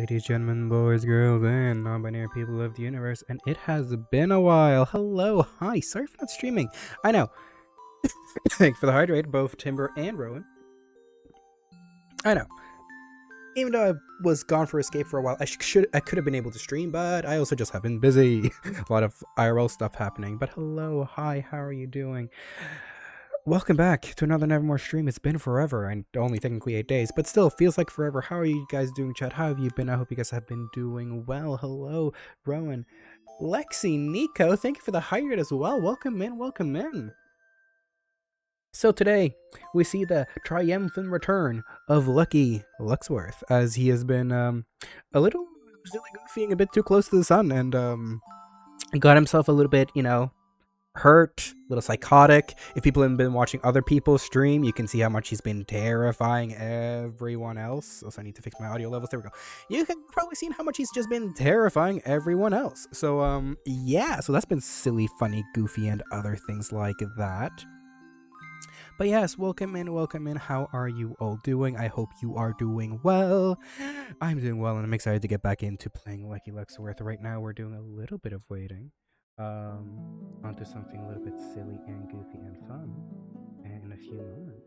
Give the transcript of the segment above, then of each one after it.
ladies, gentlemen, boys, girls, and non-binary people of the universe, and it has been a while. Hello, hi, sorry for not streaming. I know. Thanks for the hydrate, both Timber and Rowan. I know. Even though I was gone for escape for a while, I could have been able to stream, but I also just have been busy. A lot of IRL stuff happening. But hello, hi, how are you doing? Welcome back to another Nevermore stream. It's been forever, and only technically 8 days, but still feels like forever. How are you guys doing, chat? How have you been? I hope you guys have been doing well. Hello, Rowan, Lexi, Nico. Thank you for the hydrate as well. Welcome in, welcome in. So today, we see the triumphant return of Lucky Luxworth, as he has been a little silly goofying a bit too close to the sun, and got himself a little bit, hurt, a little psychotic. If people have been watching other people stream, you can see how much he's been terrifying everyone else. Also, I need to fix my audio levels. There we go. You can probably see how much he's just been terrifying everyone else. So, yeah. So that's been silly, funny, goofy, and other things like that. But yes, welcome in, welcome in. How are you all doing? I hope you are doing well. I'm doing well, and I'm excited to get back into playing Lucky Luxworth. Right now, we're doing a little bit of waiting onto something a little bit silly and goofy and fun. And in a few moments,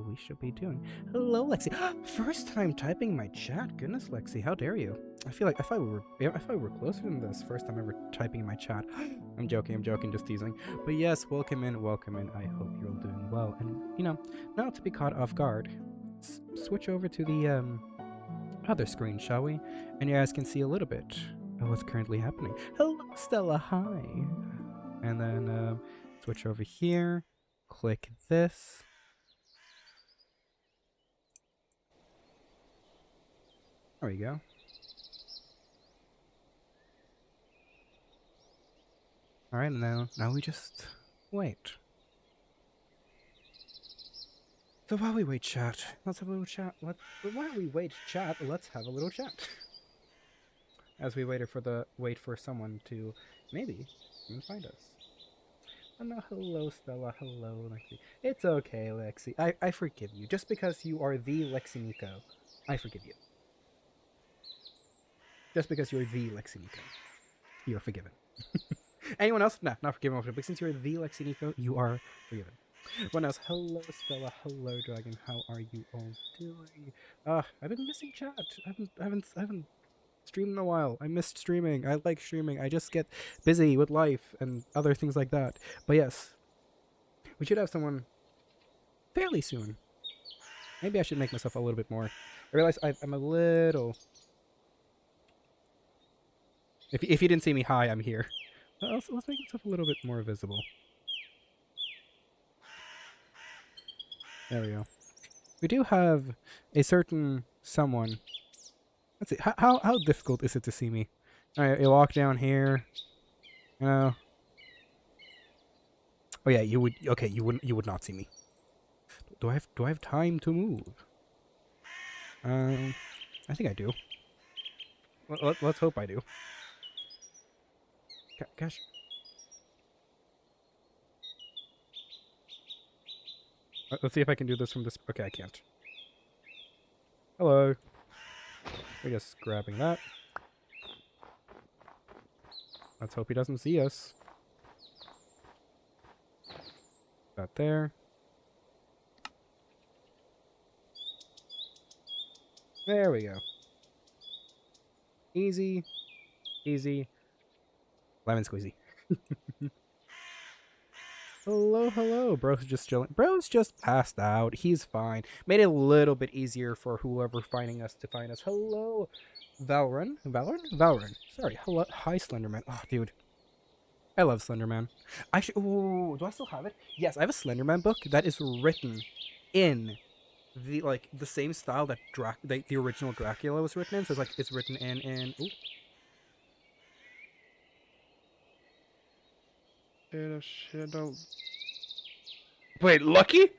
we should be doing. Hello, Lexi. First time typing my chat. Goodness, Lexi, how dare you? I feel like if I were closer than this, first time ever typing in my chat. I'm joking, just teasing. But yes, welcome in, welcome in. I hope you're all doing well. And not to be caught off guard, switch over to the other screen, shall we? And you guys can see a little bit of what's currently happening. Hello, Stella. Hi. And then switch over here. Click this. There we go. Alright, now we just wait. So while we wait, chat, let's have a little chat. While we wait, chat, let's have a little chat. As we wait for someone to maybe even find us. Oh no, hello Stella, hello Lexi. It's okay, Lexi. I forgive you. Just because you are the Lexi Nico, I forgive you. Just because you're the Lexi Nico, you're forgiven. Anyone else? Nah, not forgiven. But since you're the Lexi Nico, you are forgiven. What else? Hello Stella, hello Dragon. How are you all doing? I've been missing chat. I haven't streamed in a while. I missed streaming. I like streaming. I just get busy with life and other things like that. But yes, we should have someone fairly soon. Maybe I should make myself a little bit more. I realize I'm a little. If you didn't see me, hi, I'm here. Let's make myself a little bit more visible. There we go. We do have a certain someone. Let's see. How difficult is it to see me? All right, you walk down here. You know. Oh yeah, you would. Okay, you would not see me. Do I have time to move? I think I do. Let's hope I do. Gosh. Let's see if I can do this from this. Okay, I can't. Hello. We're just grabbing that. Let's hope he doesn't see us. That there. There we go. Easy. Easy. Lemon squeezy. Hello. Bro's just chilling. Bro's just passed out. He's fine. Made it a little bit easier for whoever finding us to find us. Hello, Valron. Sorry. Hello. Hi, Slenderman. Oh, dude. I love Slenderman. Ooh, do I still have it? Yes, I have a Slenderman book that is written in the same style that the original Dracula was written in. So it's written in. Ooh. Shadow. Wait, Lucky?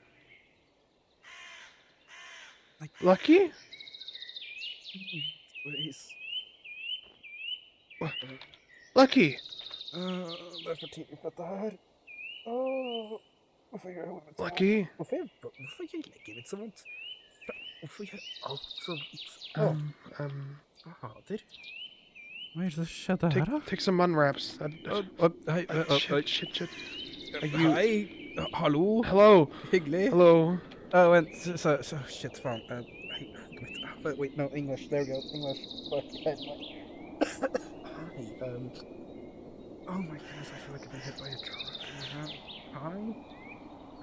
Lucky? Please. Lucky! Varför tittar här? Varför gör hon inte Lucky? Varför jag lägger inte sånt? Varför gör allt sånt? Um, um, Oh, did wait, just shut the head off? Take some unwraps. Shit. Are you? Hi, hallo, Hello. hyggelig. Hello. Oh, and so shit, fine. Wait, no, English. There we go, English. Hi, oh my goodness, I feel like I've been hit by a truck. Hi,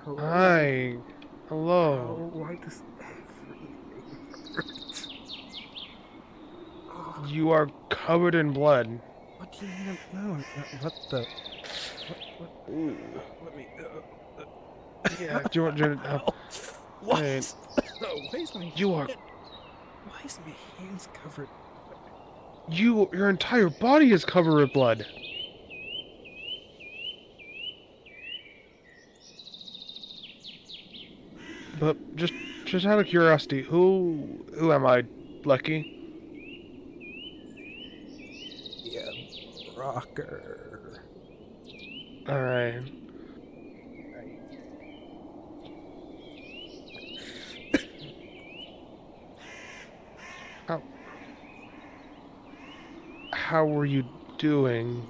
hello. Hi. Hello. Why does everything hurt? Oh, You are covered in blood. what do you mean? No, what the? What? Ooh. Let me. Yeah. Do you want to? What? Hey, Why is my you are. why is my hands covered? Your entire body is covered with blood. But just out of curiosity, who am I, Lucky? Yeah, rocker. All right. How how were you doing?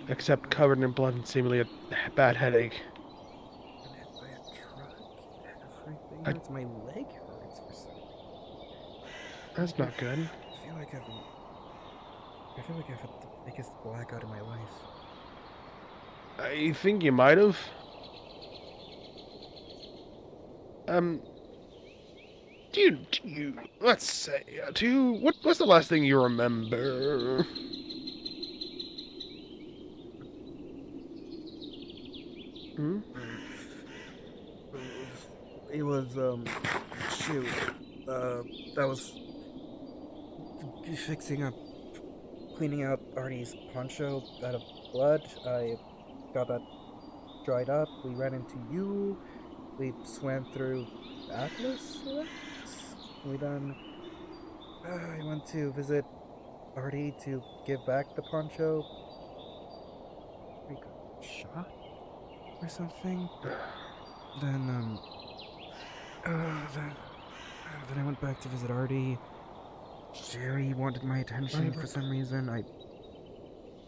Except covered in blood and seemingly a bad headache. Been hit by a truck. Everything I, hurts. My leg hurts for some reason. that's not good. I feel like I've had the biggest blackout in my life. I think you might have. Um, let's say, what's the last thing you remember? Hmm? It was shoot. That was fixing up, cleaning out Artie's poncho out of blood. I got that dried up. We ran into you. We swam through Atlas. We then I went to visit Artie to give back the poncho. We got shot or something. Then then I went back to visit Artie. Jerry wanted my attention for some reason. I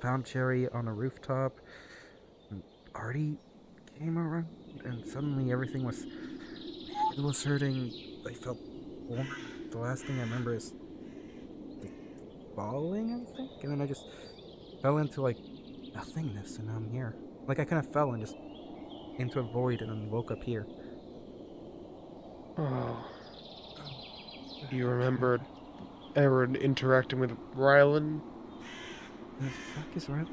found Jerry on a rooftop. And Artie came around, and suddenly everything was. It was hurting. I felt warm. The last thing I remember is like falling, I think, and then I just fell into like nothingness, and now I'm here. Like I kind of fell and just into a void, and then woke up here. Oh, Oh, you remember ever interacting with Rylan? the fuck is right?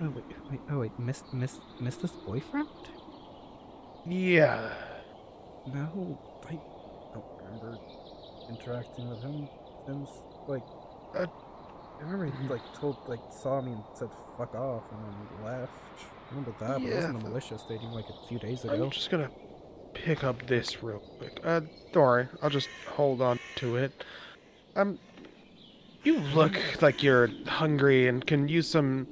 Oh wait, Mista's boyfriend? Yeah. No, I don't remember interacting with him since like Uh, I remember he like saw me and said fuck off and then left. I remember that, but it yeah. wasn't the militia stadium like a few days I'm ago. just gonna pick up this real quick. Don't worry. I'll just hold on to it. Um, you look like you're hungry and can use some,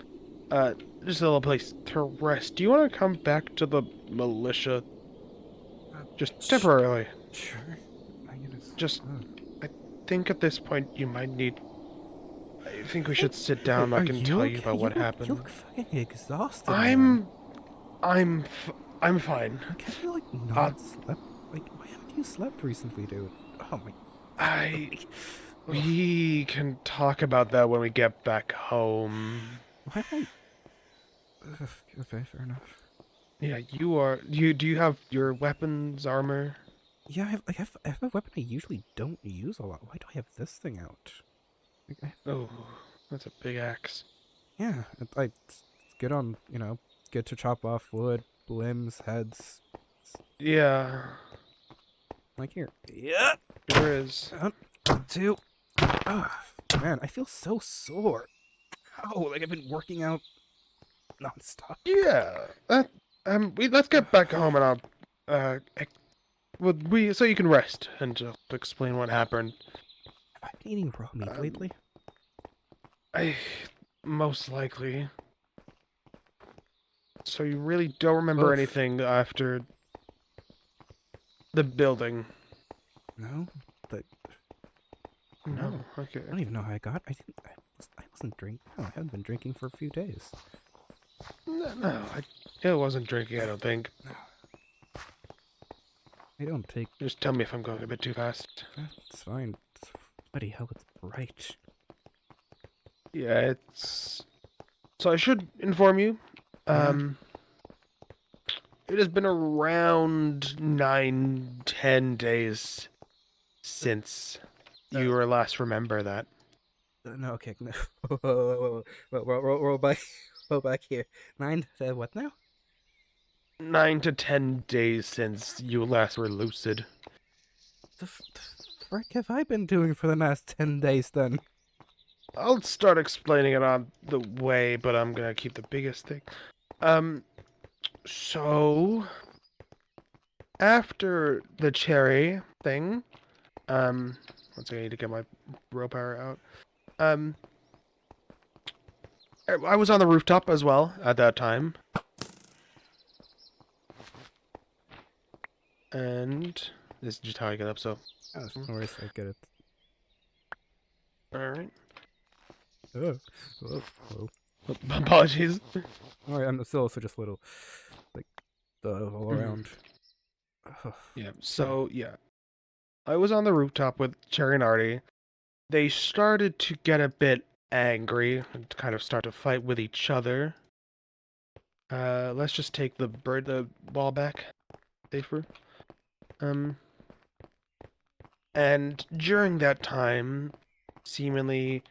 just a little place to rest. Do you want to come back to the militia? Just temporarily. Sure. I guess. Just, Oh. I think at this point you might need. I think we should sit Wait, down. I are can you tell you okay? about what You happened. look fucking exhausted, man. I'm fine. Like, have you like Uh, not slept? Like, why haven't you slept recently, dude? Oh my. I. Like, We can talk about that when we get back home. why am I? Okay, fair enough. Yeah, you are. Do you have your weapons, armor? Yeah, I have a weapon I usually don't use a lot. Why do I have this thing out? Like, Oh, that's a big axe. yeah, it's good on, good to chop off wood, limbs, heads. Yeah, Like here. Yeah. there is. Two. Ah, man, I feel so sore. Oh, like I've been working out nonstop. Yeah, that. Let's get back home and I'll. So you can rest and just explain what happened. Have I been eating raw meat Um, lately? I most likely. So you really don't remember Oof. anything after the building? No, but No. I Okay. don't even know how I got. I wasn't drinking. No, I haven't been drinking for a few days. No, it wasn't drinking. I don't think. No, I don't take. Just tell me if I'm going a bit too fast. It's fine. Bloody hell, it's bright. Yeah, it's. So I should inform you. Yeah. It has been around 9, 10 days since you were last remember that. No, okay. No. Roll back. Roll back here. 9. What now? 9 to 10 days since you last were lucid. The frick have I been doing for the last 10 days then? I'll start explaining it on the way, but I'm gonna keep the biggest thing. So after the cherry thing, one second, I need to get my willpower out. I was on the rooftop as well at that time. And this is just how I get up, so. Oh, no worries, I get it. Alright. Oh, oh, oh. Apologies. Alright, I'm still also just a little, like, all around. Yeah, so, yeah. I was on the rooftop with Cherry and Artie. They started to get a bit angry and kind of start to fight with each other. Let's just take the ball back. Safer. And during that time, seemingly,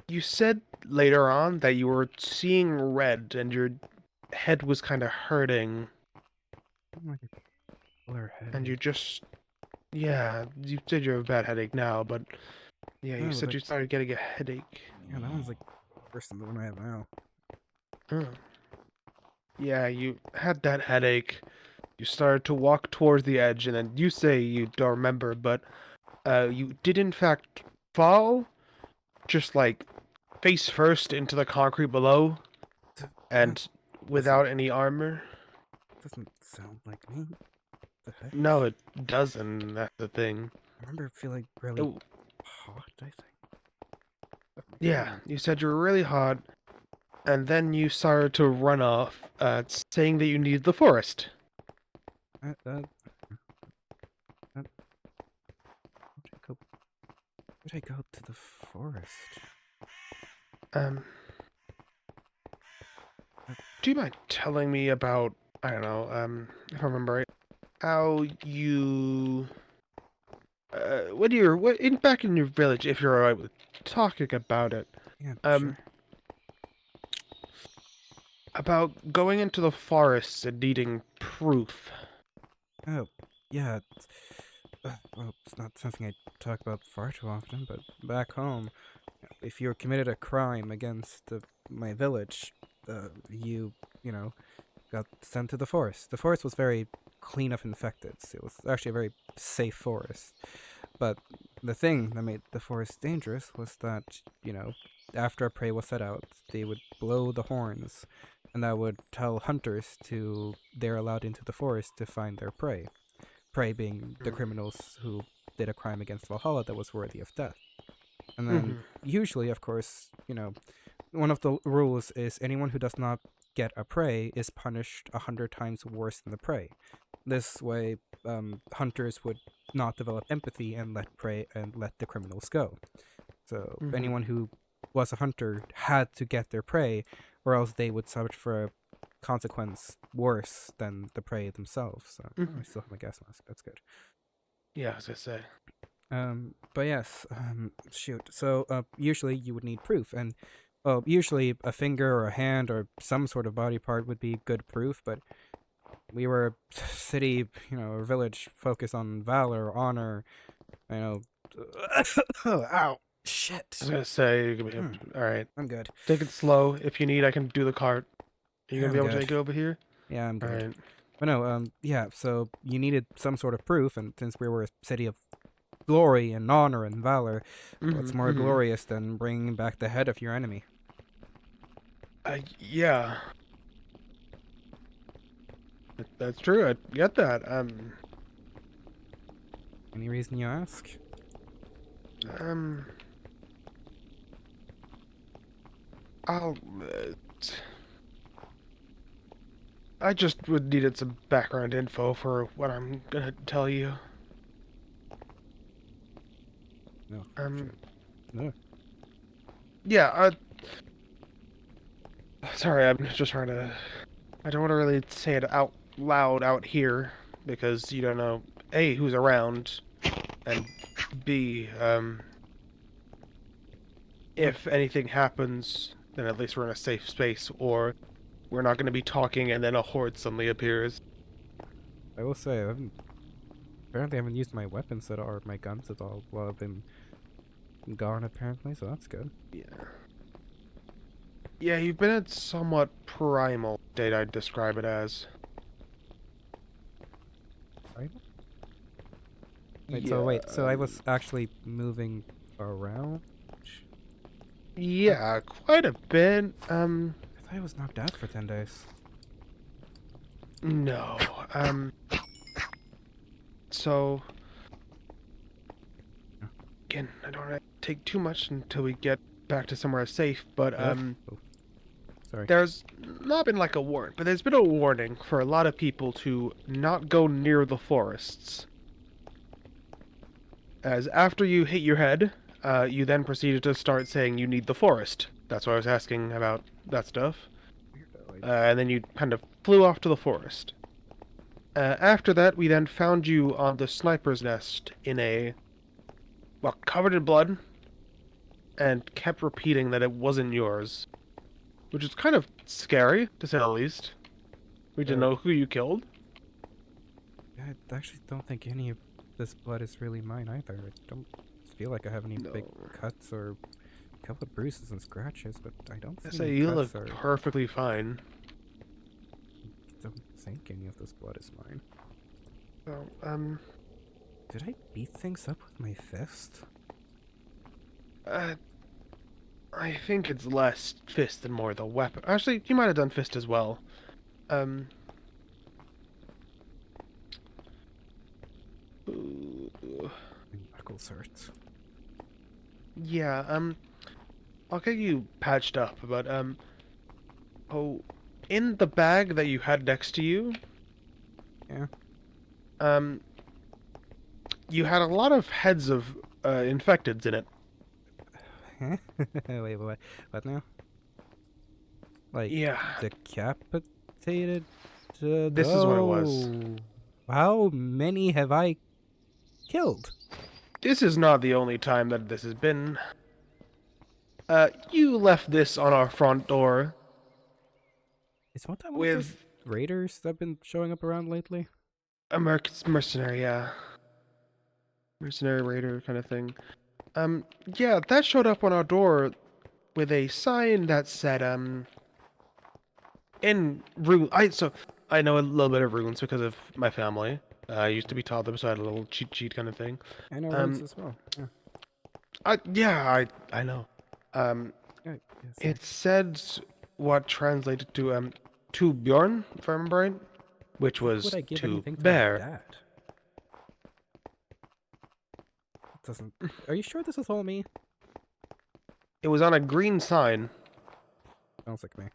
you said later on that you were seeing red and your head was kind of hurting. Like a killer head. And you just... Yeah, you said you have a bad headache now, but... Yeah, you Oh, said you that's- started getting a headache. Yeah, that one's like worse than the one I have now. Oh. Yeah, you had that headache. You started to walk towards the edge, and then you say you don't remember, but you did in fact fall, just like face first into the concrete below, and without any armor. Doesn't sound like me. The heck? No, it doesn't. That's the thing. I remember feeling really hot, I think. Yeah, you said you were really hot, and then you started to run off, saying that you needed the forest. Where'd I go to the forest? Do you mind telling me about, I don't know, if I remember right, how you, back in your village, if you're alright with talking about it, Yeah, sure. about going into the forests and needing proof. Oh, yeah. Well, it's not something I talk about far too often, but back home, if you committed a crime against my village, you know, got sent to the forest. The forest was very clean of infecteds. It was actually a very safe forest. But the thing that made the forest dangerous was that, after a prey was set out, they would blow the horns, and that would tell hunters they're allowed into the forest to find their prey. Prey being the criminals who did a crime against Valhalla that was worthy of death. And then, usually, of course, one of the rules is anyone who does not get a prey is punished 100 times worse than the prey. This way, hunters would not develop empathy and let the criminals go. So anyone who was a hunter had to get their prey, or else they would suffer a consequence worse than the prey themselves. So I still have my gas mask. That's good. Yeah, as I say. But yes, shoot. So usually you would need proof, and usually a finger or a hand or some sort of body part would be good proof, but we were a city, a village focused on valor, honor, ow, shit. I was gonna say, alright. I'm good. Take it slow. If you need, I can do the cart. Are you Yeah, gonna be I'm able to good. take it over here? Yeah, I'm good. Alright. But no, yeah, so you needed some sort of proof, and since we were a city of glory and honor and valor, what's more glorious than bringing back the head of your enemy? Yeah. That's true. I get that. Any reason you ask? Um, I'll. I just would needed some background info for what I'm gonna tell you. No. Um, No. yeah. Sorry, I'm just trying to. I don't want to really say it out loud out here because you don't know A, who's around, and B, if anything happens, then at least we're in a safe space, or we're not going to be talking and then a horde suddenly appears. I will say, apparently I haven't used my weapons at all, or my guns at all, while I've been gone, apparently, so that's good. Yeah. Yeah, you've been at somewhat primal state, I'd describe it as. Right? Wait, Yeah, so I was actually moving around? yeah, quite a bit. I thought I was knocked out for 10 days. No. So again, I don't want to take too much until we get back to somewhere safe, but Oh, sorry. there's not been like a warning, but there's been a warning for a lot of people to not go near the forests. As after you hit your head, you then proceeded to start saying you need the forest. That's why I was asking about that stuff. And then you kind of flew off to the forest. After that, we then found you on the sniper's nest in a... well, covered in blood, and kept repeating that it wasn't yours. Which is kind of scary, to say the least. We didn't know who you killed. I actually don't think any of this blood is really mine either. I don't feel like I have any big cuts or a couple of bruises and scratches, but I don't I see say any you cuts look or... perfectly fine. I don't think any of this blood is mine. So, Did I beat things up with my fist? I think it's less fist and more the weapon. Actually, you might have done fist as well. Ooh. My knuckles hurt. Yeah, I'll get you patched up, but, oh, in the bag that you had next to you, Yeah. you had a lot of heads of, infecteds in it. Wait, what now? Like, Yeah, decapitated? this is what it was. How many have I killed? This is not the only time that this has been. You left this on our front door Is one time one of those with raiders that have been showing up around lately? a mercenary, yeah. Mercenary raider kind of thing. Yeah, that showed up on our door with a sign that said, in rune. I know a little bit of runes because of my family. I used to be taught them, so I had a little cheat sheet kind of thing. I know runes as well. I know. Um, Yeah, yes, it said what translated to Bjorn, if I remember right, which was would I give to anything to my bear. dad? It doesn't. Are you sure this is all me? It was on a green sign. Sounds like me.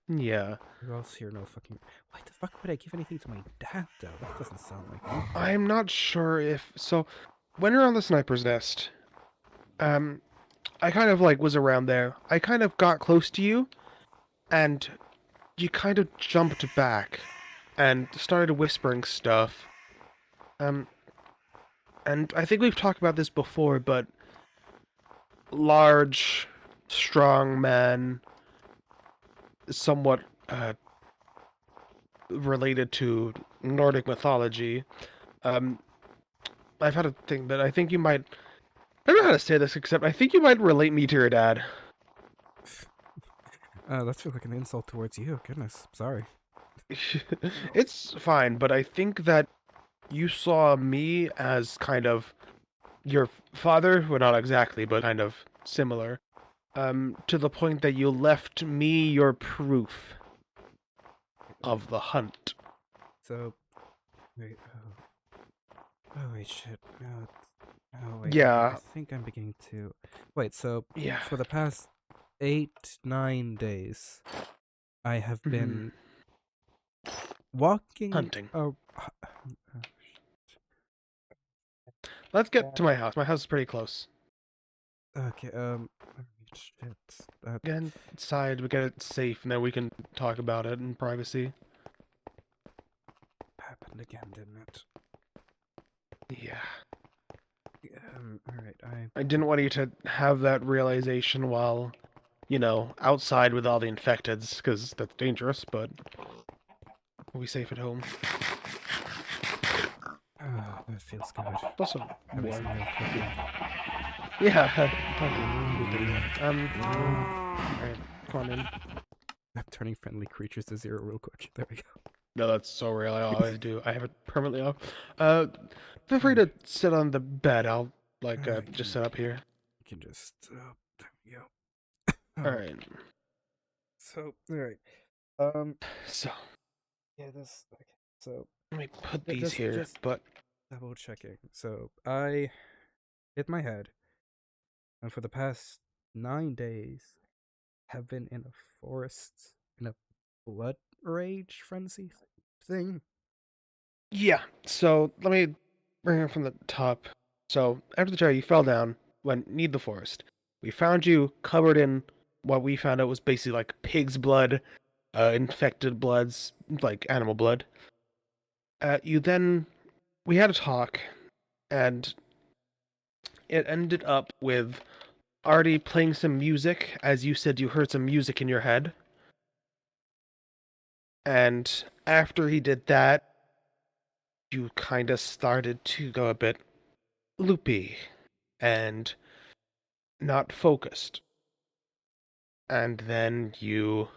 Yeah. Who else here? No fucking. Why the fuck would I give anything to my dad though? That doesn't sound like me. I'm not sure if so. When you're on the sniper's nest, I kind of like was around there. I kind of got close to you, and you kind of jumped back, and started whispering stuff. And I think we've talked about this before, but large, strong man, somewhat related to Nordic mythology. I've had a thing, but I think you might. I don't know how to say this, except I think you might relate me to your dad. That's feel like an insult towards you. Goodness, sorry. It's fine, but I think that you saw me as kind of your father, well, not exactly, but kind of similar, to the point that you left me your proof of the hunt. So, wait. Oh. Oh wait, shit. No. Oh wait. Okay, I Yeah, think I'm beginning to. Wait. So yeah. for the past 8, 9 days, I have hmm been walking. Hunting. Oh. Let's get to Yeah. my house. My house is pretty close. Okay. Shit. That Get inside, we get it safe, and then we can talk about it in privacy. happened again, didn't it? Yeah. All right. I. I didn't want you to have that realization while, outside with all the infecteds, because that's dangerous, but we'll be safe at home. Oh, that feels good. Also Having some warm. real cooking. Yeah, alright, come on in. I'm turning friendly creatures to 0 real quick. There we go. No, that's so real. I always do. I have it permanently off. Feel free to sit on the bed. I'll just sit up here. You can just. There we go. All right. So, all right. Um. So Yeah. This. Okay. So, let me put these just here. But double checking. So I hit my head, and for the past 9 days, have been in a forest in a blood rage frenzy thing. yeah. So let me bring it from the top. So after the cherry, you fell down, went need the forest. We found you covered in what we found out was basically like pig's blood, infected bloods, like animal blood. You then we had a talk, and it ended up with Artie playing some music, as you said you heard some music in your head. And after he did that, you kind of started to go a bit loopy and not focused. And then you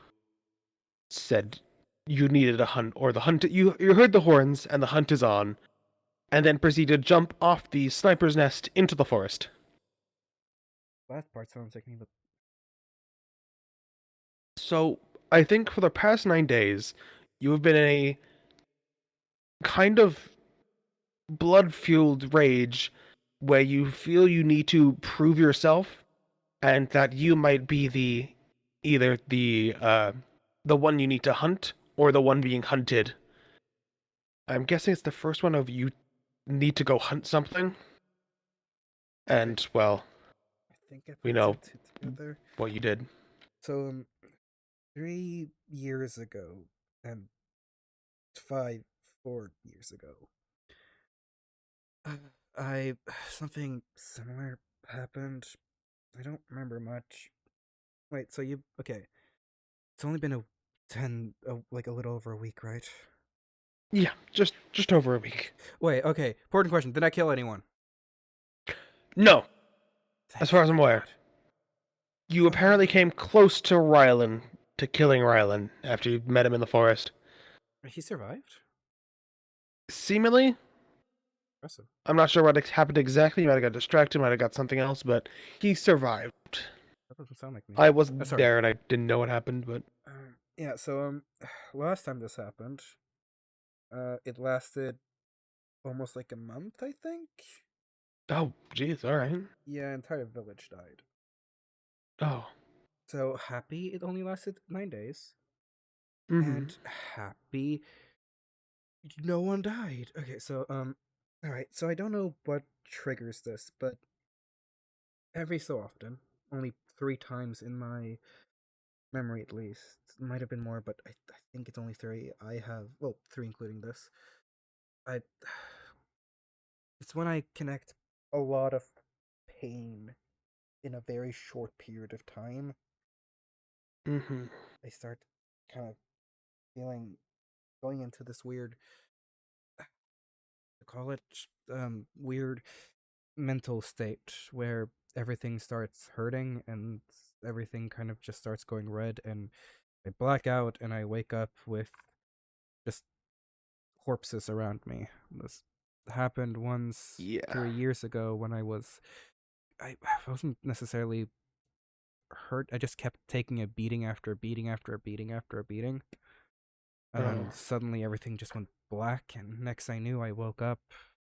said you needed a hunt, or the hunt. You heard the horns, and the hunt is on, and then proceeded to jump off the sniper's nest into the forest. Last part sounds like me, but So I think for the past 9 days, you have been in a kind of blood-fueled rage where you feel you need to prove yourself, and that you might be either the one you need to hunt or the one being hunted. I'm guessing it's the first one of you need to go hunt something. And well, I think I we put two know and two together. what you did. So 3 years ago and 4 years ago, I something similar happened. I don't remember much. Wait, so you okay? It's only been like a little over a week, right? Yeah, just over a week. Wait, okay. Important question: did I kill anyone? No, as Thank far as I'm aware. God. You Okay. apparently came close to Rylan, to killing Rylan after you met him in the forest. He survived. Seemingly, Impressive. I'm not sure what happened exactly. You might have got distracted, might have got something else, but he survived. That doesn't sound like me. I wasn't Sorry. there and I didn't know what happened, but Yeah. So last time this happened, it lasted almost like a month, I think. oh, jeez, all right. Yeah, entire village died. Oh, So happy it only lasted 9 days, mm-hmm. and happy no one died. Okay, so all right. So I don't know what triggers this, but every so often, only 3 times in my memory at least, might have been more, but I think it's only 3. I have well 3 including this. I it's when I connect a lot of pain in a very short period of time. Mm-hmm. I start kind of feeling going into this weird call it weird mental state where everything starts hurting and everything kind of just starts going red, and I black out and I wake up with just corpses around me. This happened once Yeah. 3 years ago when I wasn't necessarily hurt. I just kept taking a beating after a beating after a beating after a beating. Oh. And suddenly everything just went black, and next I knew I woke up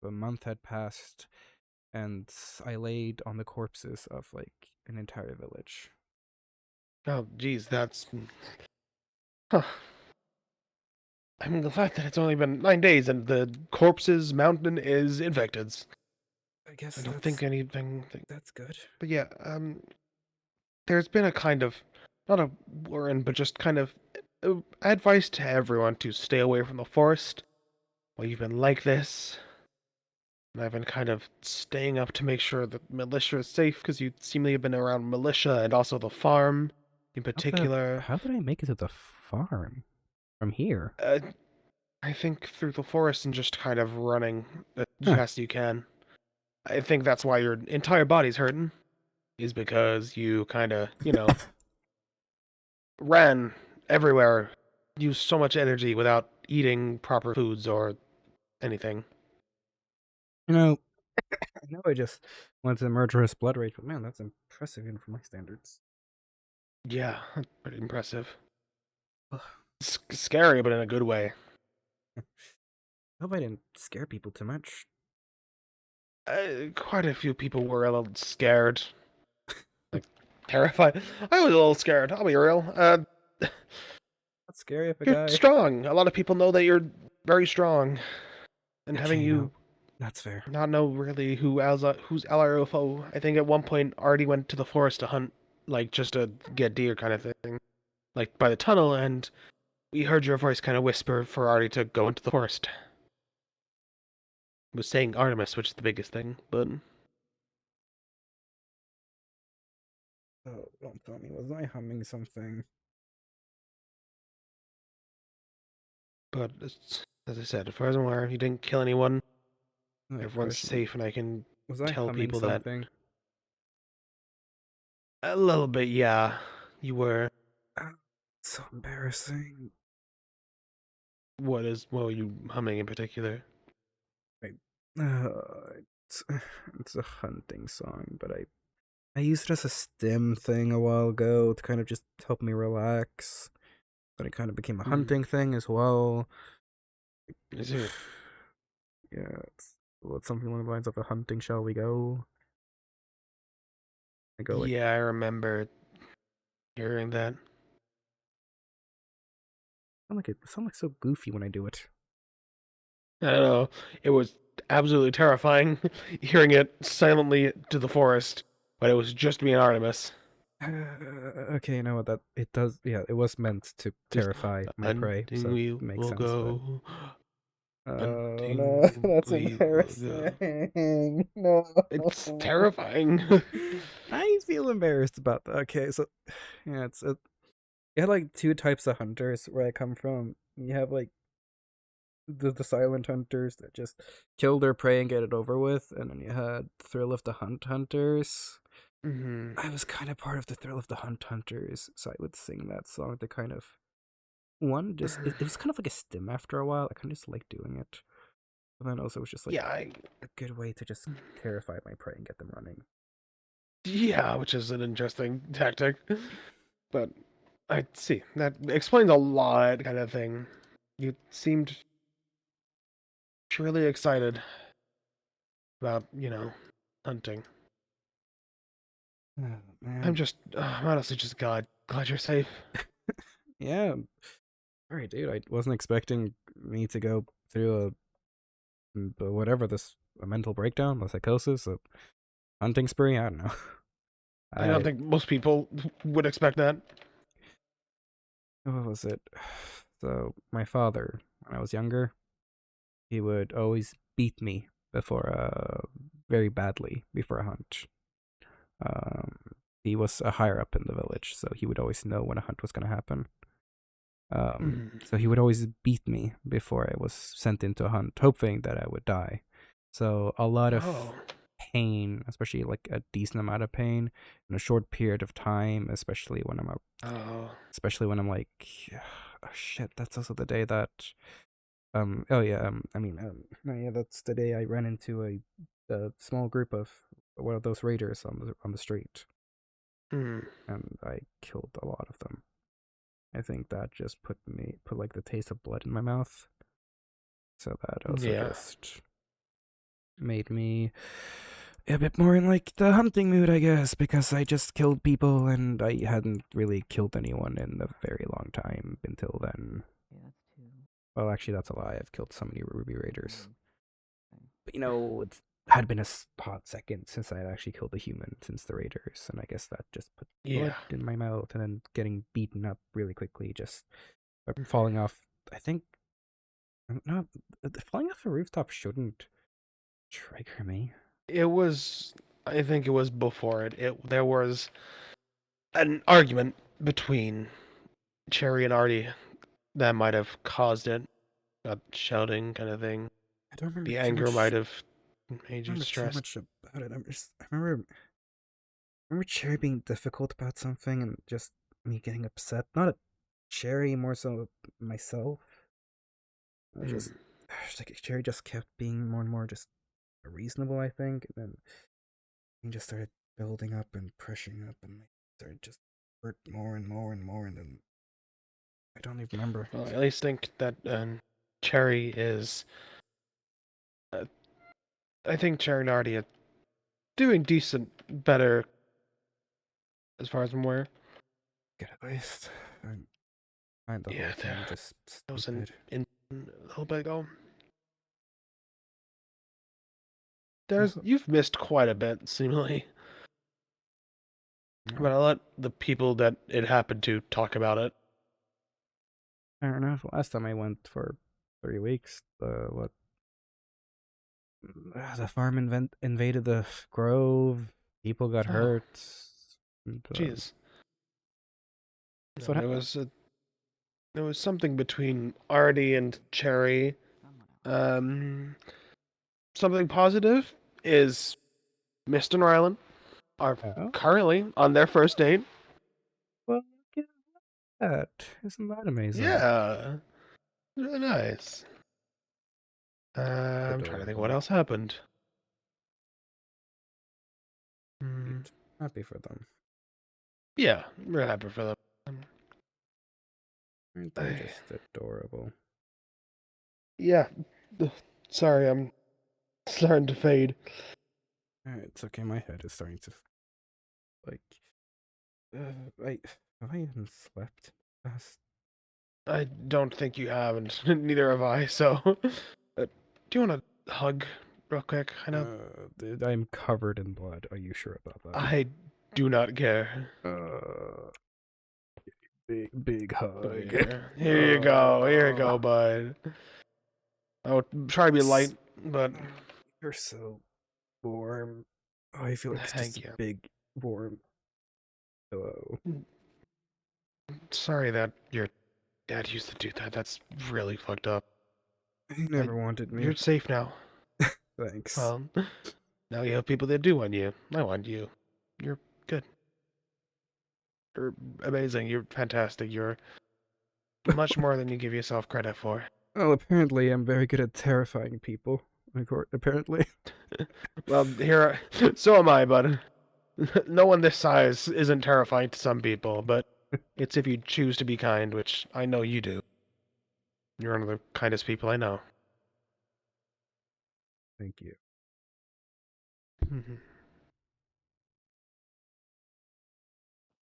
a month had passed, and I laid on the corpses of like an entire village. Oh, geez, that's. Huh. I'm glad that it's only been 9 days and the corpse's mountain is infected. I guess I don't think anything. that's good. But yeah, there's been a kind of, not a warning, but just kind of advice to everyone to stay away from the forest while you've been like this. And I've been kind of staying up to make sure that militia is safe because you seemingly have been around militia and also the farm in particular. How did I make it to the farm from here? I think through the forest and just kind of running as Huh. fast as you can. I think that's why your entire body's hurting, is because you kind of, ran everywhere, used so much energy without eating proper foods or anything. You know, I know I just went to murderous blood rage, but man, that's impressive even for my standards. Yeah, that's pretty impressive. Ugh. Scary, but in a good way. I hope I didn't scare people too much. Quite a few people were a little scared, like terrified. I was a little scared. I'll be real. That's scary if a You're guy. strong. A lot of people know that you're very strong, and having Okay, you that's fair. not know really who's LRFO. I think at one point already went to the forest to hunt, like just to get deer kind of thing, like by the tunnel, and we heard your voice kind of whisper for Artie to go into the forest. Was saying Artemis, which is the biggest thing, but Oh, don't tell me. Was I humming something? as I said, as far as I'm aware, you didn't kill anyone. Like, Everyone's question. safe, and I can Was I tell humming people that something? a little bit. Yeah, you were. Ah, so embarrassing. What were you humming in particular? Wait, it's, it's a hunting song, but I used it as a stim thing a while ago to kind of just help me relax. But it kind of became a Hmm. hunting thing as well. Is it? Yeah, it's something along the lines of a hunting. Shall we go? I go like, Yeah, I remember hearing that. I sound like so goofy when I do it. I don't know. It was absolutely terrifying hearing it silently to the forest, but it was just me and Artemis. Okay, you know what? That it does. Yeah, it was meant to Just terrify my prey, hunting so it we makes will sense. But go. oh no, Hunting that's we will go. embarrassing. No, It's terrifying. I feel embarrassed about that. Okay, so yeah, you had like two types of hunters where I come from. You have like the silent hunters that just kill their prey and get it over with, and then you had thrill of the hunt hunters. Hmm. I was kind of part of the thrill of the hunt hunters, so I would sing that song to kind of one just it was kind of like a stim after a while. I kind of just like doing it, but then also it was just like Yeah, a good way to just terrify my prey and get them running. yeah, which is an interesting tactic. But I see. That explains a lot, kind of thing. You seemed truly excited about, hunting. Oh I'm man, just, I'm honestly just glad you're safe. yeah. All right, dude. I wasn't expecting me to go through whatever this a mental breakdown, a psychosis, a hunting spree. I don't know. I don't I think most people would expect that. what was it? So my father, when I was younger, he would always beat me before very badly before a hunt. Um, he was a higher up in the village, so he would always know when a hunt was going to happen. Mhm. So he would always beat me before I was sent into a hunt, hoping that I would die. So a lot of Oh. pain, especially like a decent amount of pain in a short period of time, Oh. especially when I'm like, oh, shit, that's also the day that oh yeah, no, yeah, that's the day I ran into a small group of one of those raiders on the street, Hmm. and I killed a lot of them. I think that just put like the taste of blood in my mouth. So that also Yeah. just made me a bit more in like the hunting mood, I guess, because I just killed people and I hadn't really killed anyone in a very long time until then. Yeah, that's two. Well, actually, that's a lie. I've killed so many Ruby Raiders. Okay. But it had been a hot second since I had actually killed a human since the Raiders, and I guess that just put blood Yeah. in my mouth, and then getting beaten up really quickly, just falling off. I think no, falling off a rooftop shouldn't trigger me. It was. I think it was before it. There was an argument between Cherry and Artie that might have caused it. That shouting kind of thing. I don't remember The too anger much. might have I made don't you remember too stressed. much about it. I remember Cherry being difficult about something, and just me getting upset. Not at Cherry, more so myself. I just like Cherry just kept being more and more just reasonable, I think, and then he just started building up and pressuring up, and started just hurt more and more and more, and then I don't even remember. Well, I at least think that Cherry is. I think Cherry and Artie are doing decent, better, as far as I'm aware. Good at least. I find the Yeah, whole thing there- just That was stupid. a little bit ago. Also- You've missed quite a bit, seemingly. But I'll let the people that it happened to talk about it. Fair enough. Last time I went for 3 weeks, the farm invaded the grove. People got Oh. hurt. And, Jeez. So No, there was something between Artie and Cherry. Something positive is Mist and Rylan are Oh, currently on their first date. well, look at that. Isn't that amazing? Yeah. Really nice. I'm trying to think what Adorable. else happened. Hmm. Happy for them. Yeah, we're happy for them. Aren't they just adorable? Yeah. Sorry, I'm starting to fade. It's okay. My head is starting to like. Wait, have I even slept? Past? I don't think you have, and neither have I, so. Do you want a hug real quick? I know. I'm covered in blood. Are you sure about that? I do not care. Big hug. Here you go. Here you go, bud. I'll try to be light, but. You're so warm. Oh, I feel like it's Thank just you. a big, warm pillow. Sorry that your dad used to do that. That's really fucked up. He never wanted me. You're safe now. Thanks. Well, now you have people that do want you. I want you. You're good. You're amazing. You're fantastic. You're much more than you give yourself credit for. Well, apparently I'm very good at terrifying people. Apparently. Well, so am I, but no one this size isn't terrifying to some people, but it's if you choose to be kind, which I know you do. You're one of the kindest people I know. Thank you. Mhm.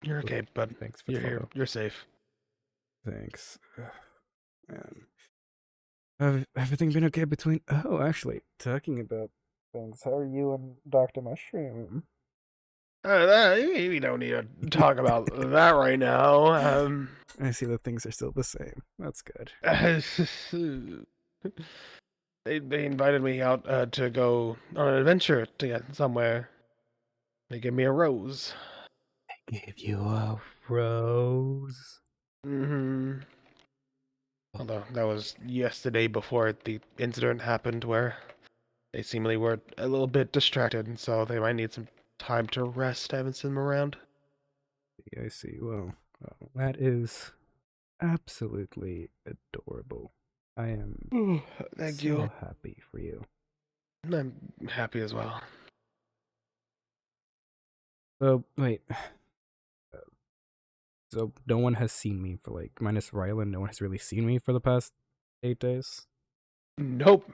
You're okay, bud. Thanks for the You're here. follow. You're safe. Thanks. Man. Have everything been okay between... Oh, actually, talking about things, how are you and Dr. Mushroom? We don't need to talk about that right now. I see that things are still the same. That's good. They invited me out to go on an adventure to get somewhere. They gave me a rose. I gave you a rose. Mm-hmm. Although that was yesterday before the incident happened where they seemingly were a little bit distracted, and so they might need some time to rest. I haven't seen them around. I see. Well, that is absolutely adorable. I am Thank so you. happy for you. I'm happy as well. So, wait. So, no one has seen me for minus Rylan, no one has really seen me for the past 8 days? Nope.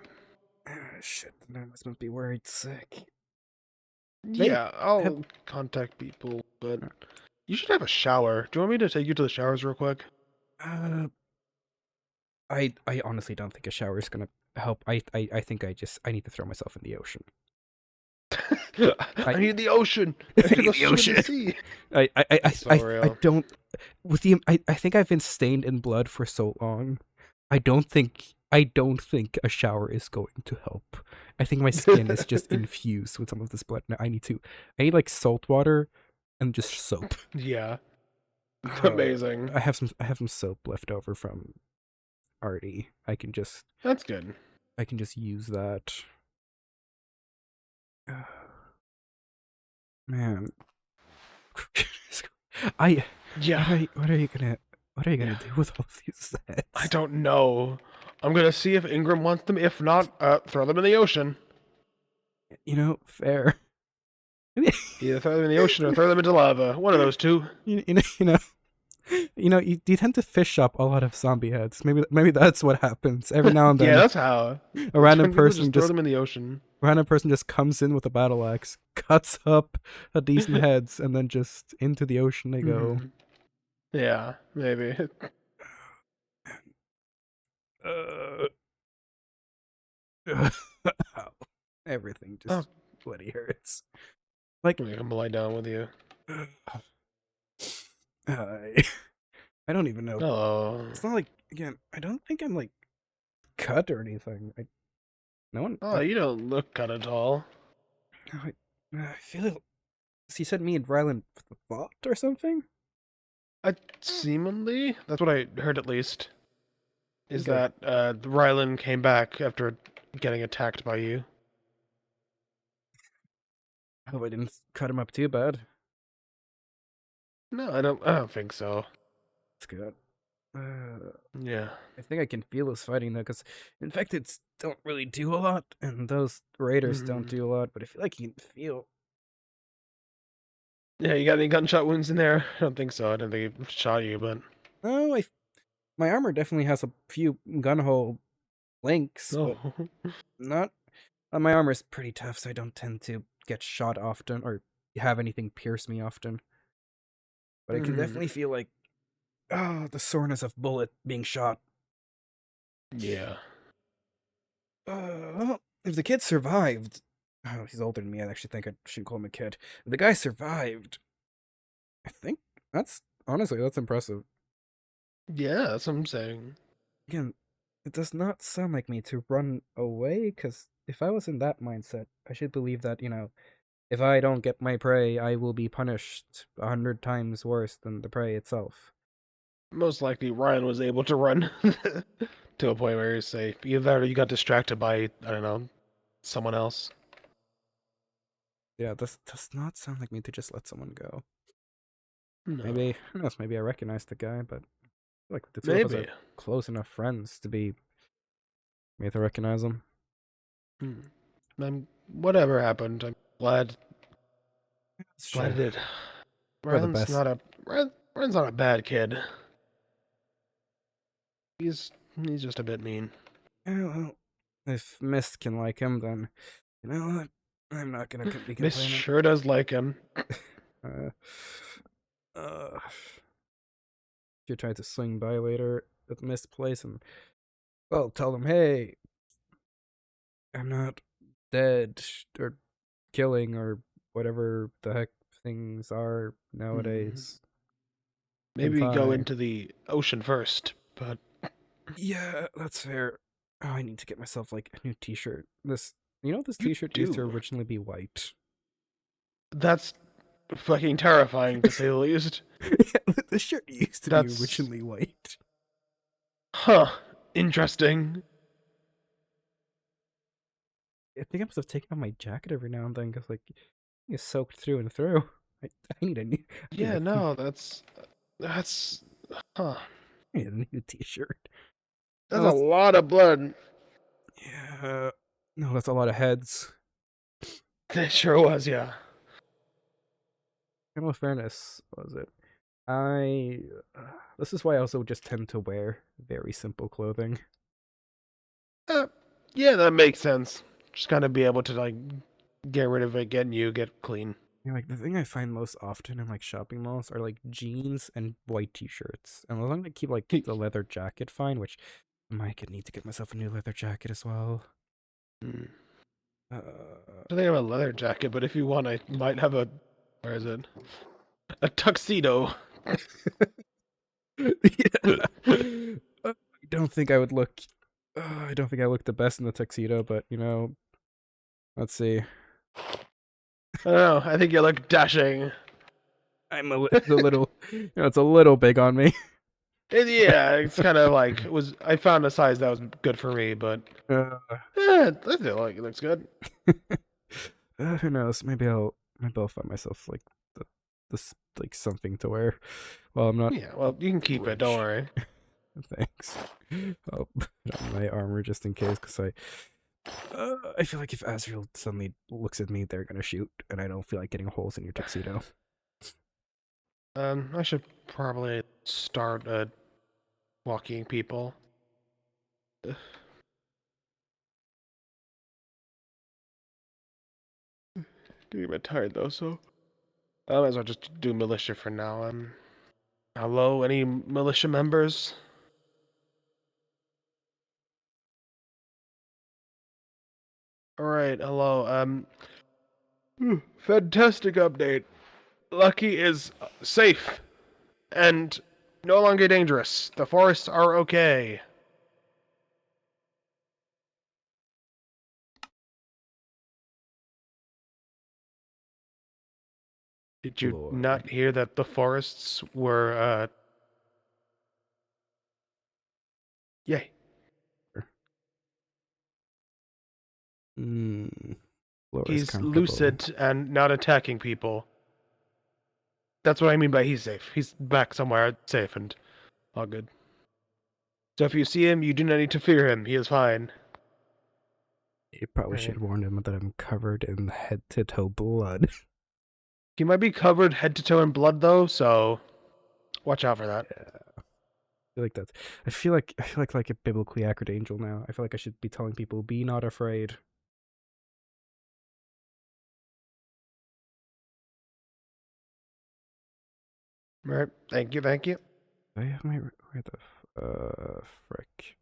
Shit, this must be worried sick. Yeah, Have, I'll contact people, but you should have a shower. Do you want me to take you to the showers real quick? uh, I honestly don't think a shower is gonna help. I think I need to throw myself in the ocean. I I need the ocean. I I need to need go the swim in the ocean. sea. So I real. don't with the I think I've been stained in blood for so long. I don't think a shower is going to help. I think my skin is just infused with some of this blood. Now I need like salt water and just soap. Yeah, Uh, amazing. I have some soap left over from Artie. That's good. I can just use that. Man. I Yeah, what are you gonna yeah. do with all these I sets? don't know. I'm gonna see if Ingram wants them. If not, throw them in the ocean. You know, fair. Either throw them in the ocean or throw them into lava. One of those two. You tend to fish up a lot of zombie heads. Maybe that's what happens. Every now and Yeah, then that's how. a random When people person just throw just them in the ocean. comes in with a battle axe, cuts up a decent heads, and then just into the ocean they go. Mhm. Yeah, maybe. Uh, Everything Oh, just bloody hurts. Like I'm gonna lie down with you. I I don't even know. Hello. It's not like again. I don't think I'm like cut or anything. No one. Oh, you don't look cut at all. I feel. He said me and Rylan fought or something. Seemingly, that's what I heard at least. Is Okay. that Rylan came back after getting attacked by you? I hope I didn't cut him up too bad. No, I don't think so. It's good. Yeah. I think I can feel his fighting though, because infecteds don't really do a lot, and those raiders don't Mhm. do a lot. But I feel like you can feel. Yeah, you got any gunshot wounds in there? I don't think so. I didn't think he shot you, but Oh, my armor definitely has a few gun hole links, oh, but not. My armor is pretty tough, so I don't tend to get shot often or have anything pierce me often. But I can Mhm. definitely feel like, oh, the soreness of bullet being shot. Yeah. Well, if the kid survived, oh, he's older than me. I actually think I shouldn't call him a kid. If the guy survived, I think that's impressive. Yeah, that's what I'm saying. Again, it does not sound like me to run away, because if I was in that mindset, I should believe that, if I don't get my prey, I will be punished 100 times worse than the prey itself. Most likely Ryan was able to run to a point where he's safe. Either that or you got distracted by, I don't know, someone else. Yeah, this does not sound like me to just let someone go. No. Maybe, who knows, maybe I recognize the guy, but I feel like the two of us Maybe. are close enough friends to be me to recognize him. Hmm. Whatever happened, I'm glad Sure. it did. We're the best. Ryan's not a bad kid. He's just a bit mean. Yeah, well, if Mist can like him, then you know what? I'm not gonna be Miss complaining. sure does like him. Uh, uh, if you try to swing by later at Mist place, and well, tell them, hey, I'm not dead or killing or whatever the heck things are nowadays. I'm Maybe go fine. into the ocean first, but Yeah, that's fair. Oh, I need to get myself like a new T-shirt. This you T-shirt used to do. originally be white. That's fucking terrifying to say the least. Yeah, the shirt used to be That's originally white. huh. Interesting. I think I must have taken off my jacket every now and then because like it's soaked through and through. I need a new. Yeah, no, that's huh. I need a new T-shirt. That's No, a that's lot of blood. yeah. No, that's a lot of heads. It sure was, yeah. In all fairness, what was it? I. This is why I also just tend to wear very simple clothing. Uh, Yeah, that makes sense. Just kind of be able to like get rid of it, get clean. Yeah, like the thing I find most often in like shopping malls are like jeans and white t-shirts. And as long as I keep like the leather jacket fine, which I might need to get myself a new leather jacket as well. Hmm. Uh, I think I have a leather jacket, but if you want, I might have a. Where is it? A tuxedo. yeah. I don't think I would look. I don't think I look the best in the tuxedo, but let's see. I don't know. I think you look dashing. It's a little, it's a little big on me. Yeah, it's kind of like I found a size that was good for me, but Uh, I feel like it looks good. who knows? Maybe I'll find myself like this like something to wear. Well, I'm not Yeah, well, you can keep it. Don't rich. worry. Thanks. I'll put on my armor just in case, because I feel like if Azrael suddenly looks at me, they're gonna shoot, and I don't feel like getting holes in your tuxedo. I should probably start walking people. Getting a bit tired though, so I might as well just do militia for now. Hello, any militia members? All right, hello. Fantastic update. Lucky is safe and no longer dangerous. The forests are okay. Did you Lord. not hear that the forests were, yay. Floor is He's comfortable. lucid and not attacking people. That's what I mean by he's safe. He's back somewhere safe and all good. So if you see him, you do not need to fear him. He is fine. You probably Right. should warn him that I'm covered in head to toe blood. He might be covered head to toe in blood though, so watch out for that. Yeah. I feel like a biblically accurate angel now. I feel like I should be telling people, be not afraid. All right. Thank you. Thank you. Do I have my where the frick?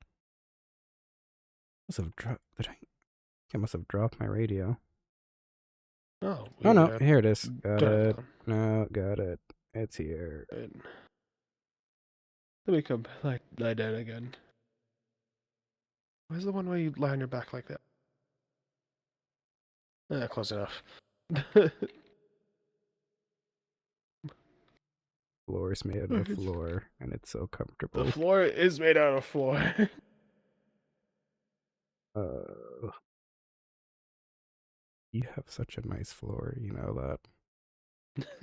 Must have dropped. I must have dropped my radio. Oh, Oh weird. no, here it is. Got Turn it it. down. No, got it. It's here. Right. Let me come lie down again. Where's the one where you lie on your back like that? Close enough. Floor is made out of floor, and it's so The comfortable. floor is made out of floor. Uh, you have such a nice floor, you know that.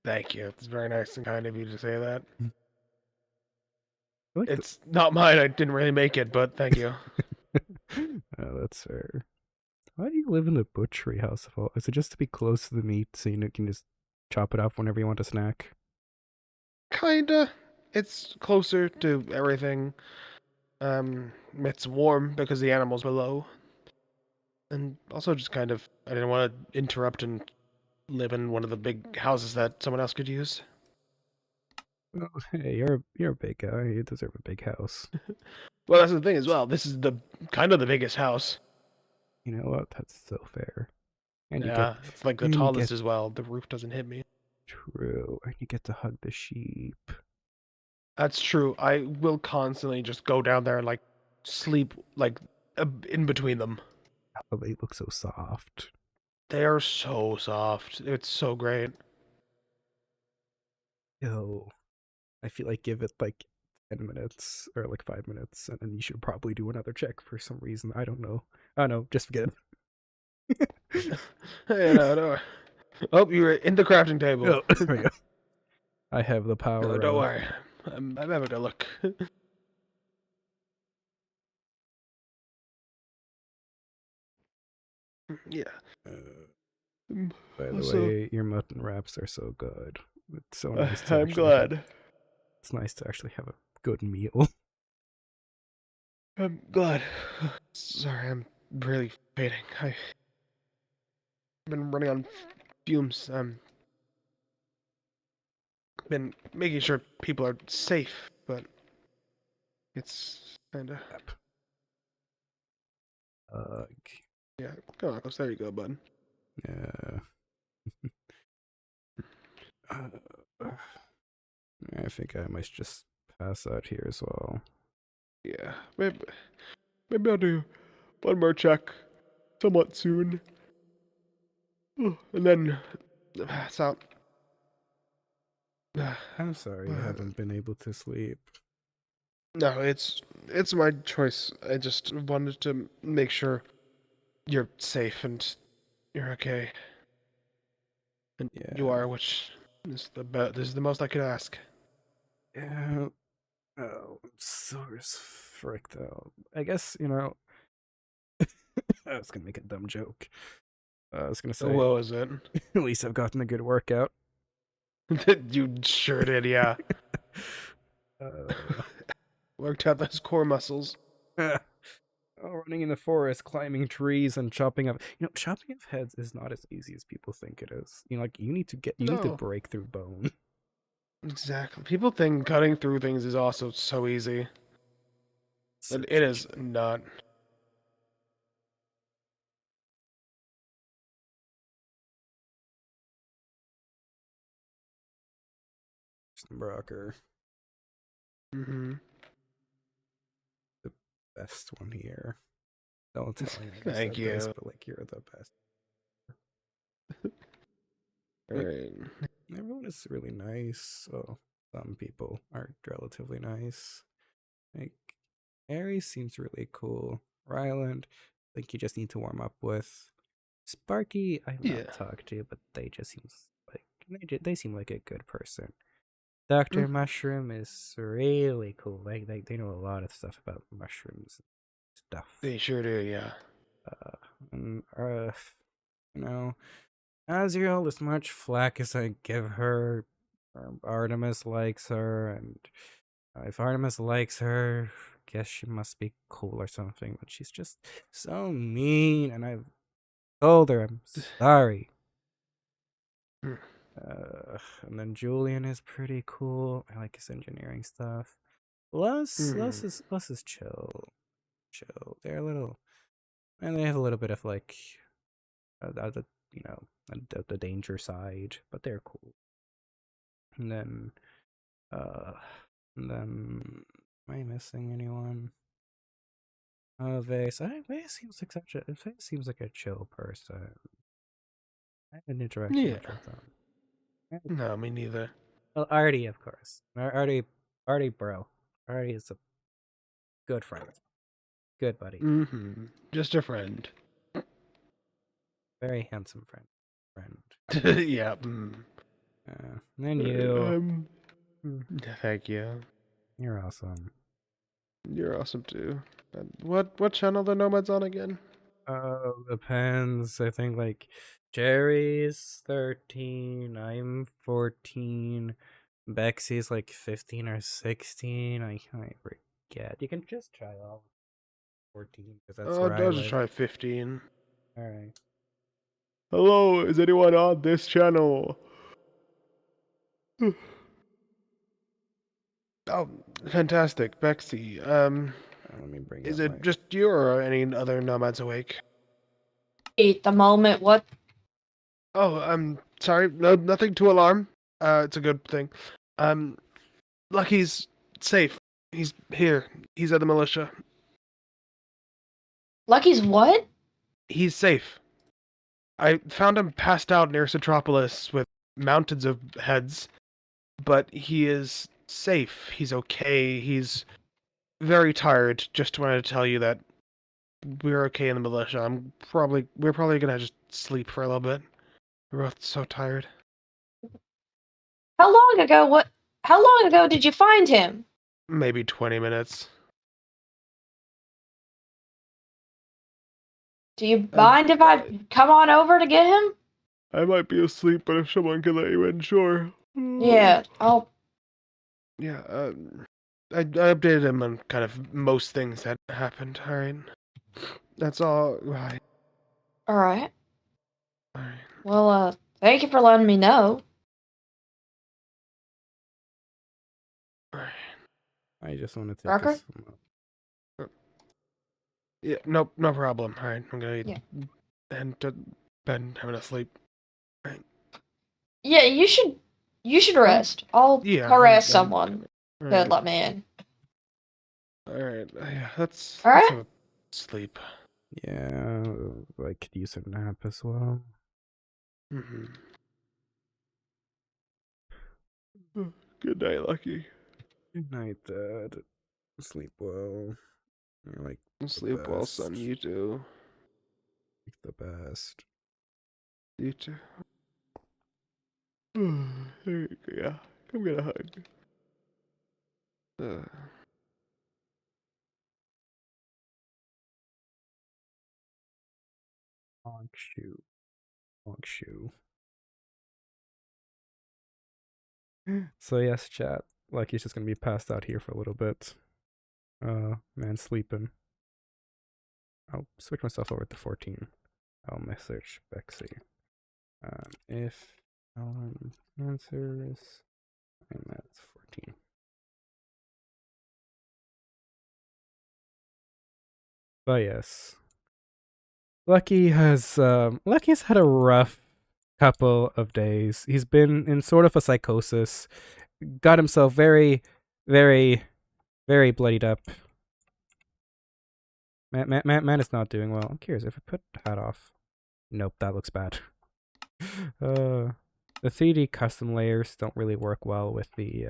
Thank you. It's very nice and kind of you to say that. I like the It's not mine. I didn't really make it, but thank you. oh, that's fair. Why do you live in the butchery house of all? Is it just to be close to the meat so you can just chop it off whenever you want a snack? Kinda. It's closer to everything. It's warm because the animals below. And also just kind of, I didn't want to interrupt and live in one of the big houses that someone else could use. Oh, hey, you're a big guy. You deserve a big house. Well, that's the thing as well. This is the kind of the biggest house. You know what? That's so fair. And Yeah, it's like the you get tallest as well. The roof doesn't hit me. true, and you get to hug the sheep. That's true. I will constantly just go down there and like sleep like in between them. Oh, they look so soft. They are so soft. It's so great. Yo, I feel like give it like 10 minutes or like 5 minutes, and then you should probably do another check for some reason. I don't know. Oh no, just forget it. Hey, no. Oh, you were in the crafting table. Oh, there we go. I have the power No, don't of. worry. I'm having a look. Yeah. By the Also, way, your mutton wraps are so good. It's so nice to I'm actually have. glad. It's nice to actually have a good meal. I'm glad. Sorry, I'm really fading. I've been running on fumes. Been making sure people are safe, but it's kinda. Yep. Ugh. Yeah, come on, close. There you go, bud. Yeah. I think I might just pass out here as well. Yeah, maybe I'll do one more check somewhat soon. And then pass out. I'm sorry you haven't been able to sleep. No, it's my choice. I just wanted to make sure you're safe and you're okay. And you Yeah. are, which is this is the most I could ask. Yeah. Oh, I'm sore as frick though. I guess, I was gonna make a dumb joke. I was gonna So say, what was it? at least I've gotten a good workout. You sure did, yeah. Uh, Worked out those core muscles. running in the forest, climbing trees, and chopping up. Chopping up heads is not as easy as people think it is. Like you need to No, break through bone. exactly. People think cutting through things is also so easy, but Such it a is joke. not. Brocker, Hmm. the best one here. Don't tell me I Thank said this, you. but like you're the best. All Like right. everyone is really nice. So some people are relatively nice. Like Aries seems really cool. Ryland, I think you just need to warm up with. Sparky, I've not Yeah. talked to, but they just seems like they seem like a good person. Dr. Mm, Mushroom is really cool. They know a lot of stuff about mushrooms and stuff. they sure do, yeah. And you know, Azrael, as much flack as I give her, Artemis likes her, and if Artemis likes her, guess she must be cool or something. But she's just so mean, and I've told her I'm sorry. Mm, And then Julian is pretty cool. I like his engineering stuff. Les is chill. They're a little, and they have a little bit of like, the the danger side, but they're cool. And then, uh, and then, am I missing anyone? Vase. Vase seems like Vase seems like a chill person. I haven't interacted yeah. much with them. No, me neither. Well, Artie, of course. Artie, bro. Artie is a good friend. Good buddy. Mm-hmm. Just a friend. Very handsome friend. Yeah. Mm. And then you. Um, Mm, thank you. You're awesome. You're awesome too. What channel the Nomads on again? Depends. I think like Jerry's 13, I'm 14, Bexy's like 15 or 16. I forget. You can just try all 14 because that's where I I'll just live. try 15. Alright. Hello, is anyone on this channel? Oh, fantastic, Bexy. Let me bring Is up my. it just you or any other Nomads awake? At the moment, what? Oh, I'm sorry. No, nothing to alarm. It's a good thing. Um, Lucky's safe. He's here. He's at the militia. Lucky's what? He's safe. I found him passed out near Citropolis with mountains of heads, but he is safe. He's okay. He's very tired. Just wanted to tell you that we're okay in the militia. We're probably gonna just sleep for a little bit. We're both so tired. How long ago? What? How long ago did you find him? Maybe 20 minutes. Do you mind if I come on over to get him? I might be asleep, but if someone can let you in, sure. Yeah. Oh, Yeah, I updated him on kind of most things that happened. All right. That's all right. All right. All right. Well, thank you for letting me know. All right. I just want to take Rocker? this. Yeah. Nope. No problem. All right. I'm gonna Yeah. head to bed, having a sleep. Yeah, you should rest. I'll Yeah. harass someone All to right. let me in. All right. Yeah. Let's All right. have a sleep. Yeah, I could use a nap as well. Mm-hmm. Good night, Lucky. Good night, Dad. Sleep well. You're like Sleep well, son. best. You too. the best. You too. There you go. Yeah. Come get a hug. Honk shoe. Honk shoe. So yes, chat. Lucky's just gonna be passed out here for a little bit. Man sleeping. I'll switch myself over to 14. I'll message Bexy. If Alan answers, I'm at 14. But yes, Lucky's had a rough couple of days. He's been in sort of a psychosis. Got himself very, very, very bloodied up. Man is not doing well. I'm curious if I put hat off. Nope, that looks bad. The 3D custom layers don't really work well with the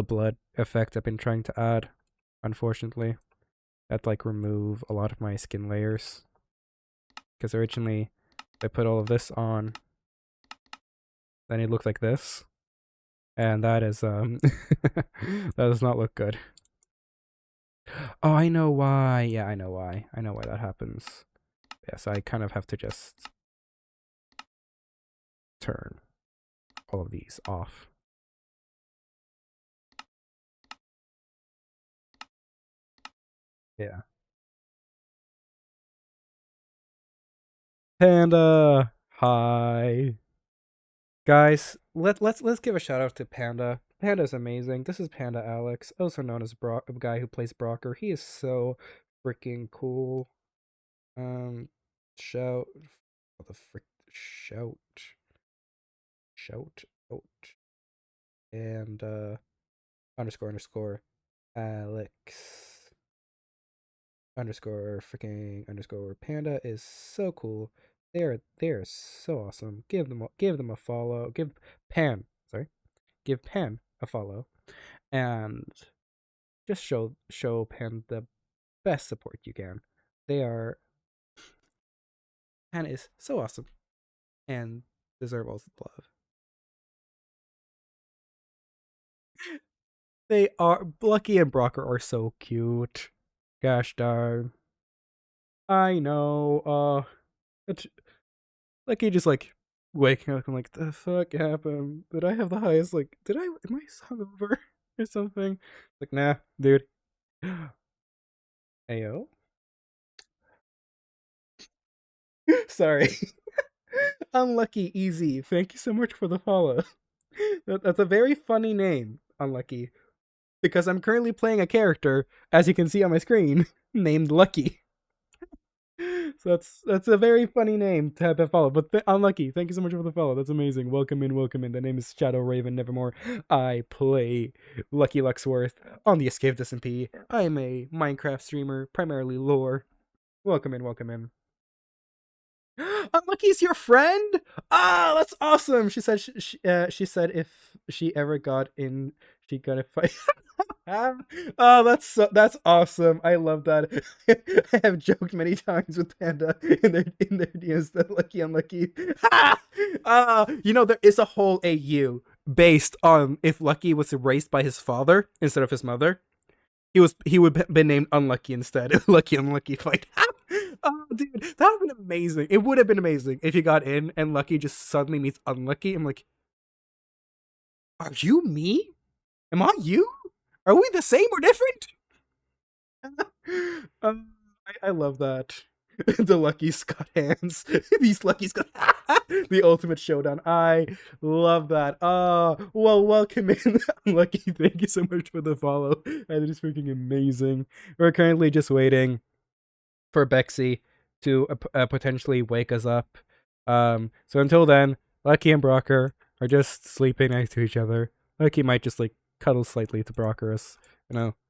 blood effect I've been trying to add. Unfortunately, that like remove a lot of my skin layers. Because originally, I put all of this on, then it looked like this, and that is that does not look good. Oh, I know why. Yeah, I know why. I know why that happens. Yeah, so I kind of have to just turn all of these off. Yeah. Panda, hi. Guys, let's give a shout out to Panda. Panda's amazing. This is Panda Alex, also known as a guy who plays Brocker. He is so freaking cool. Shout, what the frick, shout out, and underscore Alex underscore Panda is so cool. They're so awesome. Give them a follow. Give Pan a follow, and just show Pan the best support you can. Pan is so awesome and deserve all the love. They are Lucky and Brocker are so cute. Gosh darn. I know. It's Lucky just like waking up and like the fuck happened? Did I have the highest am I hungover or something? Like nah, dude. Ayo. Sorry. Unlucky Easy. Thank you so much for the follow. That's a very funny name, Unlucky. Because I'm currently playing a character, as you can see on my screen, named Lucky. So that's a very funny name to have that follow. But Unlucky, thank you so much for the follow. That's amazing. Welcome in. The name is Shadow Raven Nevermore. I play Lucky Luxworth on the Escaped SMP. I am a Minecraft streamer, primarily lore. Welcome in. Unlucky's your friend? Ah, that's awesome. She said she said if she ever got in, she got a fight. Oh, that's awesome. I love that. I have joked many times with Panda in their DMs that Lucky Unlucky. There is a whole AU based on if Lucky was erased by his father instead of his mother. He would have been named Unlucky instead. Lucky Unlucky fight. Oh, dude, that would have been amazing. It would have been amazing if you got in and Lucky just suddenly meets Unlucky. I'm like, are you me? Am I you? Are we the same or different? I love that. The Lucky Scott hands. These Lucky Scott. The ultimate showdown. I love that. Well, welcome in, Lucky. Thank you so much for the follow. That is freaking amazing. We're currently just waiting for Bexy to potentially wake us up. So until then, Lucky and Brocker are just sleeping next to each other. Lucky might just like cuddle slightly to Brocker as,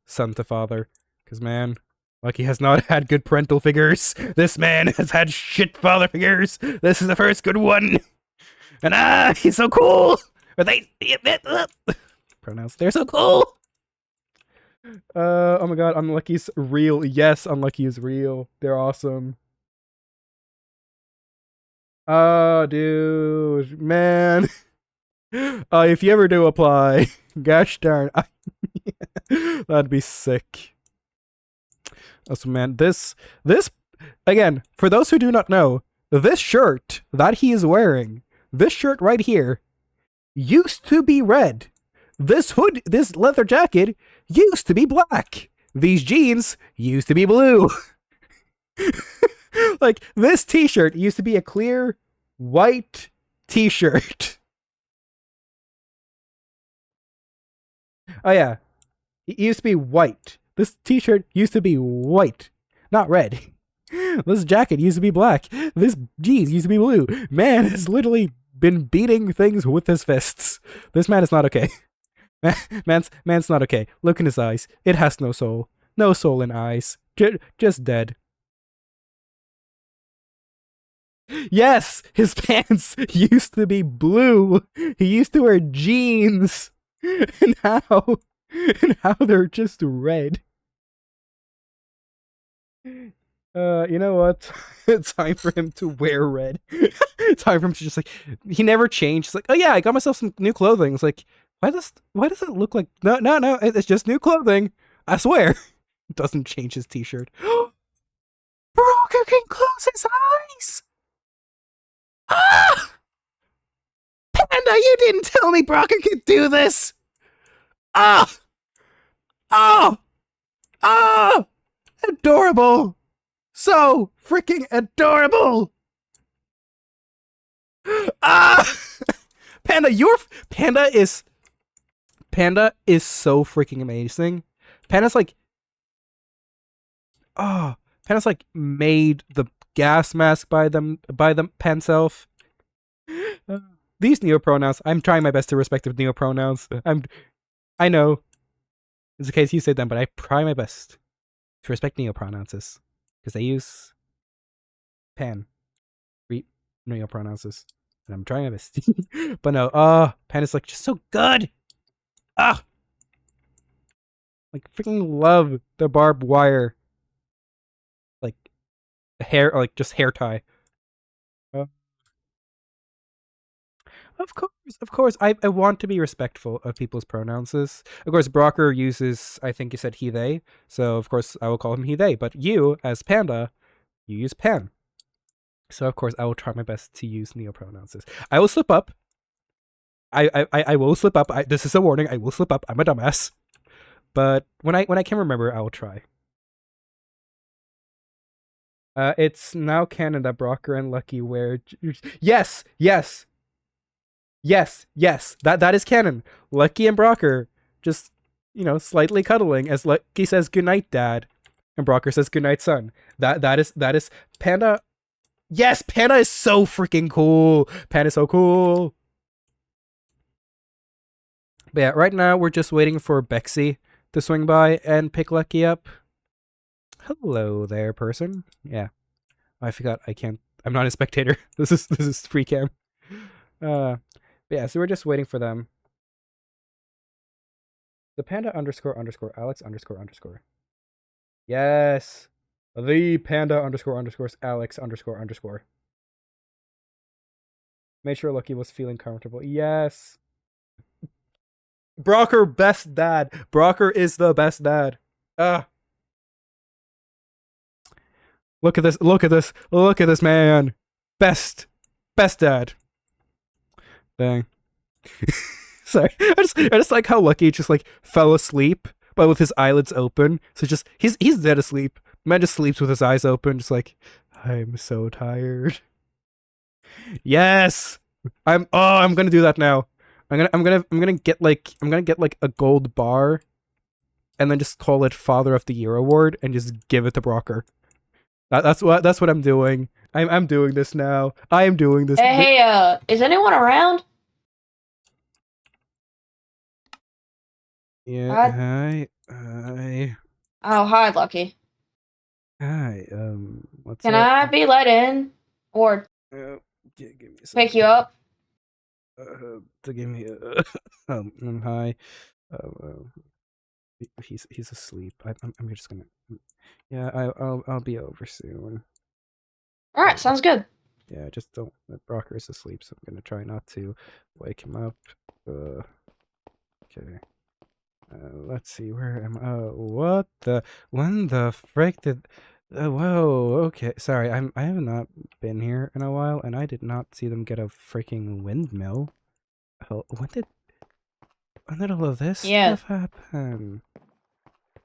son to father. Because man, Lucky has not had good parental figures. This man has had shit father figures. This is the first good one. And he's so cool. Are they pronouns? They're so cool. Oh my god, Unlucky's real. Yes, Unlucky is real. They're awesome. Oh, dude, man. If you ever do apply, gosh darn, that'd be sick. Also, man, this again, for those who do not know, this shirt that he is wearing, this shirt right here, used to be red. This hood, this leather jacket, used to be black. These jeans used to be blue. Like, this t-shirt used to be a clear white t-shirt. Oh yeah, it used to be white. This t-shirt used to be white, not red. This jacket used to be black. This jeans used to be blue. Man has literally been beating things with his fists. This man is not okay. Man's not okay. Look in his eyes. It has no soul. No soul in eyes. Just dead. Yes, his pants used to be blue. He used to wear jeans. And how they're just red. You know what? It's time for him to wear red. Time for him to just like, he never changed. It's like, oh yeah, I got myself some new clothing. It's like, why does it look like, no, it's just new clothing. I swear. It doesn't change his t-shirt. Brocker can close his eyes. Ah! Panda, you didn't tell me Brocker could do this. Ah! Oh! Oh! Adorable! So freaking adorable! Ah! Panda is so freaking amazing. Panda's like made the gas mask by them panself. These neopronouns, I'm trying my best to respect the neopronouns. I know it's the case you say them, but I try my best to respect neopronouns because they use pan neopronouns, and I'm trying my best. But no, pan is like just so good. Like freaking love the barbed wire, like hair, like just hair tie. Of course, I want to be respectful of people's pronouns. Of course, Brocker uses, I think you said he, they, so of course I will call him he, they, but you, as Panda, you use pan. So of course I will try my best to use neopronouns. I will slip up. I will slip up. This is a warning, I will slip up. I'm a dumbass. But when I can remember, I will try. It's now canon that Brocker and Lucky wear... Yes! That is canon. Lucky and Brocker just, slightly cuddling as Lucky says goodnight, Dad, and Brocker says goodnight, son. That is Panda. Yes, Panda is so freaking cool. Panda's so cool. But yeah, right now we're just waiting for Bexy to swing by and pick Lucky up. Hello there, person. Yeah, I forgot I'm not a spectator. This is free cam. Yeah, so we're just waiting for them. The panda __ Alex __. Yes. The panda __ Alex __. Made sure Lucky was feeling comfortable. Yes. Brocker, best dad. Brocker is the best dad. Look at this. Look at this man. Best dad. Dang. Sorry. I just like how Lucky just like fell asleep but with his eyelids open. So just he's dead asleep. Man just sleeps with his eyes open, just like, I'm so tired. Yes, I'm gonna do that now. I'm gonna get like a gold bar, and then just call it Father of the Year award, and just give it to Brocker. That's what I'm doing. I'm doing this now. I am doing this. Hey, is anyone around? Yeah. Hi. Oh, hi, Lucky. Hi. What's Can up? I be let in? Or Give me a pick you up? To give me a hi. He's asleep. I'm just gonna. Yeah, I'll be over soon. Alright, sounds good. Yeah, just don't. Brocker's asleep, so I'm gonna try not to wake him up. Okay. Let's see, where am I? What the? When the frick did? Whoa. Okay, sorry. I have not been here in a while, and I did not see them get a freaking windmill. Hell, when did all of this stuff happen?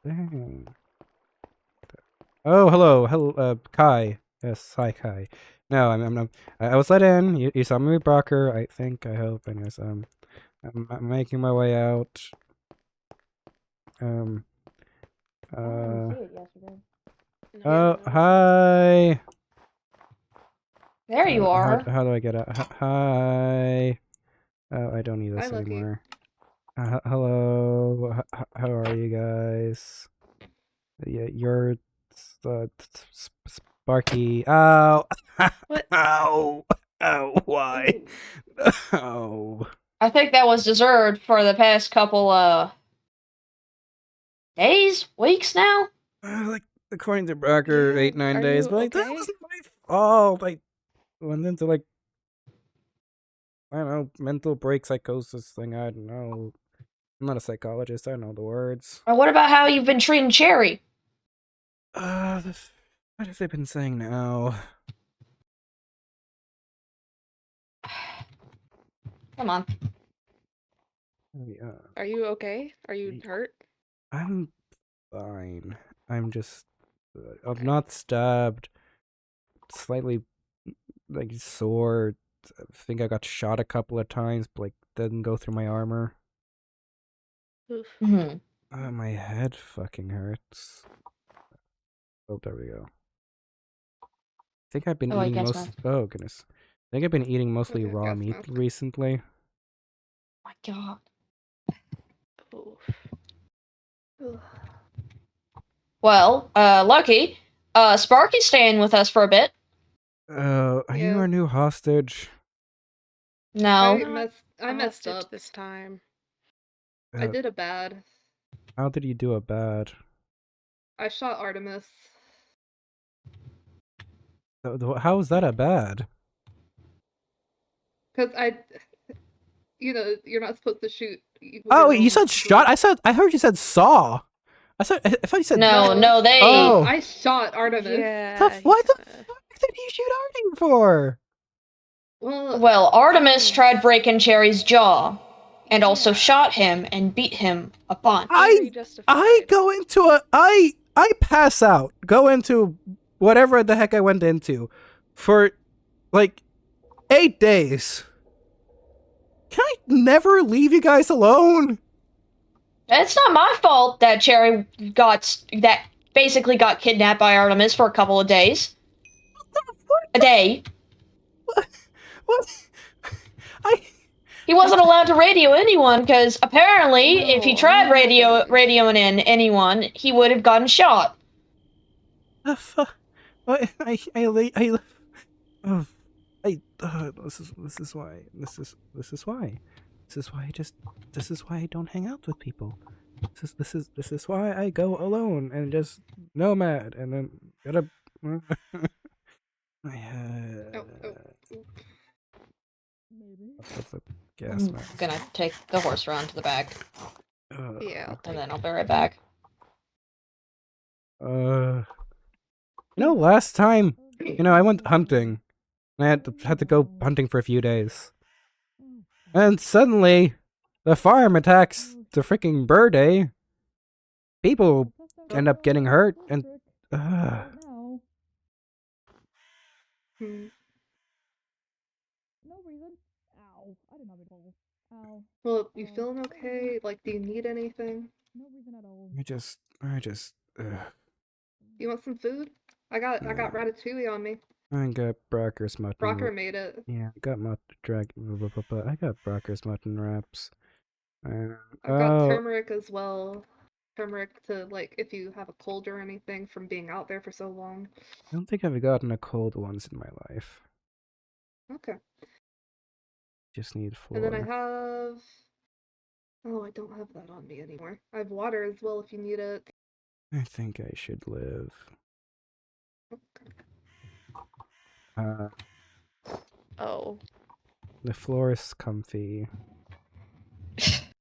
Dang. Oh, hello, Kai. Yes, hi, Kai. No, I was let in. You saw me with Brocker, I think, I hope. Anyways, I'm making my way out. Oh, hi. There you are. How do I get out? Hi. Oh, I don't need this Hi, Lucky. anymore. Hello. How are you guys? Yeah, you're Sparky. Ow. What? Ow. Ow. Why? Ooh. Oh. I think that was deserved for the past couple, days? Weeks now? Like, according to Brocker, Yeah, 8-9 are days, you but like, that okay? wasn't my fault. I went into, like, I don't know, mental break psychosis thing. I don't know. I'm not a psychologist. I don't know the words. Or what about how you've been treating Cherry? What have they been saying now? Come on. Yeah, Are you okay? Are you hurt? I'm fine. I'm just, I'm not stabbed. Slightly, like, sore. I think I got shot a couple of times, but like didn't go through my armor. Oof. Mhm. My head fucking hurts. Oh, there we go. I think I've been Oh, I eating guess Oh goodness. I think I've been eating mostly Okay, raw gas meat mask. recently. My god. Oof. Ugh. Well, Lucky, Sparky's staying with us for a bit. Are you Yeah. our new hostage? No. I messed Hostage up. this time. I Uh, did a bad. How did you do a bad? I shot Artemis. How is that a bad? Because you're not supposed to shoot. Oh, wait, you said shot? I heard you said saw. I thought you said No, they. Oh. I shot Artemis. Yeah. What the fuck did you shoot Artie for? Well, Artemis tried breaking Cherry's jaw, and also Yeah. shot him and beat him a bunch. Very justified. I go into I pass out. Go into whatever the heck I went into for like 8 days. Can I never leave you guys alone? It's not my fault that Cherry basically got kidnapped by Artemis for a couple of days. A day. What? He wasn't allowed to radio anyone because apparently, if he tried radioing in anyone, he would have gotten shot. What? This is why. This is why I don't hang out with people. This is why I go alone and just nomad and then gotta. My head. That's a gas I'm mask. gonna take the horse around to the back, Yeah. and then I'll be right back. Last time, I went hunting. I had to go hunting for a few days. And suddenly, the farm attacks the freaking bird, eh? people end up getting hurt, and Hmm. Well, you feeling okay? Like, do you need anything? I just, You want some food? I got ratatouille on me. I got Brocker's mutton. Brocker made it. Yeah, I got I got Brocker's mutton wraps. I've got turmeric as well. Turmeric to, like, if you have a cold or anything from being out there for so long. I don't think I've gotten a cold once in my life. Okay. Just need floor. And then I have... Oh, I don't have that on me anymore. I have water as well if you need it. I think I should live. Okay. Oh. The floor is comfy.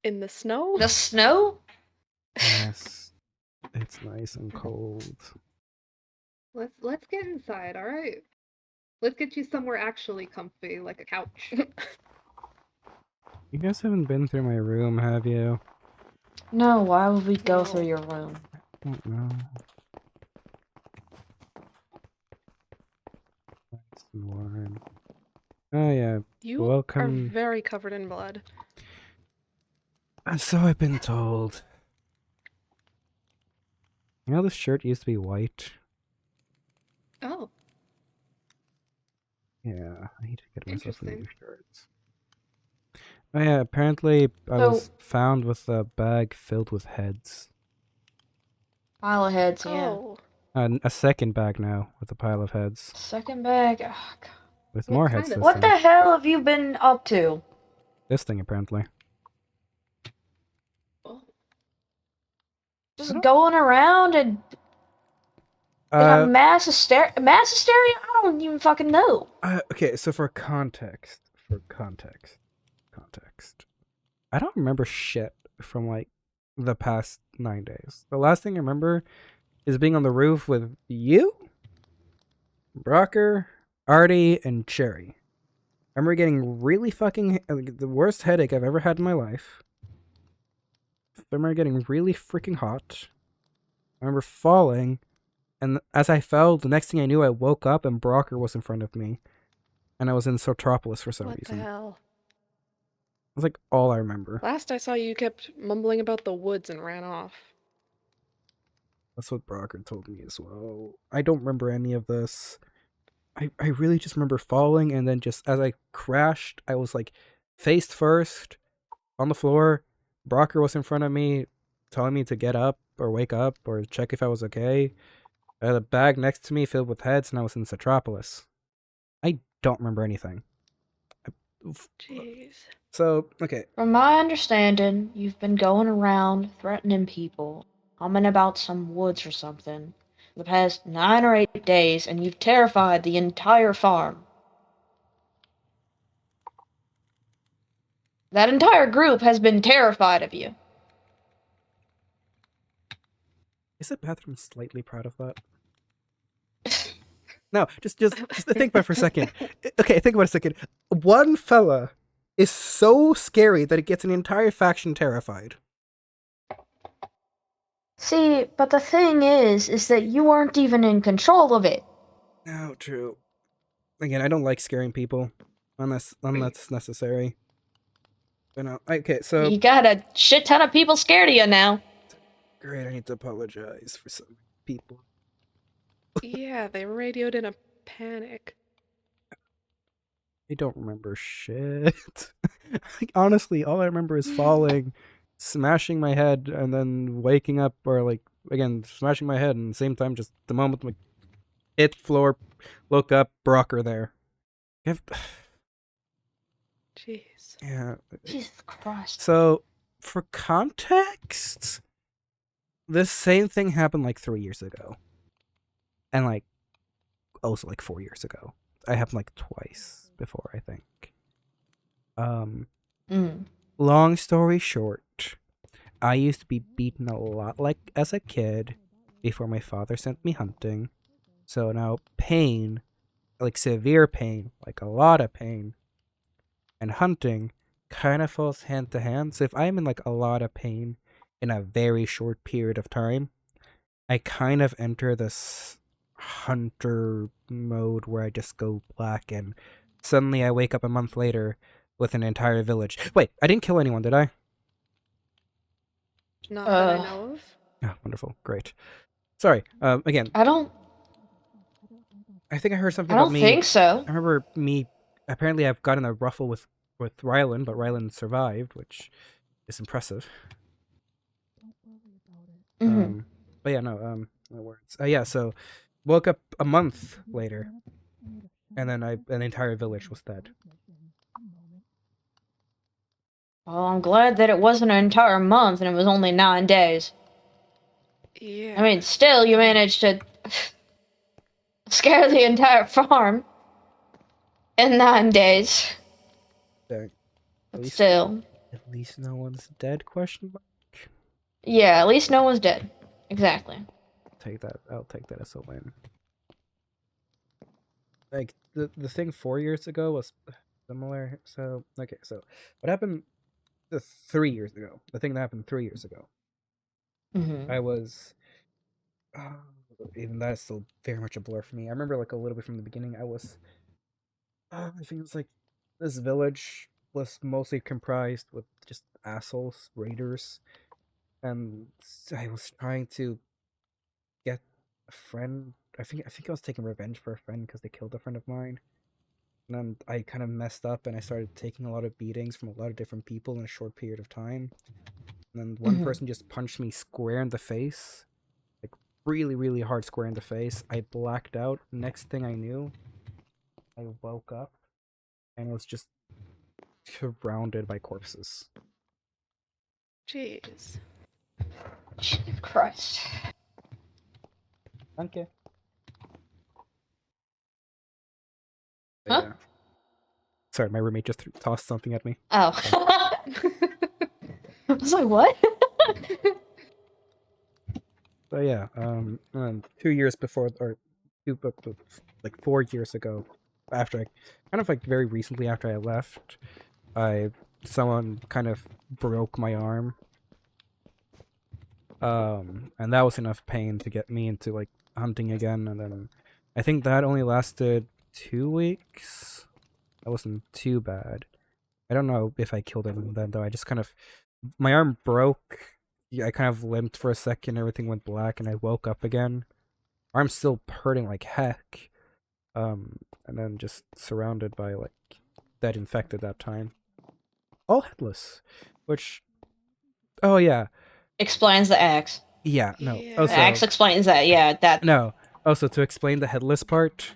In the snow? The snow? Yes. It's nice and cold. Let's get inside, alright? Let's get you somewhere actually comfy, like a couch. You guys haven't been through my room, have you? No, why would we go No. through your room? I don't know. Nice and warm. Oh yeah, You welcome. are very covered in blood. So I've been told. You know, this shirt used to be white. Oh, Yeah, I need to get myself some new Interesting. shirts. Oh yeah, apparently I So- was found with a bag filled with heads. Pile of heads, yeah. Oh. A second bag now with a pile of heads. Second bag. Oh, God. With What more kind heads of- this What time. the hell have you been up to? This thing, apparently. oh. Just going around and in a mass hysteria? Mass hysteria? I don't even fucking know. Okay, so for context, I don't remember shit from like the past 9 days. The last thing I remember is being on the roof with you, Brocker, Artie, and Cherry. I remember getting really fucking the worst headache I've ever had in my life. I remember getting really freaking hot. I remember falling, and as I fell, the next thing I knew, I woke up and Brocker was in front of me, and I was in Sotropolis for some What reason. the hell? That's like all I remember. Last I saw you kept mumbling about the woods and ran off. That's what Brocker told me as well. I don't remember any of this. I really just remember falling, and then just as I crashed, I was like face first on the floor. Brocker was in front of me, telling me to get up or wake up or check if I was okay. I had a bag next to me filled with heads, and I was in Sotropolis. I don't remember anything. Jeez. So, okay. From my understanding, you've been going around threatening people, humming about some woods or something, for the past 9 or 8 days, and you've terrified the entire farm. That entire group has been terrified of you. Is the bathroom slightly proud of that? No, just think about it for a second. Okay, think about it a second. One fella is so scary that it gets an entire faction terrified. See, but the thing is that you weren't even in control of it. No, true. Again, I don't like scaring people unless necessary. But no, okay, so You got a shit ton of people scared of you now. great. I need to apologize for some people. Yeah, they radioed in a panic. I don't remember shit. Like, honestly, all I remember is falling, smashing my head, and then waking up, or like again smashing my head, and at the same time, just the moment like hit floor, look up, Brocker there. Jeez. Yeah. Jesus Christ. So, for context, this same thing happened like 3 years ago, and like also like 4 years ago. I happened like twice before, I think. Long story short, I used to be beaten a lot like as a kid before my father sent me hunting. So now pain, like severe pain, like a lot of pain, and hunting kind of falls hand to hand. So if I'm in like a lot of pain in a very short period of time. I kind of enter this hunter mode where I just go black, and suddenly I wake up a month later with an entire village. Wait, I didn't kill anyone, did I? Not that I know of. Oh, wonderful. Great. Sorry. Again, I don't I think I heard something I about don't me. think so. I remember me. Apparently, I've gotten a ruffle with Rylan, but Rylan survived, which is impressive. Mhm. But yeah, no. No words. Yeah. So, woke up a month later, and then an entire village was dead. Well, I'm glad that it wasn't an entire month and it was only 9 days. Yeah. I mean, still, you managed to scare the entire farm in 9 days. Dang. But least- still. At least no one's dead? Question mark. Yeah, at least no one's dead. Exactly. Take that. I'll take that as a win. Like the thing 4 years ago was similar. So okay. So what happened? 3 years ago. The thing that happened 3 years ago. Mm-hmm. I was. Even that is still very much a blur for me. I remember like a little bit from the beginning. I was. I think it was like this village was mostly comprised with just assholes, raiders, and I was trying to get a friend. I think I was taking revenge for a friend because they killed a friend of mine. And then I kind of messed up and I started taking a lot of beatings from a lot of different people in a short period of time. And then one person just punched me square in the face. Like really, really hard square in the face. I blacked out. Next thing I knew, I woke up and was just surrounded by corpses. Jeez. Jesus Christ. Okay. Huh? Yeah. Sorry, my roommate just tossed something at me. Oh. I was like, what? So yeah, and 2 years before, or like 4 years ago, after kind of like very recently after I left, someone kind of broke my arm. And that was enough pain to get me into like hunting again, and then I think that only lasted 2 weeks. That wasn't too bad. I don't know if I killed anyone then though. I just kind of, my arm broke. Yeah, I kind of limped for a second, everything went black, and I woke up again. Arm's still hurting like heck. And then just surrounded by like dead infected that time. All headless. Which, oh yeah. Explains the axe. Yeah, no. Yeah. Also, The axe explains that, yeah, that. no. Also, to explain the headless part,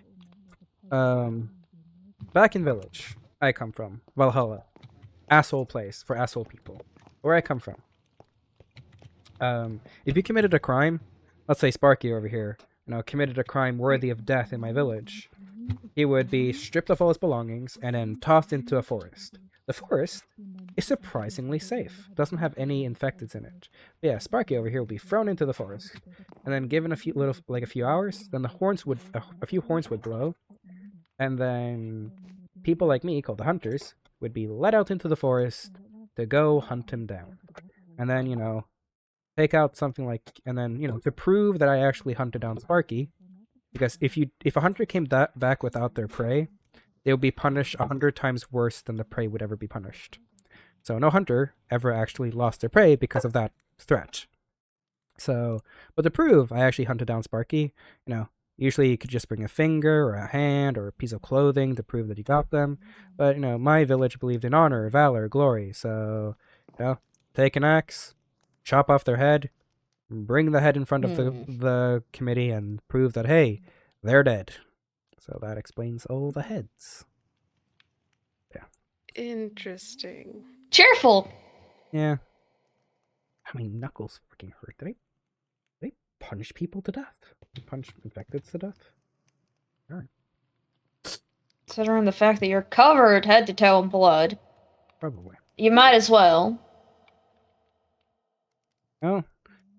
back in village I come from, Valhalla. Asshole place for asshole people. Where I come from. If you committed a crime, let's say Sparky over here, committed a crime worthy of death in my village, he would be stripped of all his belongings and then tossed into a forest. The forest is surprisingly safe. Doesn't have any infecteds in it. But yeah, Sparky over here will be thrown into the forest, and then given a few hours, then a few horns would blow, and then people like me, called the hunters, would be let out into the forest to go hunt him down, and then take out something like, and then to prove that I actually hunted down Sparky, because if a hunter came back without their prey, they would be punished 100 times worse than the prey would ever be punished. So no hunter ever actually lost their prey because of that threat. So, but to prove I actually hunted down Sparky, usually you could just bring a finger or a hand or a piece of clothing to prove that you got them. But, my village believed in honor, valor, glory. So, take an axe, chop off their head, bring the head in front of the committee and prove that, hey, they're dead. So that explains all the heads. Yeah. Interesting. Cheerful! Yeah. I mean, Knuckles freaking hurt. Did they punch people to death? Punch infecteds to death? Alright. Considering the fact that you're covered head to toe in blood, Probably. you might as well. Oh,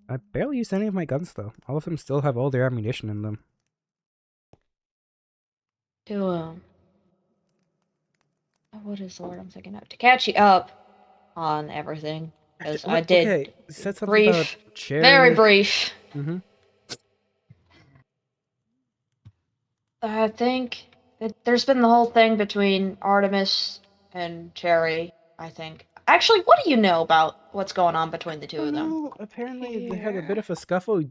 I barely used any of my guns, though. All of them still have all their ammunition in them. What is the word I'm thinking of? To catch you up on everything. As What- I did Okay, you said something about brief, Cherry. very brief. Mm-hmm. I think that there's been the whole thing between Artemis and Cherry, I think. Actually, what do you know about what's going on between the two of them? No, apparently they had a Yeah. bit of a scuffle.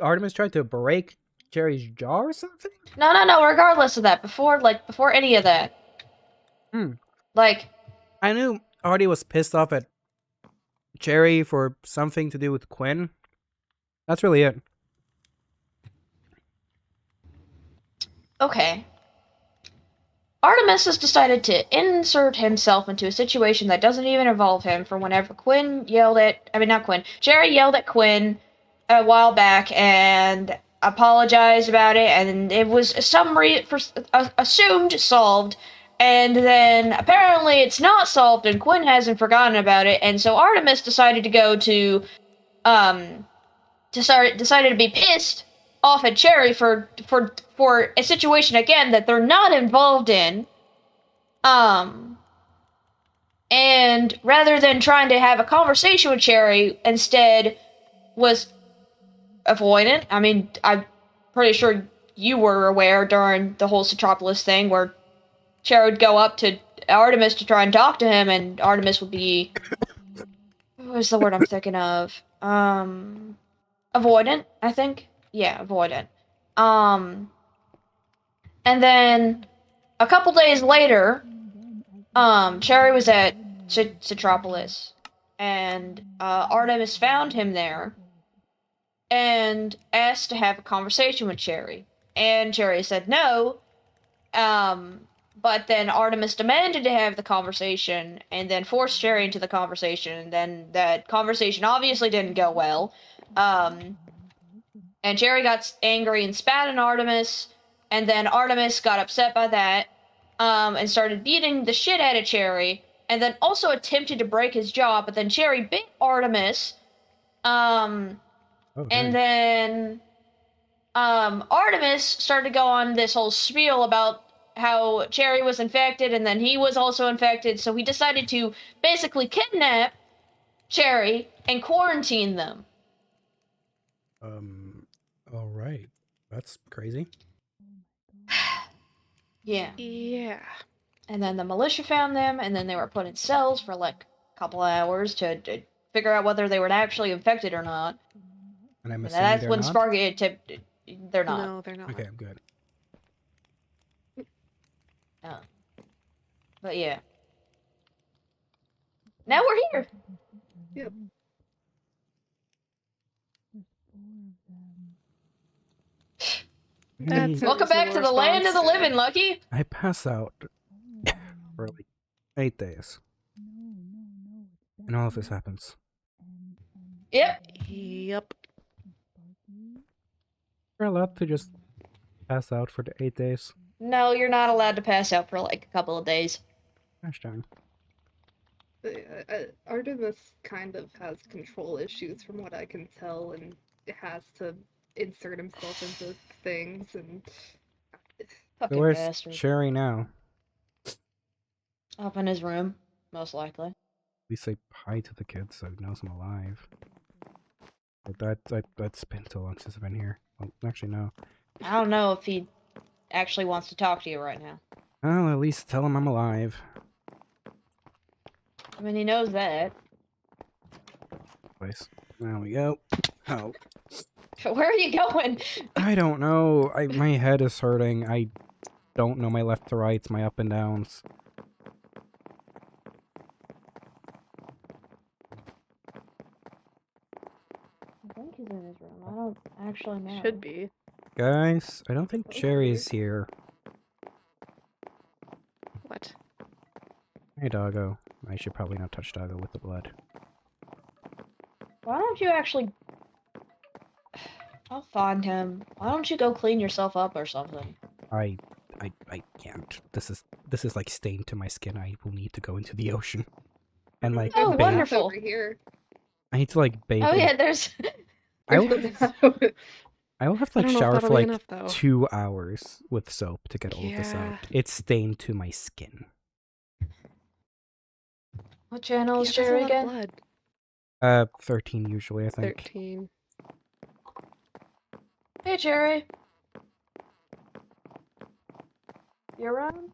Artemis tried to break Cherry's jaw or something. No, regardless of that, before any of that. Hmm. Like, I knew Artie was pissed off at Cherry for something to do with Quinn. That's really it. okay. Artemis has decided to insert himself into a situation that doesn't even involve him for whenever Cherry yelled at Quinn a while back and apologized about it, and it was assumed solved, and then apparently it's not solved, and Quinn hasn't forgotten about it, and so Artemis decided to go to, decided to be pissed off at Cherry for a situation again that they're not involved in. And rather than trying to have a conversation with Cherry, instead was avoidant. I mean, I'm pretty sure you were aware during the whole Citropolis thing where Cherry would go up to Artemis to try and talk to him, and Artemis would be, what was the word I'm thinking of? Avoidant, I think. Yeah, avoidant. And then a couple days later, Cherry was at Citropolis, and Artemis found him there and asked to have a conversation with Cherry. And Cherry said no, but then Artemis demanded to have the conversation and then forced Cherry into the conversation, and then that conversation obviously didn't go well. And Cherry got angry and spat on Artemis, and then Artemis got upset by that, and started beating the shit out of Cherry, and then also attempted to break his jaw, but then Cherry bit Artemis, and then, Artemis started to go on this whole spiel about how Cherry was infected, and then he was also infected, so he decided to basically kidnap Cherry and quarantine them. All right. That's crazy. Yeah. Yeah. And then the militia found them, and then they were put in cells for like a couple of hours to figure out whether they were actually infected or not. And I'm And assuming that's they're when not? Sparky tipped. They're not. No, they're not. Okay, good. But yeah. Now we're here. Yep. That's Welcome back to the land of the living, Lucky. I pass out for like 8 days. And all of this happens. Yep. Yep. We're allowed to just pass out for the 8 days. No, you're not allowed to pass out for like a couple of days. Gosh darn. Artemis kind of has control issues from what I can tell, and has to insert himself into things, and So Fucking where's bastard. Cherry now? Up in his room, most likely. We say hi to the kids so he knows I'm alive. But that's been so long since I've been here. Well, actually, no. I don't know if he actually wants to talk to you right now. I'll at least tell him I'm alive. I mean, he knows that. Place. There we go. Oh. Where are you going? I don't know. My head is hurting. I don't know my left to rights, my up and downs. I think he's in his room. I don't actually know. Should be. Guys, I don't think Cherry's here. What? Hey, doggo. I should probably not touch doggo with the blood. Why don't you actually... I'll find him. Why don't you go clean yourself up or something? I can't. This is like stained to my skin. I will need to go into the ocean. And like Oh, bathe. wonderful. Over here. I need to like bathe. Oh in- yeah, there's... I will have to I like don't know if shower for that'll be like enough, though. 2 hours with soap to get all of this Yeah. out. It's stained to my skin. What channel is Yeah, that's a Cherry lot of again? blood. 13 usually, I think. 13. Hey, Cherry. You around?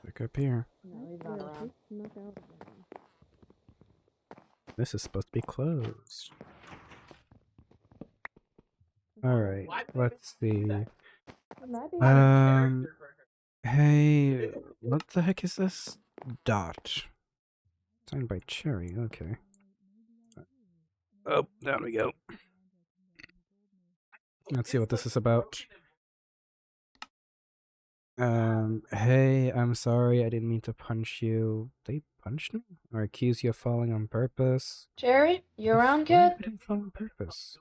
Look up here. No, he's not around. This is supposed to be closed. Alright, let's see. Hey, what the heck is this? Dot. Signed by Cherry, okay. Oh, down we go. Let's see what this is about. Hey, I'm sorry, I didn't mean to punch you. They punched me? Or accuse you of falling on purpose? Jerry, you around, What? kid? I didn't fall on purpose.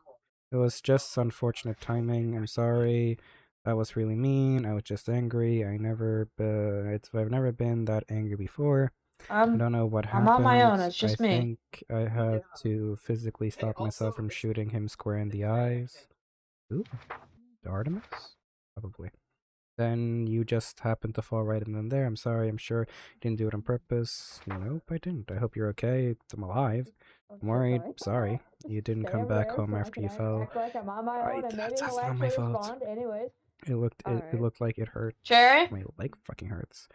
It was just unfortunate timing. I'm sorry. That was really mean. I was just angry. I've never been that angry before. I don't know what happened. I'm on my own. It's just I me. think I had to physically stop myself from shooting him square in the eyes. Ooh, Artemis? Probably. Then you just happened to fall right in them there. I'm sorry. I'm sure you didn't do it on purpose. Nope, I didn't. I hope you're okay. I'm alive. I'm worried. Sorry. You didn't come back home after you fell. That's not my fault. It looked like it hurt. Cherry? My leg fucking hurts.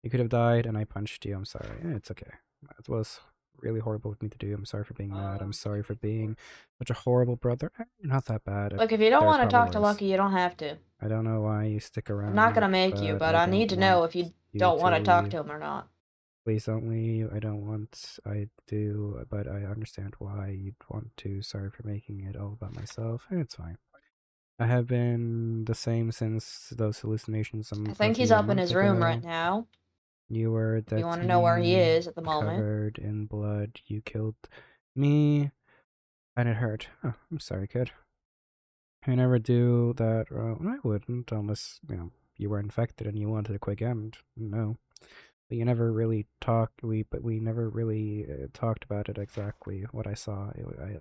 You could have died and I punched you. I'm sorry. It's okay. It was really horrible of me to do. I'm sorry for being mad. I'm sorry for being such a horrible brother. Not that bad. Look, if you don't There's want to probably talk to worse. Lucky, you don't have to. I don't know why you stick around. I'm not gonna make you, but I need to know if you don't want to talk to him or not. Please don't leave. I don't want. I do, but I understand why you'd want to. Sorry for making it all about myself. It's fine. I have been the same since those hallucinations. I think he's up in his room right now. You were dead. You want to know where he is at the moment? Covered in blood. You killed me, and it hurt. Oh, I'm sorry, kid. I never do that. I wouldn't, unless you were infected and you wanted a quick end. No, but you never really talked. We never really talked about it exactly. What I saw.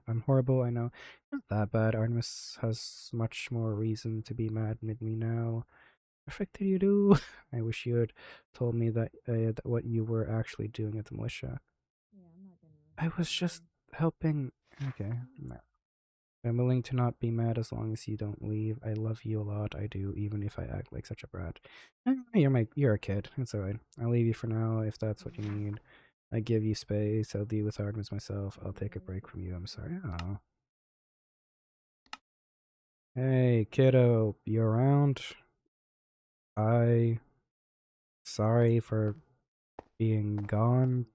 I'm horrible. I know. Not that bad. Artemis has much more reason to be mad at me now. What the frick did you do? I wish you had told me that what you were actually doing at the militia. I was just helping. Okay. I'm willing to not be mad as long as you don't leave. I love you a lot. I do, even if I act like such a brat. You're a kid. It's alright. I'll leave you for now if that's what you need. I give you space. I'll deal with Artemis myself. I'll take a break from you. I'm sorry. Oh. Hey, kiddo, you around? Sorry for being gone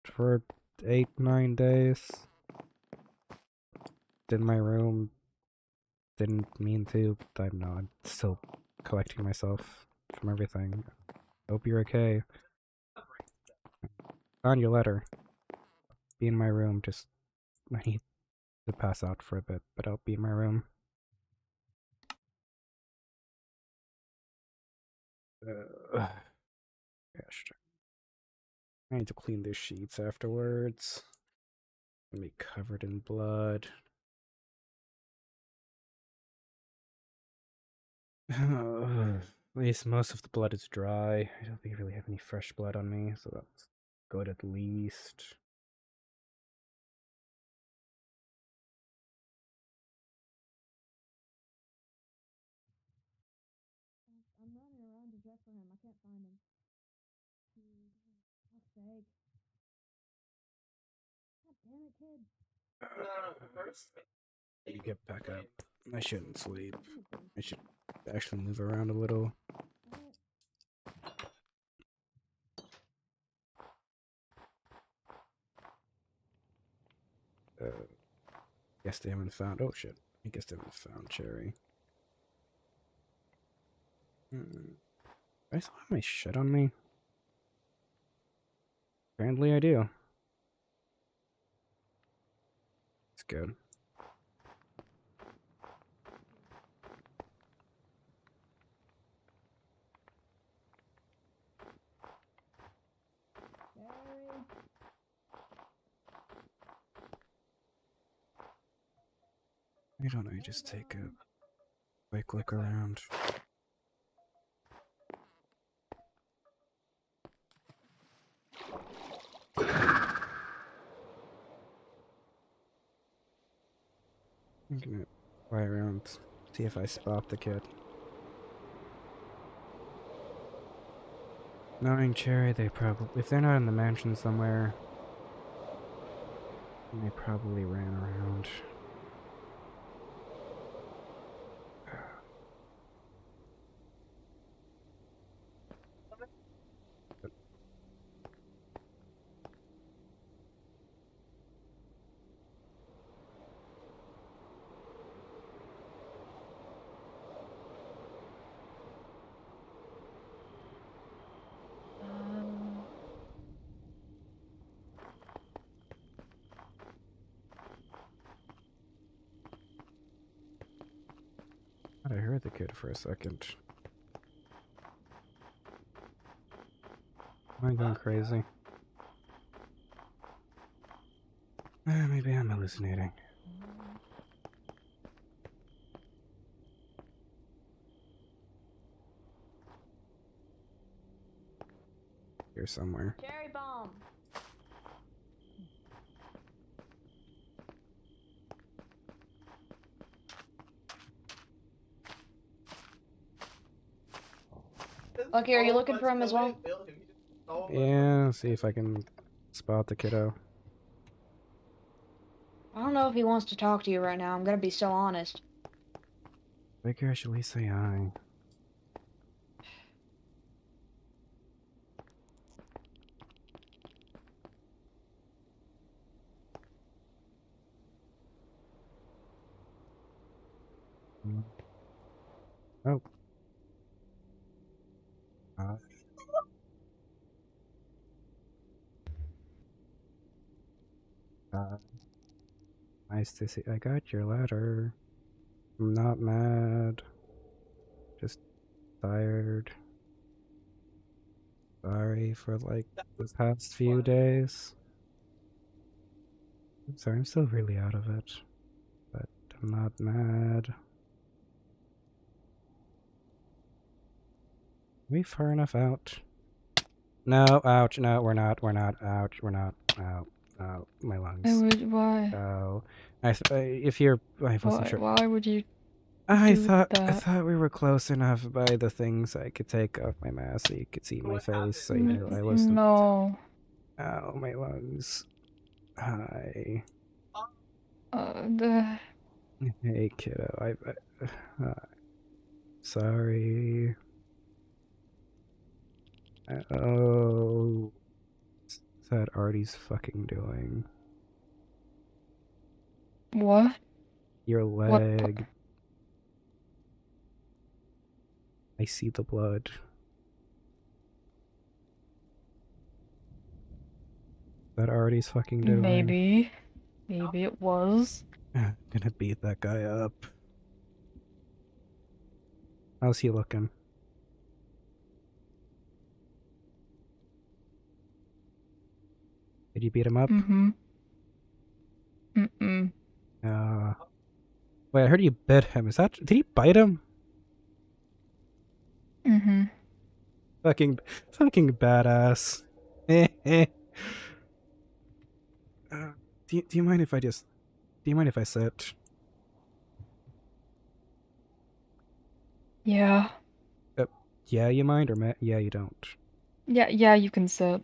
for 8-9 days. In my room. Didn't mean to. I'm still collecting myself from everything. Hope you're okay. Found your letter. Be in my room. Just I need to pass out for a bit, but I'll be in my room. Gosh. I need to clean these sheets afterwards. Gonna be covered in blood. At least most of the blood is dry. I don't think I really have any fresh blood on me, so that's good at least. I'm running around to check for him. I can't find him. God damn it, kid. You get back up. I shouldn't sleep. I should actually move around a little. Guess they haven't found. Oh shit! I guess they haven't found Cherry. I still have my shit on me. Apparently, I do. It's good. Why don't I just take a Quick look around. I'm gonna fly around, see if I spot the kid. Knowing Cherry, they probably, if they're not in the mansion somewhere, they probably ran around. I heard the kid for a second. Am I going crazy? Maybe I'm hallucinating. Here somewhere. Cherry bomb. Lucky, are you looking for him as well? Yeah, see if I can spot the kiddo. I don't know if he wants to talk to you right now. I'm gonna be so honest. Figure I should at least say hi. Oh. Nice to see. I got your letter. I'm not mad. Just tired. Sorry for like the past few days. I'm sorry, I'm still really out of it. But I'm not mad. Are we far enough out? No, ouch, no, we're not, ouch, we're not, ow, ow, my lungs. Why? Oh, if you're, I wasn't sure. Why would you? I do thought that? we were close enough by the things I could take off my mask so you could see my face, so you knew I wasn't. No. Ow, my lungs. Hi. Hey, kiddo. Sorry. Oh. What's that Artie's fucking doing? What? Your What leg. I see the blood. That Artie's fucking doing. Maybe it was. Gonna beat that guy up. How's he looking? Did you beat him up? Mm-mm. Wait, I heard you bit him. Did he bite him? Mm-hmm. Fucking badass. Do you mind if I just... Do you mind if I sit? Yeah. Yeah, you mind, or yeah, you don't? Yeah, you can sit.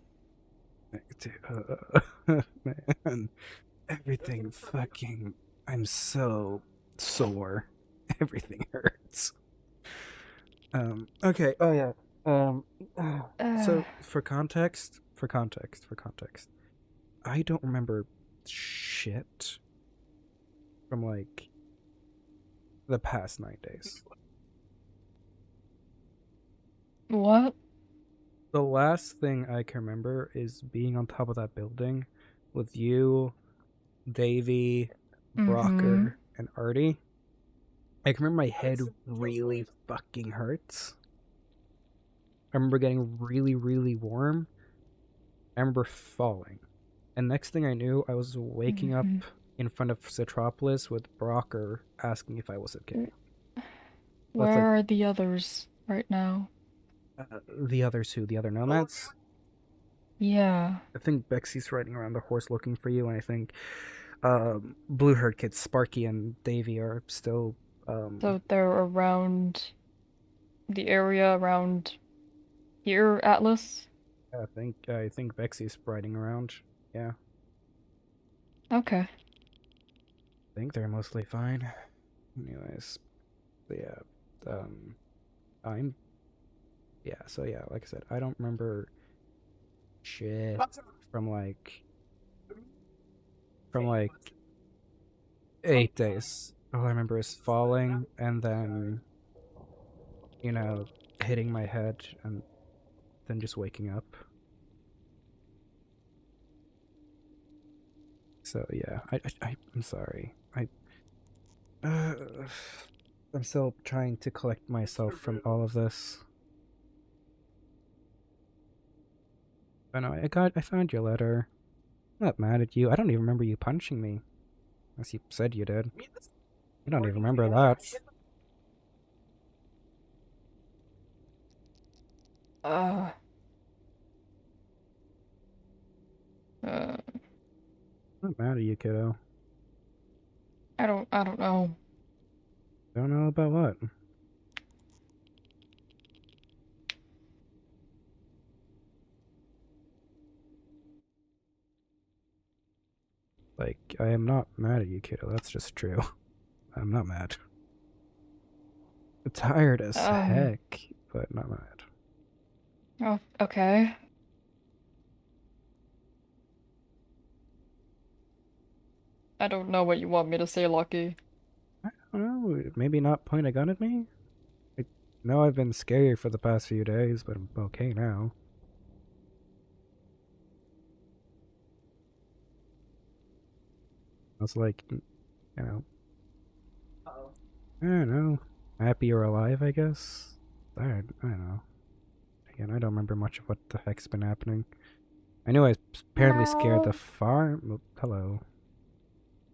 Man, everything fucking... I'm so sore. Everything hurts. Okay, oh yeah. So, for context, I don't remember shit from, like, the past 9 days. What? The last thing I can remember is being on top of that building with you, Davey, Brocker, and Artie. I can remember my head really fucking hurts. I remember getting really, really warm. I remember falling. And next thing I knew, I was waking up in front of Citropolis with Brocker asking if I was okay. What's Where are the others right now? the others who? The other nomads? Yeah. I think Bexy's riding around the horse looking for you, and I think blue herd kids Sparky and Davy are still So they're around the area around here, Atlas? I think Bexy's riding around. Yeah. Okay. I think they're mostly fine. Anyways, but yeah, I'm so yeah, like I said, I don't remember shit from like 8 days. All I remember is falling and then hitting my head and then just waking up. So yeah, I'm sorry. Uh, I'm still trying to collect myself from all of this. I know I found your letter. I'm not mad at you. I don't even remember you punching me, as you said you did. I don't even remember that. Uh. Uh. I'm not mad at you, kiddo. I don't know. Don't know about what. Like, I am not mad at you, kiddo. That's just true. I'm not mad. I'm tired as heck, but not mad. Oh, okay. I don't know what you want me to say, Lucky. I don't know. Maybe not point a gun at me? I know I've been scary for the past few days, but I'm okay now. I was like, I don't know. Happy you're alive, I guess? I don't know. Again, I don't remember much of what the heck's been happening. I knew I was apparently scared the farm. Oh, hello.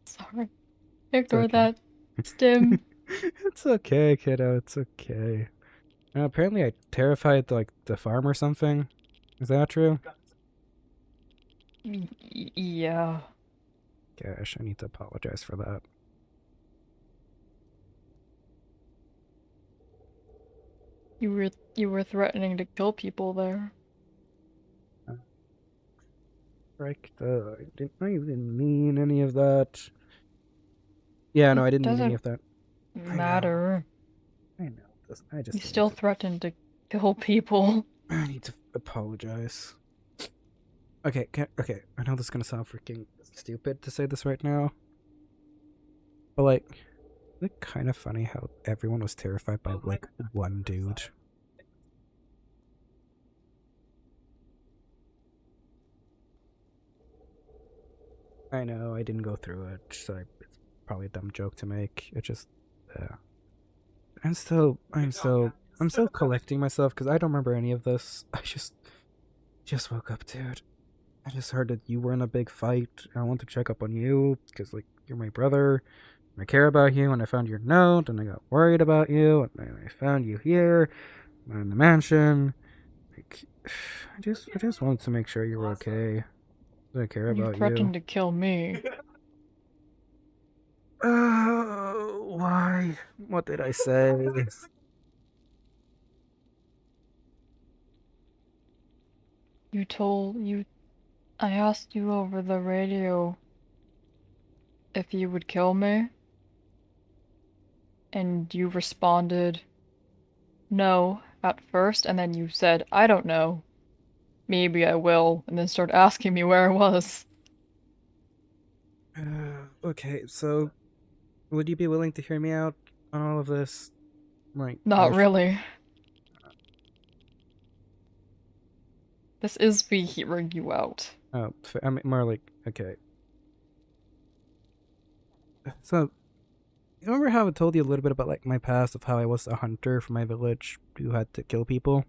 Sorry. Ignore okay. that. Stim. It's okay, kiddo. It's okay. Apparently I terrified the farm or something. Is that true? Yeah. Gosh, I need to apologize for that. You were threatening to kill people there. Right, I didn't mean any of that. Yeah, no, I didn't mean any of that. Matter. I know. I just You still threatened to kill people. I need to apologize. Okay, okay. I know this is gonna sound freaking stupid to say this right now, but like, isn't it kind of funny how everyone was terrified by like one dude? I know I didn't go through it, so it's probably a dumb joke to make. It just, I'm still collecting myself because I don't remember any of this. I just woke up, dude. I just heard that you were in a big fight. I want to check up on you because like you're my brother. And I care about you, and I found your note, and I got worried about you, and I found you here in the mansion. Like, I just wanted to make sure you were okay. I care about you. You threatened to kill me. Why? What did I say? I asked you over the radio if you would kill me, and you responded no at first, and then you said, I don't know, maybe I will, and then started asking me where I was. Okay, so would you be willing to hear me out on all of this? Like, Not really. This is me hearing you out. Oh, I mean, more like, okay. So, you remember how I told you a little bit about like my past of how I was a hunter for my village who had to kill people?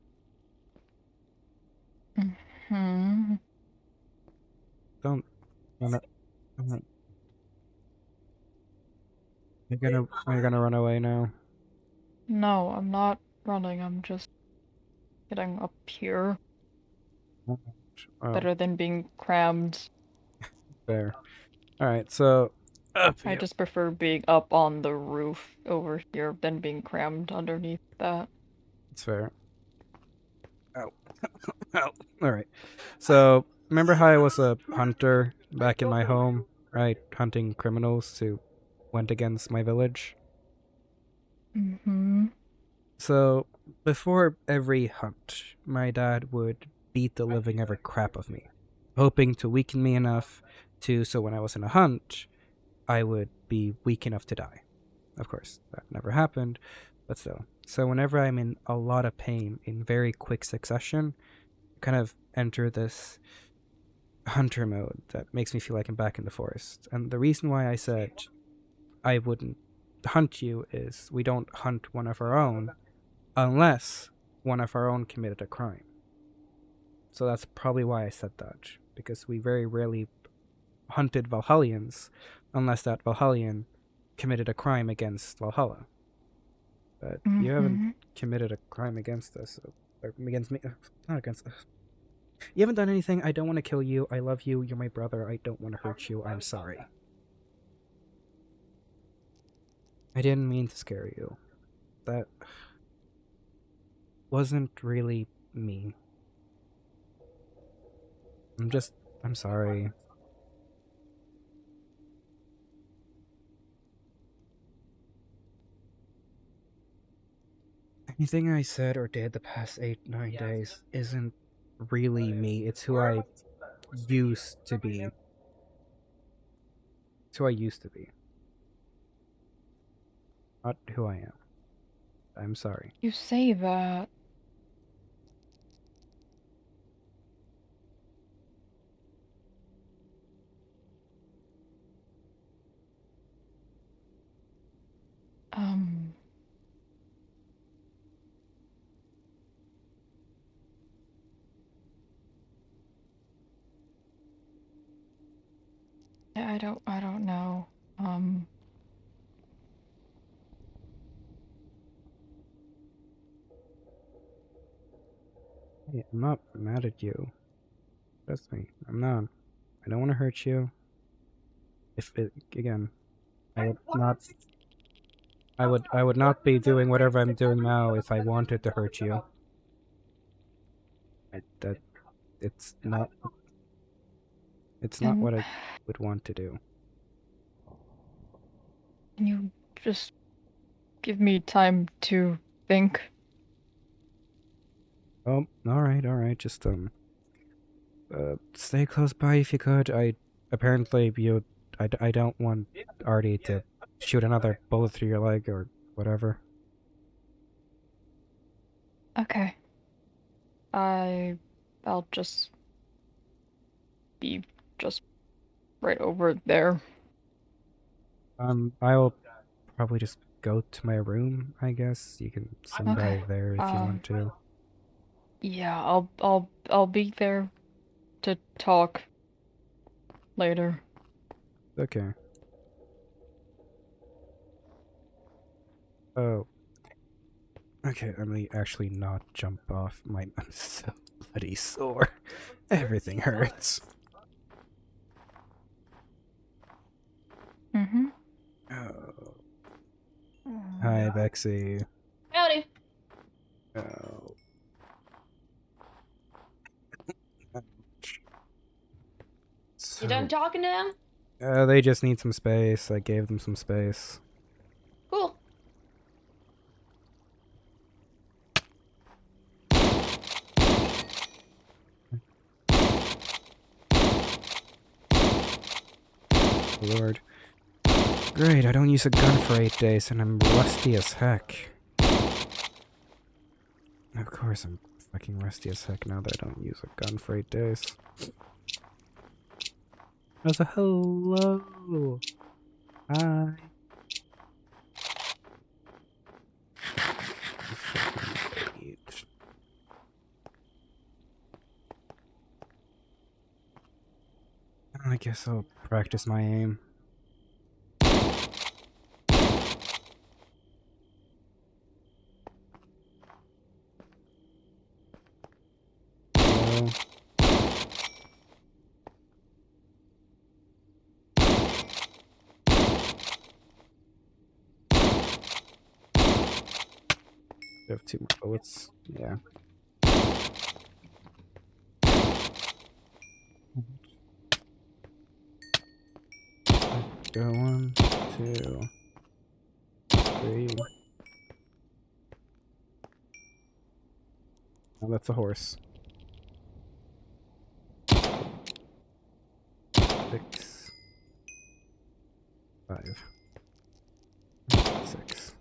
Hmm. Don't. I'm not. You're gonna run away now. No, I'm not running. I'm just getting up here. Oh, Better than being crammed. fair. Alright, so up I here. just prefer being up on the roof over here than being crammed underneath that. It's fair. Oh. Oh. Alright. So, remember how I was a hunter back in my home, right? Hunting criminals who went against my village? Mm-hmm. So, before every hunt, my dad would beat the living ever crap of me, hoping to weaken me enough so when I was in a hunt, I would be weak enough to die. Of course, that never happened, but still. So whenever I'm in a lot of pain in very quick succession, I kind of enter this hunter mode that makes me feel like I'm back in the forest. And the reason why I said I wouldn't hunt you is we don't hunt one of our own unless one of our own committed a crime. So that's probably why I said that, because we very rarely hunted Valhallians unless that Valhallian committed a crime against Valhalla. But you haven't committed a crime against us, or against me, not against us. You haven't done anything. I don't want to kill you. I love you. You're my brother. I don't want to hurt you. I'm sorry. I didn't mean to scare you. That wasn't really me. I'm sorry. Anything I said or did the past 8-9 days isn't really me. It's who I used to be. It's who I used to be. Not who I am. I'm sorry. You say that. I don't know. Hey, I'm not mad at you. Trust me, I'm not. I don't want to hurt you. Again, I would not be doing whatever I'm doing now if I wanted to hurt you. It's not what I would want to do. Can you just give me time to think? Oh, alright, just, stay close by if you could. Apparently, I don't want Artie to shoot another bullet through your leg or whatever. Okay. I'll just be just right over there. I'll probably just go to my room, I guess. You can swing by there if you want to. Yeah, I'll be there to talk later. Okay. Oh. Okay, let me actually not jump off. I'm so bloody sore. Everything hurts. Mm-hmm. Oh. Hi, Bexy. Howdy. Oh. You done talking to them? They just need some space. I gave them some space. Cool. Lord. Great, I don't use a gun for 8 days and I'm rusty as heck. Of course I'm fucking rusty as heck now that I don't use a gun for 8 days. There's a hello. Hi. I guess I'll practice my aim. go. We have 2 more bullets. Yeah. Go 1, 2, 3. Oh, that's a horse. 6, 5, 6.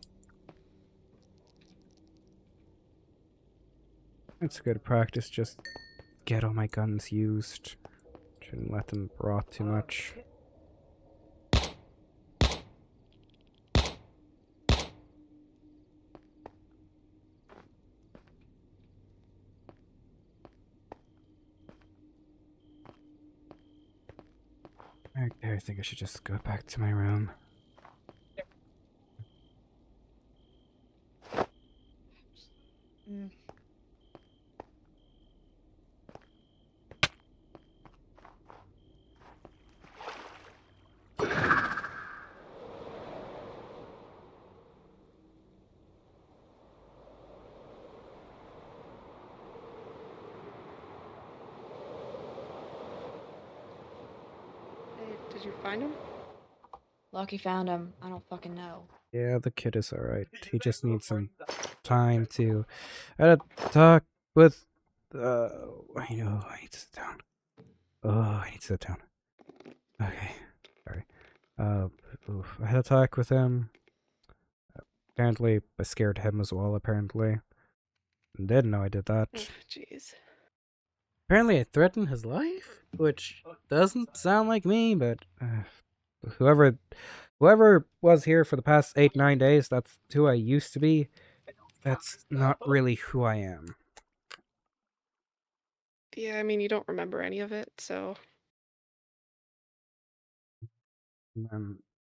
It's good practice. Just get all my guns used. Shouldn't let them rot too much. Okay, I think I should just go back to my room. Hey, did you find him? Lucky found him. I don't fucking know. Yeah, the kid is alright. He just needs some time to. I had to talk with. I know. I need to sit down. Oh, I need to sit down. Okay. Sorry. Oof. I had a talk with him. Apparently, I scared him as well, apparently. Didn't know I did that. Oh, jeez. Apparently, I threatened his life, which doesn't sound like me, but whoever was here for the past 8-9 days, that's who I used to be. That's not really who I am. Yeah, I mean, you don't remember any of it, so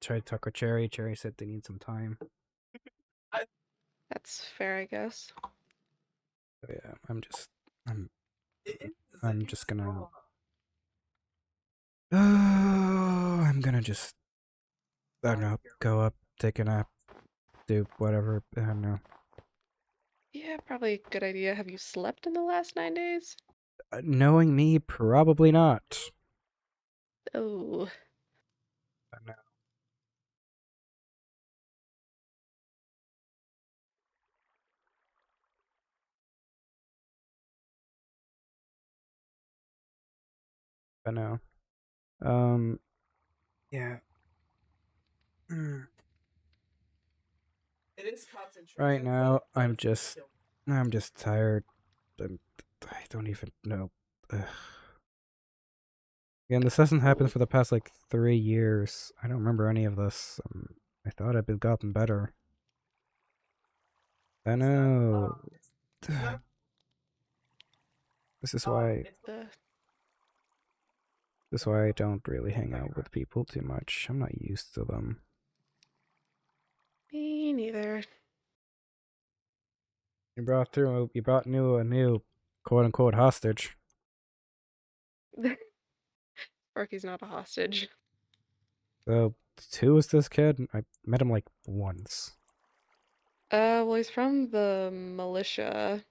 Tried to talk with Cherry. Cherry said they need some time. that's fair, I guess. So yeah, I'm just gonna. I'm gonna just. I don't know. Go up, take a nap, do whatever. I don't know. Yeah, probably a good idea. Have you slept in the last 9 days? Knowing me, probably not. Oh, I know. I know. Yeah. Right now, I'm just tired. I don't even know. Ugh. Again, this hasn't happened for the past like 3 years. I don't remember any of this. I thought I'd been gotten better. I know. This is why. uh, This is why I don't really hang out with people too much. I'm not used to them. me neither. You brought a new quote unquote hostage. Sparky's not a hostage. So who is this kid? I met him like once. Well, he's from the militia.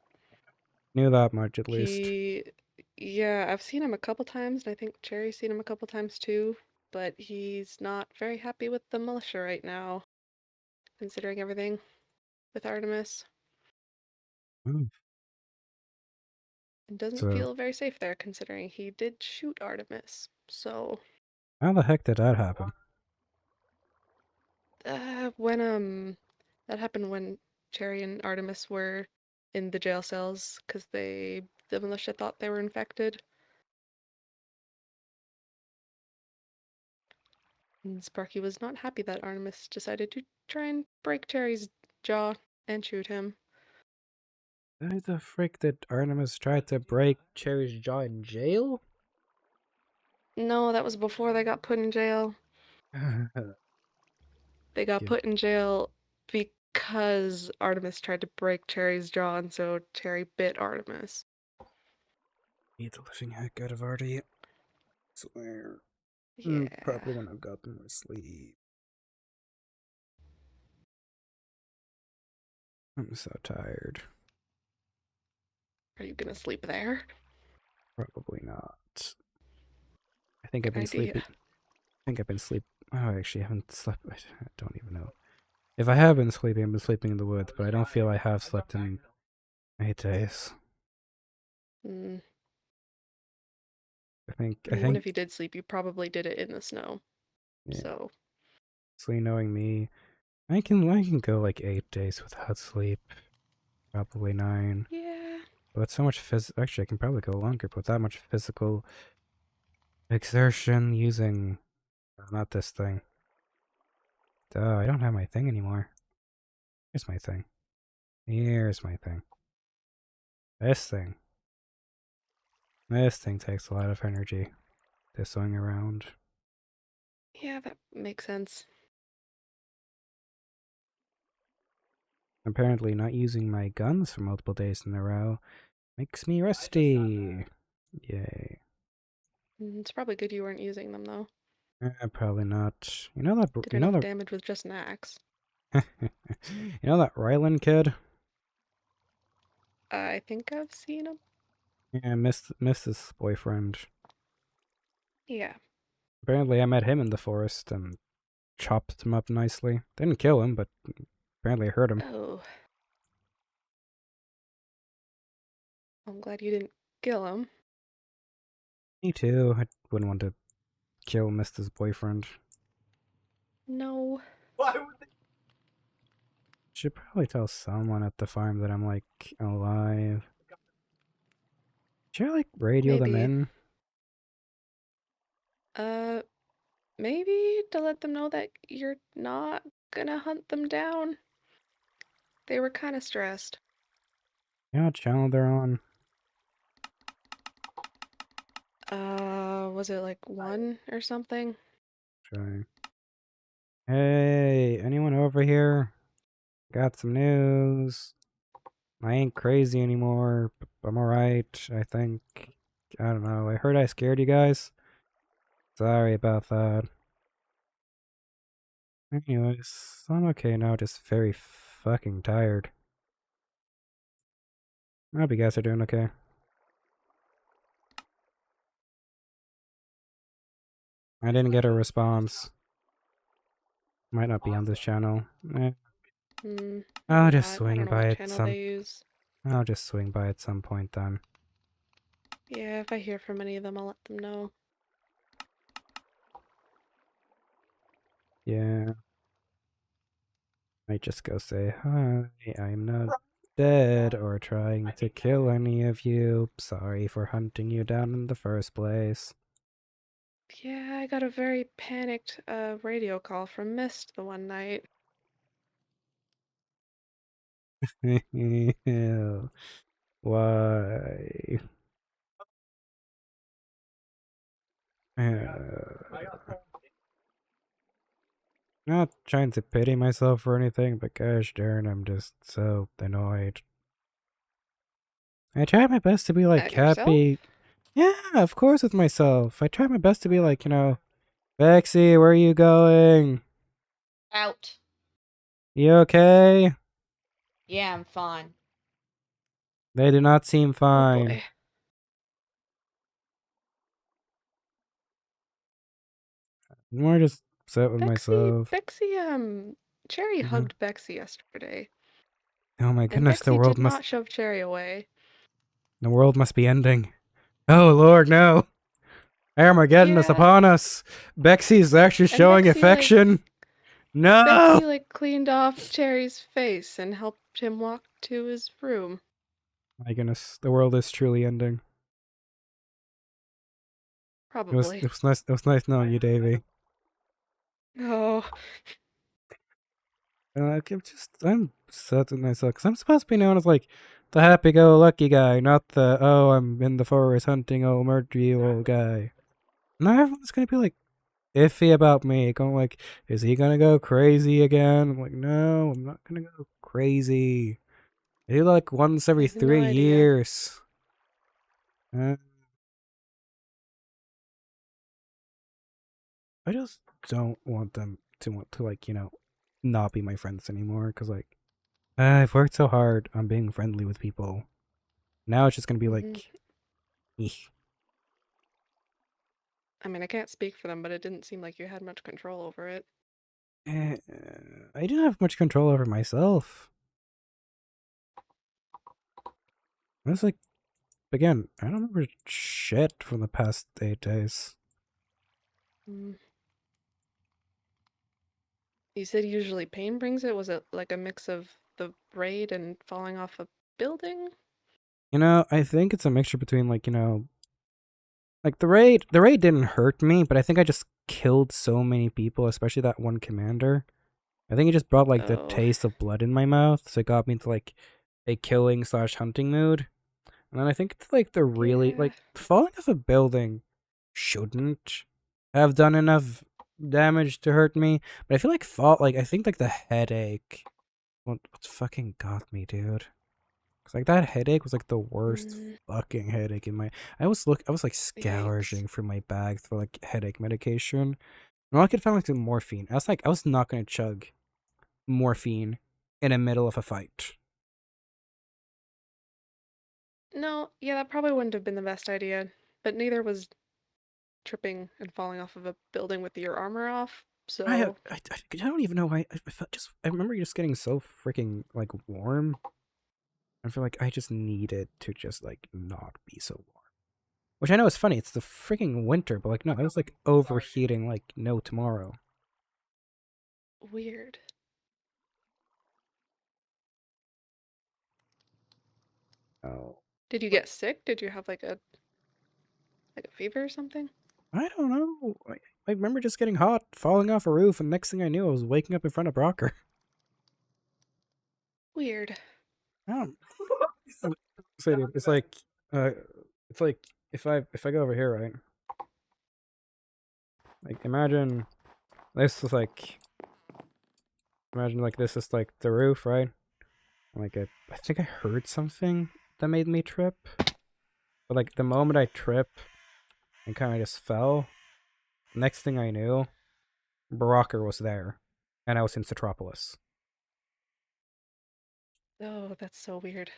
Knew that much at least. Yeah, I've seen him a couple times, and I think Cherry's seen him a couple times too, but he's not very happy with the militia right now, considering everything with Artemis, Hmm. and doesn't So feel very safe there, considering he did shoot Artemis. So, how the heck did that happen? when that happened when Cherry and Artemis were in the jail cells, because the militia thought they were infected. And Sparky was not happy that Artemis decided to try and break Cherry's jaw and shoot him. Why the frick did Artemis try to break Cherry's jaw in jail? No, that was before they got put in jail. They got Yeah. put in jail because Artemis tried to break Cherry's jaw, and so Cherry bit Artemis. Beat the living heck out of Artie. Swear. Yeah. Probably when I've got more sleep. I'm so tired. Are you gonna sleep there? Probably not. I think I've Good been idea. sleeping. I think I've been sleep. Oh, I actually haven't slept. I don't even know. If I have been sleeping, I've been sleeping in the woods, but I don't feel I have slept in 8 days. Mm. I think. Even if you did sleep, you probably did it in the snow. Yeah. So Honestly, knowing me, I can go like 8 days without sleep. Probably 9. yeah. But so much actually, I can probably go longer, but that much physical exertion using not this thing. Duh, I don't have my thing anymore. Here's my thing. Here's my thing. This thing. This thing takes a lot of energy to swing around. Yeah, that makes sense. Apparently, not using my guns for multiple days in a row makes me rusty. Yay. It's probably good you weren't using them though. Probably not. You know that. Did You know enough that. damage with just an axe. You know that Rylan kid? I think I've seen him. Yeah, missed his boyfriend. Yeah. Apparently, I met him in the forest and chopped him up nicely. Didn't kill him, but apparently I hurt him. Oh. I'm glad you didn't kill him. Me too. I wouldn't want to kill Mister's boyfriend. No. Should probably tell someone at the farm that I'm like alive. Should I like radio them Maybe. in? Maybe to let them know that you're not gonna hunt them down. They were kind of stressed. You know what channel they're on? Was it like 1 or something? Try. Hey, anyone over here? Got some news. I ain't crazy anymore. I'm alright, I think. I don't know. I heard I scared you guys. Sorry about that. Anyways, I'm okay now, just very fucking tired. I hope you guys are doing okay. I didn't get a response. Might not be on this channel. I'll just swing by it channel they use. I'll just swing by at some point then. Yeah, if I hear from any of them, I'll let them know. Yeah. Might just go say, hi, I'm not dead or trying to kill any of you. Sorry for hunting you down in the first place. Yeah, I got a very panicked radio call from Mist the one night. Ew. Why? Not trying to pity myself or anything, but gosh darn, I'm just so annoyed. I try my best to be like At happy. Yeah, of course with myself. I try my best to be like, Bexy, where are you going? Out. You okay? Yeah, I'm fine. They do not seem Oh fine. boy. More just upset with myself. Cherry Mhm. hugged Bexy yesterday. Oh my And goodness, Bexy did not shove Cherry away. the world must be ending. Oh Lord, no. Armageddon is Yeah. upon us. Bexy's actually And showing Bexy, affection. No! Bexy cleaned off Cherry's face and helped him walk to his room. My goodness, the world is truly ending. Probably. It was nice knowing you, Davey. Oh. I'm upset with myself because I'm supposed to be known as like the happy-go-lucky guy, not the I'm in the forest hunting old murdery old guy. Now everyone's gonna be like iffy about me, going like, is he gonna go crazy again? I'm like, no, I'm not gonna go crazy. I do like once every I have no 3 idea. years. I just don't want them to like, not be my friends anymore. Cause like, I've worked so hard on being friendly with people. Now it's just gonna be Mhm. like, eesh. I mean, I can't speak for them, but it didn't seem like you had much control over it. I didn't have much control over myself. I was like, again, I don't remember shit from the past 8 days. Mm. You said usually pain brings it. Was it like a mix of the raid and falling off a building? I think it's a mixture between like, like the raid didn't hurt me, but I think I just killed so many people, especially that one commander. I think it just brought like the Oh, taste of blood in my mouth, so it got me into like a killing/hunting mood. And then I think it's like the really yeah. like falling off a building shouldn't have done enough damage to hurt me, but I feel like I think like the headache what fucking got me, dude. 'Cause like that headache was like the worst Mm, fucking headache in my. I was like yikes. scourging for my bag for like headache medication. And all I could find like some morphine. I was not gonna chug morphine in the middle of a fight. No, yeah, that probably wouldn't have been the best idea, but neither was tripping and falling off of a building with your armor off. So, I don't even know why I remember just getting so freaking like warm. I feel like I just needed to just like not be so warm. Which I know is funny. It's the freaking winter, but like no, I was like overheating like no tomorrow. weird. Oh, Did you get sick? Did you have like a fever or something? I don't know. I remember just getting hot, falling off a roof, and next thing I knew, I was waking up in front of Brocker. Weird. I don't. So uh, it's like if I go over here, right? Like this is like imagine like this is like the roof, right? And like I think I heard something that made me trip. But like the moment I trip and kind of just fell, next thing I knew, Brocker was there, and I was in Citropolis. Oh, that's so weird.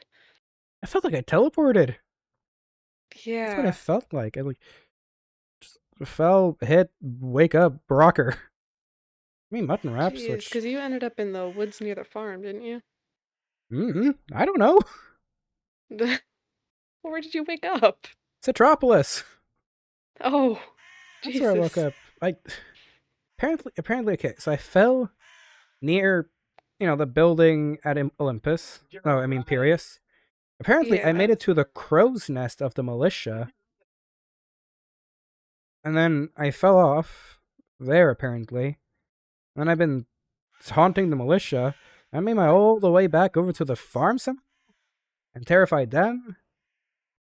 I felt like I teleported. That's what I Yeah. felt like. I like just fell, hit, wake up, Brocker. I mean, mutton wraps, Jeez, which because you ended up in the woods near the farm, didn't you? I don't know. Where did you wake up? Citropolis. Oh, That's where I woke Jesus. up. I apparently okay. So I fell near, the building at Olympus. Oh, I mean Piraeus. Apparently, I Yeah. made it to the crow's nest of the militia, and then I fell off there. Apparently, and then I've been taunting the militia. I made my all the way back over to the farm and terrified them.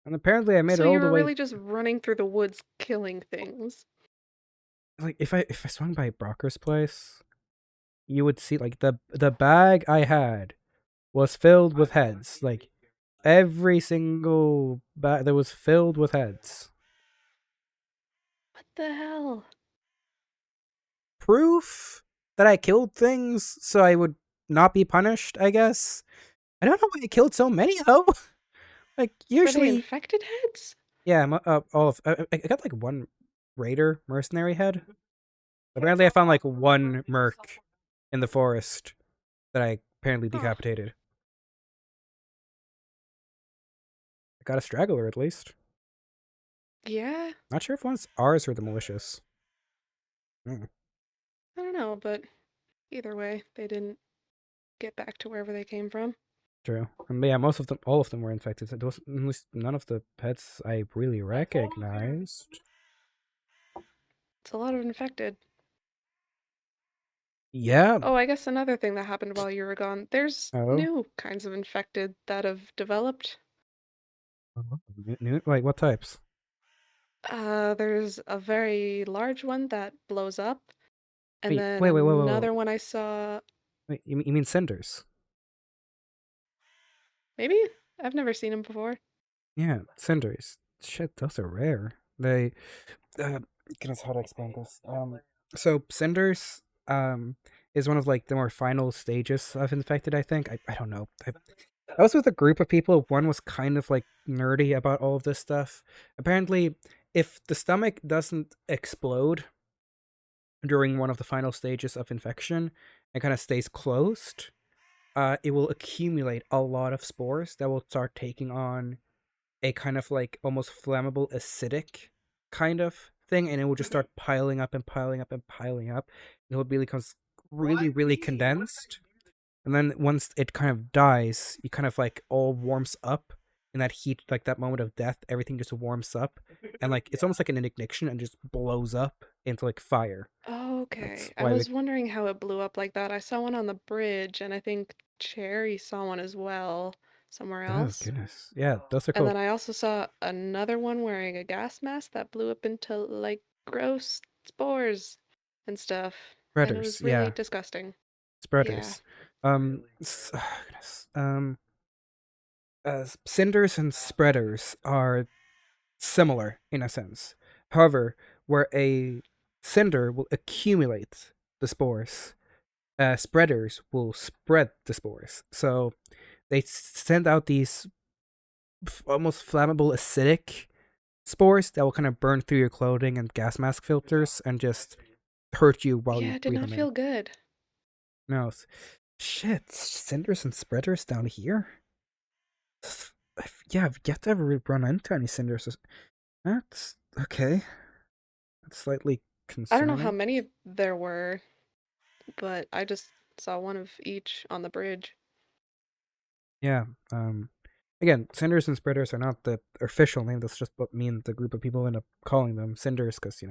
And apparently, I made So it all you the were way. really just running through the woods killing things. Like if I swung by Brocker's place, you would see like the bag I had was filled with heads. Like every single bag that was filled with heads. What the hell? Proof that I killed things so I would not be punished, I guess. I don't know why I killed so many though. Like Were they usually, infected heads? yeah, all of I got like one raider mercenary head. Apparently, I found like one merc in the forest that I apparently Huh. decapitated. I got a straggler at least. Yeah? Not sure if one's ours or the malicious. Mm, I don't know, but either way, they didn't get back to wherever they came from. true. Yeah, all of them were infected. There was at least none of the pets I really recognized. It's a lot of infected. Yeah. Oh, I guess another thing that happened while you were gone, there's Oh. new kinds of infected that have developed. Like what types? There's a very large one that blows up, and then Wait. another one I saw. Wait, you mean cinders? Maybe? I've never seen him before. Yeah, cinders. Shit, those are rare. They. Goodness, how to explain this? So cinders is one of like the more final stages of infected, I think. I don't know. I was with a group of people. One was kind of like nerdy about all of this stuff. Apparently, if the stomach doesn't explode during one of the final stages of infection and kind of stays closed, it will accumulate a lot of spores that will start taking on a kind of like almost flammable acidic kind of thing, and it will just start piling up and piling up and piling up. It will becomes really, really condensed. And then once it kind of dies, it kind of like all warms up in that heat, like that moment of death, everything just warms up. And like it's almost like an ignition and just blows up into like fire. Okay. I Why was wondering how it blew up like that. I saw one on the bridge, and I think Cherry saw one as well somewhere Oh else. goodness. Yeah, those are And cool. then I also saw another one wearing a gas mask that blew up into like gross spores and stuff. And it Spreaders, was really yeah. disgusting. Spreaders. Goodness. Cinders and spreaders are similar in a sense. However, where a cinder will accumulate the spores, spreaders will spread the spores. So they send out these almost flammable acidic spores that will kind of burn through your clothing and gas mask filters and just hurt you while Yeah, you it did breathe not them in. feel good. No, shit, cinders and spreaders down here. Yeah, I've yet to ever run into any cinders. That's okay. That's slightly I don't know how concerning. many there were, but I just saw one of each on the bridge. Yeah. Again, cinders and spreaders are not the official name. That's just what me and the group of people end up calling them. Cinders because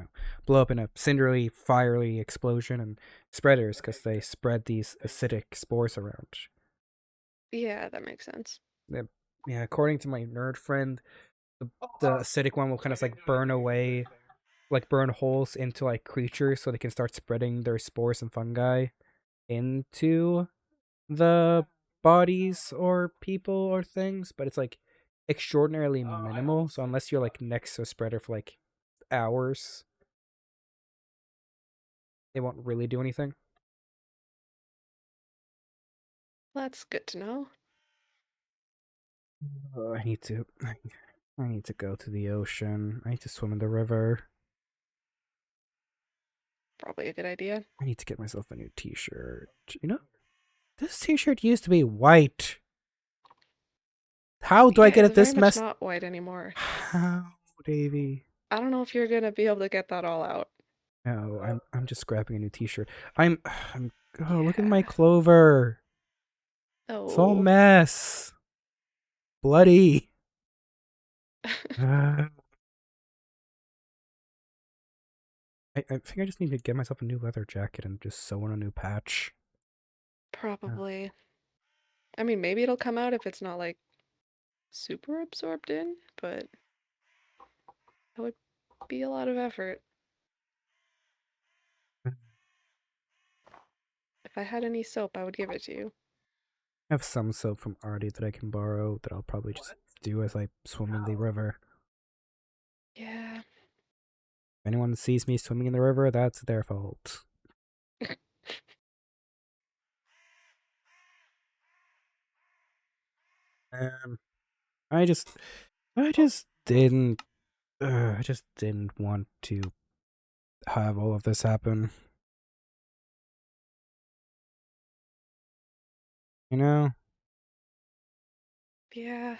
blow up in a cindery, fiery explosion, and spreaders because they spread these acidic spores around. Yeah, that makes sense. Yeah, according to my nerd friend, the acidic one will kind of like burn away, like burn holes into like creatures so they can start spreading their spores and fungi into the bodies or people or things, but it's like extraordinarily minimal. So unless you're like next to a spreader for like hours, it won't really do anything. That's good to know. I need to. I need to go to the ocean. I need to swim in the river. Probably a good idea. I need to get myself a new T-shirt. This T-shirt used to be white. How do I Yeah, get it's it very this much mess? not white anymore. How, Davey? I don't know if you're gonna be able to get that all out. No, I'm just grabbing a new T-shirt. I'm. Oh, look at my Yeah. clover. It's all Oh. mess. Bloody. I think I just need to get myself a new leather jacket and just sew on a new patch. Probably. I mean, maybe it'll come out if it's not like super absorbed in, but that would be a lot of effort. If I had any soap, I would give it to you. I have some soap from Artie that I can borrow that I'll probably just do as I swim in the river. Yeah. If anyone sees me swimming in the river, that's their fault. I just didn't. I just didn't want to have all of this happen. You know? Yeah.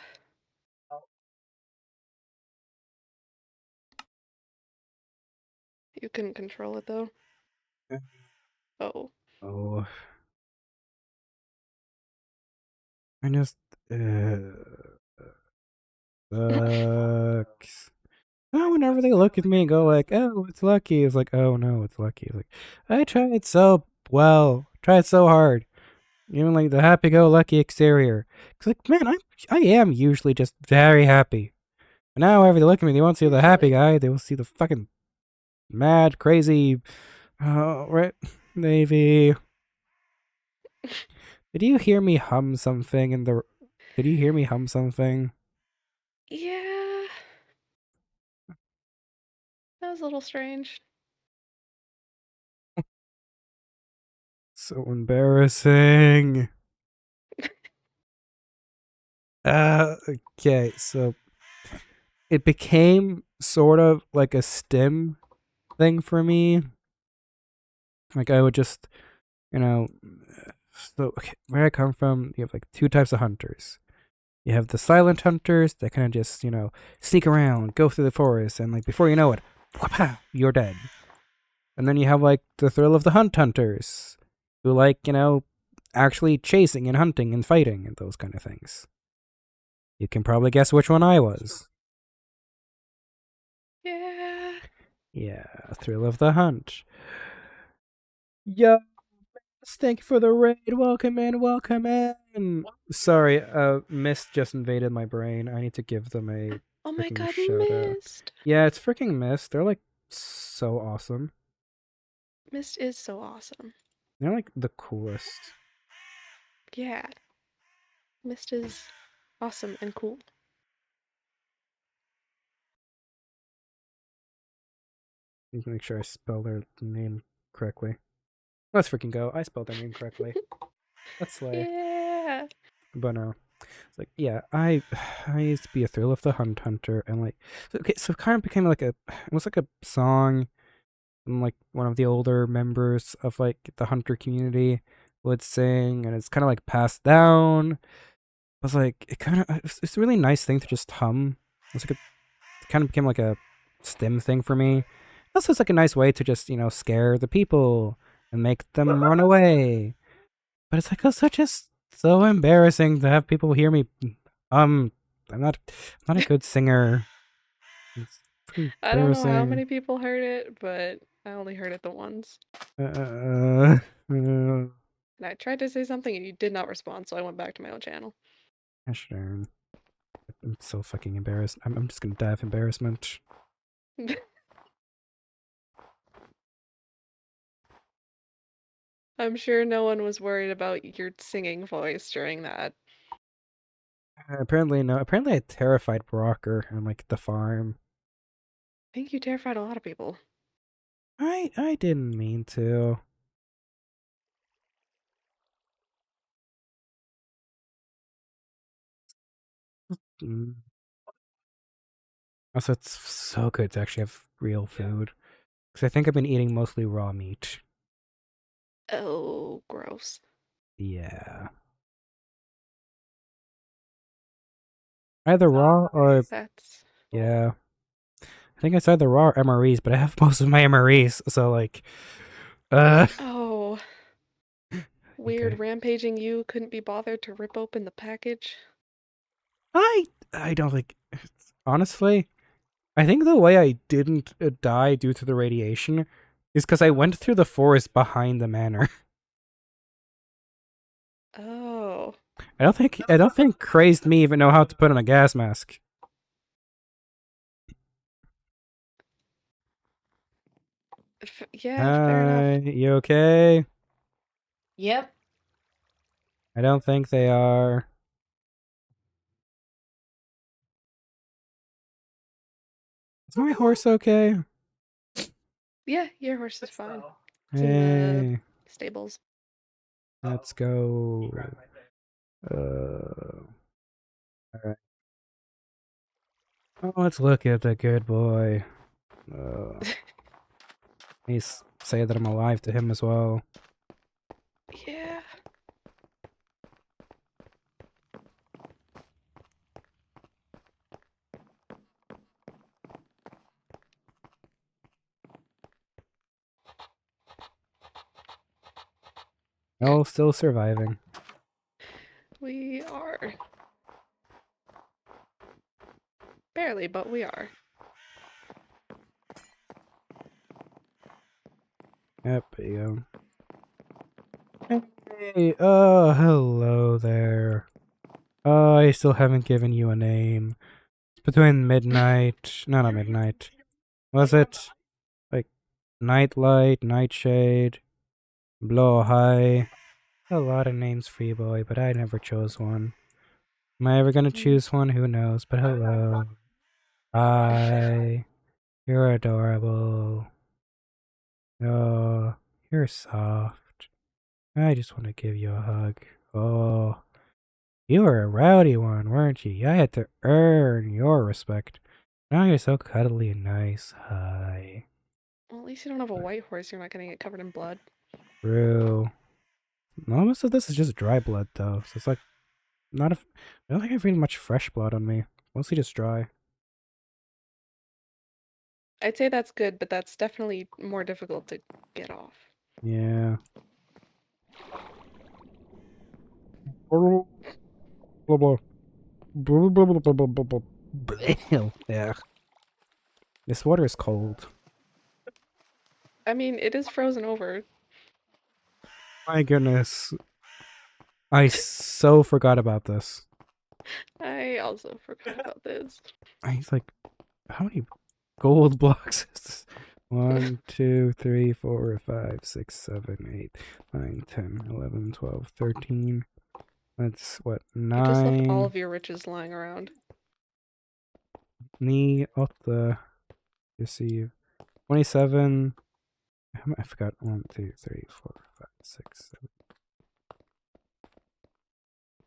You couldn't control it though. Oh. Oh. I just. Sucks. Now whenever they look at me and go like, "Oh, it's Lucky," it's like, "Oh no, it's Lucky." It's like, I tried so well, tried so hard, even like the happy-go-lucky exterior. It's like, man, I am usually just very happy. But now whenever they look at me, they won't see the happy guy. They will see the fucking mad, crazy. Oh, right, Navy. Did you hear me hum something in the? Did you hear me hum something? Yeah. That was a little strange. So embarrassing. Okay, so it became sort of like a stim thing for me. Like I would just, so okay, where I come from, you have like two types of hunters. You have the silent hunters that kind of just, sneak around, go through the forest, and like before you know it, whapa, you're dead. And then you have like the thrill of the hunt hunters, who like, actually chasing and hunting and fighting and those kind of things. You can probably guess which one I was. Yeah. Yeah, thrill of the hunt. Yo, thank you for the raid. Welcome in, welcome in. Sorry, Mist just invaded my brain. I need to give them a Oh my freaking god, shout out. Mist. Yeah, it's freaking Mist. They're like so awesome. Mist is so awesome. They're like the coolest. Yeah. Mist is awesome and cool. Need to make sure I spell their name correctly. Let's freaking go. I spelled their name correctly. Let's slay. Yeah. But no. It's like, yeah, I used to be a thrill of the hunt hunter, and like, so it kind of became like it was like a song, and like one of the older members of like the hunter community would sing, and it's kind of like passed down. I was like, it's a really nice thing to just hum. It kind of became like a stim thing for me. Also, it's like a nice way to just scare the people and make them run away. But it's like also just so embarrassing to have people hear me. I'm not a good singer. It's pretty I don't know how embarrassing. many people heard it, but I only heard it the once. Uh, And I tried to say something and you did not respond, so I went back to my own channel. gosh darn. I'm so fucking embarrassed. I'm just gonna die of embarrassment. I'm sure no one was worried about your singing voice during that. Apparently no. Apparently I terrified Rocker and like the farm. I think you terrified a lot of people. I didn't mean to. Mm. Also, it's so good to actually have real food. Because I think I've been eating mostly raw meat. Oh, gross. Yeah. Either raw or, That's yeah. I think it's either raw or MREs, but I have most of my MREs, so like, oh. Weird Okay. rampaging you couldn't be bothered to rip open the package. I don't think, honestly, I think the way I didn't die due to the radiation is because I went through the forest behind the manor. Oh. I don't think crazed me even know how to put on a gas mask. Yeah, fair enough. You okay? Yep. I don't think they are. Is my horse okay? Yeah, your horse is fine. It's in Hey, the stables. let's go. Alright. Oh, let's look at the good boy. Please say that I'm alive to him as well. Yeah. No, still surviving. We are. Barely, but we are. Yep, there you go. Hey, oh, hello there. Oh, I still haven't given you a name. It's between midnight. No, not midnight. Was it? Like, nightlight, nightshade, blow high. A lot of names for you, boy, but I never chose one. Am I ever gonna choose one? Who knows? But hello. Hi. You're adorable. Oh, you're soft. I just want to give you a hug. Oh, you were a rowdy one, weren't you? I had to earn your respect. Now you're so cuddly and nice. Hi. Well, at least you don't have a white horse. You're not gonna get covered in blood. True. Most of this is just dry blood, though. So it's like, not a. I don't think I have really much fresh blood on me. Mostly just dry. I'd say that's good, but that's definitely more difficult to get off. Yeah. Blah, blah. Blah, blah, blah, blah, blah, blah, blah. Yeah. This water is cold. I mean, it is frozen over. My goodness. I so forgot about this. I also forgot about this. I was like, how many gold blocks is this? 1, 2, 3, 4, 5, 6, 7, 8, 9, 10, 11, 12, 13. That's what, You just left all 9. of your riches lying around. 9, 8, receive. 27. I forgot. 1, 2, 3, 4, 5, 6, 7.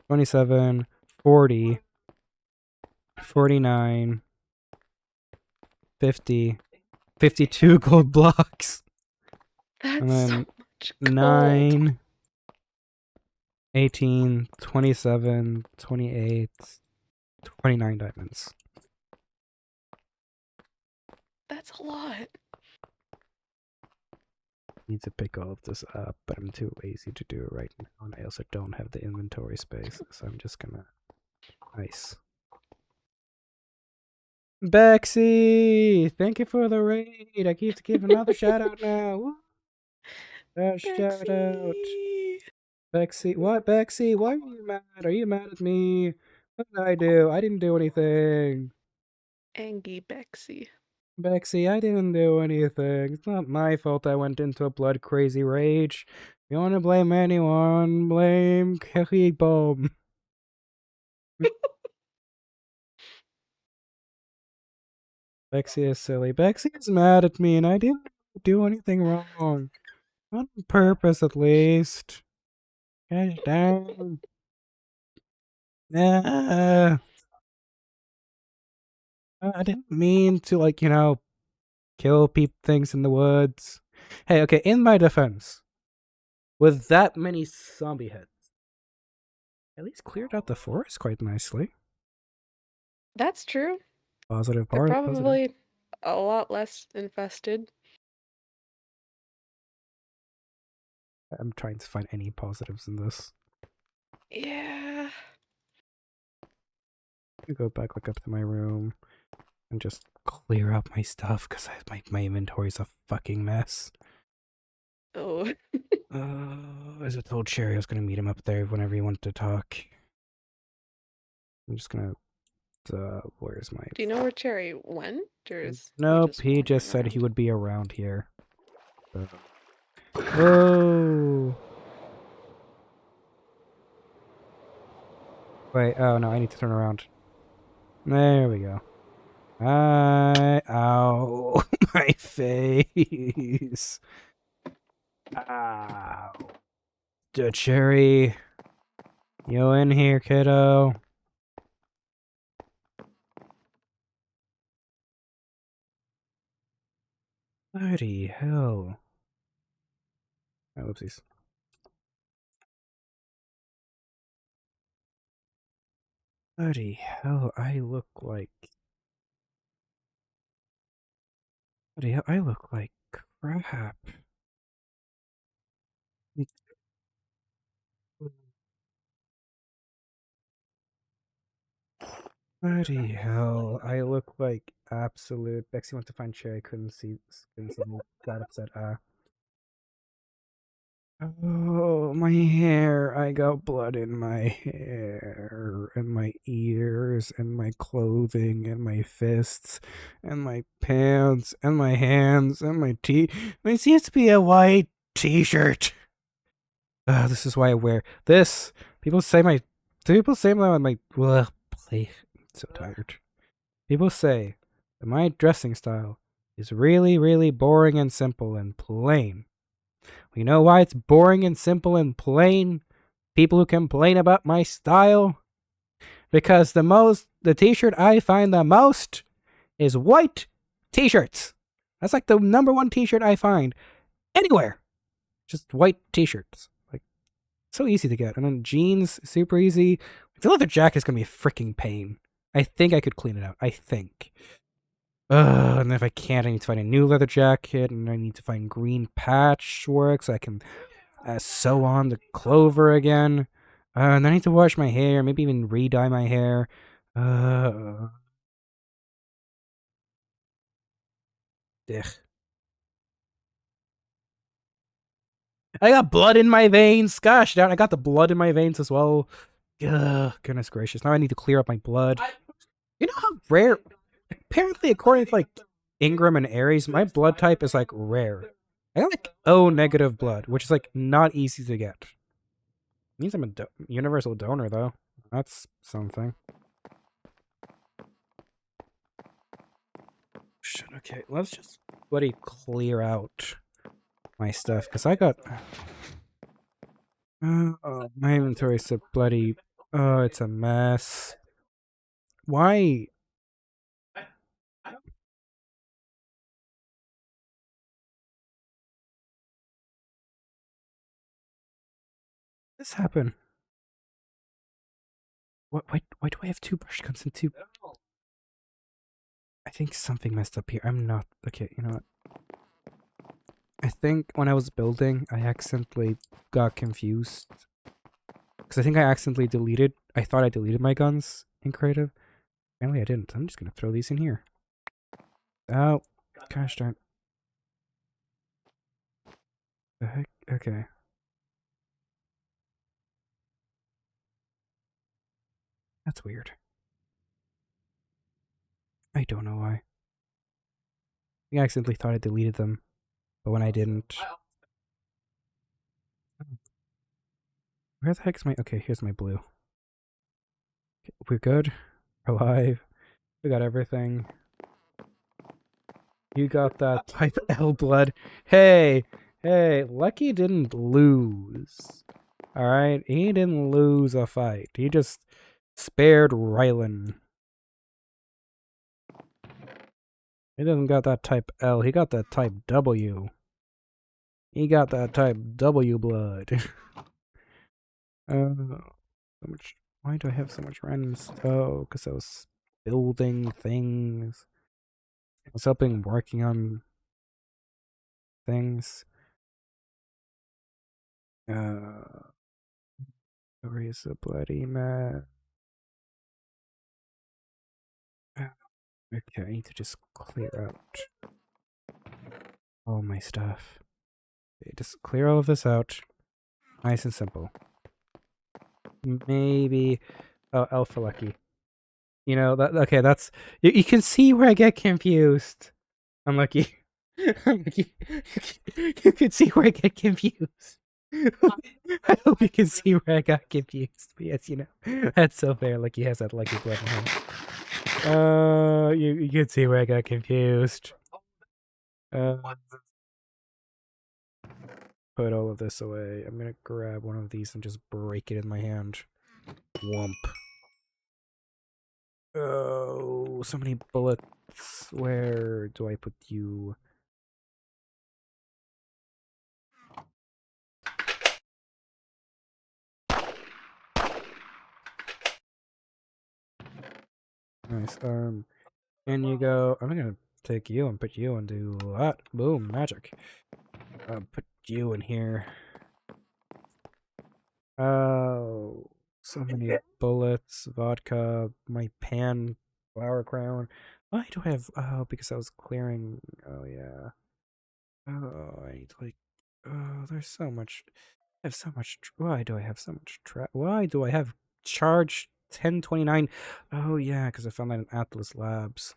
27, 40, 49, 50, 52 gold blocks. That's And so then much gold. 9, 18, 27, 28, 29 diamonds. That's a lot. Need to pick all of this up, but I'm too lazy to do it right now, and I also don't have the inventory space, so I'm just gonna... Nice. Bexy! Thank you for the raid! I keep to give another shout out now! Woo! Shout out! Bexy! Bexy, what, Bexy? Why are you mad? Are you mad at me? What did I do? I didn't do anything. Angie Bexy. Bexy, I didn't do anything. It's not my fault I went into a blood crazy rage. If you want to blame anyone, blame Kerry Bomb. Bexy is silly. Bexy is mad at me and I didn't do anything wrong. Not on purpose, at least. Cash down. I didn't mean to, like, you know, kill things in the woods. Hey, okay, in my defense, with that many zombie heads, at least cleared out the forest quite nicely. That's true. Positive They're part. probably a lot less infested. I'm trying to find any positives in this. Yeah. I go back, look up to my room, and just clear up my stuff because my inventory's a fucking mess. Oh. As I told Sherry, I was gonna meet him up there whenever he wanted to talk. I'm just gonna. Where's my? Do you know where Cherry went? Or is Nope, he just said he would be around here. Whoa! Wait, oh no, I need to turn around. There we go. Ow, my face. Ow. Cherry, you in here, kiddo? Bloody hell. Oh, whoopsies. Bloody hell, I look like... Bloody hell, I look like crap. Bloody hell, I look like absolute... Bexy went to find Cherry, couldn't see me, got upset. Oh, my hair. I got blood in my hair, and my ears, and my clothing, and my fists, and my pants, and my hands, and my teeth. It seems to be a white t-shirt. This is why I wear this. People say my... Ugh, I'm so tired. People say that my dressing style is really, really boring and simple and plain. You know why it's boring and simple and plain? People who complain about my style? Because the t-shirt I find the most is white t-shirts. That's like the number one t-shirt I find anywhere. Just white t-shirts. Like, so easy to get. And then jeans, super easy. The leather jacket is going to be a freaking pain. I think I could clean it out. I think. And then if I can't, I need to find a new leather jacket, and I need to find green patchwork so I can sew on the clover again. And I need to wash my hair, maybe even re-dye my hair. Ugh. I got blood in my veins. Gosh, darn, I got the blood in my veins as well. Ugh, goodness gracious. Now I need to clear up my blood. You know how rare... Apparently, according to, like, Ingram and Aries, my blood type is, like, rare. I got, like, O negative blood, which is, like, not easy to get. Means I'm a universal donor, though. That's something. Shit, okay, let's just bloody clear out my stuff, because I got... oh, my inventory's so bloody... Oh, it's a mess. Why... this happen? Why do I have two brush guns and two... I think something messed up here. I'm not... Okay, you know what? I think when I was building, I accidentally got confused. Because I think I accidentally deleted... I thought I deleted my guns in creative. Apparently I didn't. I'm just gonna throw these in here. Oh, gosh darn. The heck? Okay. That's weird. I don't know why. I accidentally thought I deleted them, but when I didn't... Where the heck's my... Okay, here's my blue. Okay, we're good. We're alive. We got everything. You got that type L blood. Hey! Hey, Lucky didn't lose. Alright? He didn't lose a fight. He just spared Rylan. He didn't got that type L. He got that type W. He got that type W blood. So much. Why do I have so much random stuff? Oh, because I was building things. I was helping working on things. Where is the bloody mess? Okay, I need to just clear out all my stuff. Okay, just clear all of this out. Nice and simple. Maybe... Oh, L for Lucky. You know, that okay, that's... You can see where I get confused. Unlucky. Unlucky. You can see where I get confused. I hope you can see where I got confused. But yes, you know. That's so fair. Lucky has that lucky blood in him. You can see where I got confused. Put all of this away. I'm gonna grab one of these and just break it in my hand. Whump. Oh, so many bullets. Where do I put you? Nice. In you go. I'm gonna take you and put you and do that. Boom, magic. Put you in here. Oh, so many bullets, vodka, my pan, flower crown. Why do I have... Oh, because I was clearing... Oh, yeah. Oh, I need to, like... Oh, there's so much... I have so much... Why do I have so much Why do I have charge 1029? Oh, yeah, because I found that in Atlas Labs.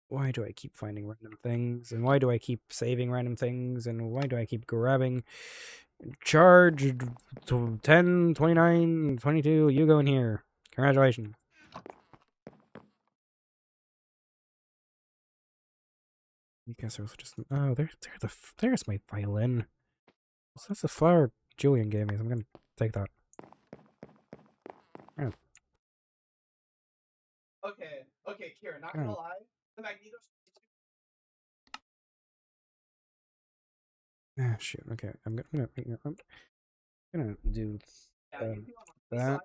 Why do I keep finding random things? And why do I keep saving random things? And why do I keep grabbing... Charge 10, 29, 22, you go in here. Congratulations. I guess there's just oh there's my violin. So that's the flower Julian gave me. So I'm gonna take that. Yeah. Okay, Kira, not gonna lie. The Magneto. Ah, shoot. Okay, I'm gonna do that.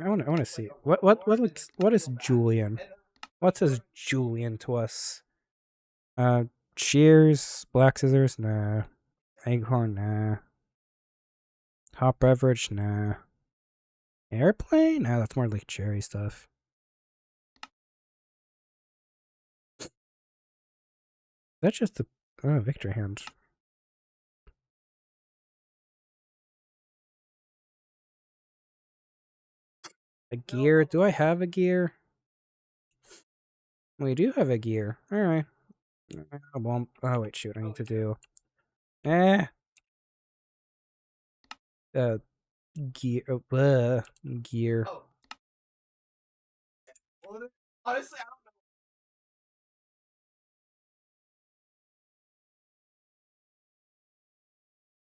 I want to see what is Julian? What says Julian to us? Cheers, Black Scissors, nah. Eggcorn, nah. Hot beverage, nah. Airplane? Nah, that's more like cherry stuff. That's just the victory hand. A gear? Do I have a gear? We do have a gear. Alright. Oh wait, shoot, I need to do gear gear. Honestly,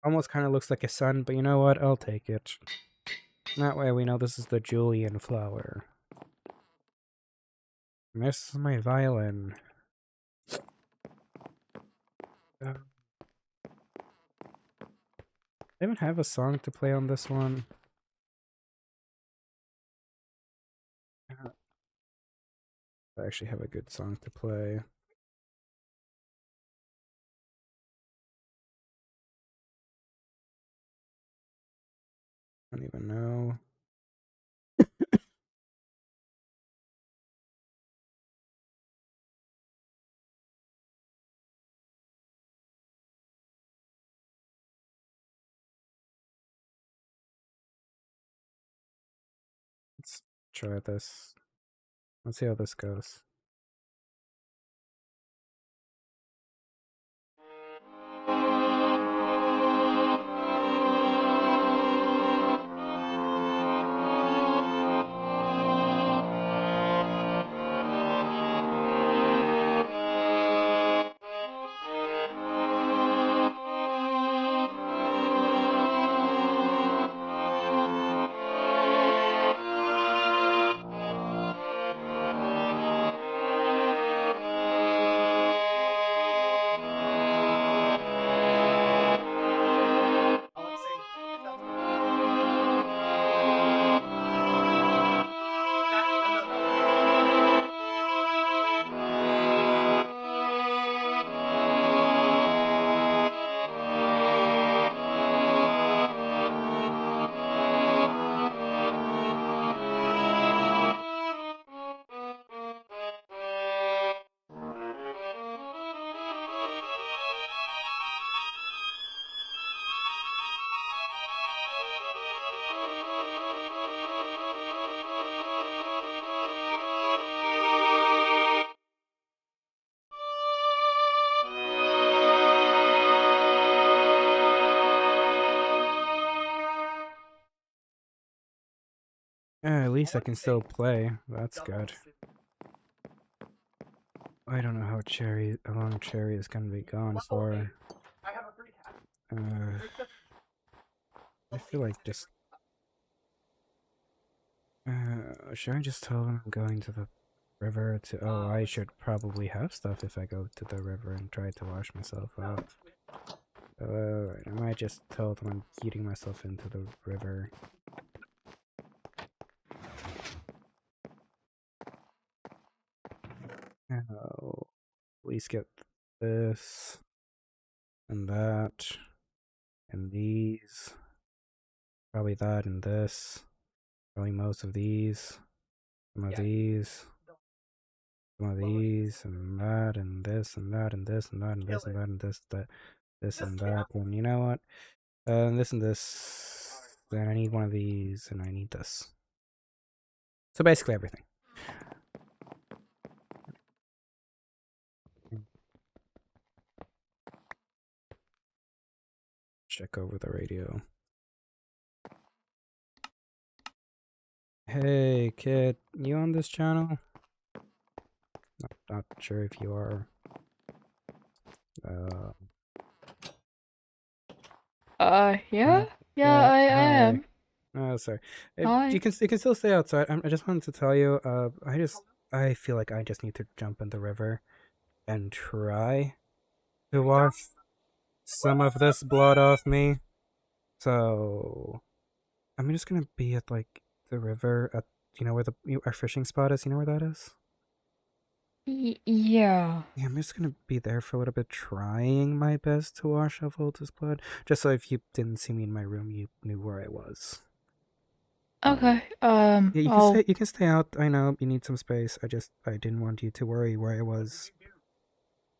Almost kind of looks like a sun, but you know what? I'll take it. That way we know this is the Julian flower. And this is my violin. I even have a song to play on this one. I actually have a good song to play. I don't even know. Let's try this. Let's see how this goes. At least I can still play. That's good. I don't know how long Cherry is gonna be gone for. I feel like just. Should I just tell them I'm going to the river to? Oh, I should probably have stuff if I go to the river and try to wash myself up. I might just tell them I'm eating myself into the river. Oh, please get this and that and these. Probably that and this. Probably most of these. Some of these. Some of these and that and this and that and this and that and this and that and this and that. And you know what? This and this. Then I need one of these and I need this. So basically everything. Check over the radio. Hey kid, you on this channel? Not sure if you are. Uh, Yeah? Yeah, yeah, I hi. am. Oh, sorry. Hi. You can still stay outside. I just wanted to tell you. I feel like I just need to jump in the river and try to wash some of this blood off me. So I'm just gonna be at like the river at where our fishing spot is. You know where that is? Yeah. Yeah, I'm just gonna be there for a little bit, trying my best to wash off all this blood. Just so if you didn't see me in my room, you knew where I was. Okay. Yeah, I'll. you can stay out. I know you need some space. I didn't want you to worry where I was.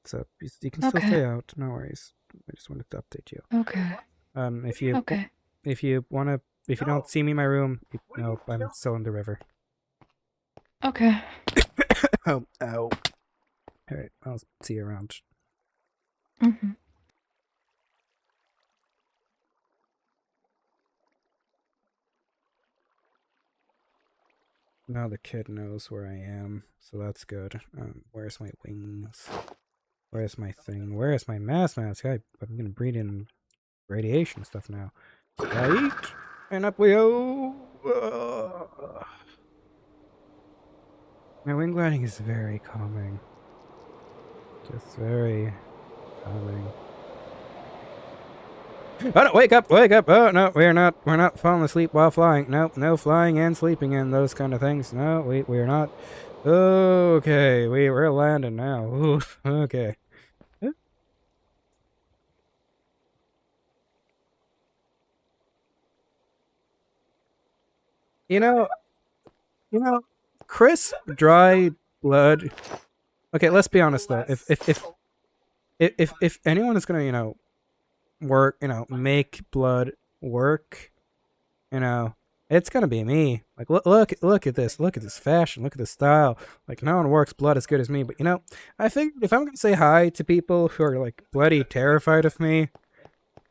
So you can still Okay. stay out. No worries. I just wanted to update you. Okay. If you Okay. if you wanna if you don't see me in my room, no, I'm still in the river. Okay. Oh, ow. All right, I'll see you around. Mm-hmm. Now the kid knows where I am, so that's good. Where's my wings? Where's my thing? Where's my mask? I'm gonna breathe in radiation stuff now. Right? And up we go! My wing gliding is very calming. Just very calming. Oh no, wake up, wake up! Oh no, we're not falling asleep while flying. Nope, no flying and sleeping and those kind of things. No, we're not. Okay, we're landing now. Oof, okay. You know, crisp, dry blood. Okay, let's be honest though. If anyone is gonna, work, make blood work, it's gonna be me. Like, look at this. Look at this fashion. Look at this style. Like, no one works blood as good as me. But I think if I'm gonna say hi to people who are like bloody terrified of me, I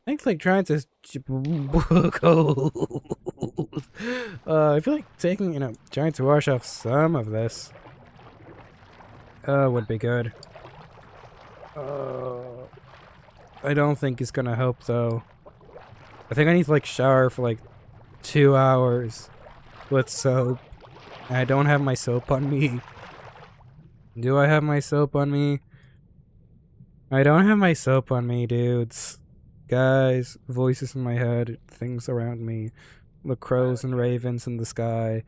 think like trying to I feel like taking, trying to wash off some of this would be good. I don't think it's gonna help though. I think I need to like shower for like 2 hours with soap. And I don't have my soap on me. Do I have my soap on me? I don't have my soap on me, dudes. Guys, voices in my head, things around me, the crows and ravens in the sky.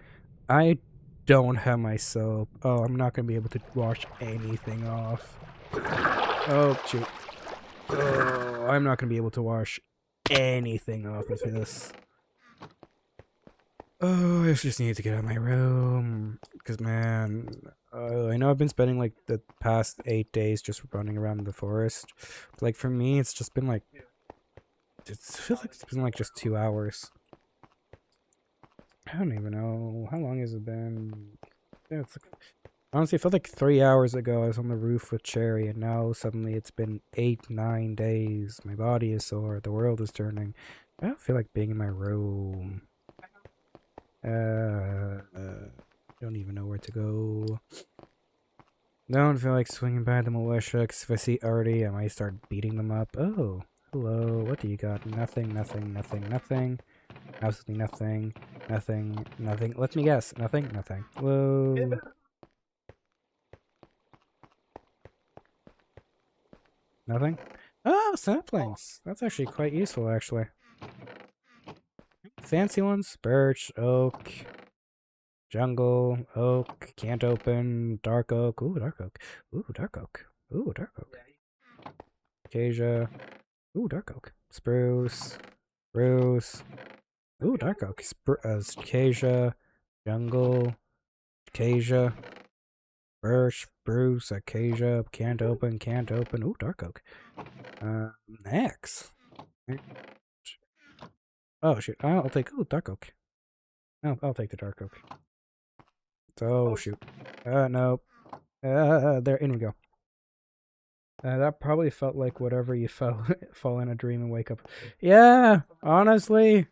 I don't have my soap. Oh, I'm not gonna be able to wash anything off. Oh, shoot. Oh, I'm not gonna be able to wash anything off of this. Oh, I just need to get out of my room. Because, man, I know I've been spending, like, the past 8 days just running around the forest. But, like, for me, it's just been, like... I feel like it's been, like, just 2 hours. I don't even know. How long has it been? Yeah, it's like... Honestly, it felt like 3 hours ago I was on the roof with Cherry, and now suddenly it's been 8, 9 days. My body is sore. The world is turning. I don't feel like being in my room. Don't even know where to go. Don't feel like swinging by the militia, because if I see Artie, I might start beating them up. Oh, hello. What do you got? Nothing, nothing, nothing, nothing. Absolutely nothing. Nothing, nothing. Let me guess. Nothing, nothing. Whoa. Nothing? Oh, saplings. That's actually quite useful, actually. Fancy ones? Birch, oak, jungle, oak, can't open, dark oak. Ooh, dark oak. Ooh, dark oak. Ooh, dark oak. Acacia. Ooh, dark oak. Spruce. Spruce. Ooh, dark oak. Acacia. Jungle. Acacia. Birch. Spruce. Acacia. Can't open. Can't open. Ooh, dark oak. Axe. Oh, shoot. I'll take... Ooh, dark oak. No, I'll take the dark oak. Oh, shoot. No. There, in we go. That probably felt like whatever you fall in a dream and wake up. Yeah, honestly,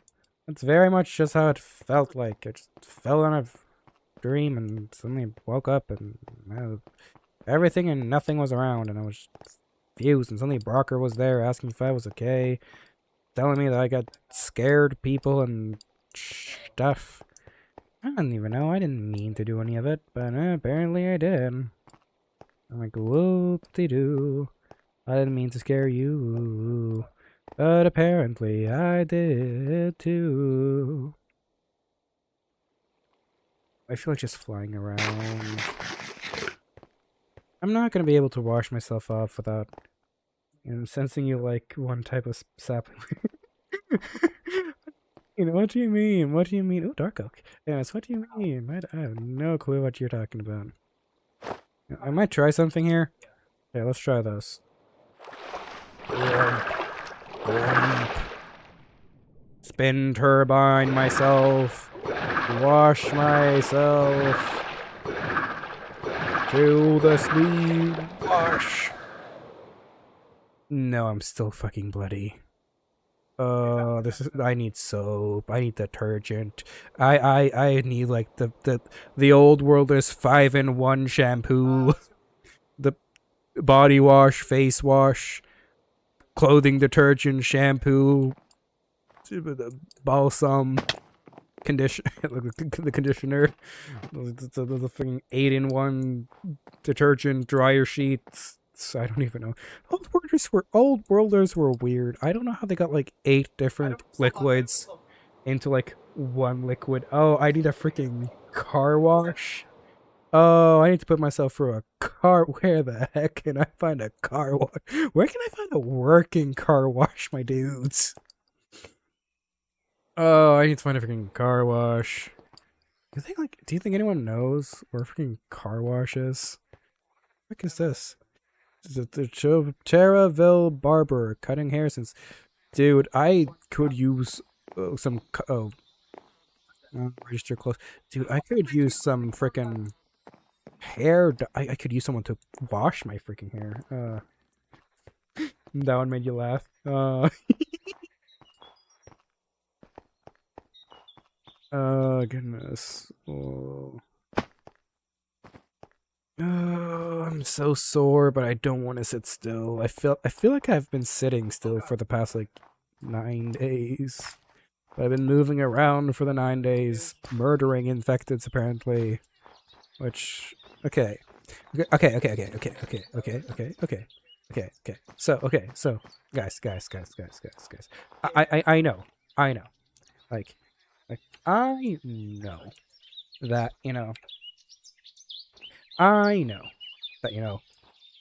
that's very much just how it felt like. I just fell in a dream and suddenly woke up and everything and nothing was around, and I was confused, and suddenly Brocker was there asking if I was okay, telling me that I got scared people and stuff. I don't even know. I didn't mean to do any of it, but apparently I did. I'm like, whoop-de-doo. I didn't mean to scare you, but apparently I did too. I feel like just flying around. I'm not gonna be able to wash myself off without sensing you like one type of sapling. You know, what do you mean? What do you mean? Oh, dark oak. Yes, what do you mean? I have no clue what you're talking about. I might try something here. Yeah, let's try this. Spin turbine myself. Wash myself. To the sleep. Wash. No, I'm still fucking bloody. I need soap. I need detergent. I need like the old worlders 5-in-1 shampoo. The body wash, face wash, clothing detergent, shampoo, the balsam, the conditioner, the freaking 8-in-1 detergent, dryer sheets. I don't even know. Old worlders were weird. I don't know how they got like 8 different liquids into like one liquid. Oh, I need a freaking car wash. Oh, I need to put myself through a car. Where the heck can I find a car wash? Where can I find a working car wash, my dudes? Oh, I need to find a freaking car wash. Do you think anyone knows where a freaking car wash is? What is this? The Terraville Barber cutting hair since. Dude, I could use some. Register close. Dude, I could use some freaking hair. I could use someone to wash my freaking hair. That one made you laugh. Oh goodness. Oh, I'm so sore, but I don't want to sit still. I feel like I've been sitting still for the past like 9 days. But I've been moving around for the 9 days, murdering infecteds apparently. Which okay. So guys. I know. Like I know that,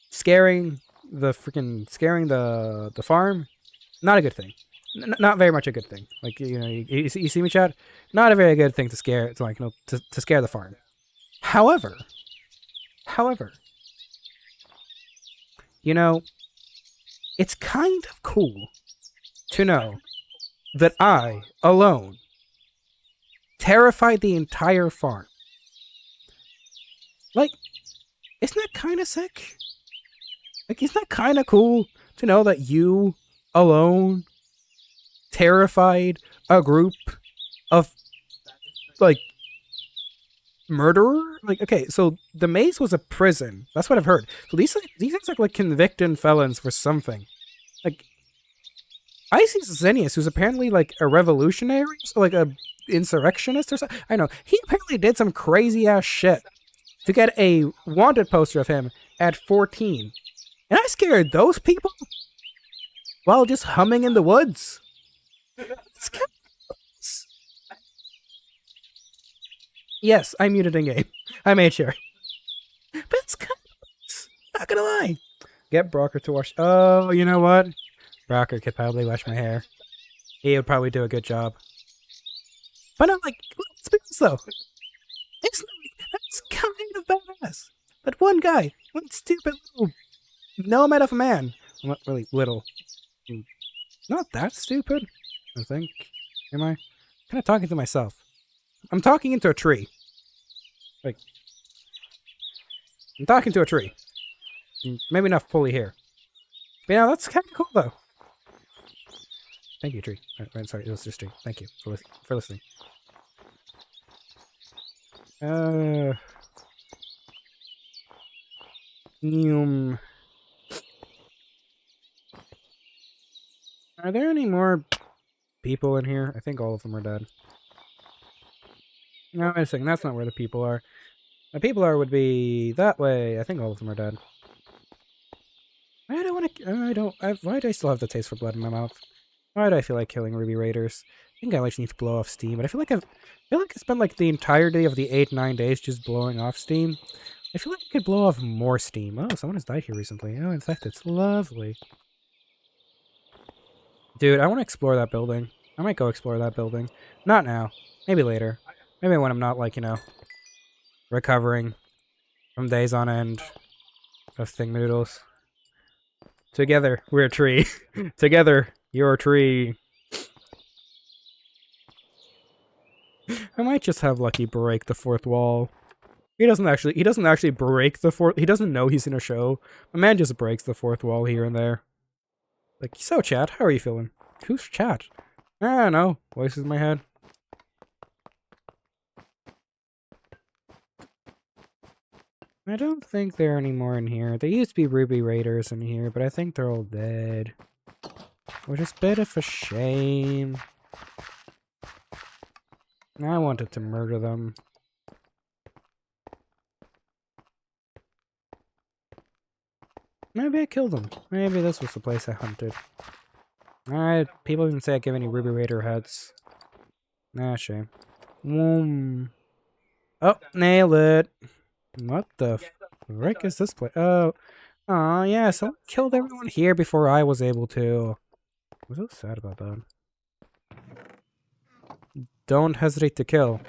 scaring the farm, not a good thing. Not very much a good thing. Like, you see me, chat? Not a very good thing to scare, to scare the farm. However, it's kind of cool to know that I, alone, terrified the entire farm. Like, isn't that kind of sick? Like, isn't that kind of cool to know that you, alone, terrified a group of, like, murderer? Like, okay, so the maze was a prison. That's what I've heard. So these things are like convicted felons for something. Like, Isis Xenius, who's apparently like a revolutionary, so like a insurrectionist or something. I know. He apparently did some crazy ass shit to get a wanted poster of him at 14. And I scared those people while just humming in the woods. It's kind of... Yes, I muted in game. I made sure. But it's kind of... Not gonna lie. Get Brocker to wash... Oh, you know what? Brocker could probably wash my hair. He would probably do a good job. But I'm like, let's be honest though. That's kind of badass. That one guy, one stupid little nomad of a man. I'm not really little. Not that stupid, I think. Am I? Kind of talking to myself. I'm talking into a tree. Like, I'm talking to a tree. Maybe not fully here. But yeah, that's kind of cool though. Thank you, tree. Right, sorry, it was just tree. Thank you for listening. Are there any more people in here? I think all of them are dead. No, wait a second. That's not where the people are. The people would be that way. I think all of them are dead. I don't want to. Why do I still have the taste for blood in my mouth? Why do I feel like killing Ruby Raiders? I think I like need to blow off steam, but I feel like I spent like the entirety of the 8-9 days just blowing off steam. I feel like I could blow off more steam. Oh, someone has died here recently. Oh, in fact, it's lovely. Dude, I want to explore that building. I might go explore that building. Not now. Maybe later. Maybe when I'm not, like, you know, recovering from days on end of thing noodles. Together, we're a tree. Together, you're a tree. I might just have Lucky break the fourth wall. He doesn't actually break the fourth. He doesn't know he's in a show. A man just breaks the fourth wall here and there. Like, so chat, how are you feeling? Who's chat? I don't know. Voices in my head. I don't think there are any more in here. There used to be Ruby Raiders in here, but I think they're all dead. Which is a bit of a shame. I wanted to murder them. Maybe I killed them. Maybe this was the place I hunted. Alright, people didn't say I give any Ruby Raider heads. Nah, shame. Oh, nailed it. What the frick is this place? Oh. Aw, yeah, someone killed everyone here before I was able to. I'm so sad about that. Don't hesitate to kill.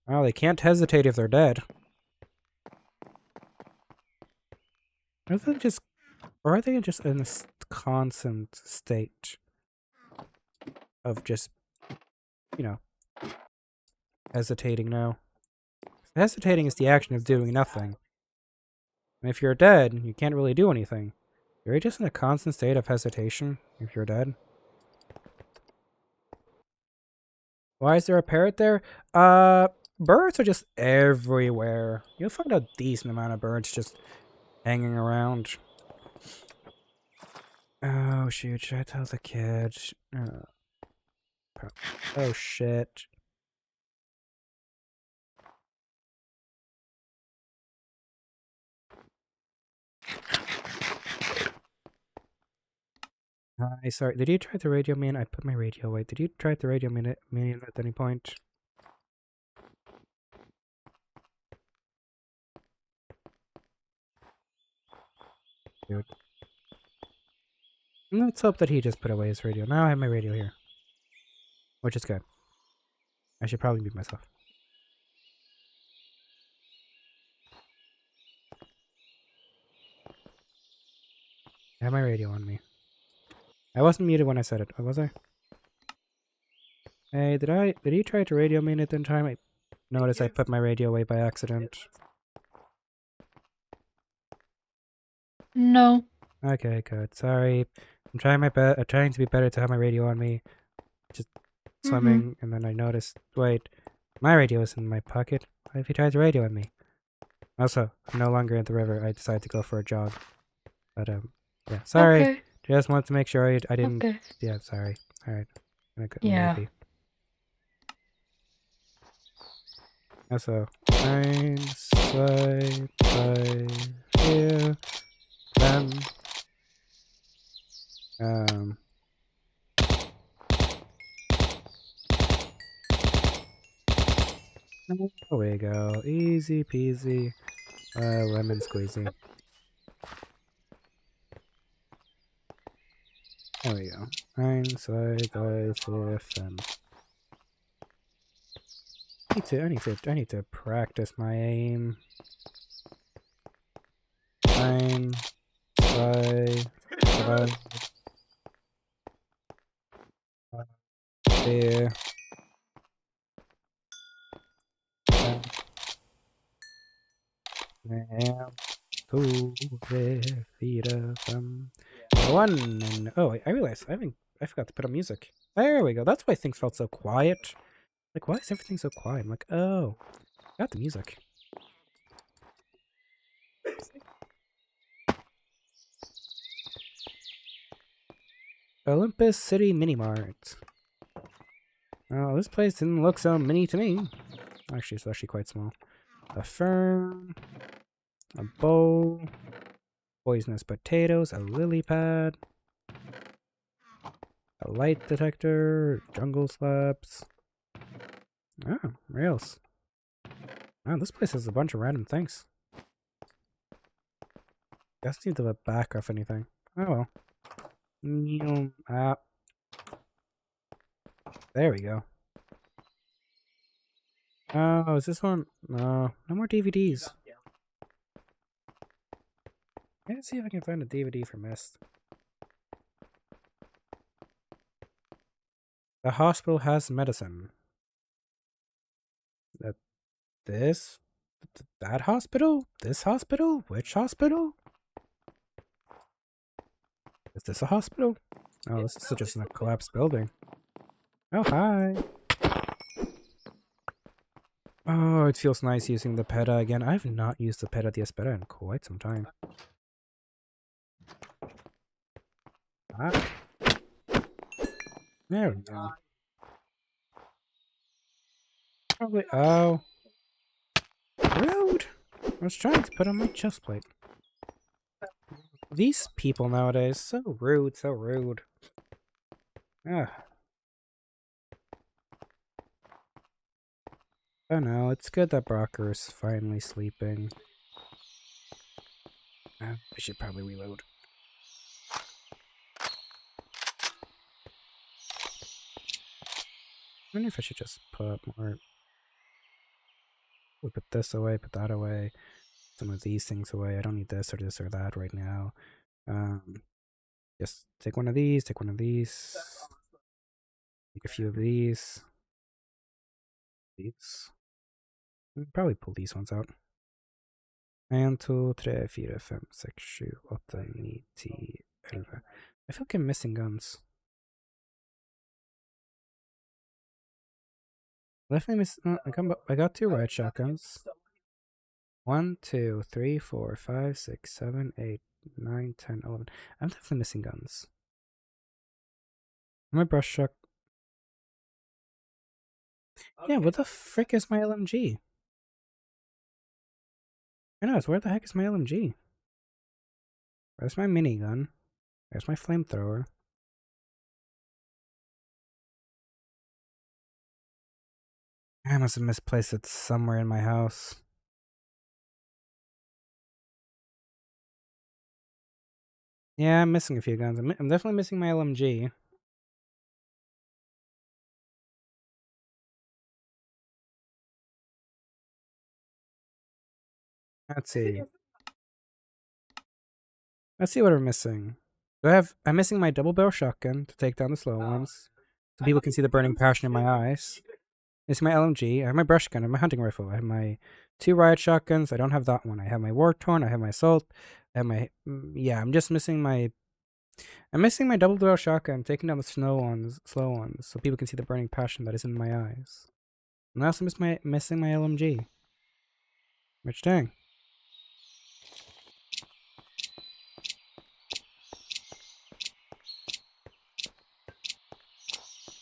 Well, they can't hesitate if they're dead. Or are they just in a constant state of just, you know, hesitating now? Hesitating is the action of doing nothing. And if you're dead, you can't really do anything. You're just in a constant state of hesitation if you're dead. Why is there a parrot there? Birds are just everywhere. You'll find a decent amount of birds just hanging around. Oh shoot, should I tell the kid? Oh shit. Hi, sorry, did you try the radio man? I put my radio away. Did you try the radio man at any point? Dude. Let's hope that he just put away his radio. Now I have my radio here. Which is good. I should probably mute myself. I have my radio on me. I wasn't muted when I said it, was I? Hey, did you try to radio me at the time? I noticed I put my radio away by accident. No. Okay, good. Sorry. I'm trying my best. I'm trying to be better to have my radio on me. Just swimming, and then I noticed, wait, my radio is in my pocket. What if you tried to radio on me? Also, I'm no longer in the river. I decided to go for a jog. But, yeah, sorry. Okay. Just wanted to make sure I didn't... Okay. Yeah, sorry. Alright. Yeah. Maybe. Also, 1, 2, 3, 4, 5. There we go. Easy peasy. Lemon squeezy. There we go. 1, 2, 3, 4, 5. I need to practice my aim. 1, 2, 3, 4. 2, 3, 4, 5. 1 and oh, I realized I forgot to put on music. There we go. That's why things felt so quiet. Like, why is everything so quiet? I'm like, oh, got the music. Olympus City Mini Mart. Oh, this place didn't look so mini to me. Actually, it's actually quite small. A fern, a bowl, poisonous potatoes, a lily pad, a light detector, jungle slabs. Oh, rails. Wow, this place has a bunch of random things. Guess need to back off anything. Oh well. There we go. Oh, is this one? No, no more DVDs. Let's see if I can find a DVD for Myst. The hospital has medicine. That hospital? This hospital? Which hospital? Is this a hospital? Oh, this is just a collapsed building. Oh, hi. Oh, it feels nice using the PETA again. I've not used the PETA Diaspera in quite some time. Ah. There we go. Probably. Oh. Rude! I was trying to put on my chest plate. These people nowadays, so rude, so rude. Ah. Oh no, it's good that Brocker's finally sleeping. I should probably reload. I wonder if I should just put more... We'll put this away, put that away. Some of these things away. I don't need this or that right now. Just take one of these, take one of these. Take a few of these. These. Probably pull these ones out. 1, 2, 3, 4, 5, 6, 7, 8, 9, 10, 11. I feel like I'm missing guns. Definitely miss. I got 2 riot shotguns. 1, 2, 3, 4, 5, 6, 7, 8, 9, 10, 11. I'm definitely missing guns. My brush shot. Yeah, what the frick is my LMG? I know, where the heck is my LMG? Where's my minigun? Where's my flamethrower? I must have misplaced it somewhere in my house. Yeah, I'm missing a few guns. I'm definitely missing my LMG. Let's see. Let's see what we're missing. I'm missing my double barrel shotgun to take down the slow ones, so people can see the burning passion in my eyes. Missing my LMG. I have my brush gun. I have my hunting rifle. I have my 2 riot shotguns. I don't have that one. I have my war torn. I have my assault. I have my I'm just missing my. I'm missing my double barrel shotgun, taking down the slow ones, so people can see the burning passion that is in my eyes. And I also missing my LMG. Which dang.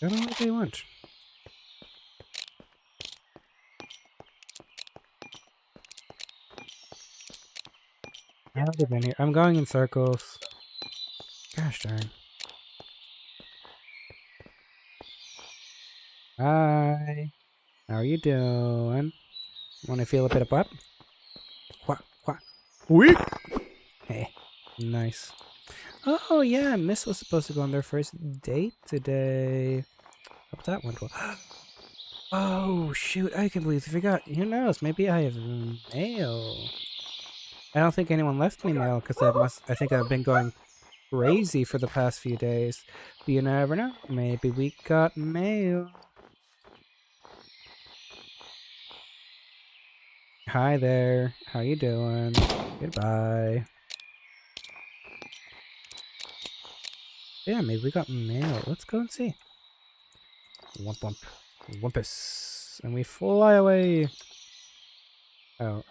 I don't know what they want. How have they been here? I'm going in circles. Gosh darn. Hi. How are you doing? Want to feel a bit of butt? What? Weak. Hey. Nice. Oh yeah, Miss was supposed to go on their first date today. Hope that went well. Oh shoot, I completely forgot. Who knows? Maybe I have mail. I don't think anyone left me mail because I think I've been going crazy for the past few days. But you never know. Maybe we got mail. Hi there. How you doing? Goodbye. Yeah, maybe we got mail. Let's go and see. Wump wump. Wumpus. And we fly away. Oh,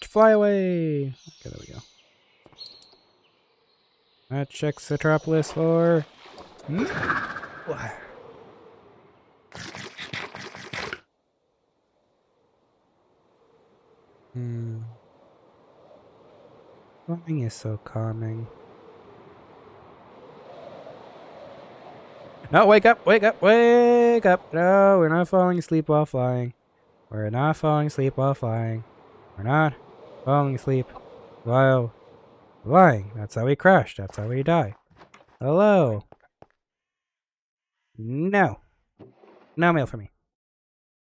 fly away. Okay, there we go. That checks Metropolis for No. Hmm. Flying is so calming. No, wake up, wake up, wake up. No, we're not falling asleep while flying. We're not falling asleep while flying. We're not falling asleep while flying. That's how we crash. That's how we die. Hello. No. No mail for me.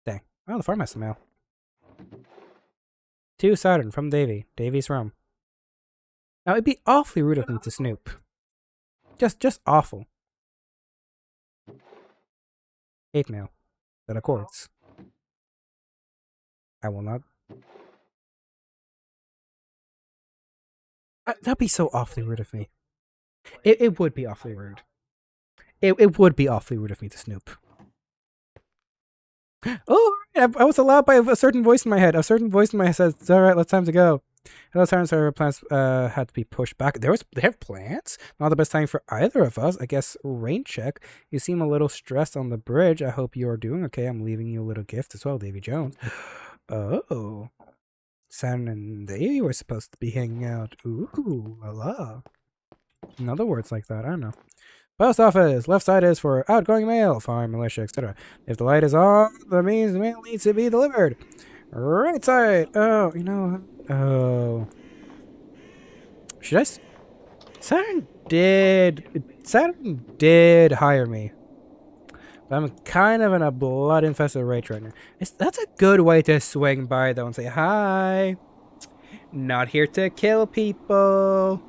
Dang. Oh, the farm has some mail. To Saturn from Davy. Davy's room. Now, it'd be awfully rude of me to snoop. Just awful. 8 mail. That accords. I will not. That'd be so awfully rude of me. It would be awfully rude. It would be awfully rude of me to snoop. Oh, I was allowed by a certain voice in my head. A certain voice in my head says, "It's all right, let's time to go." Hello, Terrence. Our plans had to be pushed back. They have plans. Not the best time for either of us. I guess rain check. You seem a little stressed on the bridge. I hope you are doing okay. I'm leaving you a little gift as well, Davy Jones. Oh, Sam and Davy were supposed to be hanging out. Ooh, la la. In other words like that, I don't know. Post office. Left side is for outgoing mail, farm, militia, etc. If the light is on, that means the mail needs to be delivered. Right side. Oh, you know. Oh. Should I? Saturn did hire me. But I'm kind of in a blood-infested rage right now. That's a good way to swing by, though, and say, hi. Not here to kill people.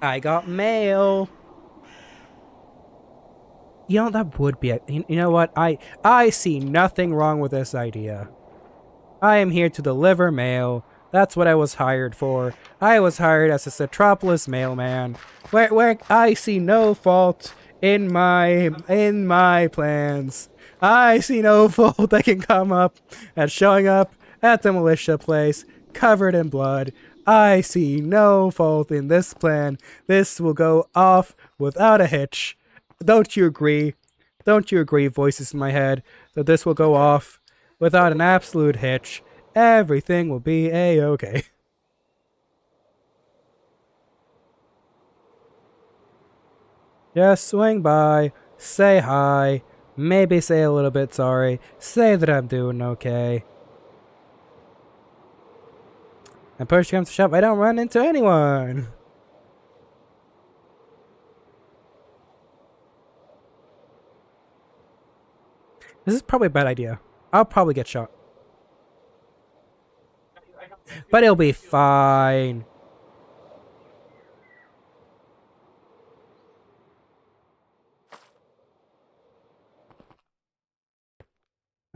I got mail. You know, that would be you know what? I see nothing wrong with this idea. I am here to deliver mail. That's what I was hired for. I was hired as a Cetropolis mailman. Where I see no fault in my plans. I see no fault that can come up at showing up at the militia place covered in blood. I see no fault in this plan. This will go off without a hitch. Don't you agree? Don't you agree, voices in my head, that this will go off without an absolute hitch? Everything will be a-okay. Just swing by, say hi, maybe say a little bit sorry, say that I'm doing okay. And push comes to shove, I don't run into anyone. This is probably a bad idea. I'll probably get shot. But it'll be fine.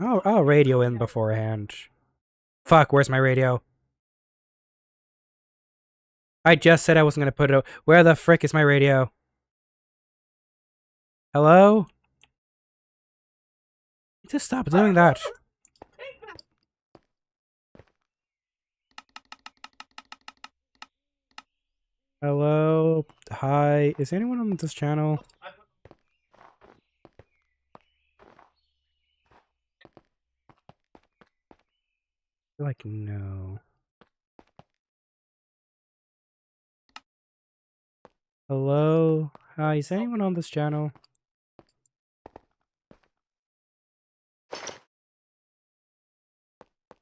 I'll radio in beforehand. Fuck, where's my radio? I just said I wasn't gonna put it. Where the frick is my radio? Hello? Just stop doing that. Hello? Hi? Is anyone on this channel? Like, no. Hello? Hi, is anyone on this channel?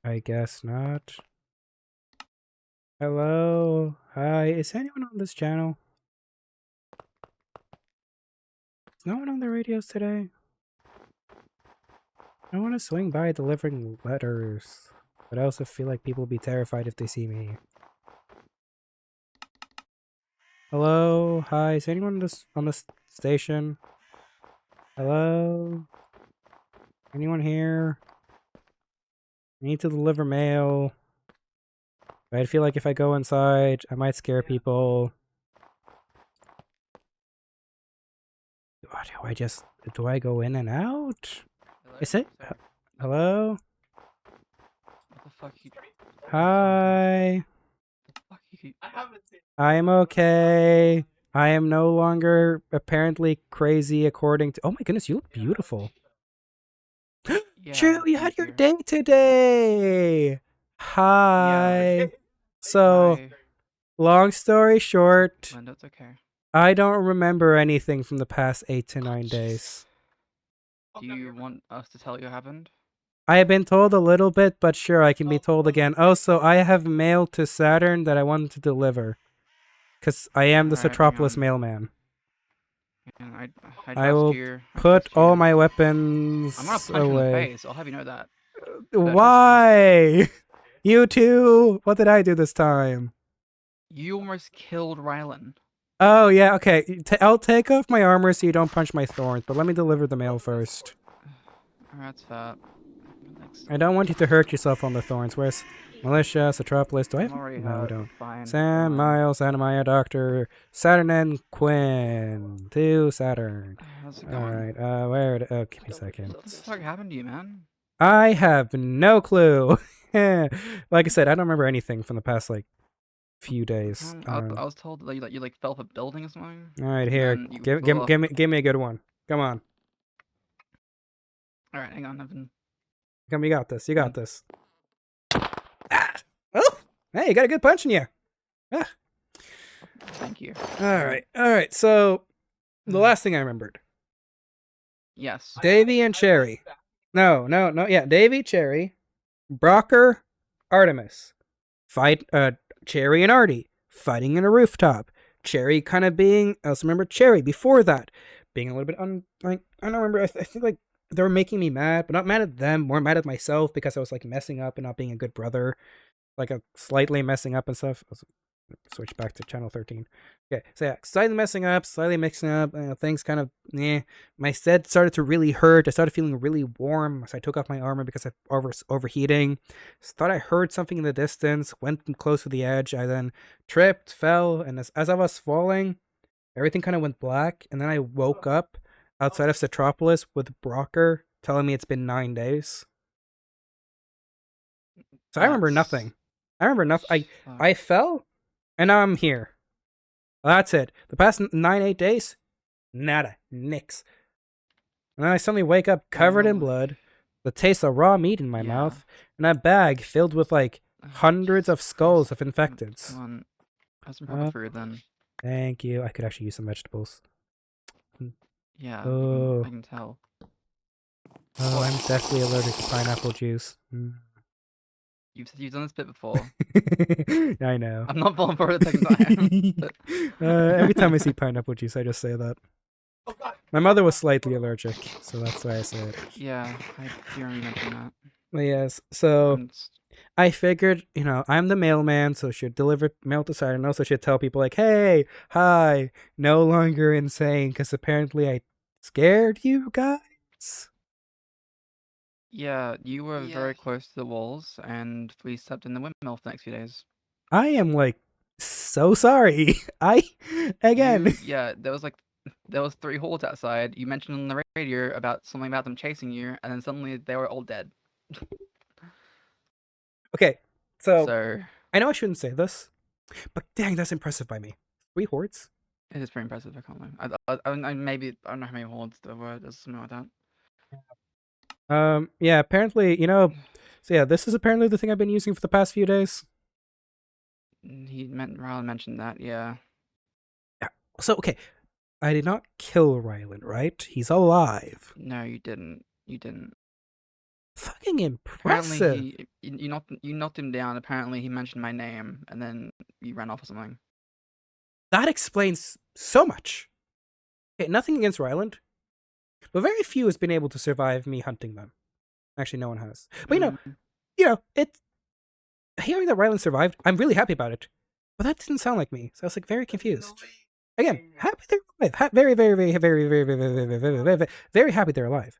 I guess not. Hello? Hi, is anyone on this channel? Is no one on the radios today? I want to swing by delivering letters, but I also feel like people will be terrified if they see me. Hello? Hi, is anyone on this station? Hello? Anyone here? I need to deliver mail. But I feel like if I go inside, I might scare people. Do I go in and out? Is it? Hello? What the fuck you... Hi. What the fuck you... I'm okay. I am no longer apparently crazy according to. Oh my goodness, you look beautiful. Yeah, True, you had thank your you. day today. Hi. So, Hi. long story short, Linda, it's okay. I don't remember anything from the past 8 to 9 days. Do you want us to tell you what happened? I have been told a little bit, but sure, I can be told again. Oh, so I have mail to Saturn that I wanted to deliver. Because I am the Alright, hang Satropolis on. mailman. And I I trust will you. I put trust all you. my weapons I'm gonna punch you in the away. face. I'll have you know that. But I trust you. Why? You too? What did I do this time? You almost killed Rylan. Oh, yeah, okay. I'll take off my armor so you don't punch my thorns, but let me deliver the mail first. That's fair. Next. I don't want you to hurt yourself on the thorns. Where's Militia, Satropolis? Do I have... I'm already No, I hurt. don't. Fine. Sam, fine. Miles, Anamaya, Doctor, Saturn, and Quinn. To Saturn. How's it going? Alright, where... Oh, give me a second. What the fuck happened to you, man? I have no clue. Like I said, I don't remember anything from the past, like, few days. I was told that you like fell off a building or something. Alright, here. then you Give flew off- me a good one. Come on. Alright, hang on, Evan. Come, you got this. You got this. Ah! Oh! Hey, you got a good punch in you. Ah. Thank you. Alright. So, the last thing I remembered. Yes. Davy and Cherry. No. Yeah, Davy, Cherry, Brocker, Artemis. Cherry and Artie fighting in a rooftop. Cherry kind of being... I also remember Cherry before that. Being a little bit I don't remember. I think, like, they were making me mad, but not mad at them, more mad at myself because I was, like, messing up and not being a good brother. Like, slightly messing up and stuff. Let's switch back to channel 13. Okay, so yeah, slightly messing up, slightly mixing up, things kind of, my head started to really hurt. I started feeling really warm, so I took off my armor because I was overheating. Thought I heard something in the distance, went close to the edge. I then tripped, fell, and as I was falling, everything kind of went black, and then I woke up outside of Satropolis with Brocker telling me it's been 9 days. So I remember nothing. I remember nothing. I fell, and now I'm here. That's it. The past 8 days, nada, nix. And then I suddenly wake up covered in blood, the taste of raw meat in my mouth, and a bag filled with like hundreds of skulls of infecteds. Come on. Have some proper food then. Thank you. I could actually use some vegetables. Yeah, Oh. I can tell. Oh, I'm deathly allergic to pineapple juice. You've done this bit before. I know. I'm not falling for it the second time. Every time I see pineapple juice, I just say that. My mother was slightly allergic, so that's why I say it. Yeah, I do remember mentioning that. But yes, so I figured, I'm the mailman, so she'd deliver mail to Saturn. Also, she'd tell people like, "Hey, hi, no longer insane," because apparently I scared you guys. Yeah, you were very close to the walls, and we slept in the windmill for the next few days. I am like so sorry. There was 3 hordes outside. You mentioned on the radio about something about them chasing you, and then suddenly they were all dead. Okay, so I know I shouldn't say this, but dang, that's impressive by me. 3 hordes? It is pretty impressive. I can't lie. I don't know how many hordes there were. There's something like that. Yeah, apparently, so yeah, this is apparently the thing I've been using for the past few days. Rylan mentioned that, yeah. So, okay, I did not kill Rylan, right? He's alive. No, you didn't. You didn't. Fucking impressive. Apparently, you knocked him down. Apparently, he mentioned my name, and then you ran off or something. That explains so much. Okay, nothing against Ryland, but very few has been able to survive me hunting them. Actually, no one has. But it's hearing that Ryland survived, I'm really happy about it. But that didn't sound like me, so I was like very confused. Again, happy they're alive. Very, very, very, very, very, very, very, very, very, very, very happy they're alive.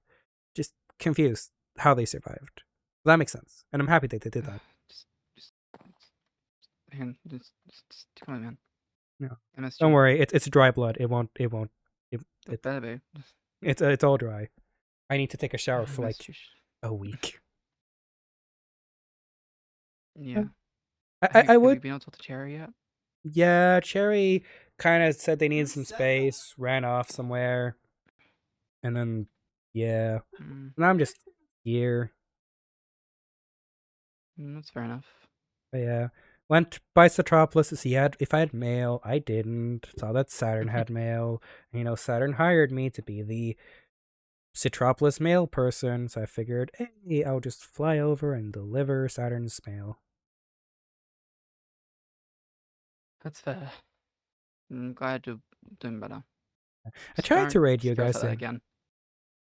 Just confused how they survived. That makes sense, and I'm happy that they did that. Just come on, man. No, MSG. don't worry. It's dry blood. It won't. It better be. It's all dry. I need to take a shower for like a week. Yeah. I would. Have you been able to talk to Cherry yet? Yeah, Cherry kind of said they needed some space, ran off somewhere, and then yeah, Mm, and I'm just here. that's fair enough. But yeah, went by Citropolis to see if I had mail. I didn't. Saw that Saturn had mail. And, you know, Saturn hired me to be the Citropolis mail person, so I figured, hey, I'll just fly over and deliver Saturn's mail. That's fair. I'm glad you're doing better. I Just tried to don't raid you stress guys out that in. again.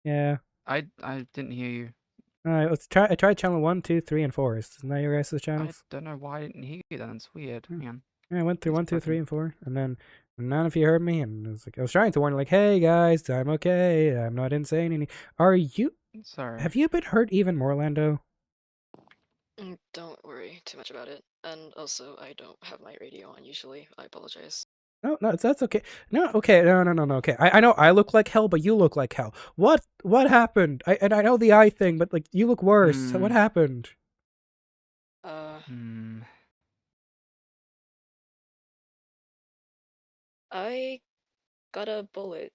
Yeah. I didn't hear you. I tried channel 1, 2, 3, and 4. Isn't that your guys' I channels? don't know why I didn't hear you then. It's weird. Hmm. Man. Yeah, I went through It's 1, 2, 3, broken. and 4, and then none of you heard me, and I was trying to warn you, like, hey guys, I'm okay, I'm not insane. Are you? Sorry. Have you been hurt even more, Lando? Don't worry too much about it. And also, I don't have my radio on usually. I apologize. No, that's okay. No, okay, no, okay. I know I look like hell, but you look like hell. What happened? I know the eye thing, but like you look worse. So what happened? Hmm. I got a bullet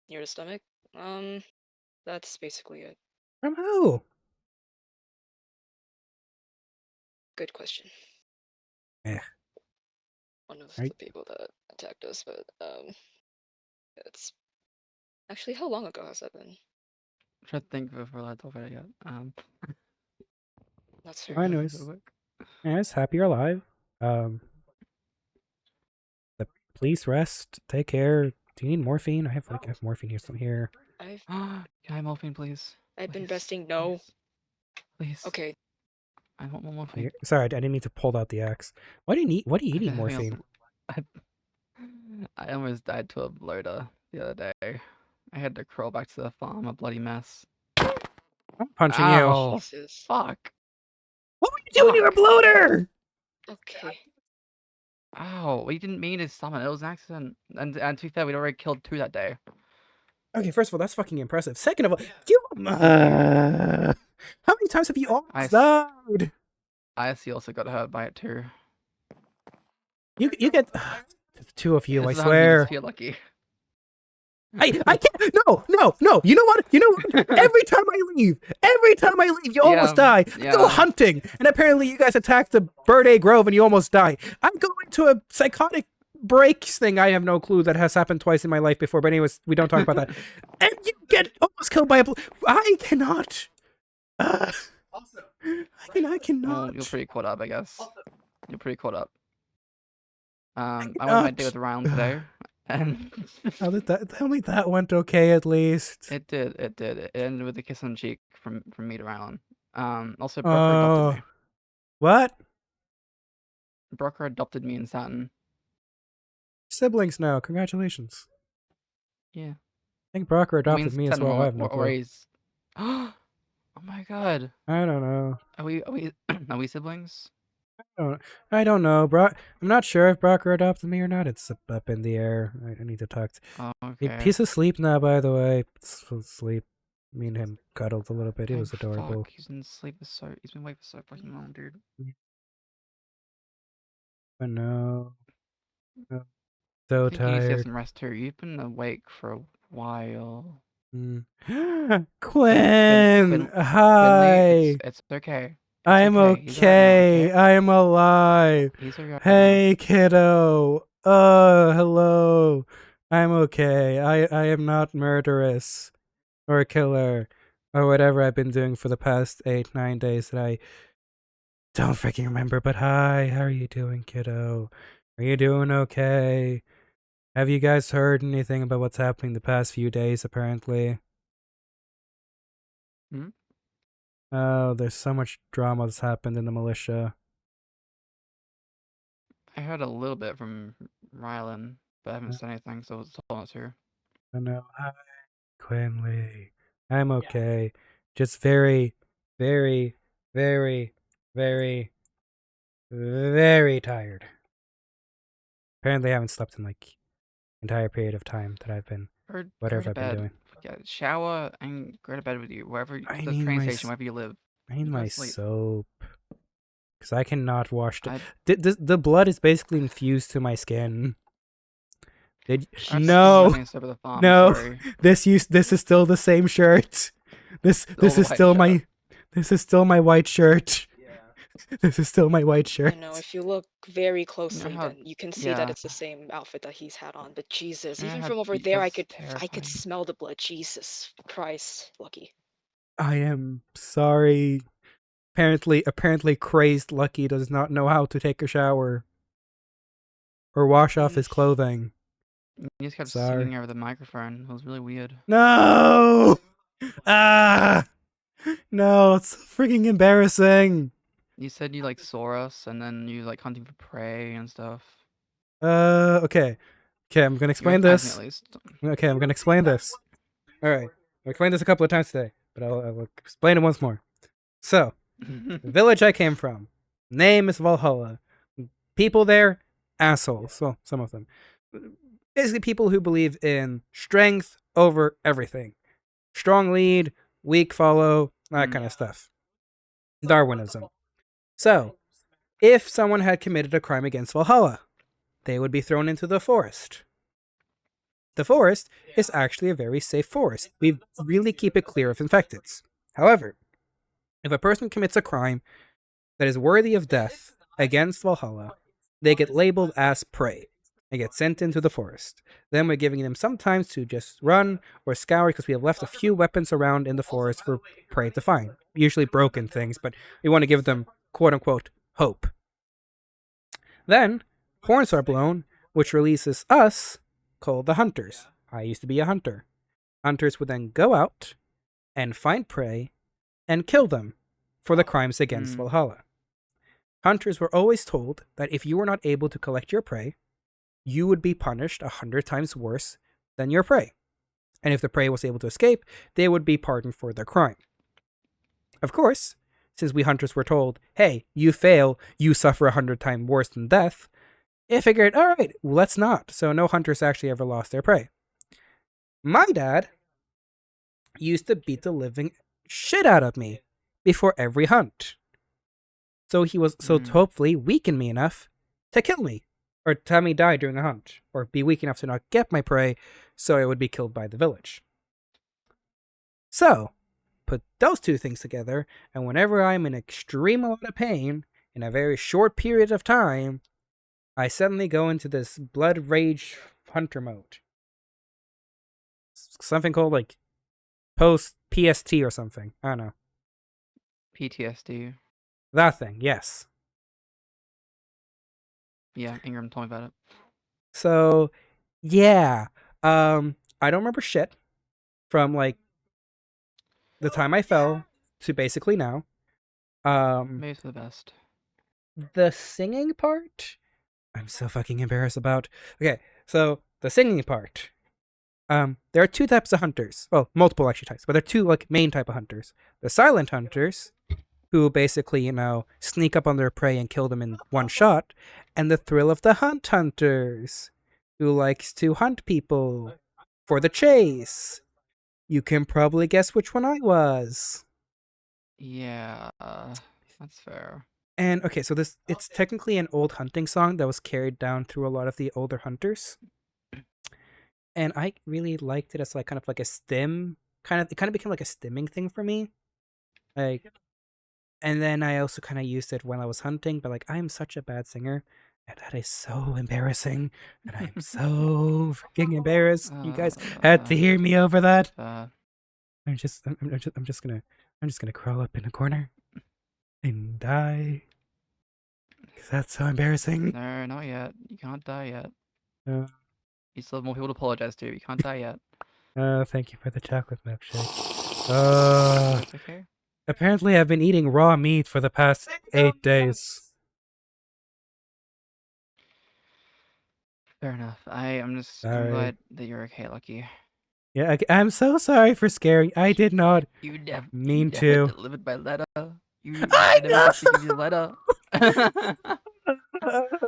near the stomach. That's basically it. From who? Good question. Yeah. One of Right. the people that attacked us, but it's actually, how long ago has that been? I'm trying to think before I talk about it yet. That's fair. Well, anyways, yes, happy you're alive. Please rest. Take care. Do you need morphine? I have morphine here. Some here. Can I have morphine, please? I've been Please, resting. No. Please. Okay. I want more morphine. Sorry, I didn't mean to pull out the axe. Why do you need? What do you need Okay, morphine? I almost died to a loader the other day. I had to crawl back to the farm, a bloody mess. I'm punching Ow, you. Jesus. fuck. What were you doing to your bloater? Okay. Ow, we didn't mean to summon. It was an accident. And to be fair, we'd already killed 2 that day. Okay, first of all, that's fucking impressive. Second of all, you. How many times have you almost died? ISC also got hurt by it too. You get the 2 of you. This I is how you swear. just feel lucky. I can't. No. You know what? Every time I leave, you almost die. I go hunting, and apparently you guys attacked the Birthday Grove, and you almost die. I'm going to a psychotic breaks thing. I have no clue that has happened twice in my life before. But anyways, we don't talk about that. And you get almost killed by a. I cannot. I cannot. Well, you're pretty caught up, I guess. You're pretty caught up. I went on my day with Ryan today, and tell me that went okay at least. It did. It ended with a kiss on the cheek from me to Ryan. Also, Brocker adopted me. What? Brocker adopted me and Saturn. Siblings now. Congratulations. Yeah. I think Brocker adopted me as well. I have no clue. Oh my god. I don't know. Are we siblings? I don't know, I'm not sure if Brocker adopted me or not. It's up in the air. I need to talk to. Oh, okay. He's asleep now, by the way. Sleep. Me and him cuddled a little bit. He was adorable. Fuck. He's been awake for so fucking long, dude. But no. So I think you need to get tired. some rest too. You've been awake for a while. Quinn, hi. It's okay. I am okay. I am alive. He's alright. Hey, kiddo. Hello. I'm okay. I am not murderous or a killer or whatever I've been doing for the past 8-9 days that I don't freaking remember. But hi, how are you doing, kiddo? Are you doing okay? Have you guys heard anything about what's happening the past few days, apparently? Oh, there's so much drama that's happened in the militia. I heard a little bit from Rylan, but I haven't said anything, so it's all us here. I know. Hi, Quinley. I'm okay. Just very, very, very, very, very tired. Apparently I haven't slept in like entire period of time that I've been whatever I've been doing. Yeah, shower and go to bed with you wherever the need train my station, wherever you live. I need my sleep. soap. Because I cannot wash the blood is basically infused to my skin. Did I'm no, running a step of the farm, no. sorry. This is still the same shirt. This Still is the still white my this is still my white shirt. This is still my white shirt. You know, if you look very closely, how- then you can see yeah. that it's the same outfit that he's had on. But Jesus, You know even how from over deep- there, I that's could terrifying. smell the blood. Jesus Christ, Lucky. I am sorry. Apparently crazed Lucky does not know how to take a shower or wash off his clothing. You just kept Sorry. singing over the microphone. It was really weird. No! Ah! No, it's so freaking embarrassing. You said you like saw us, and then you like hunting for prey and stuff. Okay. Okay, I'm gonna explain You're attacking this. At least. Okay, I'm gonna explain this. Alright. I've explained this a couple of times today, but I will explain it once more. So, the village I came from, name is Valhalla. People there, assholes. Well, some of them. Basically, people who believe in strength over everything. Strong lead, weak follow, that kind of stuff. Darwinism. So, if someone had committed a crime against Valhalla, they would be thrown into the forest. The forest is actually a very safe forest. We really keep it clear of infecteds. However, if a person commits a crime that is worthy of death against Valhalla, they get labeled as prey. They get sent into the forest. Then we're giving them some time to just run or scour because we have left a few weapons around in the forest for prey to find. Usually broken things, but we want to give them quote-unquote hope. Then, horns are blown, which releases us, called the hunters. I used to be a hunter. Hunters would then go out and find prey and kill them for the crimes against Valhalla. Hunters were always told that if you were not able to collect your prey, you would be punished 100 times worse than your prey. And if the prey was able to escape, they would be pardoned for their crime. Of course, since we hunters were told, hey, you fail, you suffer 100 times worse than death, they figured, alright, let's not. So no hunters actually ever lost their prey. My dad used to beat the living shit out of me before every hunt. So he was to hopefully weaken me enough to kill me, or to have me die during a hunt, or be weak enough to not get my prey, so I would be killed by the village. So, put those two things together, and whenever I'm in extreme amount of pain, in a very short period of time, I suddenly go into this blood rage hunter mode. Something called like post PST or something. I don't know. PTSD. That thing, yes. Yeah, Ingram told me about it. So, yeah. I don't remember shit from like the time I fell to basically now. Maybe it's for the best. The singing part, I'm so fucking embarrassed about. Okay, so the singing part. There are two types of hunters. Well, multiple actually types, but there are two like main type of hunters. The silent hunters, who basically, sneak up on their prey and kill them in one shot, and the thrill of the hunt hunters, who likes to hunt people for the chase. You can probably guess which one I was. Yeah, that's fair. And okay, so it's technically an old hunting song that was carried down through a lot of the older hunters. And I really liked it as like kind of like a stim, it kind of became like a stimming thing for me. Like, and then I also kind of used it when I was hunting, but like I am such a bad singer, and that is so embarrassing, and I am so freaking embarrassed. You guys had to hear me over that. I'm just gonna crawl up in a corner and die. 'Cause that's so embarrassing. No, not yet. You can't die yet. Uh, You still have more people to apologize to. You can't die yet. Thank you for the chocolate milkshake. That's okay. Apparently I've been eating raw meat for the past 8 days. Fair enough. I'm Sorry. glad that you're okay, Lucky. Yeah, I'm so sorry for scaring. I did not You mean never to. delivered my letter. You I never know. got to give you the letter.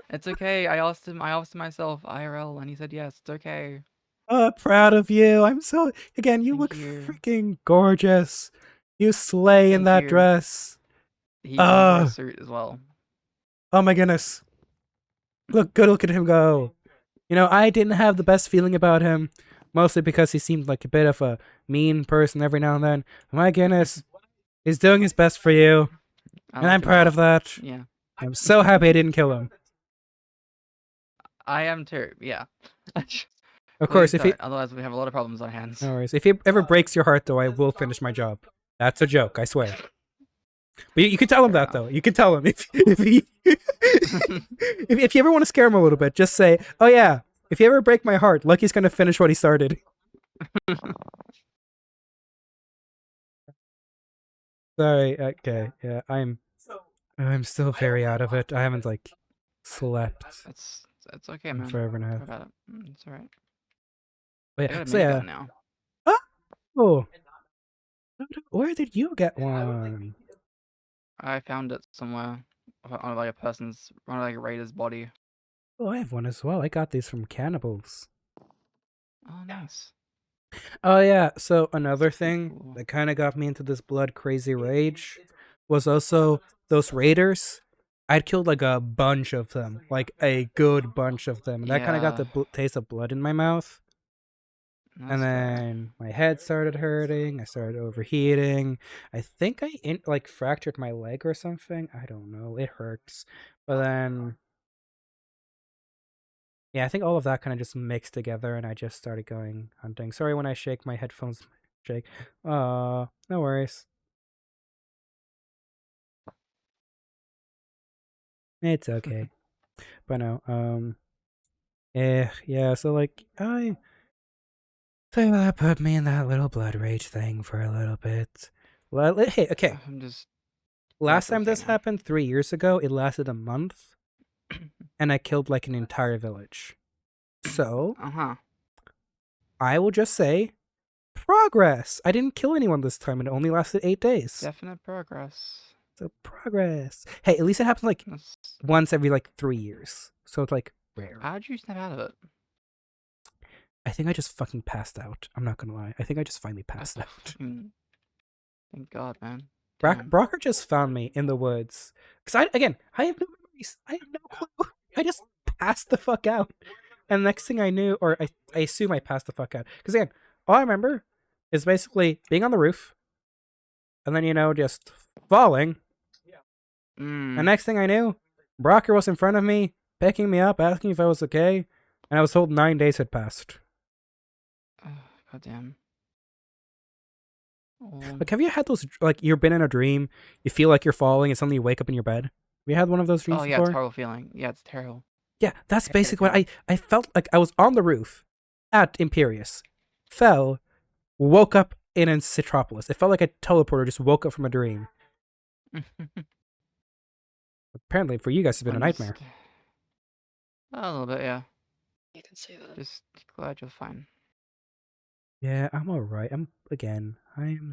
It's okay. I asked him myself, IRL, and he said yes. It's okay. Oh, proud of you. I'm so again. You Thank look you. freaking gorgeous. You slay in Thank that you. dress. He wore a Oh. suit as well. Oh my goodness. Look at him go. You know, I didn't have the best feeling about him, mostly because he seemed like a bit of a mean person every now and then. My goodness, he's doing his best for you, and I'm proud of that. Yeah. I'm so happy I didn't kill him. I am too. Yeah. Of course, if he otherwise we have a lot of problems on our hands. no worries. If he ever breaks your heart, though, I will finish my job. That's a joke, I swear. But you can tell him Fair that, though. You can tell him if he if you ever want to scare him a little bit, just say, "Oh yeah, if you ever break my heart, Lucky's gonna finish what he started." Sorry. Okay. Yeah, I'm still very out of it. I haven't like slept It's okay, in man. forever and a Don't half. worry about it. It's alright. But I yeah, got a so yeah. minigun now. Oh, where did you get one? I found it somewhere on like a raider's body. Oh, I have one as well. I got these from cannibals. Oh, nice. Oh yeah, so another That's pretty thing cool. that kind of got me into this blood crazy rage was also those raiders. I'd killed like a bunch of them, like a good bunch of them, and that kind of got Yeah. the taste of blood in my mouth. That's And fair. then my head started hurting. I started overheating. I think I like fractured my leg or something. I don't know. It hurts. But then, yeah, I think all of that kind of just mixed together, and I just started going hunting. Sorry when I shake, my headphones shake. No worries. It's okay. But no, yeah, so like so that put me in that little blood rage thing for a little bit. Well, hey, okay. I'm just. Last That's time okay this now. happened 3 years ago, it lasted a month, and I killed like an entire village. So Uh-huh. I will just say, progress. I didn't kill anyone this time, and it only lasted 8 days. Definite progress. So progress. Hey, at least it happens like That's... once every like 3 years. So it's like rare. How'd you snap out of it? I think I just fucking passed out. I'm not gonna lie. I think I just finally passed out. Thank God, man. Brocker just found me in the woods. Because I have no memories. I have no clue. I just passed the fuck out. And next thing I knew, or I assume I passed the fuck out. Because again, all I remember is basically being on the roof. And then, just falling. And next thing I knew, Brocker was in front of me, picking me up, asking if I was okay. And I was told 9 days had passed. God damn. Like, have you had those, like, you've been in a dream, you feel like you're falling, and suddenly you wake up in your bed? Have you had one of those dreams Oh, yeah, before? it's a horrible feeling. Yeah, it's terrible. Yeah, that's basically what I felt like. I was on the roof at Imperius, fell, woke up in Citropolis. It felt like a teleporter just woke up from a dream. Apparently, for you guys, it's been a nightmare. A little bit, yeah. You can say that. Just glad you're fine. Yeah, I'm alright. I'm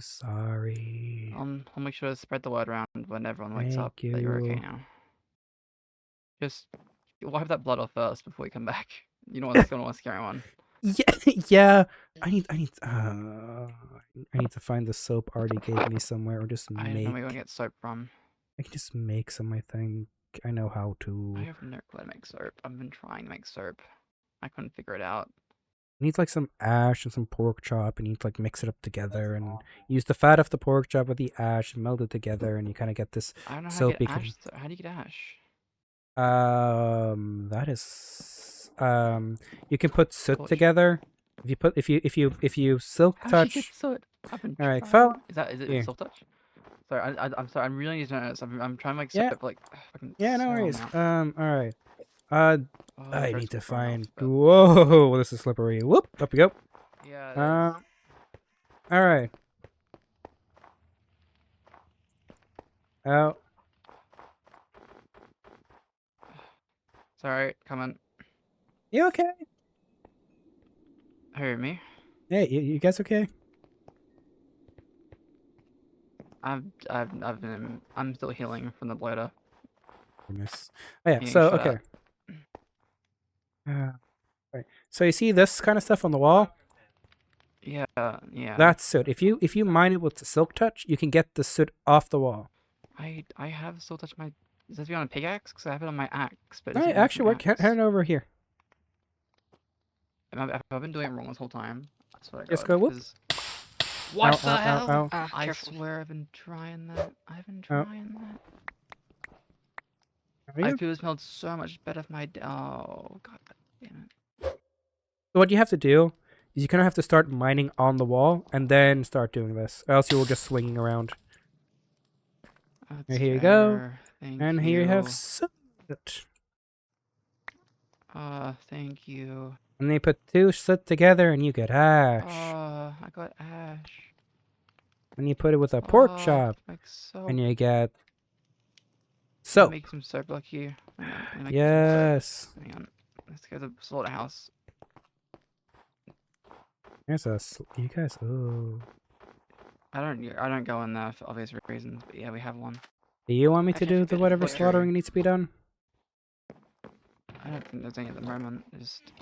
sorry. I'll make sure to spread the word around when everyone wakes Thank up that you're okay you. now. Just wipe that blood off first before you come back. You don't want to scare anyone. Yeah. I need to find the soap Artie gave me somewhere, or just I don't know make. where you're gonna get soap from. I can just make some. I think I know how to. I have no clue how to make soap. I've been trying to make soap. I couldn't figure it out. It needs like some ash and some pork chop, and you need to like mix it up together and use the fat of the pork chop with the ash and meld it together, and you kind of get this I don't know how to soapy. get ash. How do you get ash? That is you can put soot Gosh. together. If you silk How touch. do you get soot? I've been All right, trying. fell. Is it Here. silk touch? Sorry, I'm sorry. I'm really need to know this. I'm trying to make Yeah. soap like fucking. Yeah, no so worries. amount. All right. Oh, I very need to small for my find. mouth, but- Whoa, this is slippery. Whoop, up we go. Yeah. All right. Oh, Sorry, coming. you okay? Hear me? Hey, you guys okay? I'm still healing from the bloater. Goodness. Oh yeah. Yeah, So shut up. okay. Right. So you see this kind of stuff on the wall? Yeah, yeah. That's soot. If you mine it with the silk touch, you can get the soot off the wall. I have still touched my. Is that to be on a pickaxe? Because I have it on my axe. But All right, actually, work. Hand it over here. I've been doing it wrong this whole time. I swear to Just God. go whoop. 'Cause- What Ow, the ow, hell? ow, ow. Ah, I careful. swear I've been trying that. I've been Oh. trying that. Are I you? could have smelled so much better if my. Oh god damn it. So what you have to do is you kind of have to start mining on the wall and then start doing this, or else you will just swinging around. That's Here you go. fair. Thank And you. here you have soot. Thank you. And they put 2 soot together and you get ash. I got ash. And you put it with a pork Oh, chop Make soap. and you get Let me soap. Make some soap like you. Hang on, let me make some soap. Yes. Hang on. Let's go to the slaughterhouse. There's a you guys. Oh. I don't go in there for obvious reasons, but yeah, we have one. Do you want me to Actually, do I the forgot whatever butchery. slaughtering needs to be done? I don't think there's any at the moment. There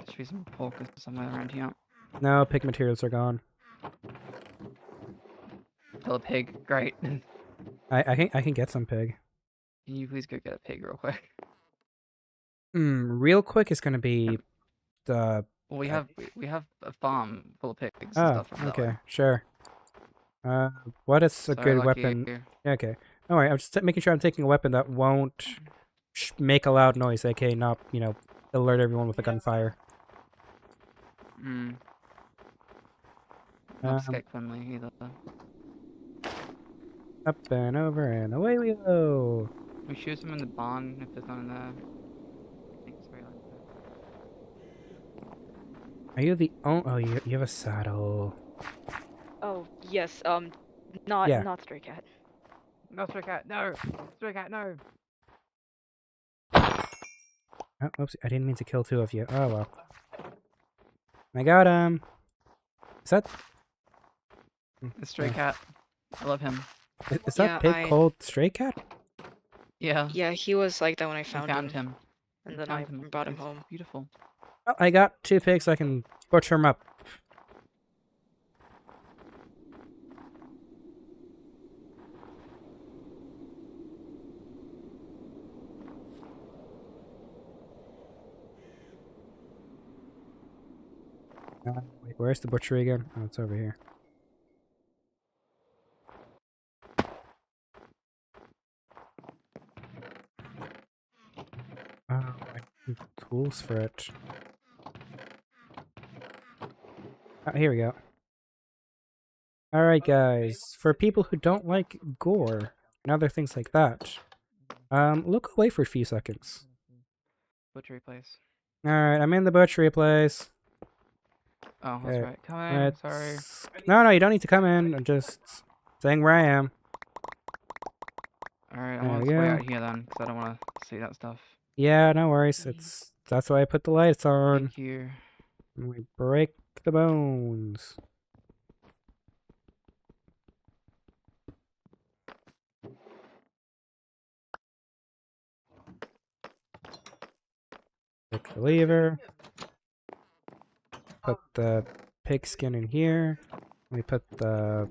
should be some pork or somewhere around here. No, pig materials are gone. Kill a pig. Great. Can I can get some pig. you please go get a pig real quick? Real quick is gonna be the. Well, we have a farm full of pigs and Oh, stuff. From that okay, way. sure. What is a So good lucky. weapon? Okay. Alright, I'm just making sure I'm taking a weapon that won't make a loud noise, aka not, alert everyone with a gunfire. Hmm. Um, Not skate friendly either. Up and over and away we go. We shoot them in the barn if there's none in there. I think it's very like that. Are you the oh you have a saddle. Oh yes, not Yeah. not Stray Cat. No, Stray Cat, no! Stray Cat, no! Oh, oops, I didn't mean to kill 2 of you. Oh well. I got him. Is that The Stray Oh. Cat. I love him. is that Yeah, pig called Stray Cat? Yeah. Yeah, he was like that when I I found, found him. him. And then I brought him He's home. Beautiful. Well, I got 2 pigs, so I can butcher them up. Wait, where's the butchery again? Oh, it's over here. Oh, I need tools for it. Oh, here we go. Alright, guys. For people who don't like gore and other things like that, look away for a few seconds. Butchery place. Alright, I'm in the butchery place. Oh, that's Okay, right. Come in. Sorry. No, you don't need to come in. I'm just saying where I am. Alright, There I'm we on way go. out here then, because I don't want to see that stuff. Yeah, no worries. That's why I put the lights on. Thank you. And we break the bones. Take the lever. Put the pig skin in here. We put the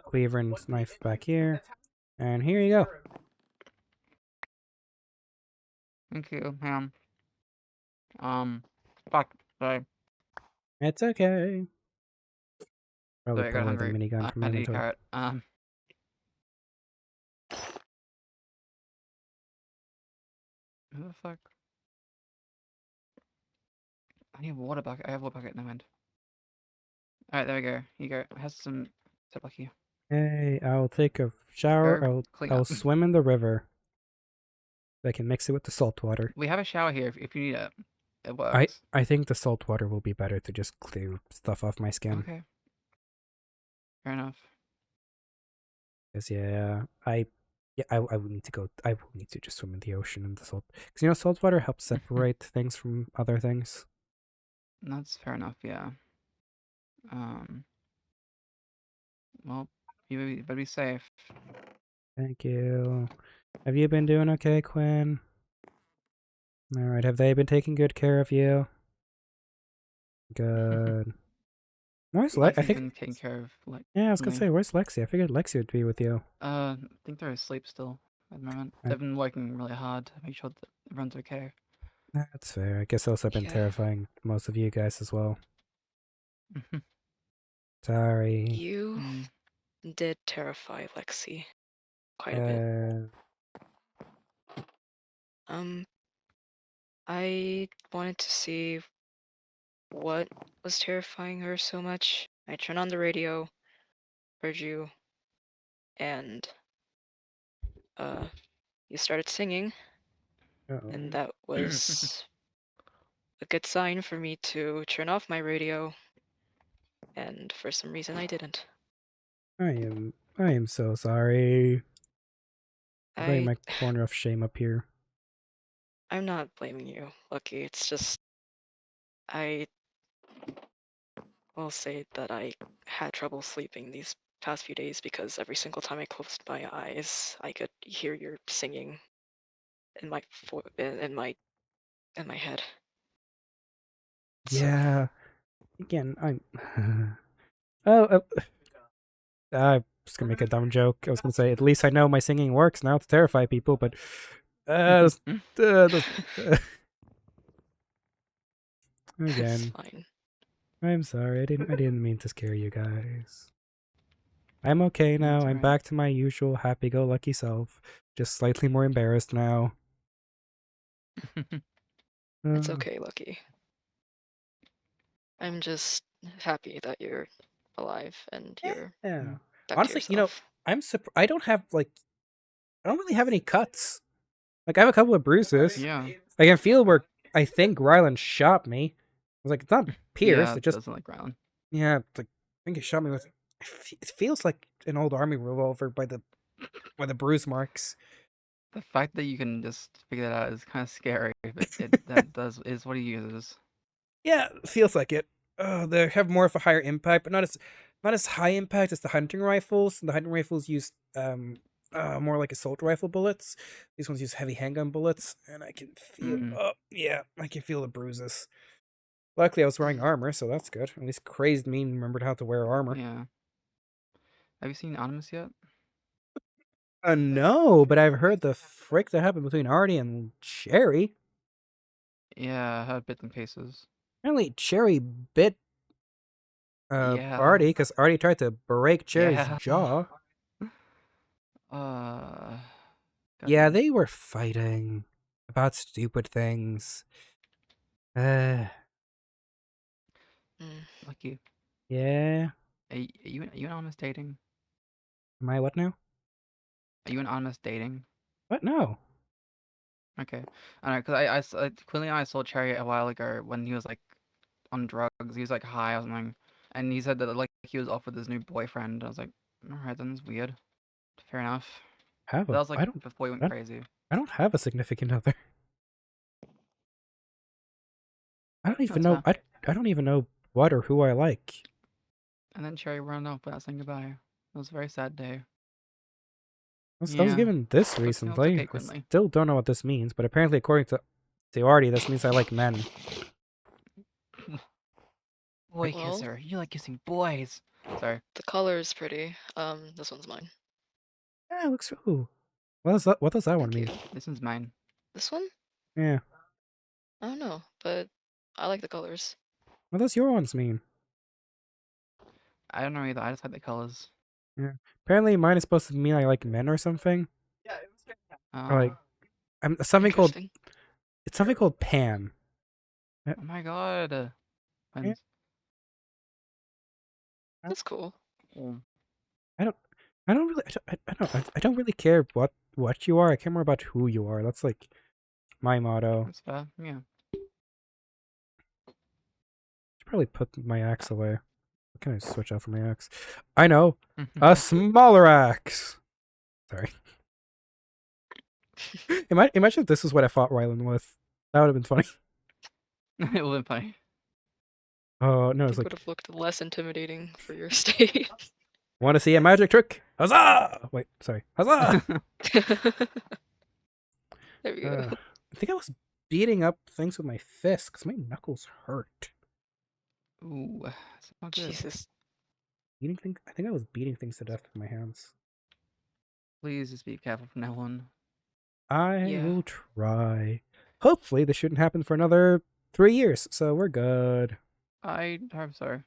cleaver and knife back here. And here you go. Thank you, Ham. Fuck. Sorry. It's okay. Probably Sorry, I got pull the hungry. minigun I from had to eat inventory. carrot. Who the fuck? I need a water bucket. I have a water bucket in my hand. Alright, there we go. Here you go. It has some stuff like you. Hey, I'll take a shower. Go clean I'll up. swim in the river. I can mix it with the salt water. We have a shower here if you need it. It works. I think the salt water will be better to just clear stuff off my skin. Okay. Fair enough. Because I will need to go. I will need to just swim in the ocean in the salt. Because salt water helps separate things from other things. That's fair enough, yeah. Well, you better be safe. Thank you. Have you been doing okay, Quinn? All right. Have they been taking good care of you? Good. Where's Lexi? I think. Been taking care of like. Yeah, I was gonna me. say, where's Lexi? I figured Lexi would be with you. I think they're asleep still at the moment. Uh, They've been working really hard to make sure that everyone's okay. That's fair. I guess also been Yeah. terrifying most of you guys as well. Mhm. Sorry. You Mm. did terrify Lexi quite a bit. I wanted to see what was terrifying her so much. I turned on the radio, heard you, and you started singing, and that was a good sign for me to turn off my radio, and for some reason I didn't. I am so sorry. I'm putting I my corner of shame up here. I'm not blaming you, Lucky. It's just I will say that I had trouble sleeping these past few days because every single time I closed my eyes, I could hear your singing in my in my head. So Yeah. Again, I'm. Oh, I was gonna make a dumb joke. I was gonna say, at least I know my singing works now to terrify people, but it's again, fine. I'm sorry. I didn't mean to scare you guys. I'm okay now. That's I'm alright. back to my usual happy-go-lucky self. Just slightly more embarrassed now. It's Uh, okay, Lucky. I'm just happy that you're alive and you're Yeah. back Honestly, to yourself. I don't have I don't really have any cuts. Like I have a couple of bruises. Yeah. I can feel where I think Rylan shot me. I was like, it's not pierced. Yeah, It just doesn't like Rylan. yeah. It's like I think he shot me with. It feels like an old army revolver by the bruise marks. The fact that you can just figure that out is kind of scary, but that is what he uses. Yeah, it feels like it. They have more of a higher impact, but not as high impact as the hunting rifles. The hunting rifles use more like assault rifle bullets. These ones use heavy handgun bullets, and I can feel. Mm. Oh yeah, I can feel the bruises. Luckily, I was wearing armor, so that's good. At least crazed me remembered how to wear armor. Yeah. Have you seen Animus yet? No, but I've heard the frick that happened between Artie and Cherry. Yeah, I had bits and pieces. Apparently, Cherry bit Yeah. Artie because Artie tried to break Cherry's Yeah. jaw. Yeah, goddamn. they were fighting about stupid things. Mm. Lucky. Yeah. Are you and Animus dating? Am I what now? Are you and Animus dating? What? No. Okay. I don't know, because Quilly and I saw Cherry a while ago when he was like on drugs. He was like high or something, and he said that like he was off with his new boyfriend. I was like, alright, then it's weird. Fair enough. Have That a. was like I don't. before he went I- crazy. I don't have a significant other. I don't even That's know. I don't even know what or who I like. And then Cherry ran off without saying goodbye. It was a very sad day. I was Yeah. given this But, you know, it's recently. okay, I Quinley. still don't know what this means, but apparently, according to Artie, this means I like men. Boy Well- kisser. You like kissing boys. Sorry. The color is pretty. This one's mine. Yeah, it looks. Ooh. What does that? What does that one Thank mean? you. This one's mine. This one? Yeah. I don't know, but I like the colors. What does your ones mean? I don't know either. I just like the colors. Apparently, mine is supposed to mean I like men or something. Or like, something called. Interesting. It's something called pan. Oh my god. Mine's- That's cool. oh. I don't really. I don't really care what you are. I care more about who you are. That's like my motto. That's fair. Yeah. Should probably put my axe away. What can I switch out for my axe? I know. A smaller axe. Sorry. Imagine if this is what I fought Rylan with. That would have been funny. It would have been funny. Oh no! It It's like, would have looked less intimidating for your state. want to see a magic trick? Huzzah! Wait, sorry. Huzzah! There we go. I think I was beating up things with my fists because my knuckles hurt. Ooh. That's not good. Jesus. Beating things. I think I was beating things to death with my hands. Please just be careful from now on. I Yeah. will try. hopefully this shouldn't happen for another 3 years, so we're good. I hope so.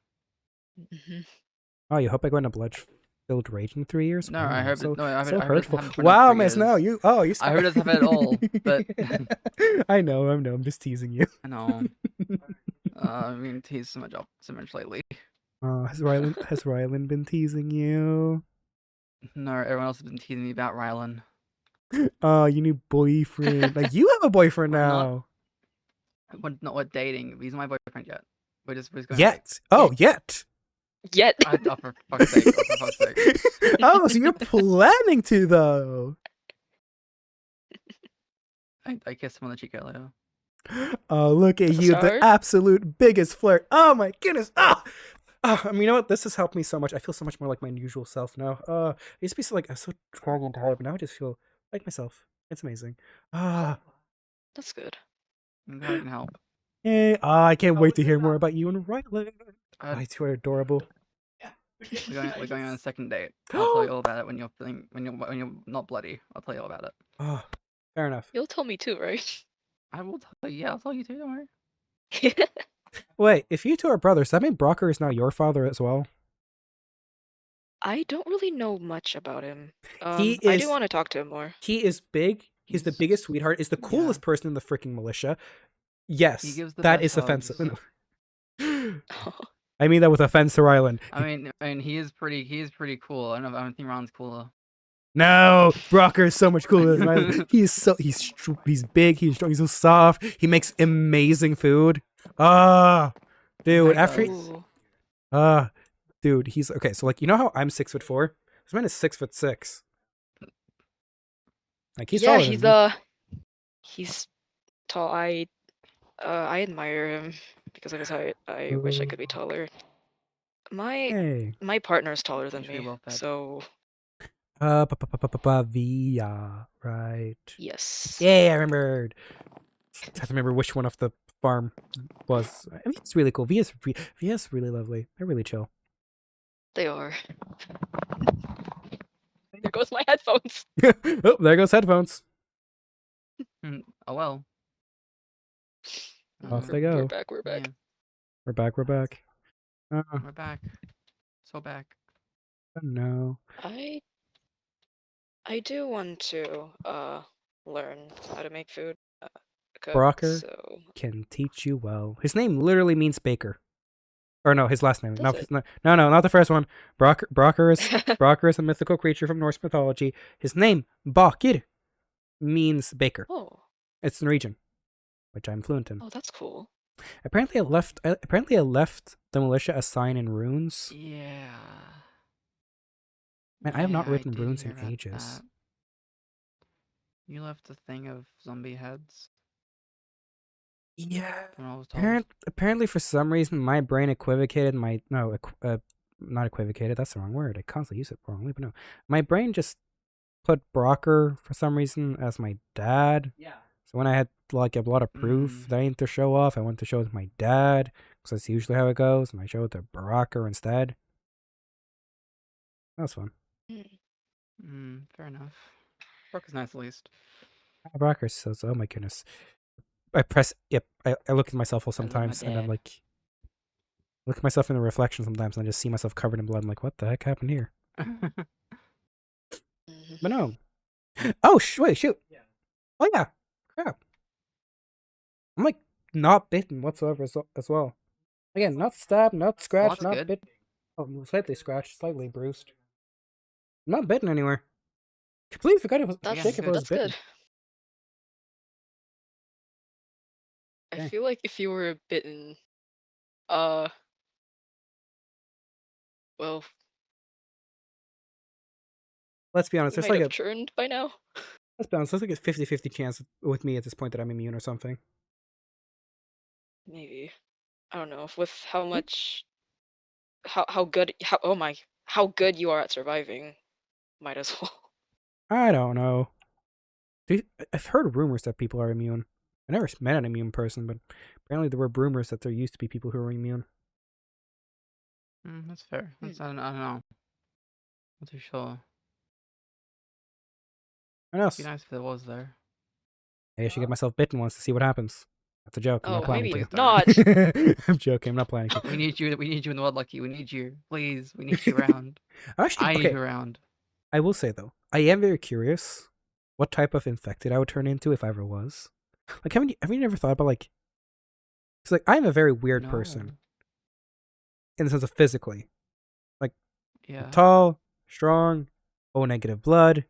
Oh, you hope I go into blood-filled rage in 3 years? No, Wow, I hope so, it. No, I hope, so I hope it doesn't hurtful. happen for Wow, another 3 Miss, no, years. you. I hope it doesn't happen at all, but I know, I'm just teasing you. I know. I mean, teased so much lately. Has Rylan been teasing you? No, everyone else has been teasing me about Rylan. Oh, you new boyfriend. Like, you have a boyfriend We're not- now. We're dating. He's not my boyfriend yet. We're just going Yet. Oh, yet. Yet. Oh, for fuck's sake. Oh, for fuck's sake. Oh, so you're planning to, though. I kissed him on the cheek earlier. Oh, look at That's a you, the start. absolute biggest flirt. Oh my goodness. You know what? This has helped me so much. I feel so much more like my usual self now. I used to be so so strong and tired, but now I just feel like myself. It's amazing. That's good. I'm glad I can help. Yay. I can't wait to hear more about you and Rylan. You two are adorable. We're going on a second date. I'll tell you all about it when you're not bloody. I'll tell you all about it. Oh, fair enough. You'll tell me too, right? I will tell you. Yeah, I'll tell you too. Don't worry. Wait, if you two are brothers, does that mean Brocker is now your father as well? I don't really know much about him. He I is- do want to talk to him more. He is big. He's the biggest sweetheart. Is the coolest person in the freaking militia. Yes, He gives the that best is offensive. hugs. I mean that with offense to Rylan. I mean, he is pretty cool. I don't think Ron's cooler. No, Brocker is so much cooler than Rylan. He's big. He's strong. He's so soft. He makes amazing food. Dude. Ooh. Dude. He's okay. So like, you know how I'm 6'4"? This man is 6'6". Like he's yeah, taller than me. he's tall. I admire him because of his height. I wish I could be taller. My Hey. my partner's taller than He's really me, well fed. so Via, right? yes. Yeah, I remembered. I have to remember which one of the farm was. I mean, it's really cool. Via's really lovely. They're really chill. They are. There goes my headphones. Oh, there goes headphones. Oh well. Off they We're go. back. We're back. Yeah, We're back. We're back. we're back. So back. No. I do want to learn how to make food. Cook, Brocker so can teach you well. His name literally means baker. Or no, his last name. Does it? No, not the first one. Brocker is a mythical creature from Norse mythology. His name, Bakir, means baker. Oh, It's Norwegian, which I'm fluent in. oh, that's cool. Apparently, I left the militia a sign in runes. Yeah. Man, I have not Yeah, written did runes hear in about ages. that. You left a thing of zombie heads. Yeah. From what I was told. Apparently, for some reason, my brain equivocated not equivocated. That's the wrong word. I constantly use it wrongly, but no, my brain just put Brocker for some reason as my dad. Yeah. So when I had like a lot of proof that I need to show off, I went to show it to my dad because that's usually how it goes, and I showed it to Brocker instead. That was fun. Fair enough. Brocker's nice at least. Brocker says, "Oh my goodness." I press. Yep. I look at myself love my sometimes, and I'm dad. like, look at myself in the reflection sometimes, and I just see myself covered in blood. I'm like, what the heck happened here? But no. Oh, wait, shoot. Oh yeah. Crap. I'm like not bitten whatsoever as well. Again, not stabbed, not scratched, that's not good. bitten. Oh, slightly scratched, slightly bruised. Not bitten anywhere. Completely forgot it was That's sick if I was that's bitten. good. I Okay. feel like if you were bitten, well, Let's be honest. you There's might like have churned by now. let's be honest. There's like a 50-50 chance with me at this point that I'm immune or something. Maybe. I don't know. With how Hmm? much, how good, how good you are at surviving, might as well. I don't know. I've heard rumors that people are immune. I never met an immune person, but apparently there were rumors that there used to be people who were immune. That's fair. I don't know. Not too sure. What else? It'd be nice if there was though. Maybe I should get myself bitten once to see what happens. That's a joke. I'm Oh, not planning maybe to. not. I'm joking. I'm not planning to. We need you. We need you in the world, Lucky. We need you. Please, we need you around. Actually, I need okay. you around. I will say though, I am very curious what type of infected I would turn into if I ever was. Like, have you never thought about like? It's like I'm a very weird person No. in the sense of physically. Yeah. Tall, strong, O negative blood,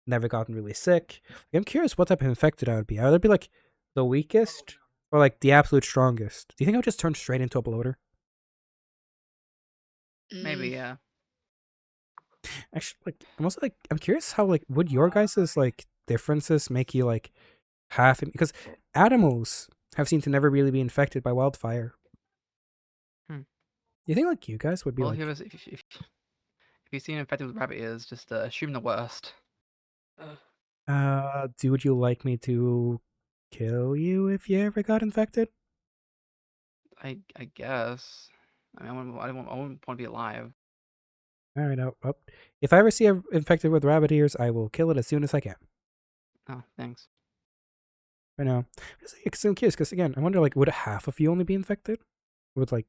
never gotten really sick. I'm curious what type of infected I would be. I would be like the weakest or like the absolute strongest. Do you think I would just turn straight into a bloater? Maybe. Mm, Yeah. Actually, like I'm also like I'm curious how like would your guys's like differences make you like half because animals have seemed to never really be infected by wildfire. Hmm. Do you think like you guys would be Well, like if you see an infected with rabbit ears, just assume the worst. would you like me to kill you if you ever got infected? I guess. I mean, I wouldn't want to be alive. All right, if I ever see a infected with rabbit ears, I will kill it as soon as I can. Oh, thanks. I know. I'm curious because again, I wonder like would half of you only be infected? Would like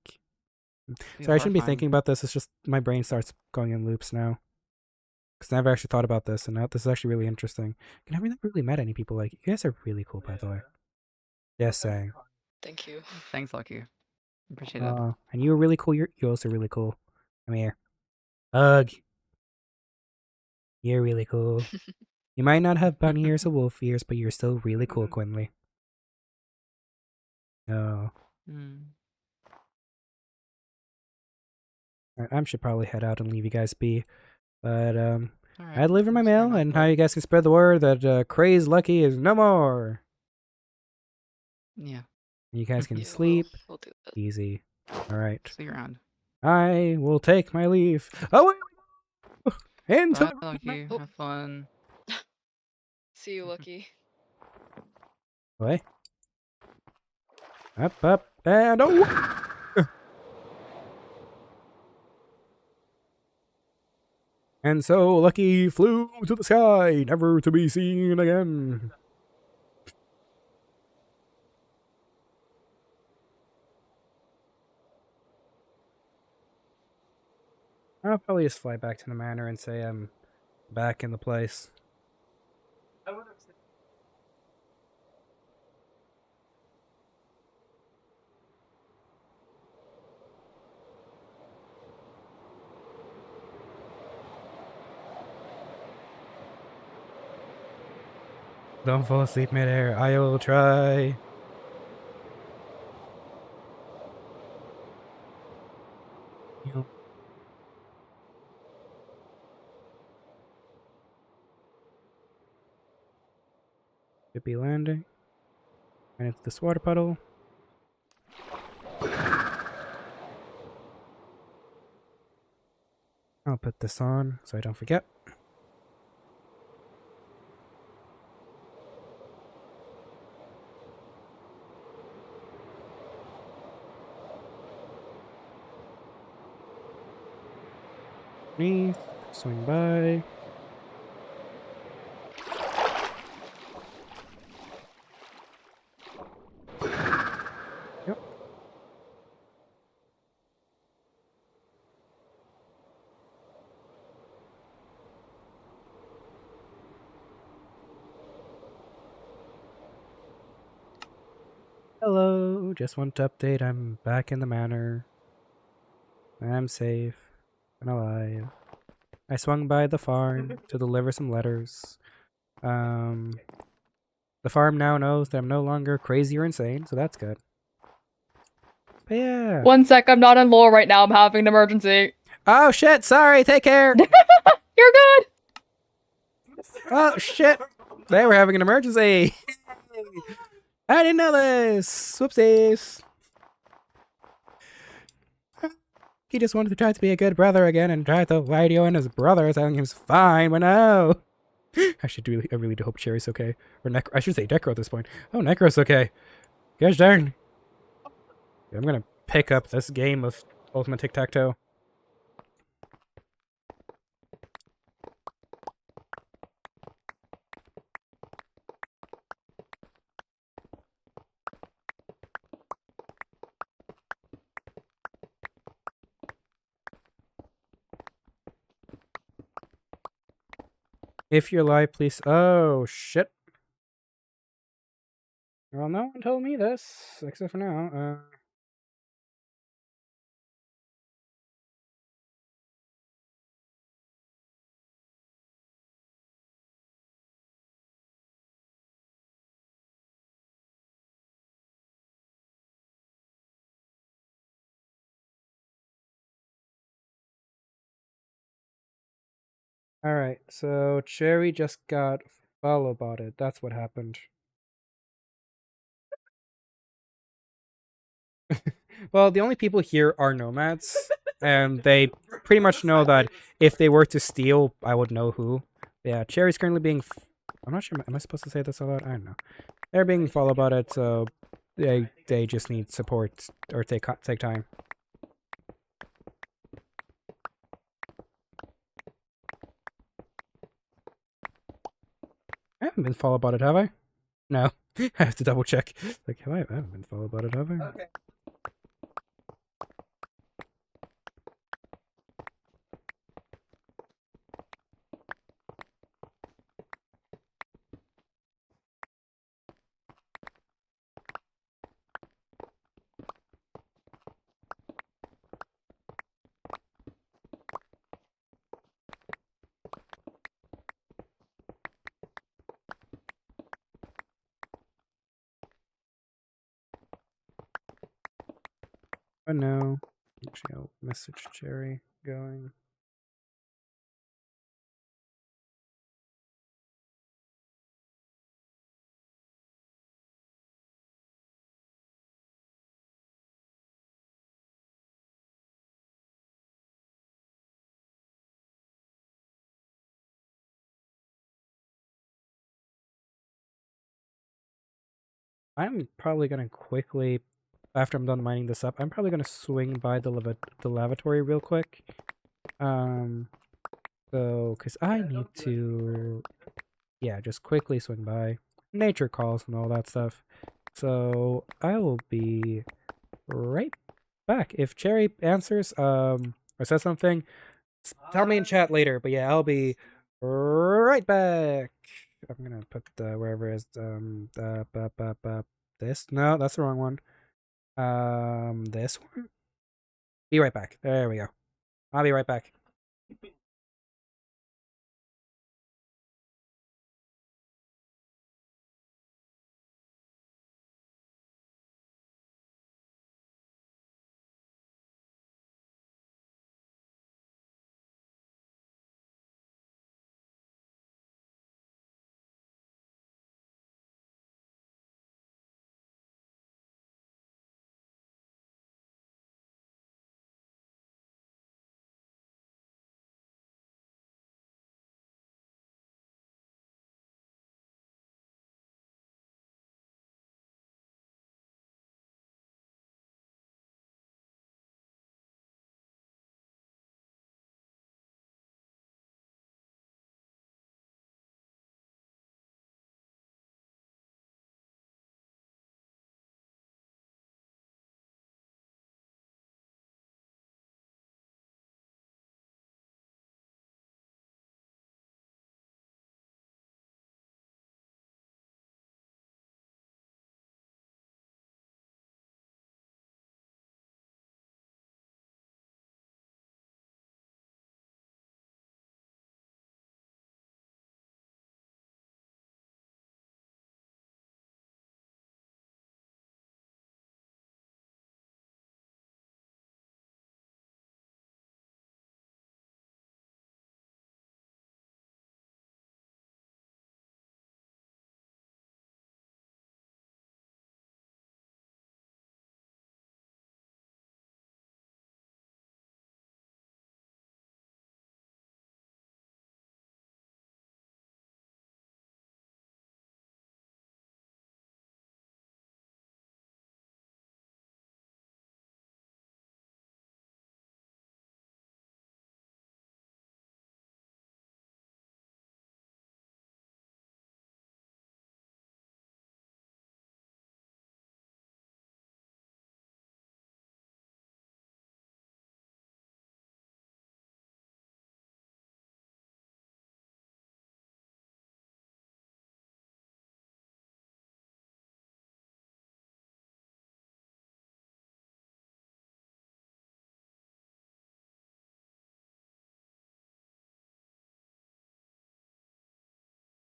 Be sorry, I shouldn't be horrifying. thinking about this. It's just my brain starts going in loops now. Because I never actually thought about this, and now this is actually really interesting. I never really met any people like you guys are really cool, by the way. Yes, saying. thank you. Thanks, Lucky. Appreciate it. And you were really cool. You're also really cool. Come here. Hug. You're really cool. You might not have bunny ears or wolf ears, but you're still really cool, Quinley. Oh. Hmm. I should probably head out and leave you guys be. But All I right. deliver my That's fair mail, enough, and bud. now you guys can spread the word that Crazed Lucky is no more. Yeah. You guys can Yeah, sleep we'll do that. easy. All right. See you around. I will take my leave. Oh wait. Into Bye, the Lucky. Oh. Have fun. See you, Lucky. way. Up, and oh. And so Lucky flew to the sky, never to be seen again. I'll probably just fly back to the manor and say I'm back in the place. Don't fall asleep midair. I will try. Should be landing. And it's this water puddle. I'll put this on so I don't forget. Me, swing by. Yep. Hello, just want to update. I'm back in the manor. I'm safe and alive. I swung by the farm to deliver some letters. The farm now knows that I'm no longer crazy or insane, so that's good. But yeah. 1 sec, I'm not in lore right now. I'm having an emergency. Oh shit, sorry, take care. You're good. Oh shit. They were having an emergency. I didn't know this. Whoopsies. He just wanted to try to be a good brother again and tried to lie to you and his brother saying he was fine, but no. I really do hope Cherry's okay. Or I should say Necro at this point. Oh, Necro's okay. Gosh darn. I'm gonna pick up this game of Ultimate Tic-Tac-Toe. If you're live, please. Oh, shit. Well, no one told me this, except for now. Alright, so Cherry just got follow botted. That's what happened. Well, the only people here are nomads, and they pretty much know that if they were to steal, I would know who. Yeah, Cherry's currently being. I'm not sure. Am I supposed to say this out loud? I don't know. They're being follow botted, so they just need support or take time. I haven't been follow botted, have I? No. I have to double check. Like, I haven't been follow botted, have I? Okay. But no. Actually, I'll message Cherry going. I'm probably gonna quickly, after I'm done mining this up, I'm probably gonna swing by the lavatory real quick. So, cause I need to, yeah, just quickly swing by. Nature calls and all that stuff. So I will be right back. If Cherry answers, or says something, tell me in chat later. But yeah, I'll be right back. I'm gonna put the wherever is this. No, that's the wrong one. This one. Be right back. There we go. I'll be right back.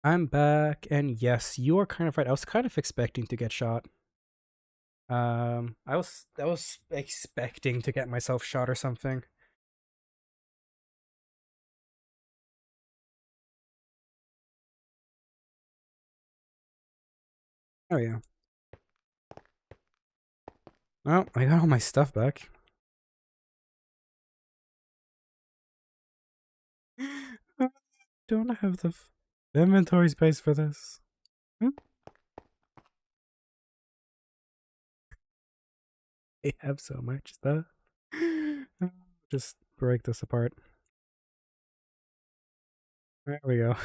I'm back, and yes, you are kind of right. I was kind of expecting to get shot. I was expecting to get myself shot or something. Oh yeah. Well, I got all my stuff back. I don't have the inventory space for this. I have so much stuff. Just break this apart. There we go.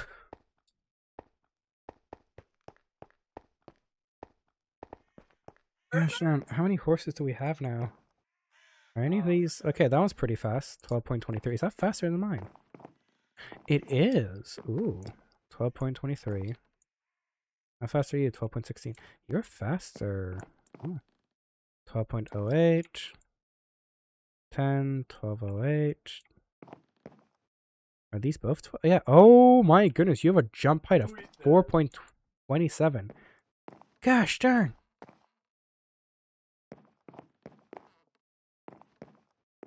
Gosh, how many horses do we have now? Are any of these... Okay, that one's pretty fast. 12.23. Is that faster than mine? It is. Ooh. 12.23. How fast are you? 12.16. You're faster. Oh. 12.08. 10. 12.08. Are these both 12? Yeah. Oh my goodness. You have a jump height of 4.27. Gosh darn.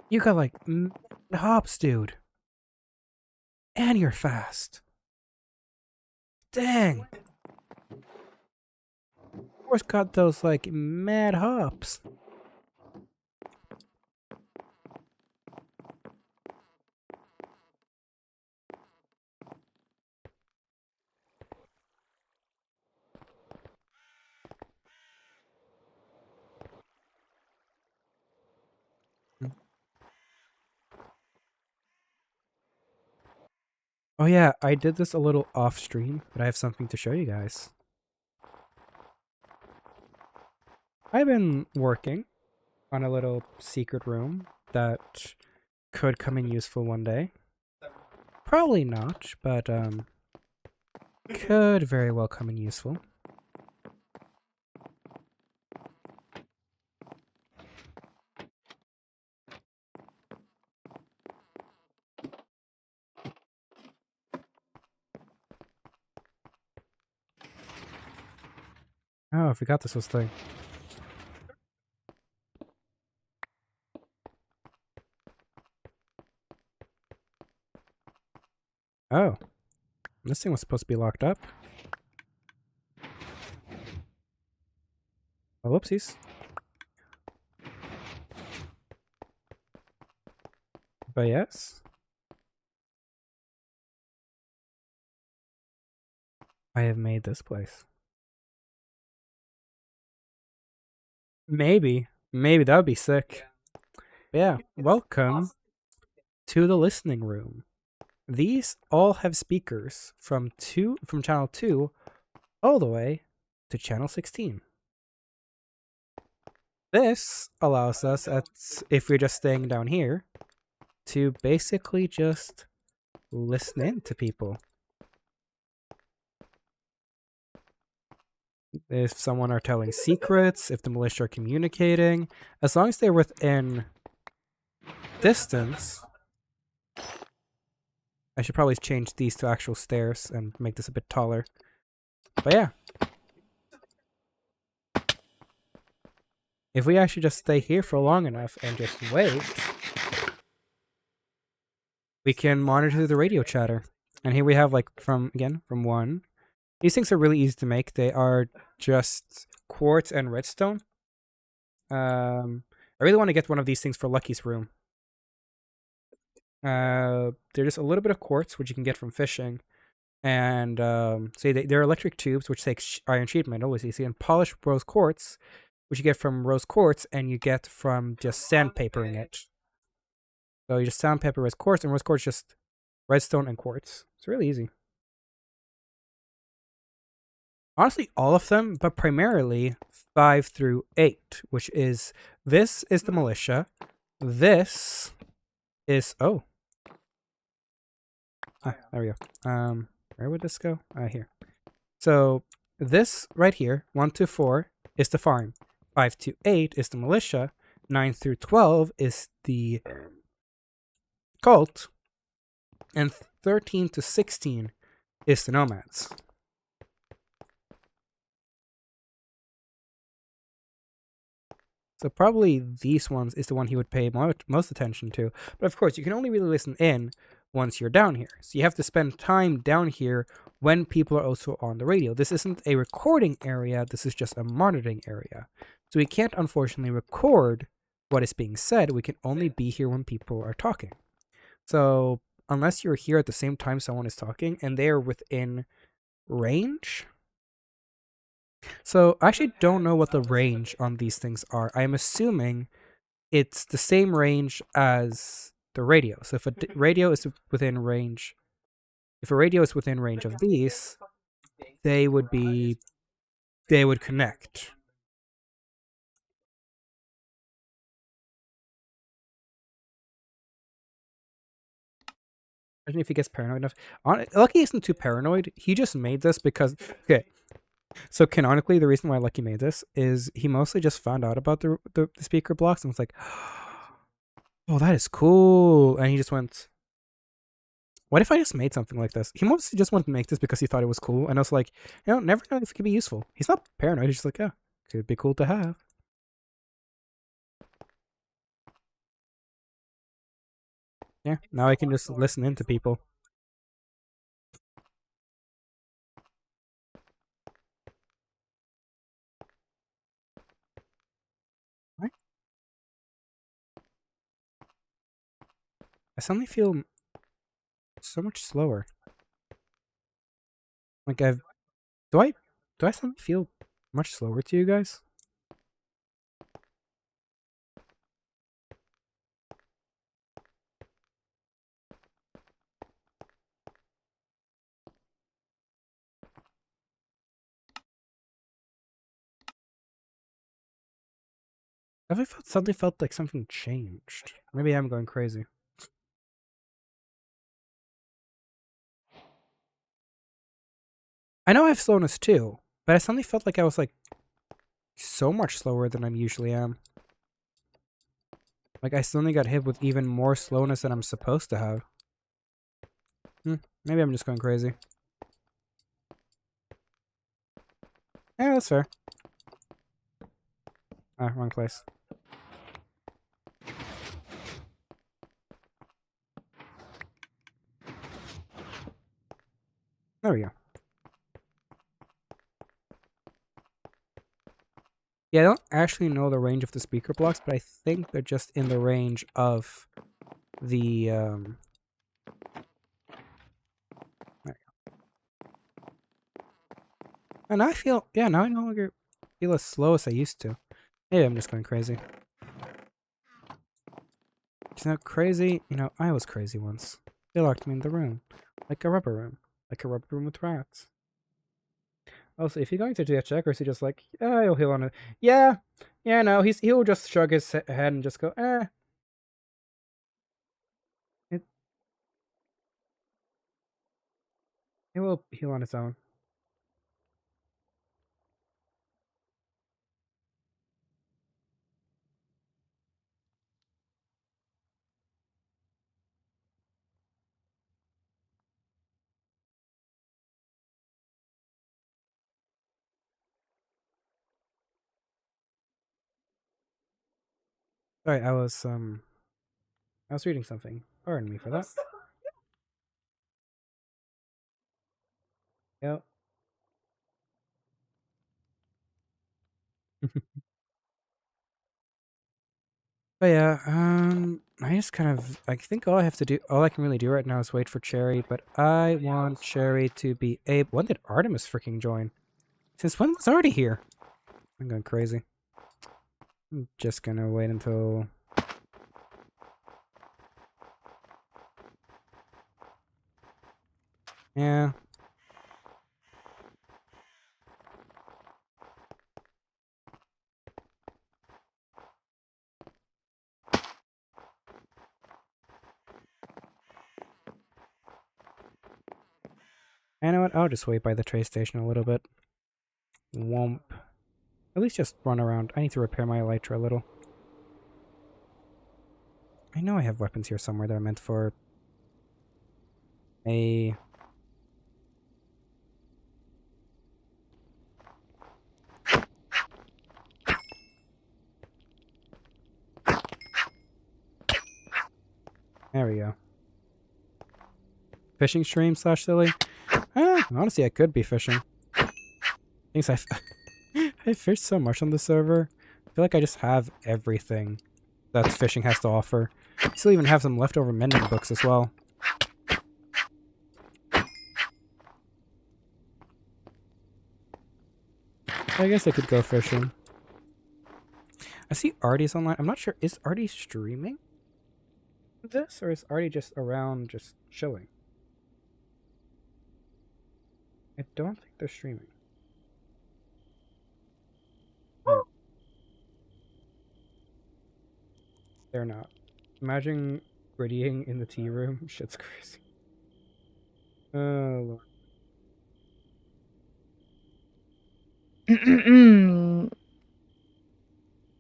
You got like hops, dude. And you're fast. Dang. Of course, got those like mad hops. Oh yeah, I did this a little off stream, but I have something to show you guys. I've been working on a little secret room that could come in useful one day. Probably not, but could very well come in useful. Oh, I forgot this was thing. Oh. This thing was supposed to be locked up. Oh, whoopsies. But yes. I have made this place. Maybe that would be sick. But yeah, welcome to the listening room. These all have speakers from channel 2 all the way to channel 16. This allows us, if we're just staying down here, to basically just listen in to people. If someone are telling secrets, if the militia are communicating, as long as they're within distance. I should probably change these to actual stairs and make this a bit taller. But yeah. If we actually just stay here for long enough and just wait, we can monitor the radio chatter. And here we have like from 1. These things are really easy to make. They are just quartz and redstone. I really want to get one of these things for Lucky's room. They're just a little bit of quartz, which you can get from fishing. And they're electric tubes, which take iron sheet metal, as you see, and polished rose quartz, which you get from rose quartz, and you get from just sandpapering it. So you just sandpaper rose quartz, and rose quartz just redstone and quartz. It's really easy. Honestly, all of them, but primarily 5 through 8, which is, this is the militia. This is, there we go. Where would this go? Here. So this right here, 1 to 4, is the farm. 5 to 8 is the militia. 9 through 12 is the cult. And 13 to 16 is the nomads. So probably these ones is the one he would pay most attention to. But of course, you can only really listen in once you're down here. So you have to spend time down here when people are also on the radio. This isn't a recording area, this is just a monitoring area. So we can't unfortunately record what is being said. We can only be here when people are talking. So unless you're here at the same time someone is talking and they're within range. So I actually don't know what the range on these things are. I'm assuming it's the same range as the radio. So if a radio is within range, if a radio is within range of these, they would connect. Imagine if he gets paranoid enough. Lucky isn't too paranoid. He just made this because, okay, so canonically, the reason why Lucky made this is he mostly just found out about the speaker blocks and was like, oh, that is cool. And he just went, what if I just made something like this? He mostly just wanted to make this because he thought it was cool. And I was like, never know if it could be useful. He's not paranoid. He's just like, yeah, could be cool to have. Yeah, now I can just listen in to people. Right? I suddenly feel so much slower. Like do I suddenly feel much slower to you guys? I suddenly felt like something changed. Maybe I'm going crazy. I know I have slowness too, but I suddenly felt like I was like so much slower than I usually am. Like I suddenly got hit with even more slowness than I'm supposed to have. Maybe I'm just going crazy. Yeah, that's fair. Ah, wrong place. There we go. Yeah, I don't actually know the range of the speaker blocks, but I think they're just in the range of the, There we go. And now I feel, yeah, now I no longer feel as slow as I used to. Maybe I'm just going crazy. It's not crazy, I was crazy once. They locked me in the room. Like a rubber room. Like a rubber room with rats. Also, if you're going to do a check, or is he just like, he'll heal on it? Yeah, no, he'll just shrug his head and just go, It will heal on its own. Sorry, I was reading something. Pardon me for that. Yep. But yeah, I just I think all I can really do right now is wait for Cherry, but I want Cherry to be able. When did Artemis freaking join? Since when was already here? I'm going crazy. I'm just gonna wait until. Yeah. You know what? I'll just wait by the train station a little bit. Womp. At least just run around. I need to repair my elytra a little. I know I have weapons here somewhere that are meant for a... There we go. Fishing stream / silly. Honestly, I could be fishing. Things I fished so much on the server. I feel like I just have everything that fishing has to offer. I still even have some leftover mending books as well. I guess I could go fishing. I see Artie's online. I'm not sure. Is Artie streaming this? Or is Artie just around just chilling? I don't think they're streaming. No. They're not. Imagine grittying in the tea room. Shit's crazy. Oh, Lord.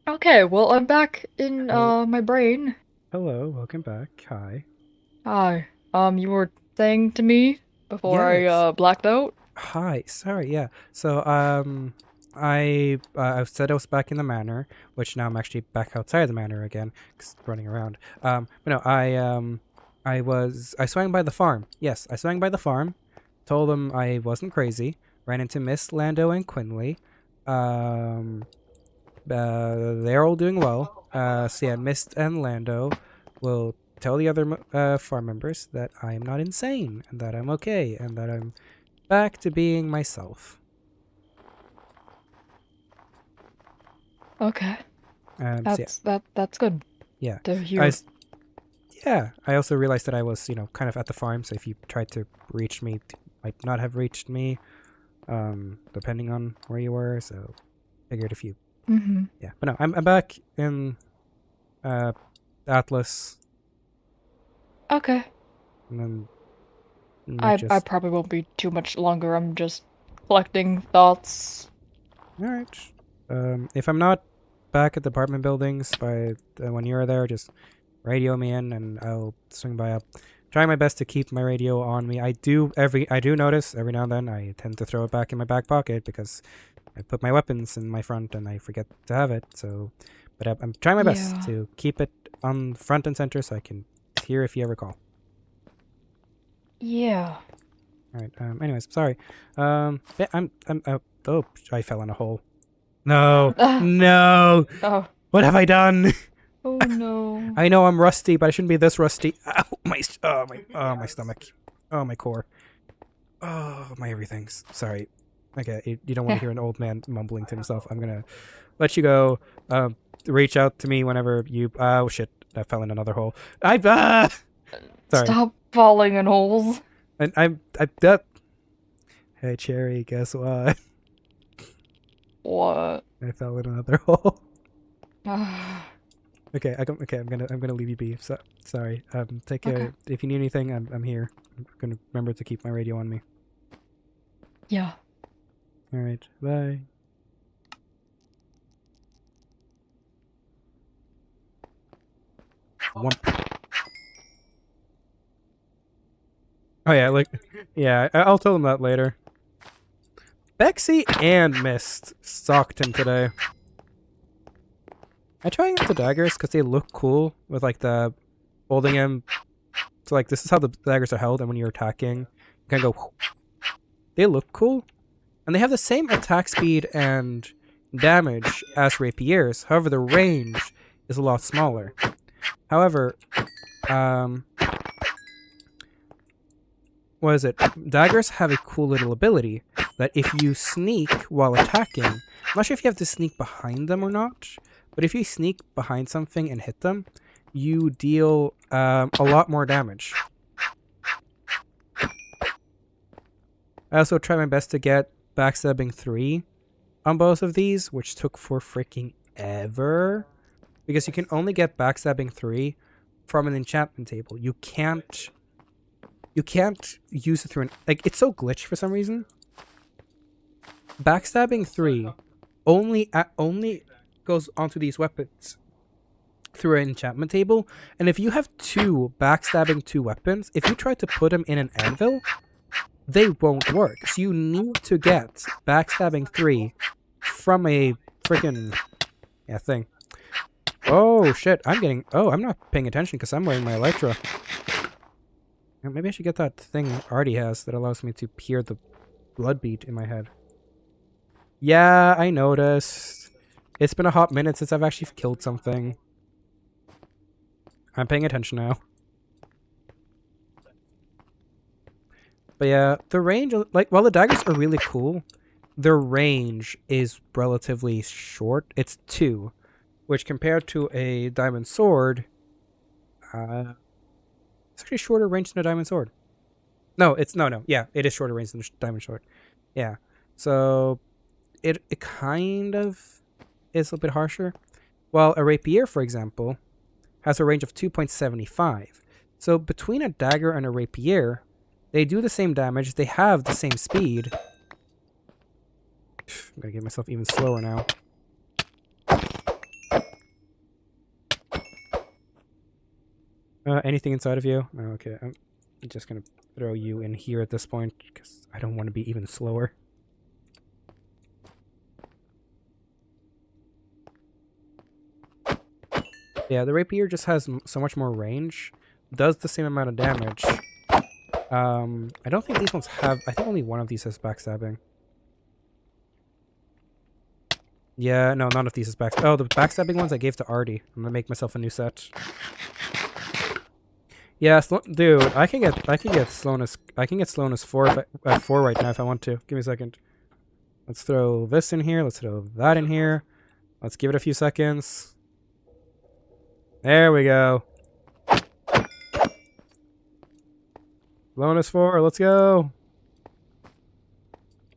Okay, well, I'm back in my brain. Hello, welcome back. Hi. Hi. You were saying to me before I Yes. blacked out? Hi. Sorry. Yeah. So I said I was back in the manor, which now I'm actually back outside the manor again, 'cause running around. But no, I swung by the farm. Yes, I swung by the farm. Told them I wasn't crazy. Ran into Miss, Lando, and Quinley. They're all doing well. So yeah, Mist and Lando will tell the other farm members that I am not insane and that I'm okay and that I'm back to being myself. Okay. So yeah, That's good. Yeah. To hear. I also realized that I was, kind of at the farm, so if you tried to reach me, you might not have reached me, depending on where you were, so figured if you... Mm-hmm. Yeah, but no, I'm back in, Atlas, Okay. and then I probably won't be too much longer. I'm just collecting thoughts. Alright. If I'm not back at the apartment buildings by when you're there, just radio me in and I'll swing by up. Trying my best to keep my radio on me. I do notice every now and then I tend to throw it back in my back pocket because I put my weapons in my front and I forget to have it. So, but I'm trying my best Yeah. to keep it on front and center so I can hear if you ever call. Yeah. Alright, anyways, sorry. Yeah, oh, I fell in a hole. No, no! Oh. What have I done? Oh no. I know I'm rusty, but I shouldn't be this rusty. Ow, my stomach. Oh, my core. Oh, my everything's. Sorry. Okay, you don't want to hear an old man mumbling to himself. I'm gonna let you go. Reach out to me whenever you... Oh, shit. I fell in another hole. Sorry. Stop falling in holes. And Hey, Cherry, guess what? What? I fell in another hole. Ah. Okay, I'm gonna leave you be. So, sorry. Take care. Okay. If you need anything, I'm here. I'm gonna remember to keep my radio on me. Yeah. All right. Bye. Oh yeah, I'll tell them that later. Bexy and Mist stalked him today. I try out the daggers because they look cool with like the holding him. So like this is how the daggers are held, and when you're attacking, you kind of go. They look cool, and they have the same attack speed and damage as rapiers. However, the range is a lot smaller. However, what is it? Daggers have a cool little ability that if you sneak while attacking, I'm not sure if you have to sneak behind them or not, but if you sneak behind something and hit them, you deal a lot more damage. I also try my best to get backstabbing 3 on both of these, which took for freaking ever. Because you can only get backstabbing 3 from an enchantment table. You can't use it through it's so glitched for some reason. Backstabbing 3 only goes onto these weapons through an enchantment table, and if you have 2 backstabbing 2 weapons, if you try to put them in an anvil, they won't work. So you need to get backstabbing 3 from a freaking thing. Oh shit, I'm not paying attention because I'm wearing my Elytra. Maybe I should get that thing Artie has that allows me to hear the blood beat in my head. Yeah, I noticed. It's been a hot minute since I've actually killed something. I'm paying attention now. But yeah, the range, like, while the daggers are really cool, their range is relatively short. It's 2, which compared to a diamond sword, it's actually shorter range than a diamond sword. No, it's no. Yeah, it is shorter range than a diamond sword. Yeah, so it kind of is a bit harsher. While a rapier, for example, has a range of 2.75. So between a dagger and a rapier, they do the same damage. They have the same speed. I'm gonna get myself even slower now. Anything inside of you? Oh, okay, I'm just gonna throw you in here at this point because I don't want to be even slower. Yeah, the rapier just has so much more range. Does the same amount of damage. I don't think these ones have... I think only one of these has backstabbing. Yeah, no, none of these is backstabbing. Oh, the backstabbing ones I gave to Artie. I'm gonna make myself a new set. Yeah, dude, I can get slowness 4 at 4 right now if I want to. Give me a second. Let's throw this in here. Let's throw that in here. Let's give it a few seconds. There we go. Slowness 4, let's go.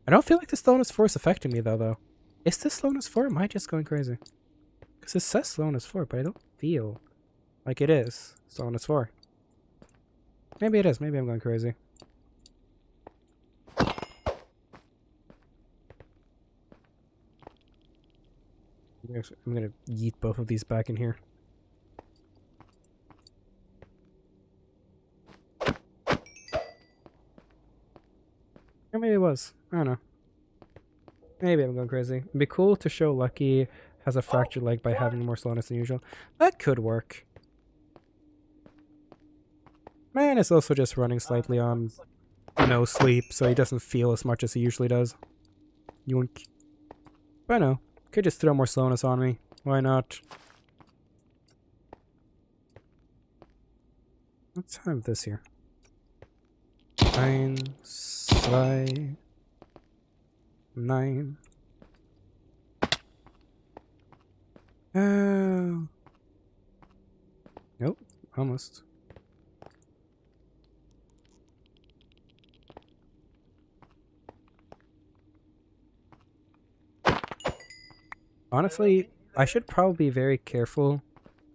I don't feel like the slowness 4 is affecting me though. Is this slowness 4? Am I just going crazy? Because it says slowness 4, but I don't feel like it is slowness 4. Maybe it is. Maybe I'm going crazy. I'm gonna yeet both of these back in here. Or maybe it was. I don't know. Maybe I'm going crazy. It'd be cool to show Lucky has a fractured leg by having more slowness than usual. That could work. Man, it's also just running slightly on no sleep, so he doesn't feel as much as he usually does. Yoink. But no, could just throw more slowness on me. Why not? Let's have this here. 1, 2, 9. Oh. Nope, almost. Honestly, I should probably be very careful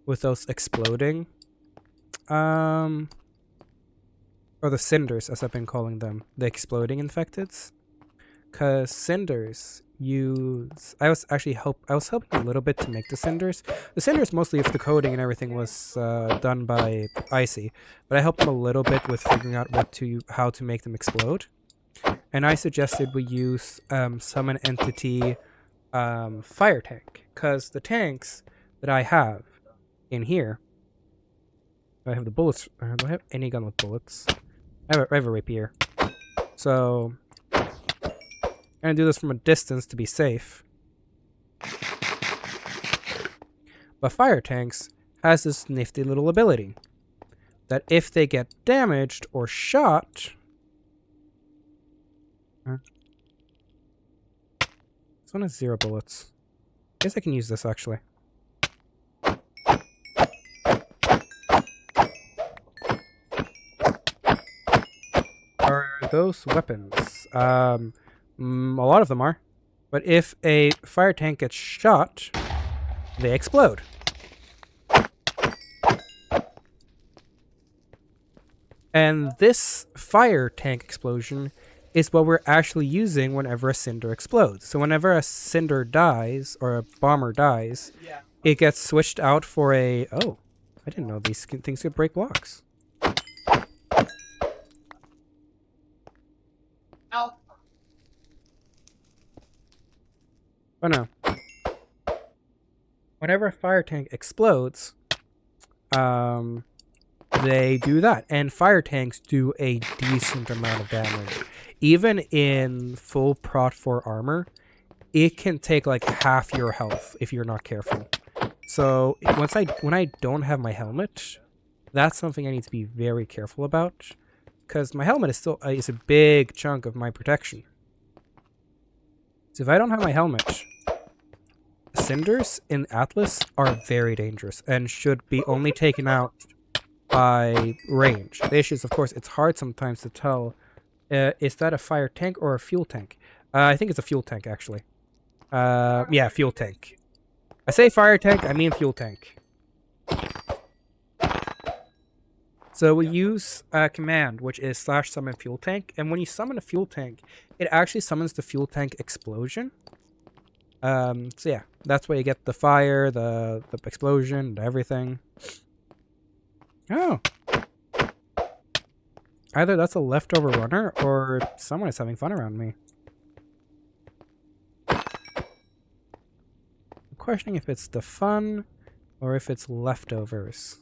with those exploding. Or the cinders, as I've been calling them. The exploding infecteds. Because cinders use... I was helping a little bit to make the cinders. The cinders, mostly if the coding and everything was done by Icy. But I helped them a little bit with figuring out how to make them explode. And I suggested we use summon entity... fire tank, because the tanks that I have in here, I have the bullets. Do I have any gun with bullets? I have a rapier, so I'm gonna do this from a distance to be safe. But fire tanks has this nifty little ability that if they get damaged or shot, this one has 0 bullets. Guess I can use this actually. Are those weapons? A lot of them are. But if a fire tank gets shot, they explode. And this fire tank explosion is what we're actually using whenever a cinder explodes. So whenever a cinder dies, or a bomber dies, it gets switched out for a... Oh, I didn't know these things could break blocks. Ow. Oh no. Whenever a fire tank explodes, they do that. And fire tanks do a decent amount of damage. Even in full Prot 4 armor, it can take like half your health if you're not careful. So when I don't have my helmet, that's something I need to be very careful about, because my helmet is still is a big chunk of my protection. So if I don't have my helmet, cinders in Atlas are very dangerous and should be only taken out by range. The issue is, of course, it's hard sometimes to tell, is that a fire tank or a fuel tank? I think it's a fuel tank, actually. Yeah, fuel tank. I say fire tank, I mean fuel tank. So we use a command, which is /summon fuel tank, and when you summon a fuel tank, it actually summons the fuel tank explosion. So yeah, that's where you get the fire, the explosion, and everything. Oh. Either that's a leftover runner, or someone is having fun around me. I'm questioning if it's the fun, or if it's leftovers.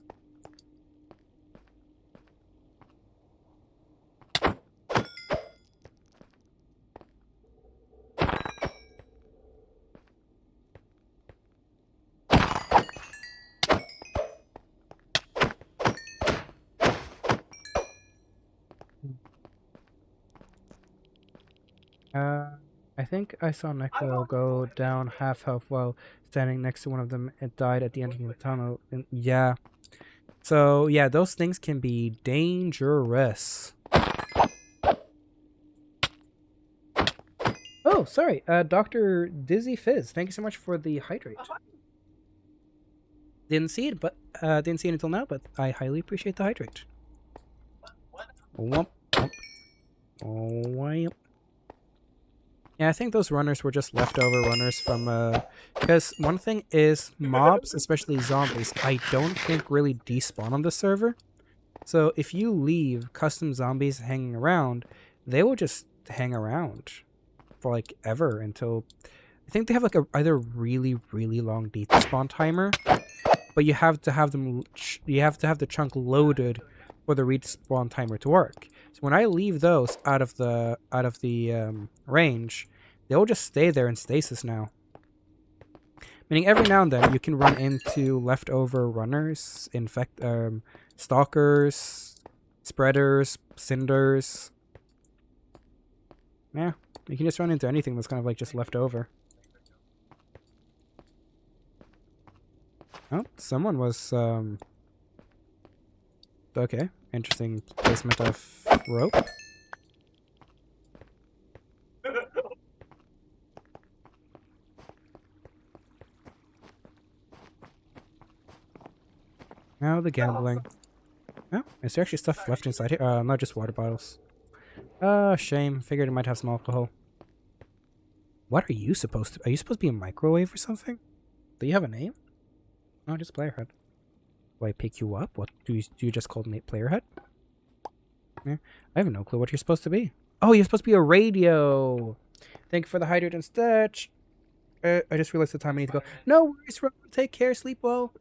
I think I saw Necro go down half health while standing next to one of them. It died at the end of the tunnel. And yeah. So, yeah, those things can be dangerous. Oh, sorry. Dr. Dizzy Fizz, thank you so much for the hydrate. Didn't see it until now, but I highly appreciate the hydrate. Womp, womp. Womp. Yeah, I think those runners were just leftover runners from, because one thing is mobs, especially zombies, I don't think really despawn on the server. So if you leave custom zombies hanging around, they will just hang around for like ever until, I think they have like a either really, really long despawn timer, but you have to have them, you have to have the chunk loaded for the respawn timer to work. So when I leave those out of the range, they'll just stay there in stasis now. Meaning every now and then you can run into leftover runners, stalkers, spreaders, cinders. Yeah, you can just run into anything that's kind of like just left over. Oh, someone was okay. Interesting placement of rope. Now the gambling. Oh, is there actually stuff left inside here? Not just water bottles. Shame. Figured it might have some alcohol. What are you supposed to? Are you supposed to be a microwave or something? Do you have a name? No, just Playerhead. Do I pick you up? What do you just call me Playerhead? Yeah, I have no clue what you're supposed to be. Oh, you're supposed to be a radio. Thank you for the hydrate and stitch. I just realized the time I need to go. No worries, Rowan. Take care. Sleep well.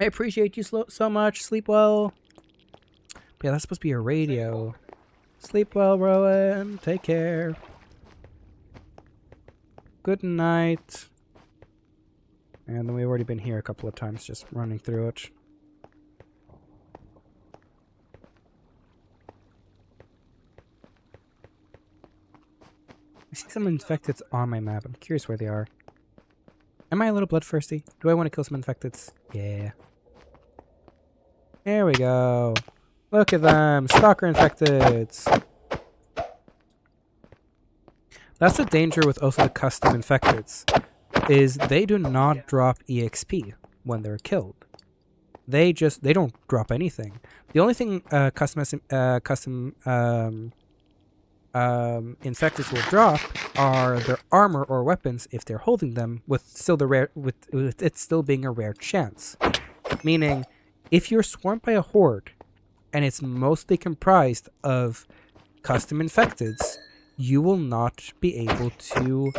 I appreciate you so much. Sleep well. But yeah, that's supposed to be a radio. Sleep well, Rowan. Take care. Good night. And then we've already been here a couple of times, just running through it. I see some infecteds on my map. I'm curious where they are. Am I a little bloodthirsty? Do I want to kill some infecteds? Yeah. There we go. Look at them. Stalker infecteds. That's the danger with also the custom infecteds, is they do not drop EXP when they're killed. They don't drop anything. The only thing custom infecteds will drop are their armor or weapons if they're holding them, with it still being a rare chance. Meaning, if you're swarmed by a horde and it's mostly comprised of custom infecteds, you will not be able to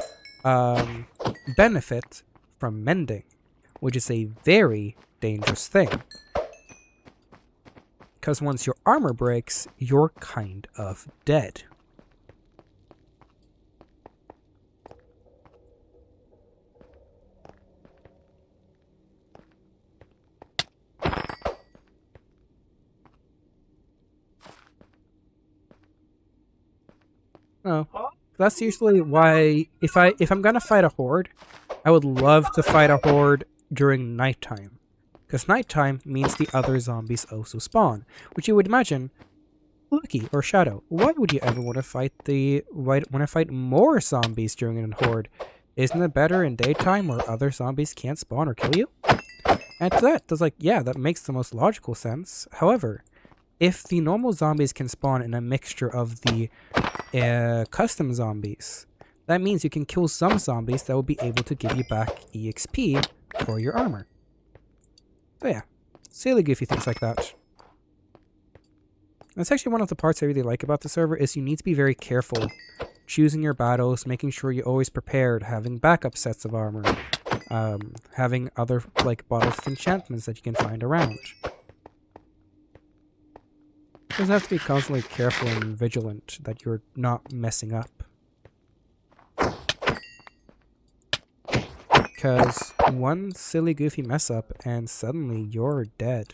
benefit from mending, which is a very dangerous thing. Because once your armor breaks, you're kind of dead. Oh, that's usually why if I'm gonna fight a horde, I would love to fight a horde during nighttime, because nighttime means the other zombies also spawn, which you would imagine. Lucky or Shadow, why would you ever want to fight more zombies during a horde? Isn't it better in daytime where other zombies can't spawn or kill you? And to that, that's like, yeah, that makes the most logical sense. However, if the normal zombies can spawn in a mixture of the custom zombies, that means you can kill some zombies that will be able to give you back EXP for your armor. So yeah, silly goofy things like that. That's actually one of the parts I really like about the server, is you need to be very careful choosing your battles, making sure you're always prepared, having backup sets of armor, having other like bottles of enchantments that you can find around. You just have to be constantly careful and vigilant that you're not messing up. Because one silly goofy mess up and suddenly you're dead.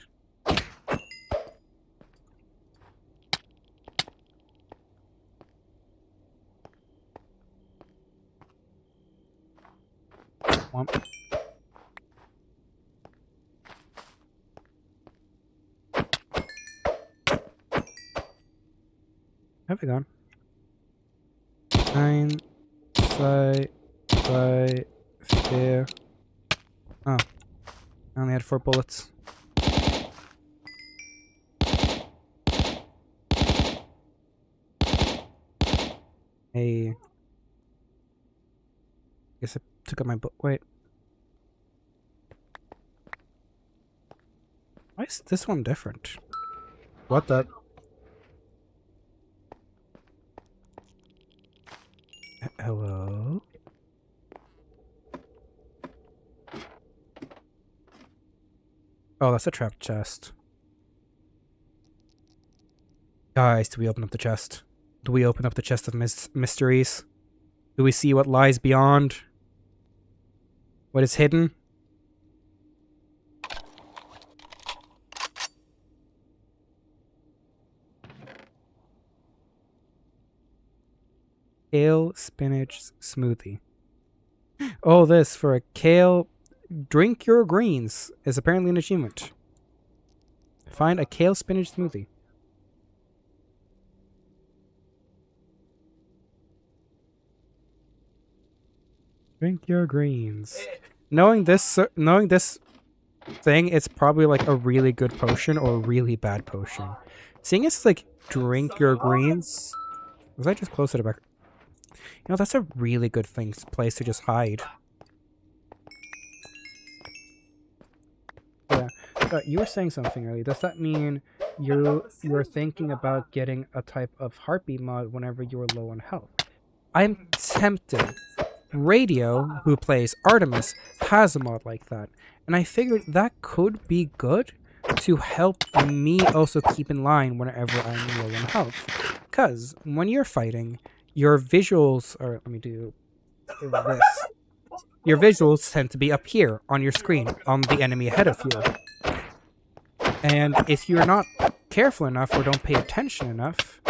Womp. Have we gone? 9, 5, 4. Oh. I only had 4 bullets. Hey. Guess I took out my wait. Why is this one different? What the? Hello? Oh, that's a trap chest. Guys, do we open up the chest? Do we open up the chest of mysteries? Do we see what lies beyond? What is hidden? Kale spinach smoothie. Oh, this for a kale. Drink your greens is apparently an achievement. Find a kale spinach smoothie. Drink your greens. Knowing this thing, it's probably like a really good potion or a really bad potion. Seeing it's like drink your greens. Was I just close to the back? You know, that's a really good place to just hide. Yeah, but you were saying something earlier. Does that mean you're thinking about getting a type of heartbeat mod whenever you're low on health? I'm tempted. Radio, who plays Artemis, has a mod like that, and I figured that could be good to help me also keep in line whenever I'm low on health. Because when you're fighting, your visuals, or let me do this. Your visuals tend to be up here on your screen, on the enemy ahead of you. And if you're not careful enough or don't pay attention enough,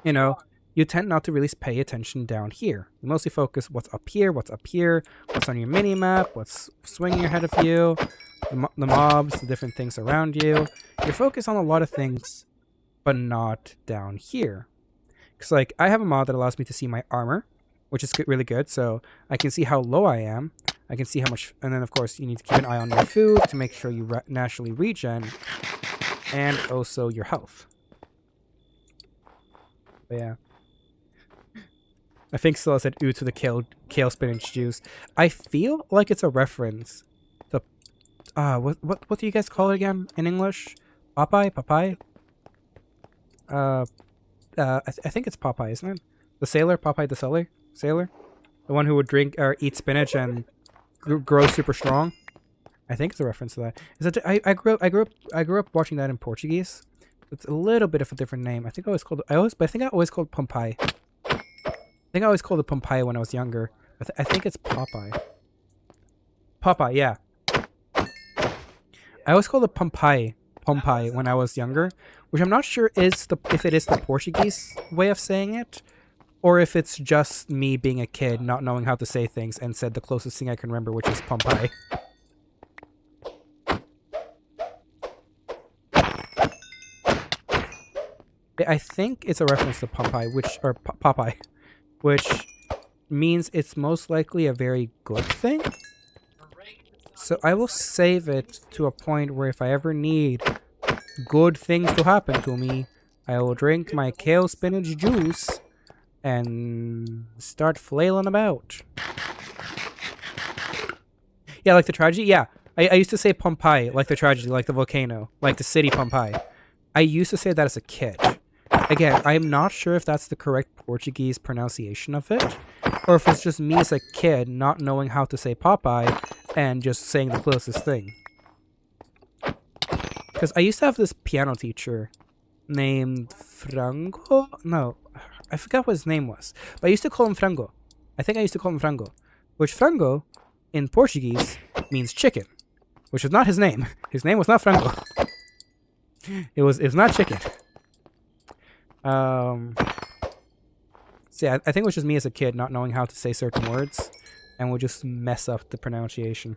you know, you tend not to really pay attention down here. You mostly focus what's up here, what's on your mini-map, what's swinging ahead of you, the mobs, the different things around you. You focus on a lot of things, but not down here. Because, like, I have a mod that allows me to see my armor, which is really good, so I can see how low I am. I can see how much, and then, of course, you need to keep an eye on your food to make sure you naturally regen, and also your health. But yeah. I think Scylla said ooh to the kale spinach juice. I feel like it's a reference to what do you guys call it again in English? Popeye? I think it's Popeye, isn't it? The sailor, Popeye the sailor, the one who would drink or eat spinach and grow super strong. I think it's a reference to that. Is that I grew up watching that in Portuguese. It's a little bit of a different name. I think I always called it. I think I always called it Pompeii. I think I always called it Pompeii when I was younger. I think it's Popeye. Popeye, yeah. I always called it Pompeii when I was younger, which I'm not sure if it is the Portuguese way of saying it, or if it's just me being a kid not knowing how to say things and said the closest thing I can remember, which is Pompeii. I think it's a reference to Popeye, which means it's most likely a very good thing. So I will save it to a point where if I ever need good things to happen to me, I will drink my kale spinach juice and start flailing about. Yeah, like the tragedy? Yeah. I used to say Pompeii, like the tragedy, like the volcano, like the city Pompeii. I used to say that as a kid. Again, I'm not sure if that's the correct Portuguese pronunciation of it, or if it's just me as a kid not knowing how to say Popeye and just saying the closest thing. Because I used to have this piano teacher named Frango? No, I forgot what his name was. But I used to call him Frango. I think I used to call him Frango. Which Frango, in Portuguese, means chicken. Which was not his name. His name was not Frango. It was not chicken. So yeah, I think it was just me as a kid not knowing how to say certain words, and would just mess up the pronunciation.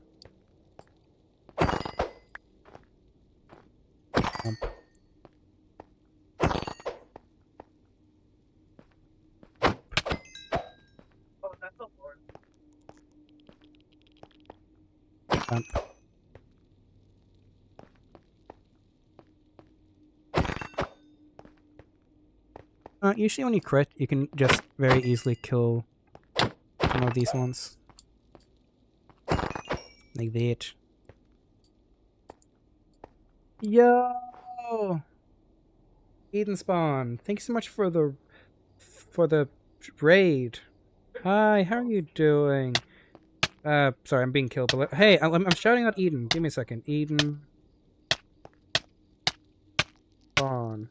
Usually when you crit, you can just very easily kill some of these ones. Like that. Yo! Eden Spawn, thank you so much for the raid. Hi, how are you doing? Sorry, I'm being killed, but hey, I'm shouting out Eden. Give me a second. Eden Spawn.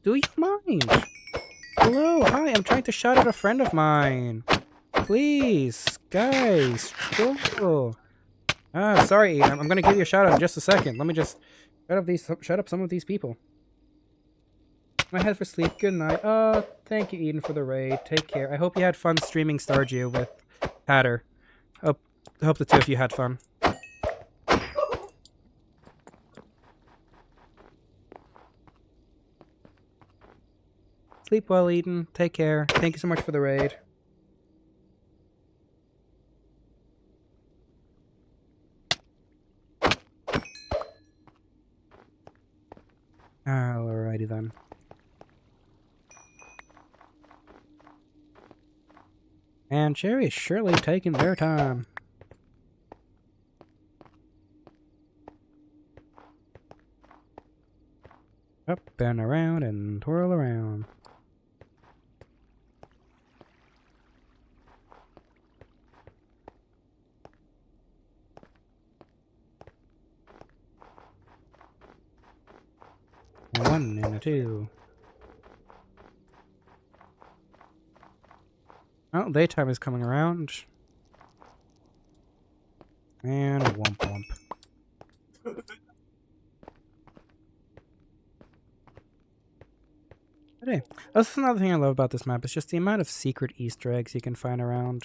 Do you mind? Hello, hi, I'm trying to shout out a friend of mine. Please, guys, go. Sorry, Eden. I'm gonna give you a shout out in just a second. Let me just shut up some of these people. My head for sleep. Good night. Oh, thank you, Eden, for the raid. Take care. I hope you had fun streaming Stardew with Hatter. Hope the two of you had fun. Sleep well, Eden. Take care. Thank you so much for the raid. Alrighty then. And Cherry is surely taking their time. Up and around and twirl around. A 1 and a 2. Oh, daytime is coming around. And womp womp. Okay, that's another thing I love about this map. It's just the amount of secret Easter eggs you can find around.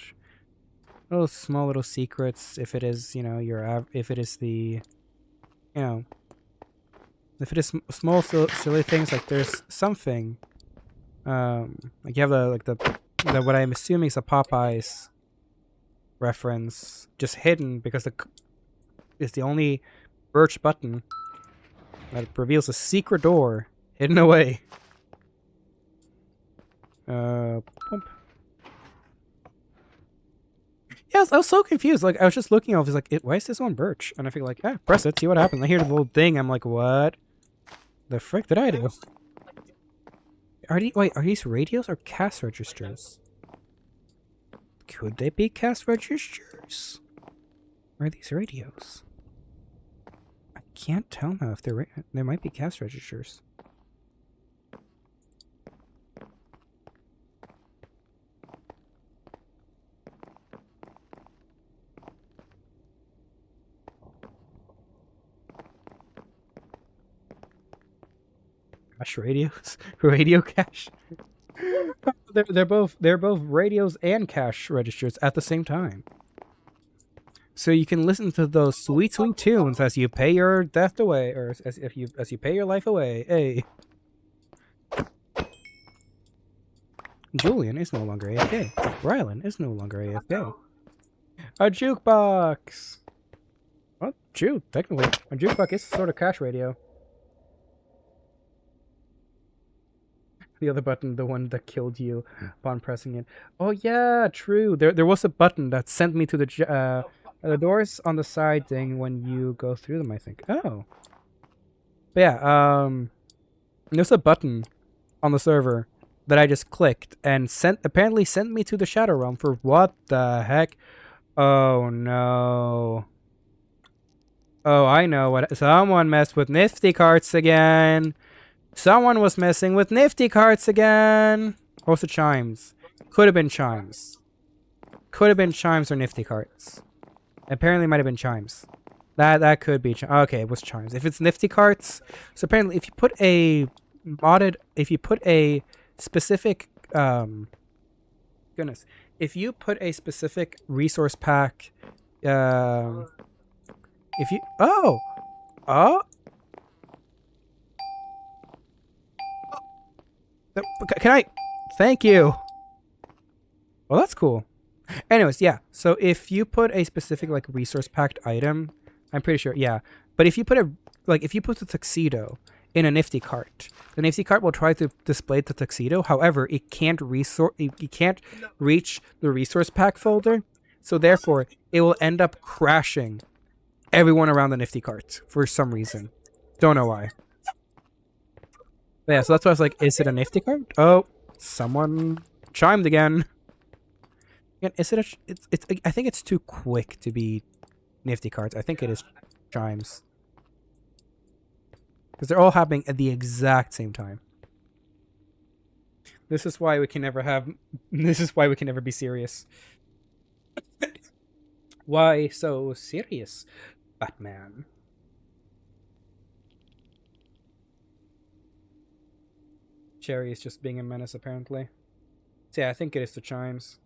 Little small little secrets. If it is, you know, if it is the, you know, if it is small silly things, like there's something, like you have the what I'm assuming is a Popeyes reference just hidden because it's the only birch button that reveals a secret door hidden away. Pump. Yeah, I was so confused. Like, I was just looking, I was like, why is this one birch? And I feel like, press it, see what happens. I hear the little thing, I'm like, what the frick did I do? Are these radios or cast registers? Could they be cast registers? Or are these radios? can't tell now if there might be cash registers. Cash radios, radio cash. they're both radios and cash registers at the same time. So you can listen to those sweet tunes as you pay your death away, or as you pay your life away. Hey, Julian is no longer AFK. Rylan is no longer AFK. A jukebox. Well, true. Technically, a jukebox is sort of cash radio. The other button, the one that killed you upon pressing it. Oh yeah, true. There was a button that sent me to the doors on the side thing when you go through them, I think. Oh. But yeah, there's a button on the server that I just clicked and apparently sent me to the Shadow Realm for what the heck? Oh no. Oh, I know what. Someone messed with Nifty Carts again. Someone was messing with Nifty Carts again. Or was it Chimes? Could have been Chimes. Could have been Chimes or Nifty Carts. Apparently it might have been Chimes. That could be okay, it was Chimes. If it's Nifty Carts, so apparently if you put a specific if you put a specific resource pack can I thank you. Well, that's cool. Anyways, yeah. So if you put a specific like resource packed item, I'm pretty sure, yeah. But if you put the tuxedo in a Nifty Cart, the Nifty Cart will try to display the tuxedo. However, it can't reach the resource pack folder. So therefore, it will end up crashing everyone around the Nifty Cart for some reason. Don't know why. But yeah, so that's why I was like, is it a Nifty Cart? Oh, someone chimed again. Again, is it I think it's too quick to be Nifty Carts. I think it is Chimes. Because they're all happening at the exact same time. This is why we can never be serious. Why so serious, Batman? Cherry is just being a menace, apparently. So yeah, I think it is the Chimes.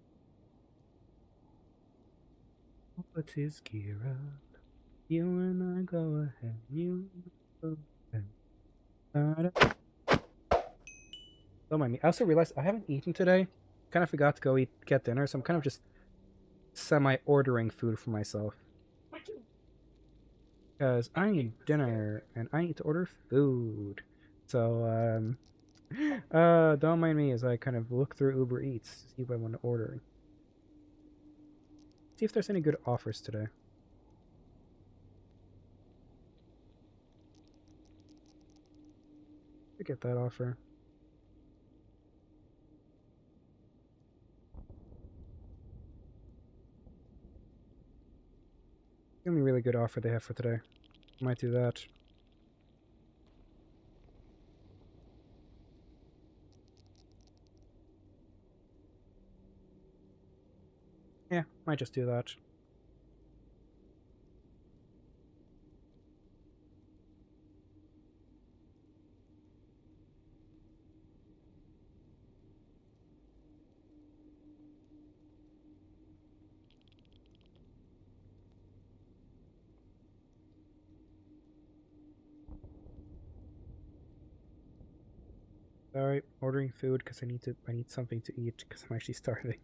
Put his gear up. You and I go ahead. You go ahead. Don't mind me. I also realized I haven't eaten today. Kind of forgot to get dinner, so I'm kind of just semi-ordering food for myself. Because I need dinner, and I need to order food. So, don't mind me as I kind of look through Uber Eats to see what I want to order. See if there's any good offers today. I get that offer. The only really good offer they have for today. Might do that. Yeah, might just do that. Sorry, ordering food because I need something to eat because I'm actually starving.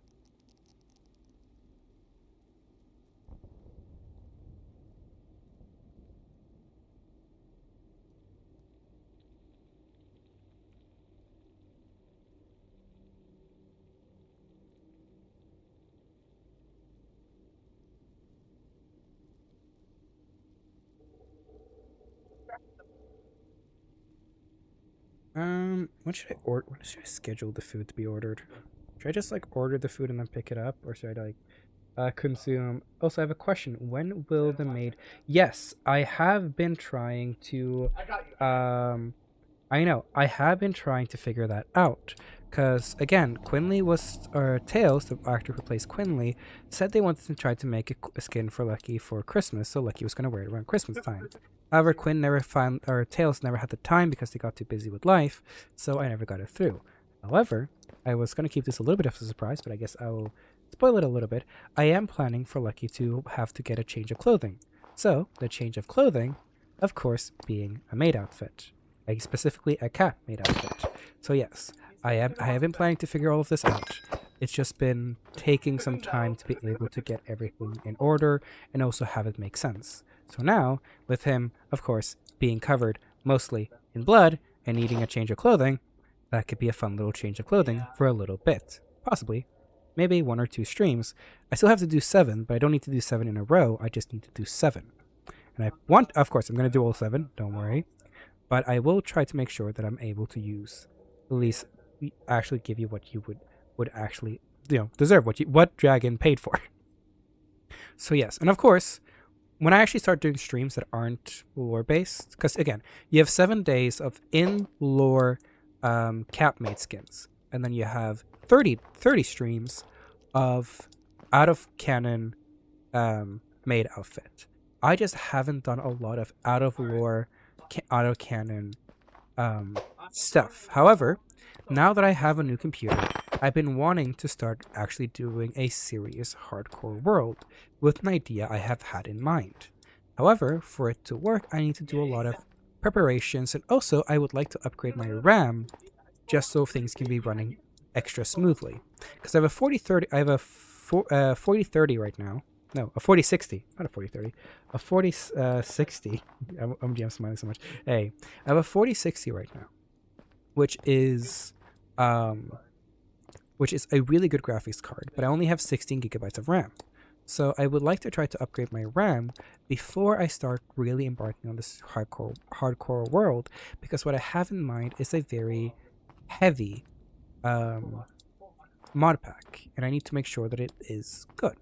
When should I order? When should I schedule the food to be ordered? Should I just like order the food and then pick it up, or should I like consume. Also, I have a question. When will the maid? Yes, I have been trying to. I know. I have been trying to figure that out. Because, again, Quinley was. Or Tails, the actor who plays Quinley, said they wanted to try to make a skin for Lucky for Christmas, so Lucky was going to wear it around Christmas time. However, Tails never had the time because they got too busy with life, so I never got it through. However, I was going to keep this a little bit of a surprise, but I guess I'll spoil it a little bit. I am planning for Lucky to have to get a change of clothing. So, the change of clothing, of course, being a maid outfit. Like specifically a cat maid outfit. So yes, I have been planning to figure all of this out. It's just been taking some time to be able to get everything in order and also have it make sense. So now, with him, of course, being covered mostly in blood and needing a change of clothing, that could be a fun little change of clothing for a little bit. Possibly. Maybe 1 or 2 streams. I still have to do 7, but I don't need to do 7 in a row. I just need to do 7. And I want, of course, I'm going to do all 7. Don't worry. But I will try to make sure that I'm able to use, at least, actually give you what you would actually, deserve, what Dragon paid for. So yes, and of course, when I actually start doing streams that aren't lore-based, because again, you have 7 days of in-lore cat-made skins, and then you have 30 streams of out-of-canon made outfit. I just haven't done a lot of out-of-lore autocanon stuff. However, now that I have a new computer, I've been wanting to start actually doing a serious hardcore world with an idea I have had in mind. However, for it to work, I need to do a lot of preparations, and also I would like to upgrade my RAM just so things can be running extra smoothly. Because I have a 4030, I have a 4030 right now. No, a 4060, not a 4030, a 4060. I'm smiling so much. Hey, I have a 4060 right now, which is a really good graphics card, but I only have 16 gigabytes of RAM. So I would like to try to upgrade my RAM before I start really embarking on this hardcore world, because what I have in mind is a very heavy mod pack, and I need to make sure that it is good.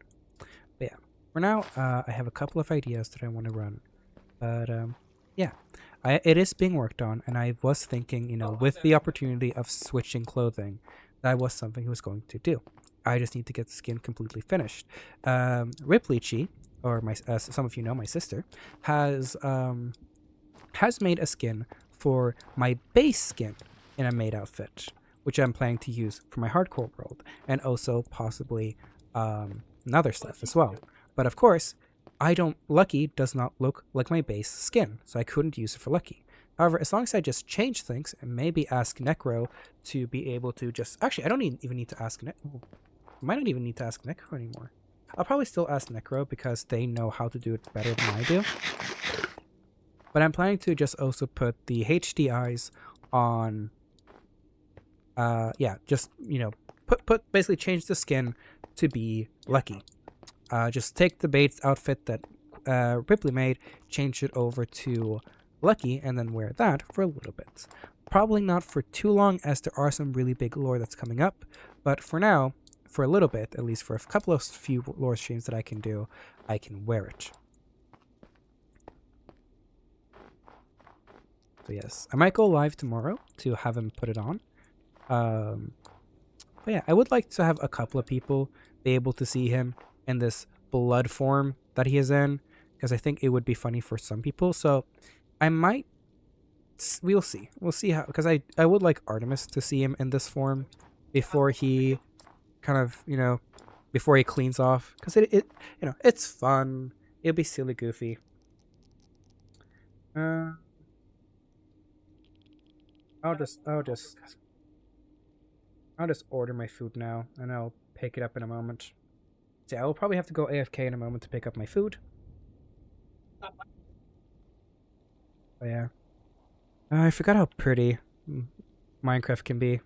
But yeah, for now, I have a couple of ideas that I want to run. But yeah, it is being worked on, and I was thinking, with the opportunity of switching clothing, that was something I was going to do. I just need to get the skin completely finished. Ripley, or some of you know, my sister, has made a skin for my base skin in a maid outfit, which I'm planning to use for my hardcore world, and also possibly other stuff as well. But of course, Lucky does not look like my base skin, so I couldn't use it for Lucky. However, as long as I just change things and maybe ask Necro to be able to just... Actually, I don't even need to ask Necro. I might not even need to ask Necro anymore. I'll probably still ask Necro because they know how to do it better than I do. But I'm planning to just also put the HDIs on... yeah, just, basically change the skin to be Lucky. Just take the base outfit that Ripley made, change it over to Lucky, and then wear that for a little bit. Probably not for too long, as there are some really big lore that's coming up, but for now, for a little bit, at least for a couple of few lore streams that I can do, I can wear it. So yes, I might go live tomorrow to have him put it on. But yeah, I would like to have a couple of people be able to see him in this blood form that he is in, because I think it would be funny for some people. So I might, we'll see how, because I would like Artemis to see him in this form before he kind of, before he cleans off, because it's fun. It'll be silly goofy. I'll just order my food now, and I'll pick it up in a moment. So I will probably have to go AFK in a moment to pick up my food. But yeah. I forgot how pretty Minecraft can be.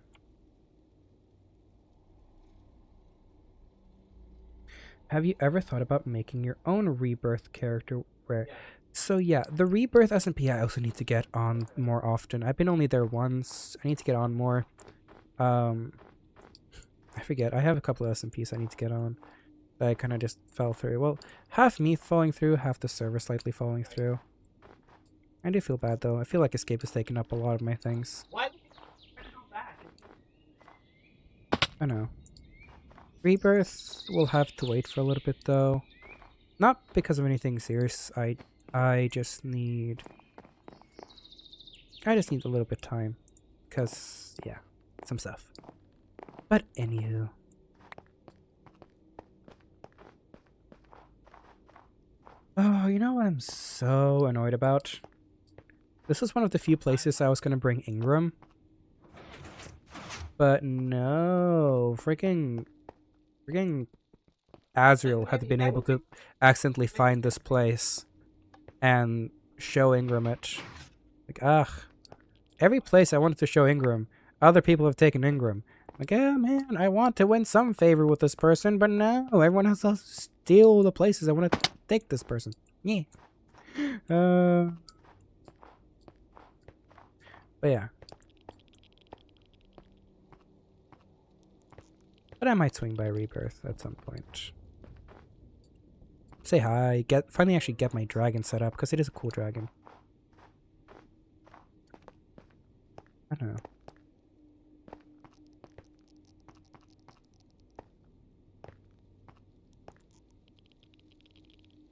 Have you ever thought about making your own Rebirth character where... So yeah, the Rebirth SMP I also need to get on more often. I've been only there once. I need to get on more. I forget. I have a couple of SMPs I need to get on. that I kind of just fell through. Well, half me falling through, half the server slightly falling through. I do feel bad though. I feel like Escape has taken up a lot of my things. I know. Rebirth will have to wait for a little bit though. Not because of anything serious. I just need a little bit of time. Cause yeah, some stuff. But anywho. Oh, you know what I'm so annoyed about? This is one of the few places I was gonna bring Ingram. But no, freaking Azrael had been able to accidentally find this place and show Ingram it. Like, ugh. Every place I wanted to show Ingram, other people have taken Ingram. Like, yeah, man, I want to win some favor with this person, but no, everyone has to steal the places I want to take this person. Yeah. But yeah. But I might swing by Rebirth at some point. Say hi, finally actually get my dragon set up, because it is a cool dragon. I don't know.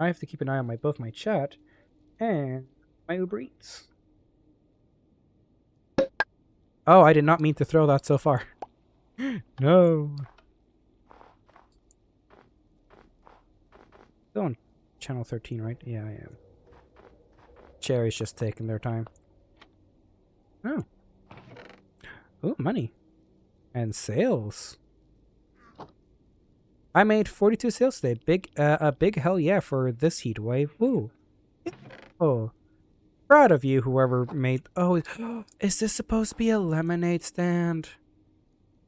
I have to keep an eye on both my chat and my Uber Eats. Oh, I did not mean to throw that so far. No. Still on channel 13, right? Yeah, I am. Cherry's just taking their time. Oh. Ooh, money. And sales. I made 42 sales today. A big hell yeah for this heat wave. Woo. Oh. Proud of you, whoever made... Oh, is this supposed to be a lemonade stand?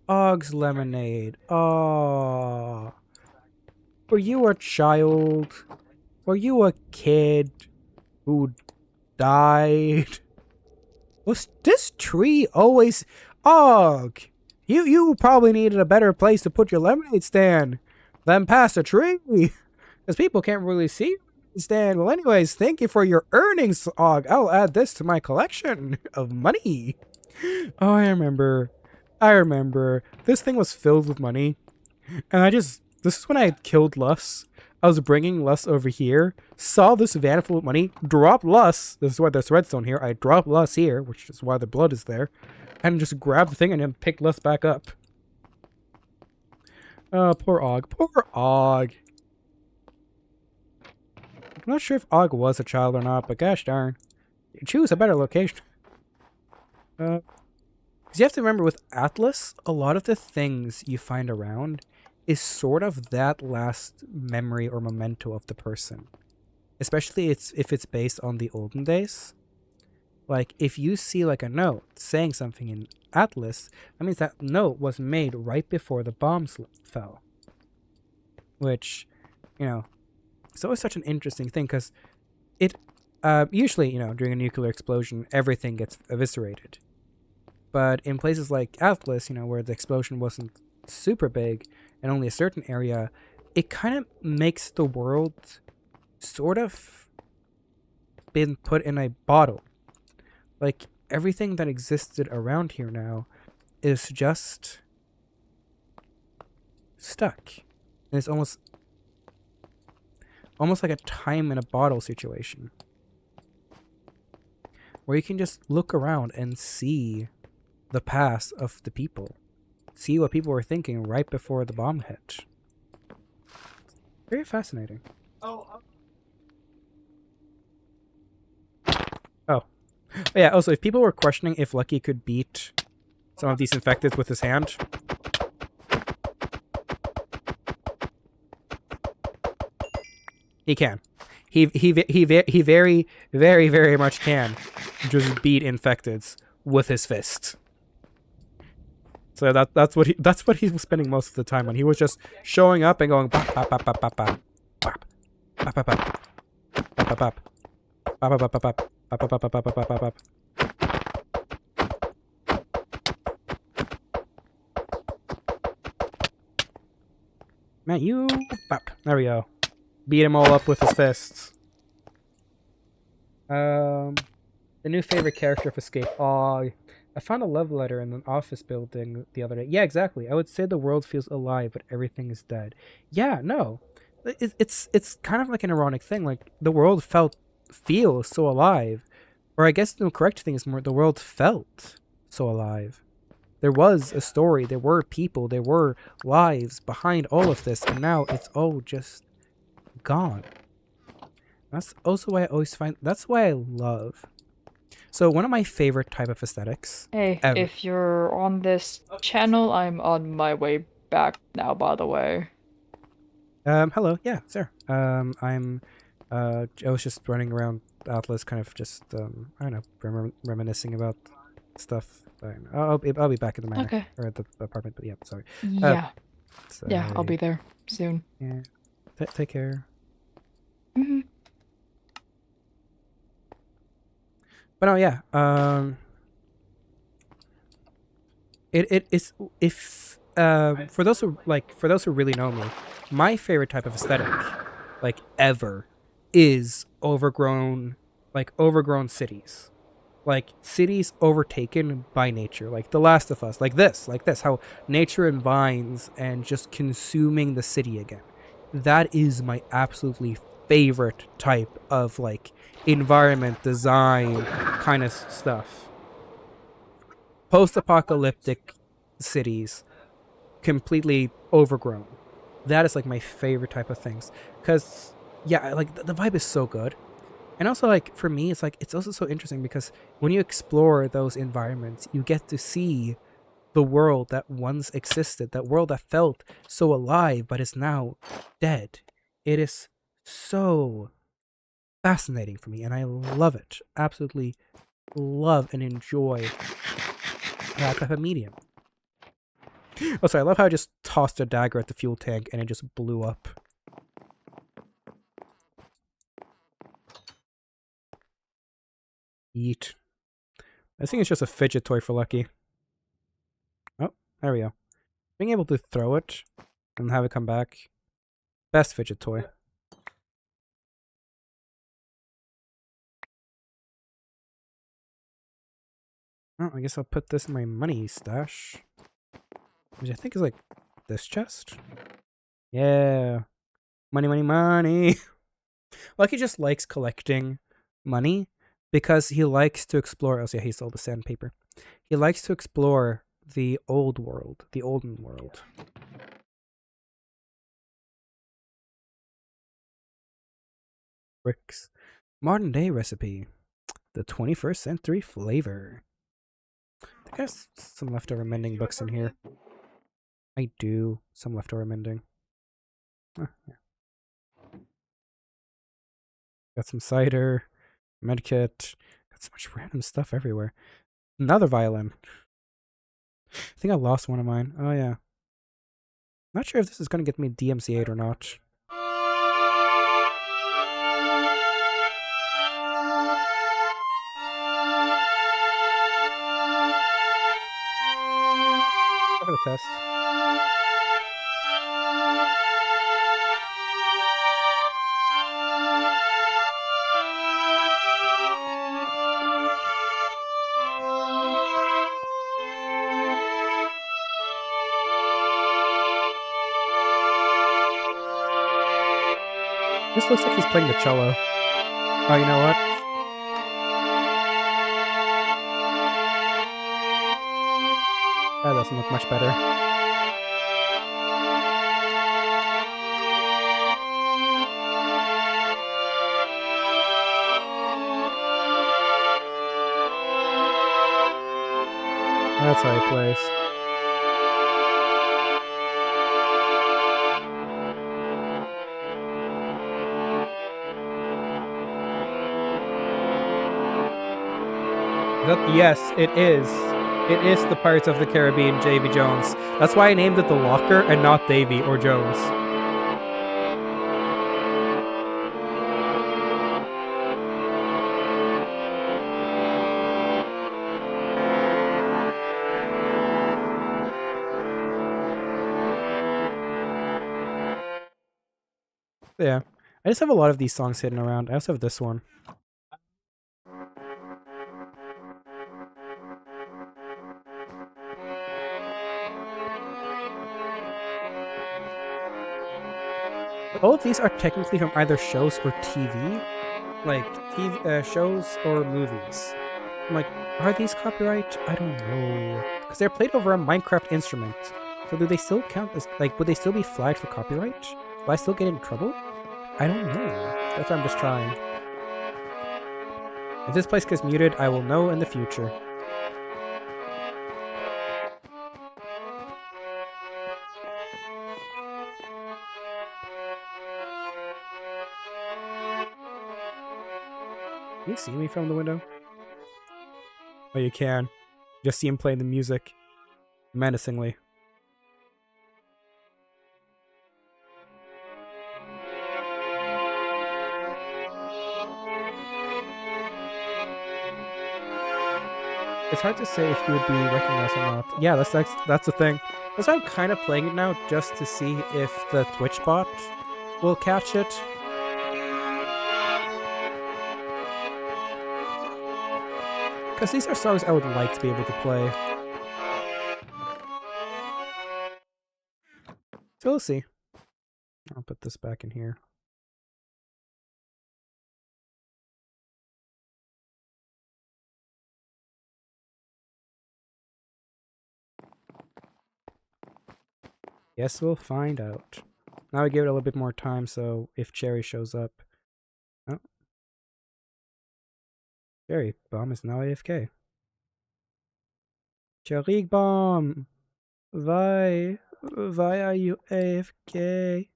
Og's Lemonade. Oh. Were you a child? Were you a kid who died? Was this tree always... Og! You probably needed a better place to put your lemonade stand than past a tree. Because people can't really see your stand. Well, anyways, thank you for your earnings, Og. I'll add this to my collection of money. Oh, I remember. This thing was filled with money. And this is when I had killed Lus. I was bringing Lus over here, saw this van full of money, dropped Lus. This is why there's redstone here. I dropped Lus here, which is why the blood is there. And just grabbed the thing and then picked Lus back up. Oh, poor Og. Poor Og. I'm not sure if Og was a child or not, but gosh darn. Choose a better location. Because you have to remember, with Atlas, a lot of the things you find around is sort of that last memory or memento of the person. Especially if it's based on the olden days. Like, if you see like a note saying something in Atlas, that means that note was made right before the bombs fell. Which, you know, it's always such an interesting thing, because it, usually, you know, during a nuclear explosion, everything gets eviscerated. But in places like Atlas, you know, where the explosion wasn't super big and only a certain area, it kind of makes the world sort of been put in a bottle. Like, everything that existed around here now is just stuck. And it's almost like a time in a bottle situation. Where you can just look around and see the past of the people. See what people were thinking right before the bomb hit. Very fascinating. Oh. Yeah, also, if people were questioning if Lucky could beat some of these infected with his hand, he can. He very, very, very much can just beat infecteds with his fist. So that's what he was spending most of the time on. He was just showing up and going bop bop bop bop bop bop bop bop bop bop bop bop bop bop bop bop bop. Up, up, up, up, up, up, up, up, up. Man, you... Bop. There we go. Beat him all up with his fists. The new favorite character of Escape. Aw, I found a love letter in an office building the other day. Yeah, exactly. I would say the world feels alive, but everything is dead. Yeah, no. It's kind of like an ironic thing. Like, the world feels so alive. Or I guess the correct thing is more, the world felt so alive. There was a story, there were people, there were lives behind all of this, and now it's all just gone. That's also why I always find, that's why I love. So one of my favorite type of aesthetics. Hey, ever. if you're on this channel, I'm on my way back now, by the way. Hello, yeah, sir. I was just running around Atlas, kind of just, I don't know, reminiscing about stuff. I'll be back in the manor. Okay. Or at the apartment, but yeah, sorry. Yeah. So, Yeah, I'll be there soon. Yeah. Take care. Mm-hmm. But no, yeah. It is, if for those who really know me, my favorite type of aesthetic, like ever, is overgrown cities. Like cities overtaken by nature, like The Last of Us, like this, how nature and vines and just consuming the city again. That is my absolutely favorite type of like environment design kind of stuff. Post-apocalyptic cities, completely overgrown. That is like my favorite type of things, because yeah, like the vibe is so good. And also, like, for me, it's like, it's also so interesting because when you explore those environments, you get to see the world that once existed, that world that felt so alive but is now dead. It is so fascinating for me, and I love it. Absolutely love and enjoy that type of medium. Also, I love how I just tossed a dagger at the fuel tank and it just blew up. Yeet. I think it's just a fidget toy for Lucky. Oh, there we go. Being able to throw it and have it come back. Best fidget toy. Oh, I guess I'll put this in my money stash. Which I think is like this chest. Yeah. Money, money, money. Lucky just likes collecting money because he likes to explore. Oh, yeah, he sold the sandpaper. He likes to explore the old world, the olden world. Bricks. Modern day recipe. The 21st century flavor. I think there's some leftover mending books in here. I do. Some leftover mending. Oh, yeah. Got some cider. Medkit. Got so much random stuff everywhere. Another violin. I think I lost one of mine. Oh, yeah. Not sure if this is going to get me DMCA'd or not. For the test. This looks like he's playing the cello. Oh, you know what? That doesn't look much better. That's how he plays. Yes, it is. It is the Pirates of the Caribbean, Davy Jones. That's why I named it The Locker and not Davy or Jones. Yeah. I just have a lot of these songs hidden around. I also have this one. All of these are technically from either shows or TV. Like, TV, shows or movies. I'm like, are these copyright? I don't know. Because they're played over a Minecraft instrument. So do they still count as, like, would they still be flagged for copyright? Will I still get in trouble? I don't know. That's why I'm just trying. If this place gets muted, I will know in the future. Can you see me from the window? Oh, you can. Just see him playing the music. Menacingly. It's hard to say if you would be recognized or not. Yeah, that's the thing. That's why I'm kind of playing it now, just to see if the Twitch bot will catch it. Because these are songs I would like to be able to play. So we'll see. I'll put this back in here. Guess we'll find out. Now I give it a little bit more time, so if Cherry shows up... Oh. Cherry, Bomb is now AFK. Cherry Bomb! Why are you AFK?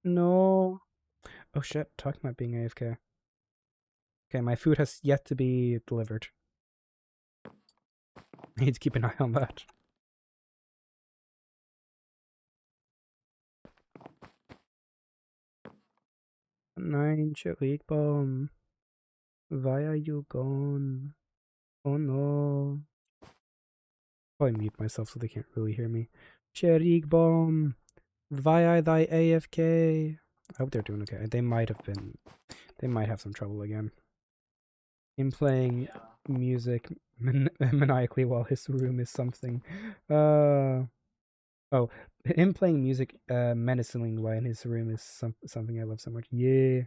No. Oh shit, talking about being AFK. Okay, my food has yet to be delivered. I need to keep an eye on that. Nein, Cherry Bomb. Why are you gone? Oh no. Probably mute myself so they can't really hear me. Cherry Bomb. Why are they AFK? I hope they're doing okay. They might have some trouble again. Him playing music maniacally while his room is something. Oh, him playing music menacingly while in his room is something I love so much. Yeah.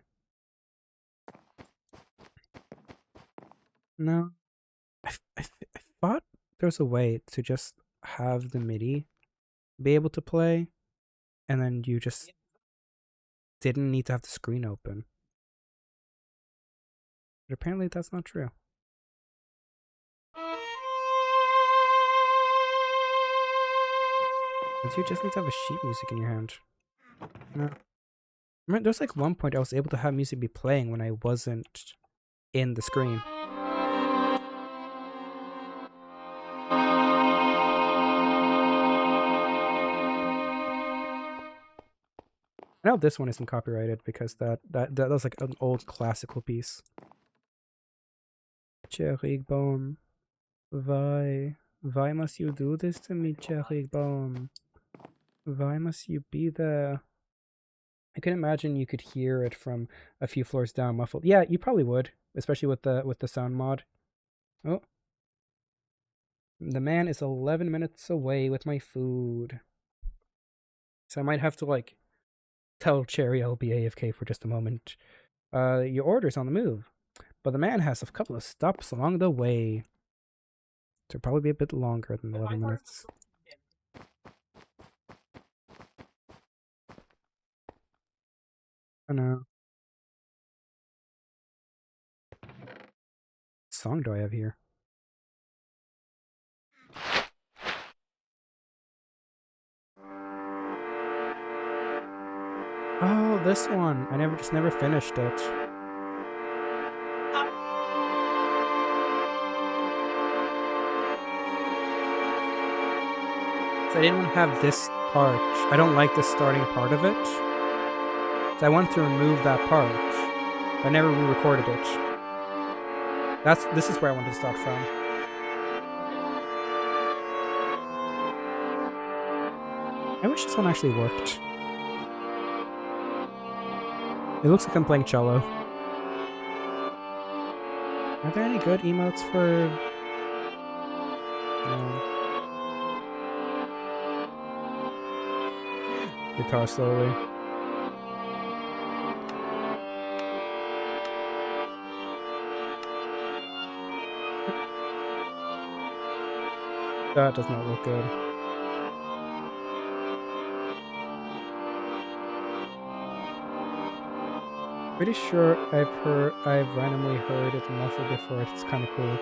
No. I thought there was a way to just have the MIDI be able to play, and then you just didn't need to have the screen open. But apparently that's not true. You just need to have a sheet music in your hand. No. I mean, there's like one point I was able to have music be playing when I wasn't in the screen. I know this one isn't copyrighted because that was like an old classical piece. Cherry Bomb. Why must you do this to me, Cherry Bomb? Why must you be there? I can imagine you could hear it from a few floors down muffled. Yeah, you probably would, especially with the sound mod. Oh. The man is 11 minutes away with my food. So I might have to like tell Cherry I'll be AFK for just a moment. Your order's on the move. But the man has a couple of stops along the way. So it'll probably be a bit longer than 11 minutes. Oh no. What song do I have here? Oh, this one. I never finished it. So I didn't want to have this part. I don't like the starting part of it. So I wanted to remove that part. I never re-recorded it. This is where I wanted to start from. I wish this one actually worked. It looks like I'm playing cello. Are there any good emotes for... Guitar slowly. That does not look good. Pretty sure I've randomly heard it muffled before. It's kind of cool.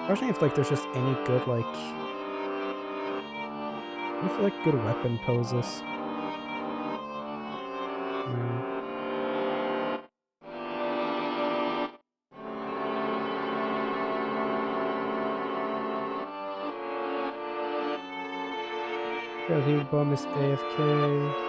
I was wondering if like there's just any good like, I feel like good weapon poses. No. Yeah, the bomb is AFK.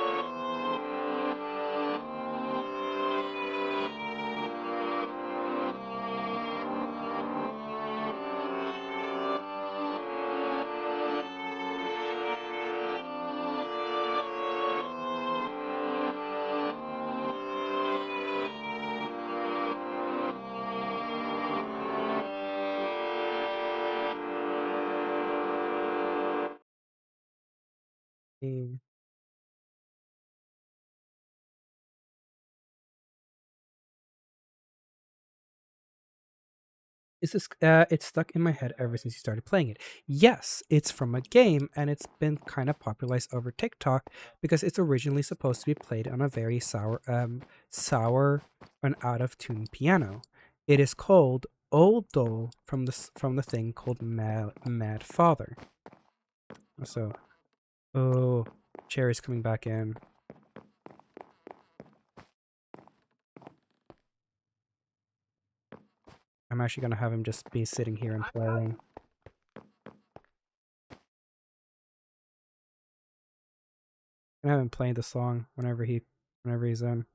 Is this it's stuck in my head ever since you started playing it. Yes, it's from a game and it's been kind of popularized over TikTok because it's originally supposed to be played on a very sour and out of tune piano. It is called Old Doll from the thing called Mad Father. So, oh, Cherry's coming back in. I'm actually gonna have him just be sitting here and playing. I'm gonna have him playing the song whenever he's in.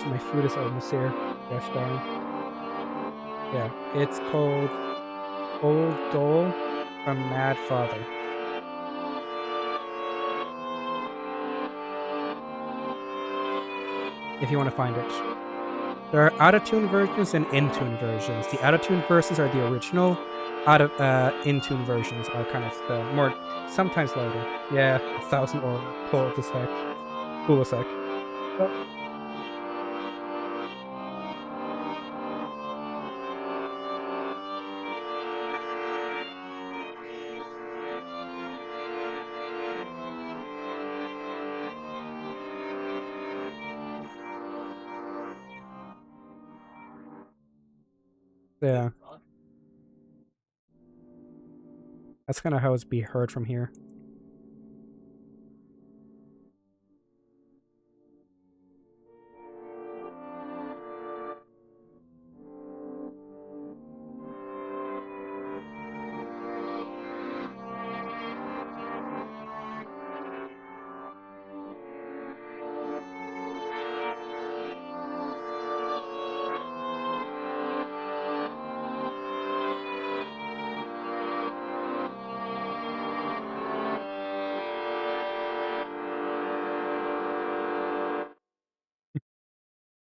My food is almost here. Gosh darn. Yeah, it's called Old Doll from Mad Father. If you want to find it. There are out-of-tune versions and in-tune versions. The out-of-tune versions are the original. In-tune versions are kind of the more, sometimes later. Yeah, 1,000 or cool as heck. Cool as heck. Oh. Yeah. That's kind of how it's be heard from here.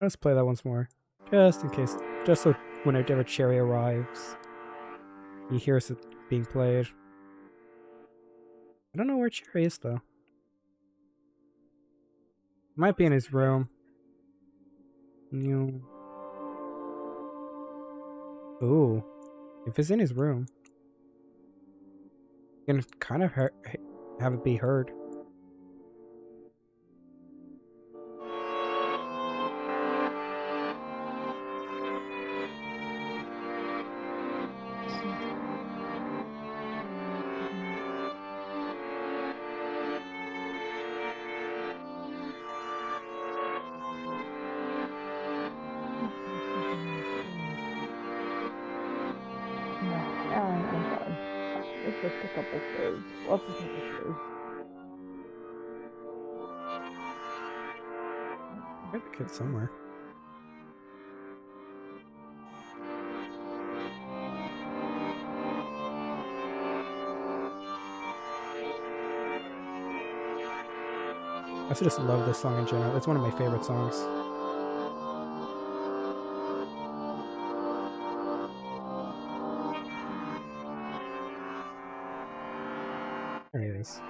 Let's play that once more. Just in case. Just so whenever Cherry arrives, he hears it being played. I don't know where Cherry is, though. Might be in his room. No. Ooh. If it's in his room, you can kind of have it be heard. couple shows. Lots of couple shows. I have the kid somewhere. I also just love this song in general. It's one of my favorite songs. There it is.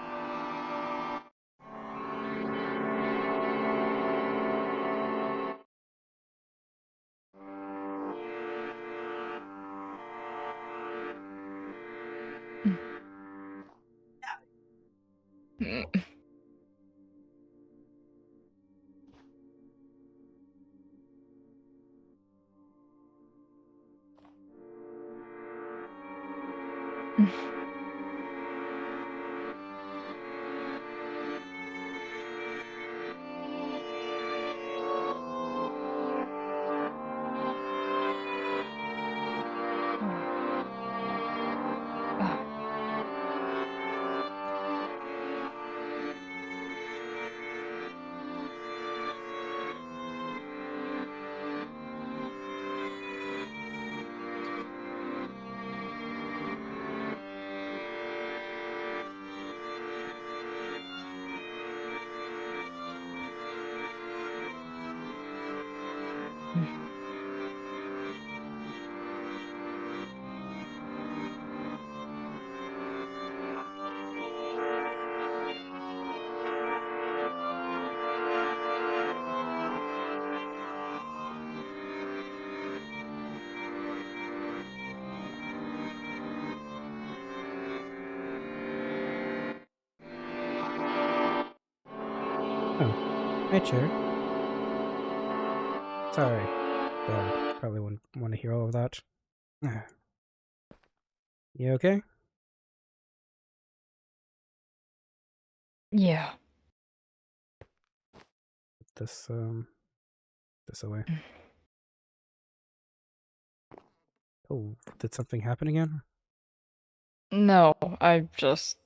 Hi, Chair. Sorry. Probably wouldn't want to hear all of that. You okay? Yeah. This away. Oh, did something happen again? No, I just...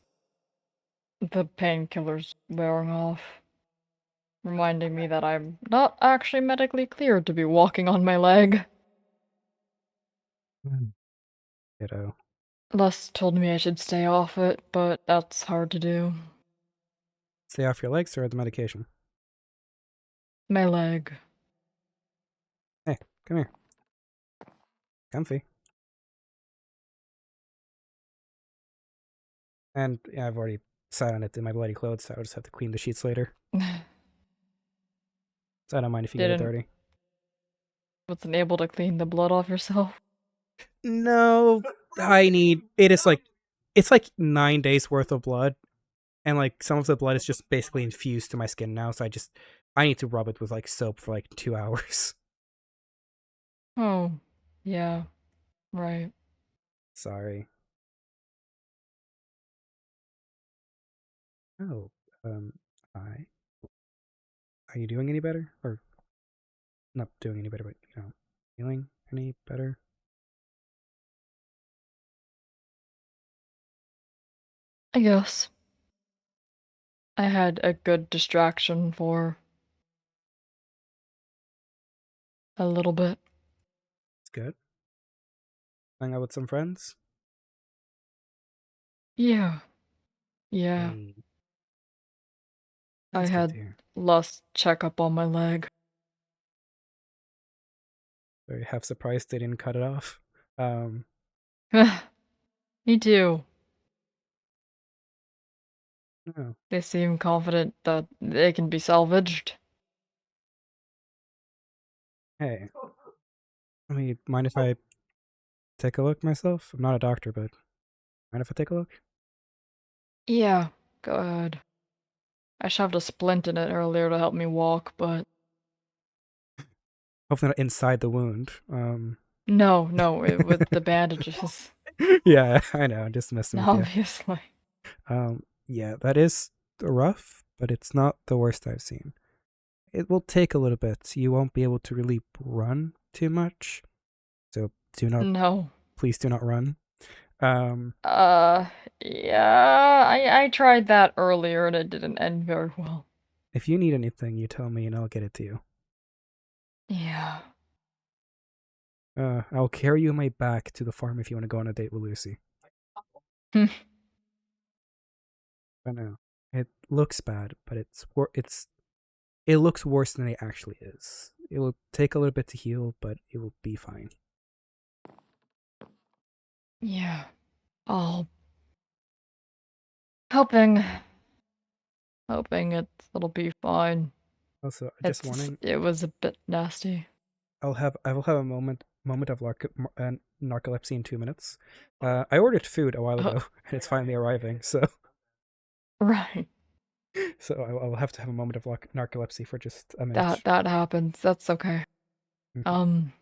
The painkiller's wearing off. Reminding me that I'm not actually medically cleared to be walking on my leg. Ditto. Les told me I should stay off it, but that's hard to do. Stay off your legs or the medication? My leg. Hey, come here. Comfy. And yeah, I've already sat on it in my bloody clothes, so I'll just have to clean the sheets later. So I don't mind if you get it dirty. Wasn't able to clean the blood off yourself? No, it's like 9 days worth of blood, and like some of the blood is just basically infused to my skin now, so I need to rub it with like soap for like 2 hours. Oh, yeah, right. Sorry. Oh, hi. Are you doing any better? Or not doing any better, but, feeling any better? I guess. I had a good distraction for a little bit. It's good. Hang out with some friends? Yeah. Yeah. Hey, I that's good to had hear. less checkup on my leg. Very half surprised they didn't cut it off. Me too. No. They seem confident that they can be salvaged. Hey. Mind if I take a look myself? I'm not a doctor, but mind if I take a look? Yeah, go ahead. I shoved a splint in it earlier to help me walk, but Hopefully not inside the wound. no, with the bandages. Yeah, I know, I'm just messing with you. Obviously. Yeah, that is rough, but it's not the worst I've seen. It will take a little bit. You won't be able to really run too much. So please do not run. Yeah, I tried that earlier and it didn't end very well. If you need anything, you tell me and I'll get it to you. Yeah. I'll carry you on my back to the farm if you want to go on a date with Lucy. Hmm. I know. It looks bad, but it looks worse than it actually is. It will take a little bit to heal, but it will be fine. Yeah. I'll hoping it'll be fine. Also, just warning, It was a bit nasty. I will have a moment of narcolepsy in 2 minutes. I ordered food a while ago, and it's finally arriving. So Right. I will have to have a moment of narcolepsy for just a minute. That happens. That's okay. Mhm.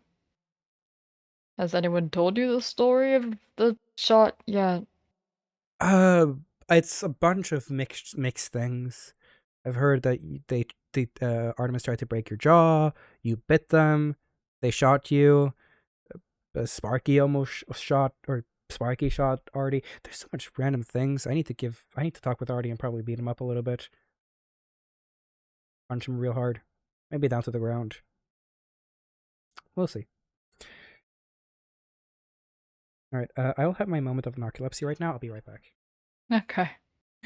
Has anyone told you the story of the shot yet? It's a bunch of mixed things. I've heard that Artemis tried to break your jaw. You bit them. They shot you. Sparky almost shot, or Sparky shot Artie. There's so much random things. I need to talk with Artie and probably beat him up a little bit. Punch him real hard. Maybe down to the ground. We'll see. Alright, I'll have my moment of narcolepsy right now. I'll be right back. Okay.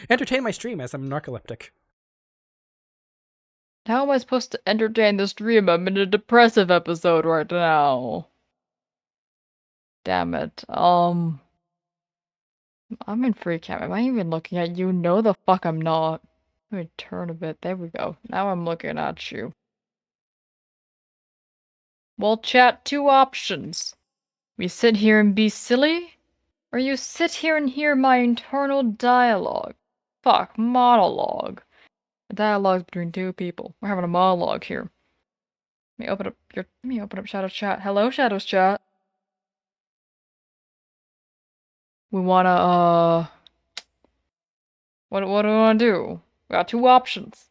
Entertain my stream as I'm narcoleptic. How am I supposed to entertain the stream? I'm in a depressive episode right now. Damn it. I'm in free cam. Am I even looking at you? No, the fuck I'm not. Let me turn a bit. There we go. Now I'm looking at you. Well, chat, 2 options. We sit here and be silly, or you sit here and hear my internal dialogue. Fuck, monologue. A dialogue between 2 people. We're having a monologue here. Let me open up Shadow's chat. Hello, Shadow's chat. We wanna, what do we wanna do? We got 2 options.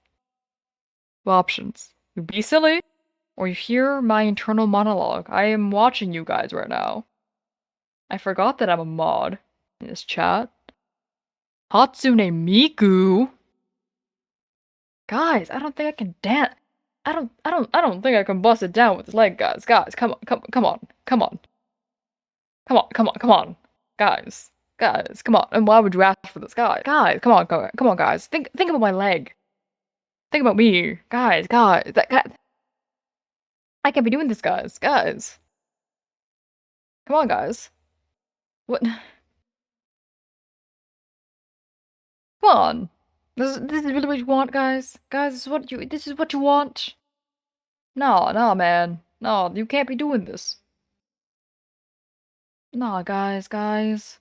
2 options. You be silly, or you hear my internal monologue. I am watching you guys right now. I forgot that I'm a mod in this chat. Hatsune Miku? Guys, I don't think I can dance. I don't think I can bust it down with this leg, guys. Guys, come on. Guys, come on. And why would you ask for this? Guys, come on, guys. Think about my leg. Think about me. Guys. I can't be doing this, guys. Come on, guys. What? Come on. This is really what you want, guys? Guys, this is what you want? No, man. No, you can't be doing this. Nah, guys. Guys,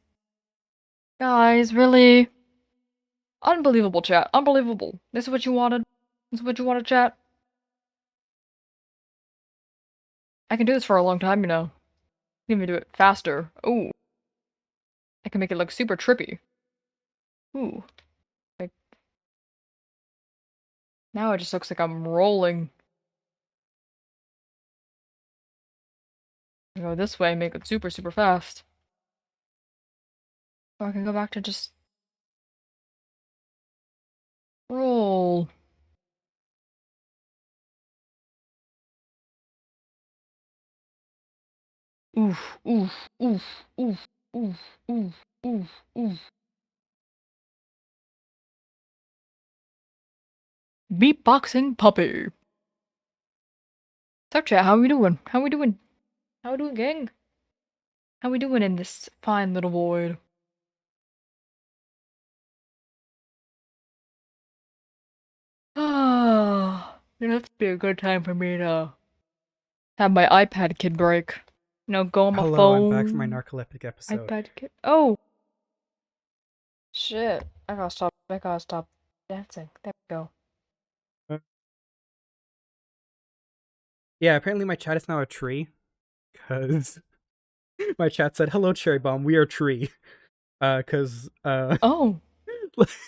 really? Unbelievable, chat. Unbelievable. This is what you wanted? This is what you wanted, chat? I can do this for a long time, you know. I can even do it faster. Ooh. I can make it look super trippy. Ooh. Like, now it just looks like I'm rolling. I go this way, make it super fast. Or I can go back to just roll. Oof. Beatboxing puppy. So chat, how we doing? How we doing, gang? How we doing in this fine little void? Ah, it has to be a good time for me to have my iPad kid break. You know, go on my Hello, phone. I'm back from my narcoleptic episode. iPad kid. Oh! Shit. I gotta stop dancing. There we go. Yeah, apparently my chat is now a tree. Because my chat said, hello, Cherry Bomb, we are tree. Oh!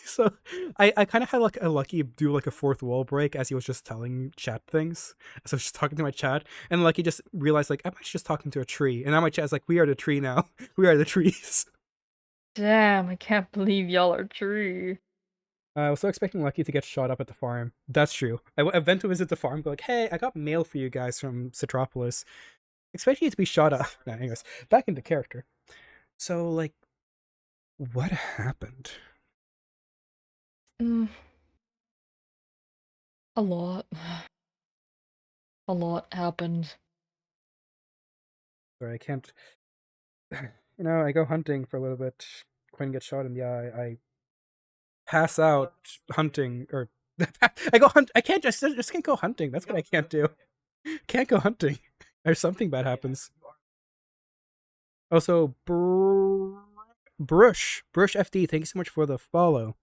So I kind of had like a Lucky do like a fourth wall break as he was just telling chat things. So I was just talking to my chat, and Lucky just realized like I'm actually just talking to a tree, and now my chat's like, we are the tree now. We are the trees. Damn, I can't believe y'all are true. I was so expecting Lucky to get shot up at the farm. That's true. I went to visit the farm, go like, hey, I got mail for you guys from Citropolis. Expecting you to be shot up. No, anyways, back into character. So, like, what happened? Mm, a lot. A lot happened. Sorry, I can't. You know, I go hunting for a little bit. Quinn gets shot in the eye. I pass out hunting, or I go hunt. I can't just can't go hunting. That's what I can't do. Can't go hunting. Or something bad happens. Also, Brush FD, thank you so much for the follow.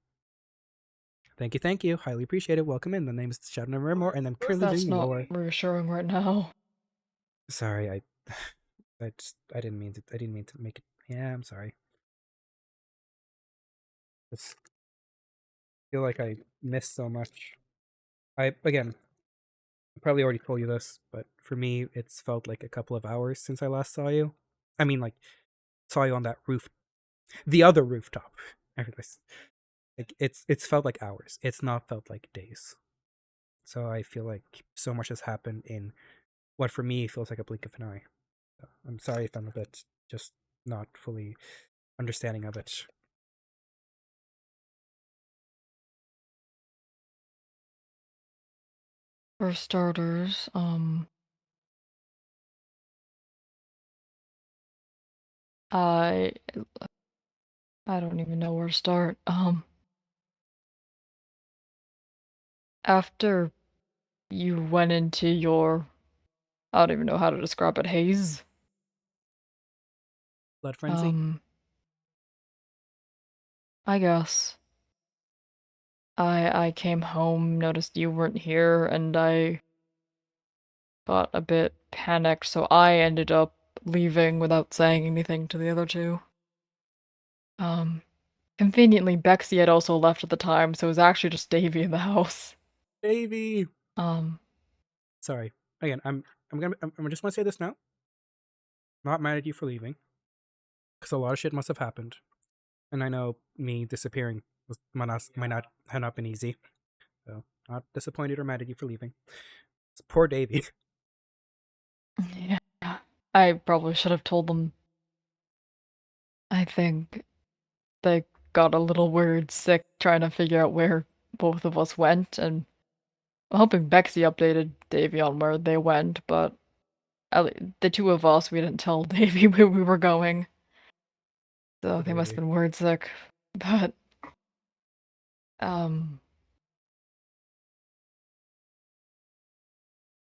Thank you. Highly appreciate it. Welcome in. The name is Shadow Nevermore, and I'm currently That's doing not lore. reassuring right now. Sorry, I didn't mean to make it. Yeah, I'm sorry. Just feel like I missed so much. I probably already told you this, but for me, it's felt like a couple of hours since I last saw you. I mean, like, saw you on that roof, the other rooftop. Anyways, like it's felt like hours. It's not felt like days. So I feel like so much has happened in what for me feels like a blink of an eye. So I'm sorry if I'm a bit just not fully understanding of it. For starters, I don't even know where to start. After you went into your, I don't even know how to describe it, haze. Blood frenzy. I guess. I came home, noticed you weren't here, and I got a bit panicked, so I ended up leaving without saying anything to the other two. Conveniently, Bexy had also left at the time, so it was actually just Davy in the house. Davy. Um, Sorry. Again, I just want to say this now. Not mad at you for leaving, because a lot of shit must have happened, and I know me disappearing might not have not been easy. So not disappointed or mad at you for leaving. It's poor Davy. yeah, I probably should have told them. I think they got a little worried sick trying to figure out where both of us went, and I'm hoping Bexy updated Davy on where they went, but the two of us, we didn't tell Davy where we were going. So they must have been word sick. But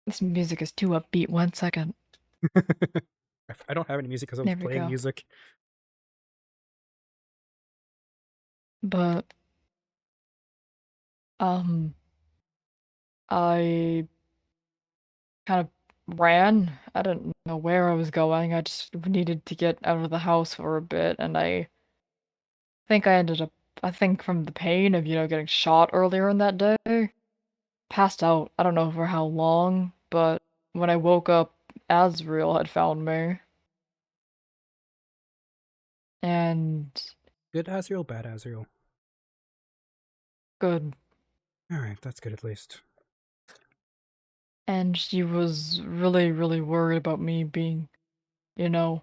this music is too upbeat. 1 second. I don't have any music because I was There we playing go. music. But I kind of ran. I didn't know where I was going. I just needed to get out of the house for a bit, and I think I ended up, I think from the pain of, getting shot earlier in that day, passed out. I don't know for how long, but when I woke up, Azrael had found me. And Good Azrael, bad Azrael. good. Alright, that's good at least. And she was really, really worried about me being, I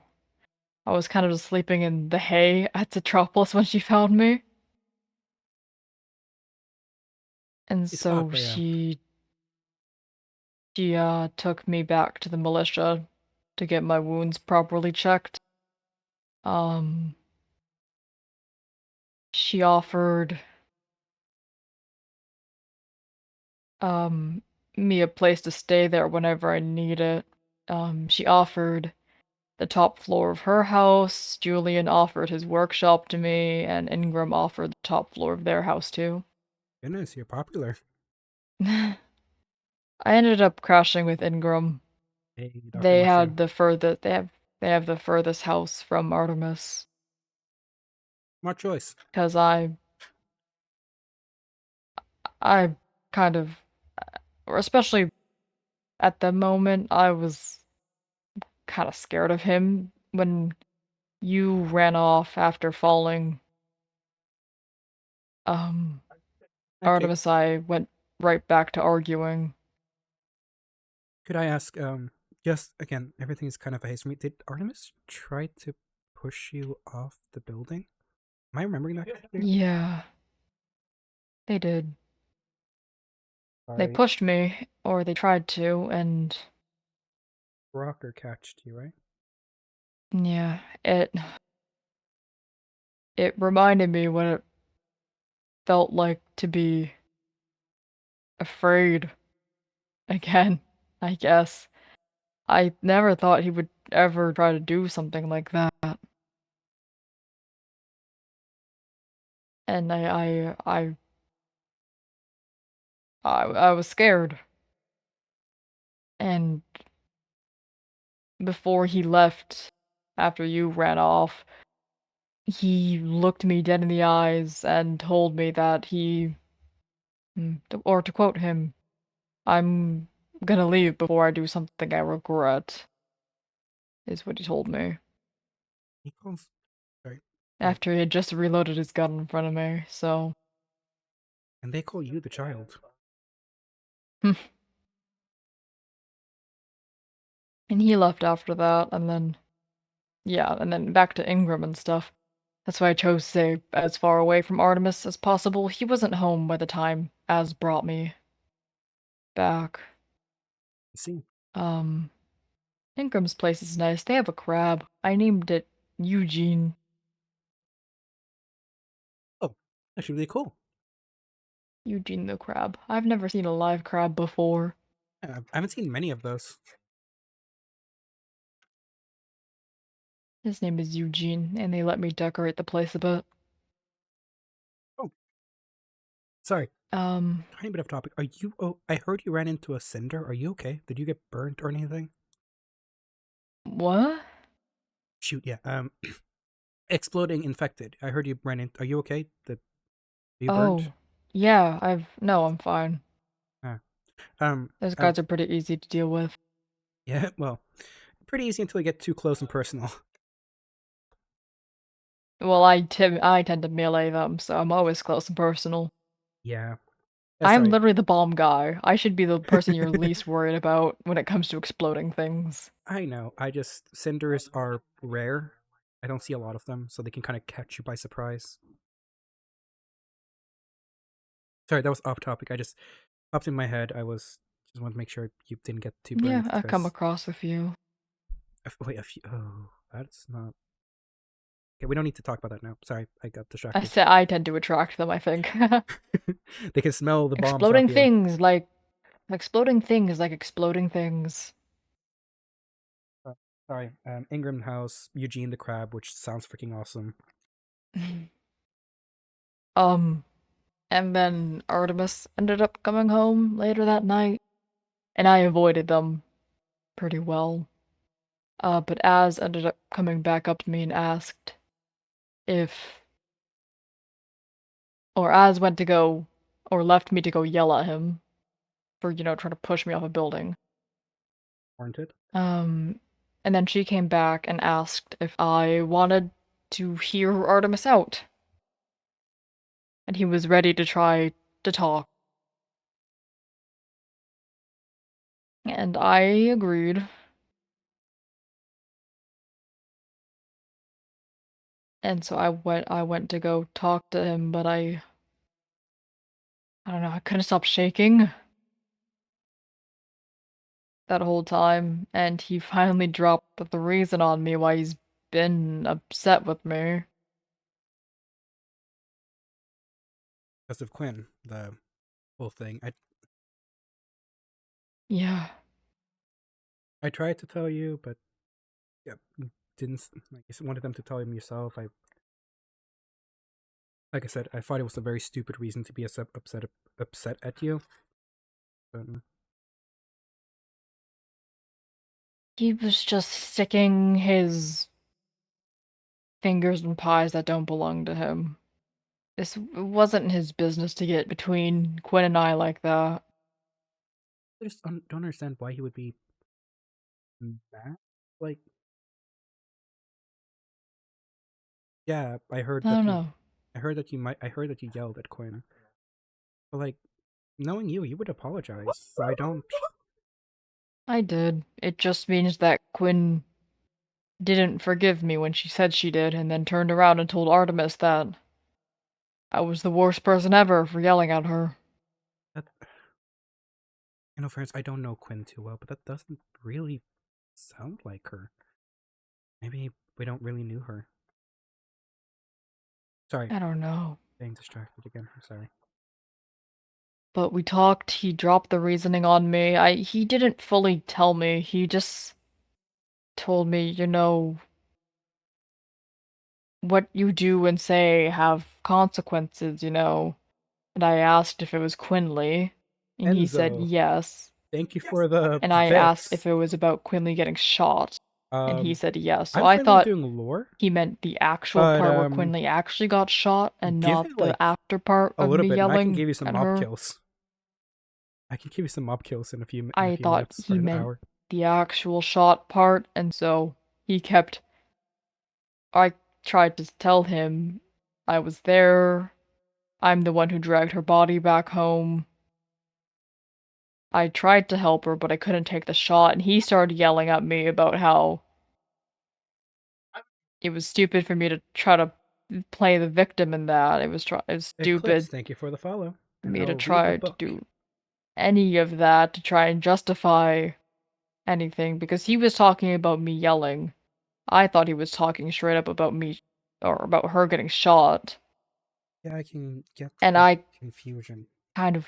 was kind of just sleeping in the hay at Citropolis when she found me. And It's so awkward, yeah. she took me back to the militia to get my wounds properly checked. She offered me a place to stay there whenever I need it. She offered the top floor of her house, Julian offered his workshop to me, and Ingram offered the top floor of their house too. Goodness, you're popular. I ended up crashing with Ingram. Hey, Dr. They Mushroom. had they have the furthest house from Artemis. Smart choice. Because I kind of, or especially at the moment, I was kind of scared of him when you ran off after falling. Okay. Artemis, I went right back to arguing. Could I ask, just again, everything is kind of a haze for me. Did Artemis try to push you off the building? Am I remembering that correctly? Yeah, they did. They Sorry. pushed me, or they tried to, and Rocker catched you, right? yeah, it reminded me what it felt like to be afraid again, I guess. I never thought he would ever try to do something like that. And I was scared. And before he left, after you ran off, he looked me dead in the eyes and told me that or to quote him, I'm gonna leave before I do something I regret, is what he told me. He calls. Sorry. After he had just reloaded his gun in front of me, so. And they call you the child. And he left after that, and then. Yeah, and then back to Ingram and stuff. That's why I chose to stay as far away from Artemis as possible. He wasn't home by the time Az brought me back. I see. Ingram's place is nice. They have a crab. I named it Eugene. Oh, actually really cool. Eugene the crab. I've never seen a live crab before. I haven't seen many of those. His name is Eugene, and they let me decorate the place a bit. Oh. Sorry. Um, Tiny bit off topic. Are you? Oh, I heard you ran into a cinder. Are you okay? Did you get burnt or anything? what? Shoot, yeah. Exploding infected. I heard you ran in. Are you okay? Are you burnt? Oh, yeah, no, I'm fine. Those guys are pretty easy to deal with. Yeah, well, pretty easy until you get too close and personal. Well, I tend to melee them, so I'm always close and personal. Yeah. I'm Sorry. literally the bomb guy. I should be the person you're least worried about when it comes to exploding things. I know. Cinders are rare. I don't see a lot of them, so they can kind of catch you by surprise. Sorry, that was off topic. I just popped in my head. Just wanted to make sure you didn't get too burned. Yeah, I've come across a few. Wait, a few. Oh, that's not. Okay, we don't need to talk about that now. Sorry, I got I distracted. said I tend to attract them, I think. They can smell the bombs. Exploding things like exploding things. Sorry, Ingram House, Eugene the Crab, which sounds freaking awesome. And then Artemis ended up coming home later that night, and I avoided them pretty well. But Az ended up coming back up to me and asked or Az went to go, or left me to go yell at him for, trying to push me off a building. Warranted. And then she came back and asked if I wanted to hear Artemis out. And he was ready to try to talk. And I agreed. And so I went to go talk to him, but I don't know, I couldn't stop shaking that whole time, and he finally dropped the reason on me why he's been upset with me. Because of Quinn, the whole thing. Yeah. I tried to tell you, but yeah, didn't. I guess wanted them to tell him yourself. Like I said, I thought it was a very stupid reason to be upset at you. But, He was just sticking his fingers in pies that don't belong to him. It wasn't his business to get between Quinn and I like that. I just don't understand why he would be mad. Like, Yeah, I heard I that don't you. know. I heard that you yelled at Quinn. But like, knowing you would apologize. So I don't. I did. It just means that Quinn didn't forgive me when she said she did, and then turned around and told Artemis that I was the worst person ever for yelling at her. That, in all fairness, I don't know Quinn too well, but that doesn't really sound like her. Maybe we don't really knew her. Sorry, I don't know. getting distracted again. I'm sorry. But we talked, he dropped the reasoning on me. He didn't fully tell me. He just told me, what you do and say have consequences, And I asked if it was Quinley, and he said Enzo, yes. thank you for the And I asked bits. if it was about Quinley getting shot, and he said yes. So I'm I planning on thought doing lore, he meant the actual but part where Quinley actually got shot, and give not it the like after part a of little me bit, and I can yelling give you some at mob her. kills. I can give you some mob kills in a few I thought minutes he or an meant hour. the actual shot part, and so I tried to tell him I was there. I'm the one who dragged her body back home. I tried to help her, but I couldn't take the shot, and he started yelling at me about how it was stupid for me to try to play the victim in that. It was Eclipse, stupid thank you for the follow. for And me I'll to read the try to book. do any of that to try and justify anything, because he was talking about me yelling. I thought he was talking straight up about me, or about her getting shot. Yeah, I can get And the I confusion. kind of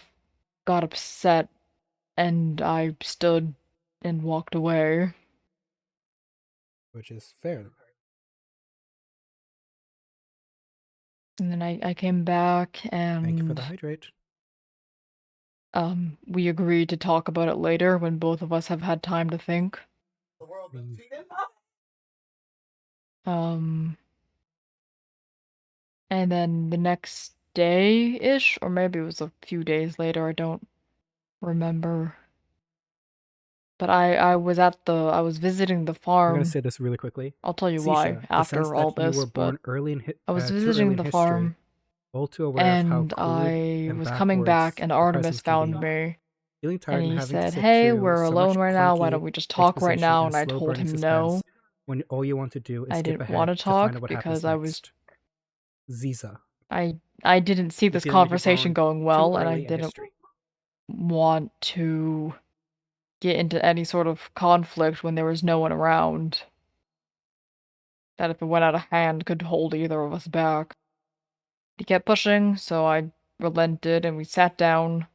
got upset, and I stood and walked away. Which is fair. And then I came back, Thank you for the and hydrate. we agreed to talk about it later when both of us have had time to think. And then the next day-ish, or maybe it was a few days later, I don't remember. But I was visiting the I'm farm. gonna say this really quickly. I'll tell you why Sisha, the sense after all that you this, were but born early in I was too visiting early in the history, farm, all too aware of how and crude I and was coming backwards back, and the Artemis presence can be. found me, Feeling and tired and he having to said, sit "Hey, through we're so alone much right now. Why clunky don't we just talk right exposition now?" and And I slow told burning him suspense no. when all you want to do is I skip didn't ahead want to to find talk out what happens because I was next. Ziza, I didn't see the this feeling that you're conversation born going too well, and I early in didn't history. want to get into any sort of conflict when there was no one around that, if it went out of hand, could hold either of us back. He kept pushing, so I relented, and we sat down,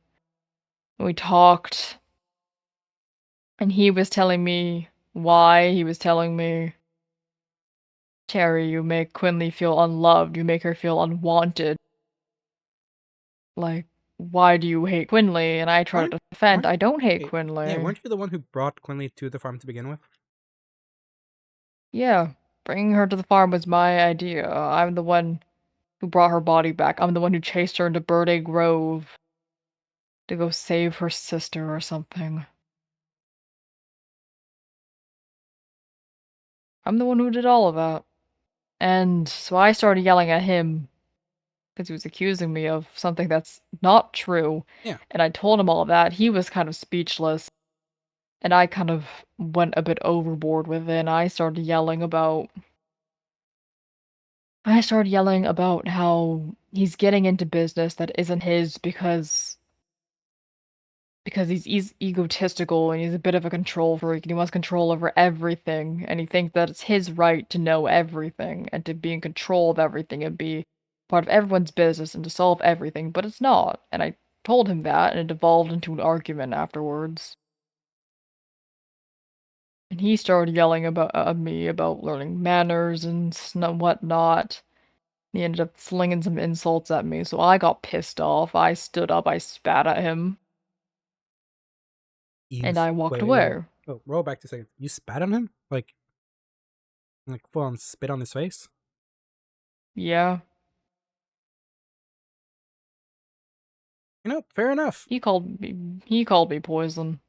and we talked, and he was telling me why. He was telling me, "Terry, you make Quinley feel unloved, you make her feel unwanted. Like, why do you hate Quinley?" And I tried to defend, I don't hate Wait, Quinley. yeah, weren't you the one who brought Quinley to the farm to begin with? Yeah, bringing her to the farm was my idea. I'm the one who brought her body back. I'm the one who chased her into Birthday Grove to go save her sister or something. I'm the one who did all of that. And so I started yelling at him because he was accusing me of something that's not true. Yeah. And I told him all of that. He was kind of speechless. And I kind of went a bit overboard with it, and I started yelling about how he's getting into business that isn't his because he's egotistical, and he's a bit of a control freak, and he wants control over everything, and he thinks that it's his right to know everything and to be in control of everything and be part of everyone's business and to solve everything, but it's not. And I told him that, and it devolved into an argument afterwards. And he started yelling at me about learning manners and whatnot. He ended up slinging some insults at me, so I got pissed off. I stood up, I spat at him, and I walked away. Oh, roll back to a second. You spat on him? Like full on spit on his face? Yeah. Fair enough. He called me poison.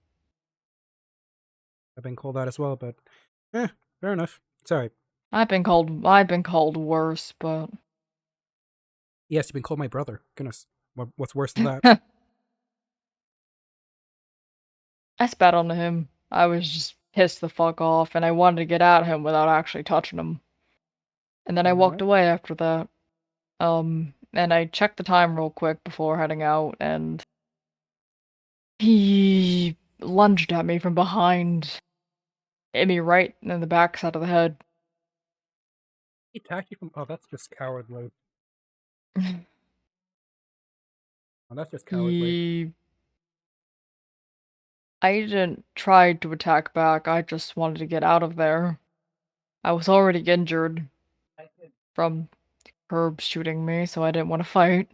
I've been called out as well, but fair enough. Sorry. I've been called worse, but Yes, you've been called my brother. Goodness. What's worse than that? I spat on him. I was just pissed the fuck off, and I wanted to get at him without actually touching him. And then I walked Alright. away after that. And I checked the time real quick before heading out, and he lunged at me from behind, hit me right in the back side of the head. He attacked you from. Oh, that's just cowardly. Oh, that's just cowardly. I didn't try to attack back, I just wanted to get out of there. I was already injured from Herb shooting me, so I didn't want to fight.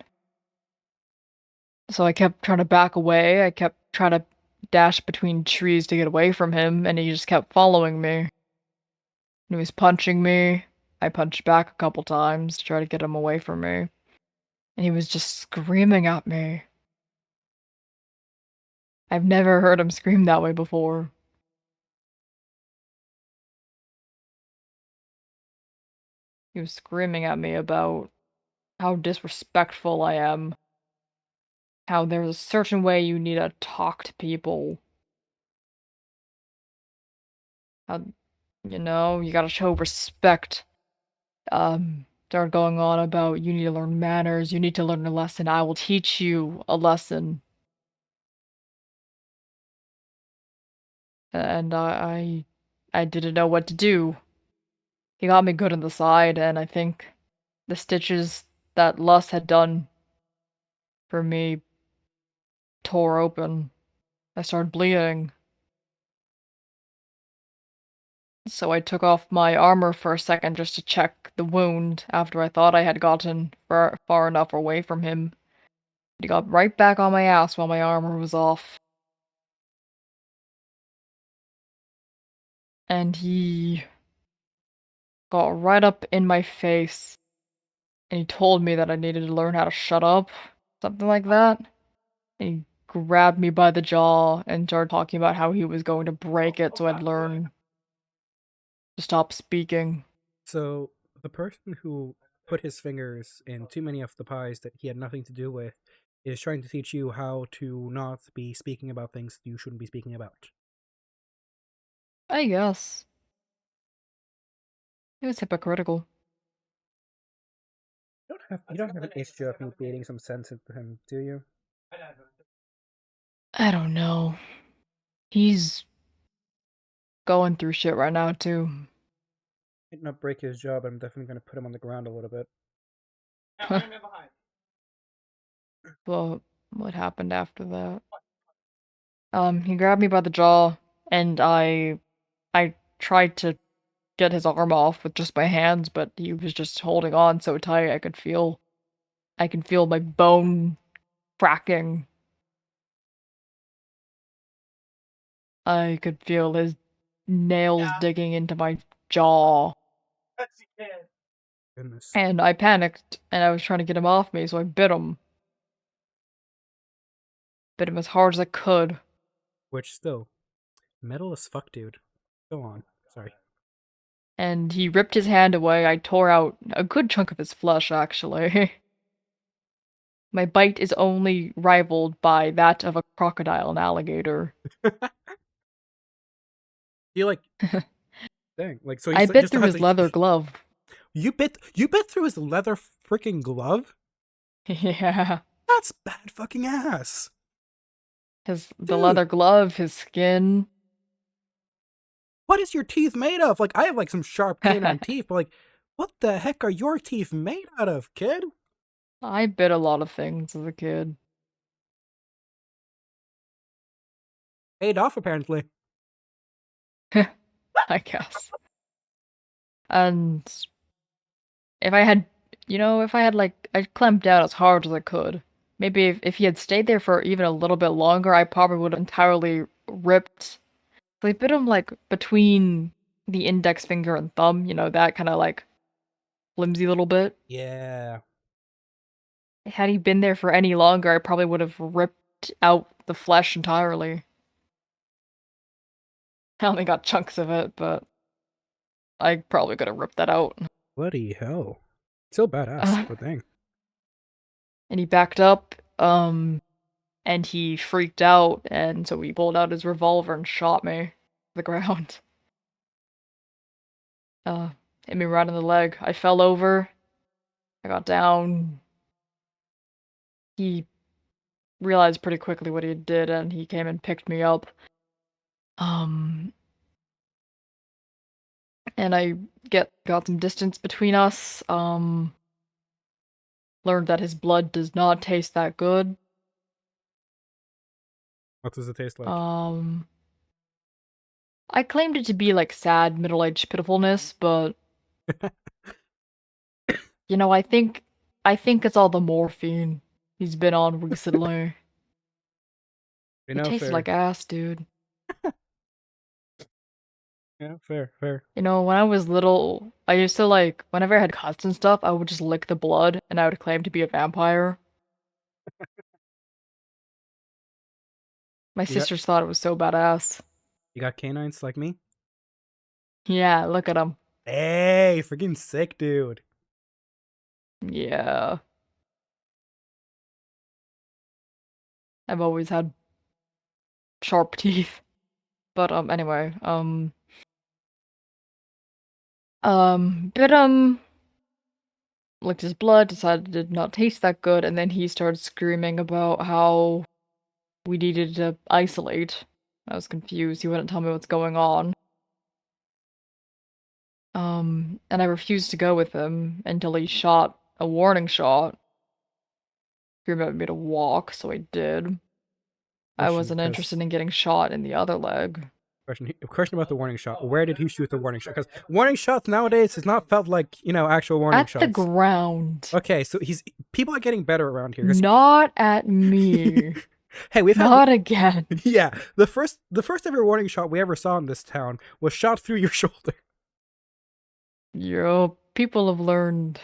So I kept trying to back away, I kept trying to dash between trees to get away from him, and he just kept following me. He was punching me. I punched back a couple times to try to get him away from me. And he was just screaming at me. I've never heard him scream that way before. He was screaming at me about how disrespectful I am. How there's a certain way you need to talk to people. How, you gotta show respect. Started going on about you need to learn manners, you need to learn a lesson, I will teach you a lesson. And I didn't know what to do. He got me good in the side, and I think the stitches that Lus had done for me tore open. I started bleeding. So I took off my armor for a second just to check the wound after I thought I had gotten far enough away from him. He got right back on my ass while my armor was off. And he got right up in my face. And he told me that I needed to learn how to shut up. Something like that. And he grabbed me by the jaw and started talking about how he was going to break it so I'd learn to stop speaking. So, the person who put his fingers in too many of the pies that he had nothing to do with is trying to teach you how to not be speaking about things you shouldn't be speaking about. I guess. It was hypocritical. You don't have an issue of me creating some sense into him, do you? I don't know. He's going through shit right now, too. Might not break his jaw, but I'm definitely going to put him on the ground a little bit. Well, what happened after that? He grabbed me by the jaw, and I tried to get his arm off with just my hands, but he was just holding on so tight I could feel my bone cracking. I could feel his nails digging into my jaw. Goodness. And I panicked, and I was trying to get him off me, so I bit him. Bit him as hard as I could. Which still, metal as fuck, dude. Go on. Sorry. And he ripped his hand away. I tore out a good chunk of his flesh, actually. My bite is only rivaled by that of a crocodile and alligator. You like, dang, like so. I bit through his leather glove. You bit through his leather freaking glove? Yeah. That's bad fucking ass. The leather glove, his skin. What is your teeth made of? Like, I have like some sharp canine teeth, but like, what the heck are your teeth made out of, kid? I bit a lot of things as a kid. Paid off, apparently. I guess. And if I had like, I clamped down as hard as I could. Maybe if he had stayed there for even a little bit longer, I probably would have entirely ripped. I bit him like between the index finger and thumb, that kind of like flimsy little bit. Yeah. Had he been there for any longer, I probably would have ripped out the flesh entirely. I only got chunks of it, but I probably could have ripped that out. Bloody hell. Still badass, Uh. but dang. And he backed up, and he freaked out, and so he pulled out his revolver and shot me to the ground. Hit me right in the leg. I fell over. I got down. He realized pretty quickly what he did, and he came and picked me up. And I got some distance between us. Learned that his blood does not taste that good. What does it taste like? I claimed it to be like sad middle-aged pitifulness, but you know, I think it's all the morphine he's been on recently. You It know, tastes fair. like ass, dude. Yeah, fair. You know, when I was little, I used to like, whenever I had cuts and stuff, I would just lick the blood and I would claim to be a vampire. My You got- sisters thought it was so badass. You got canines like me? Yeah, look at him. Hey, freaking sick, dude. Yeah. I've always had sharp teeth. But anyway, licked his blood, decided it did not taste that good, and then he started screaming about how we needed to isolate. I was confused. He wouldn't tell me what's going on. And I refused to go with him until he shot a warning shot. He remembered me to walk, so I did. I wasn't interested in getting shot in the other leg. Question about the warning shot. Where did he shoot the warning shot? Because warning shots nowadays has not felt like, actual warning shots. At the ground. Okay, so people are getting better around here. Not at me. Hey, we've had Not again. Yeah, the first ever warning shot we ever saw in this town was shot through your shoulder. Yo, people have learned.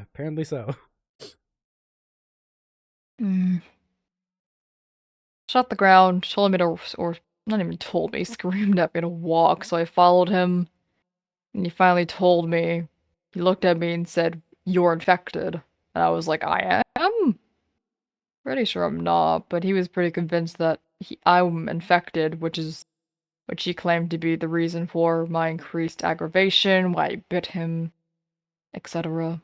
Apparently so. Shot the ground, told me to, or not even told me, screamed at me to walk, so I followed him. And he finally told me, he looked at me and said, "You're infected." And I was like, "I am?" Pretty sure I'm not, but he was pretty convinced that I'm infected, which he claimed to be the reason for my increased aggravation, why I bit him, etc.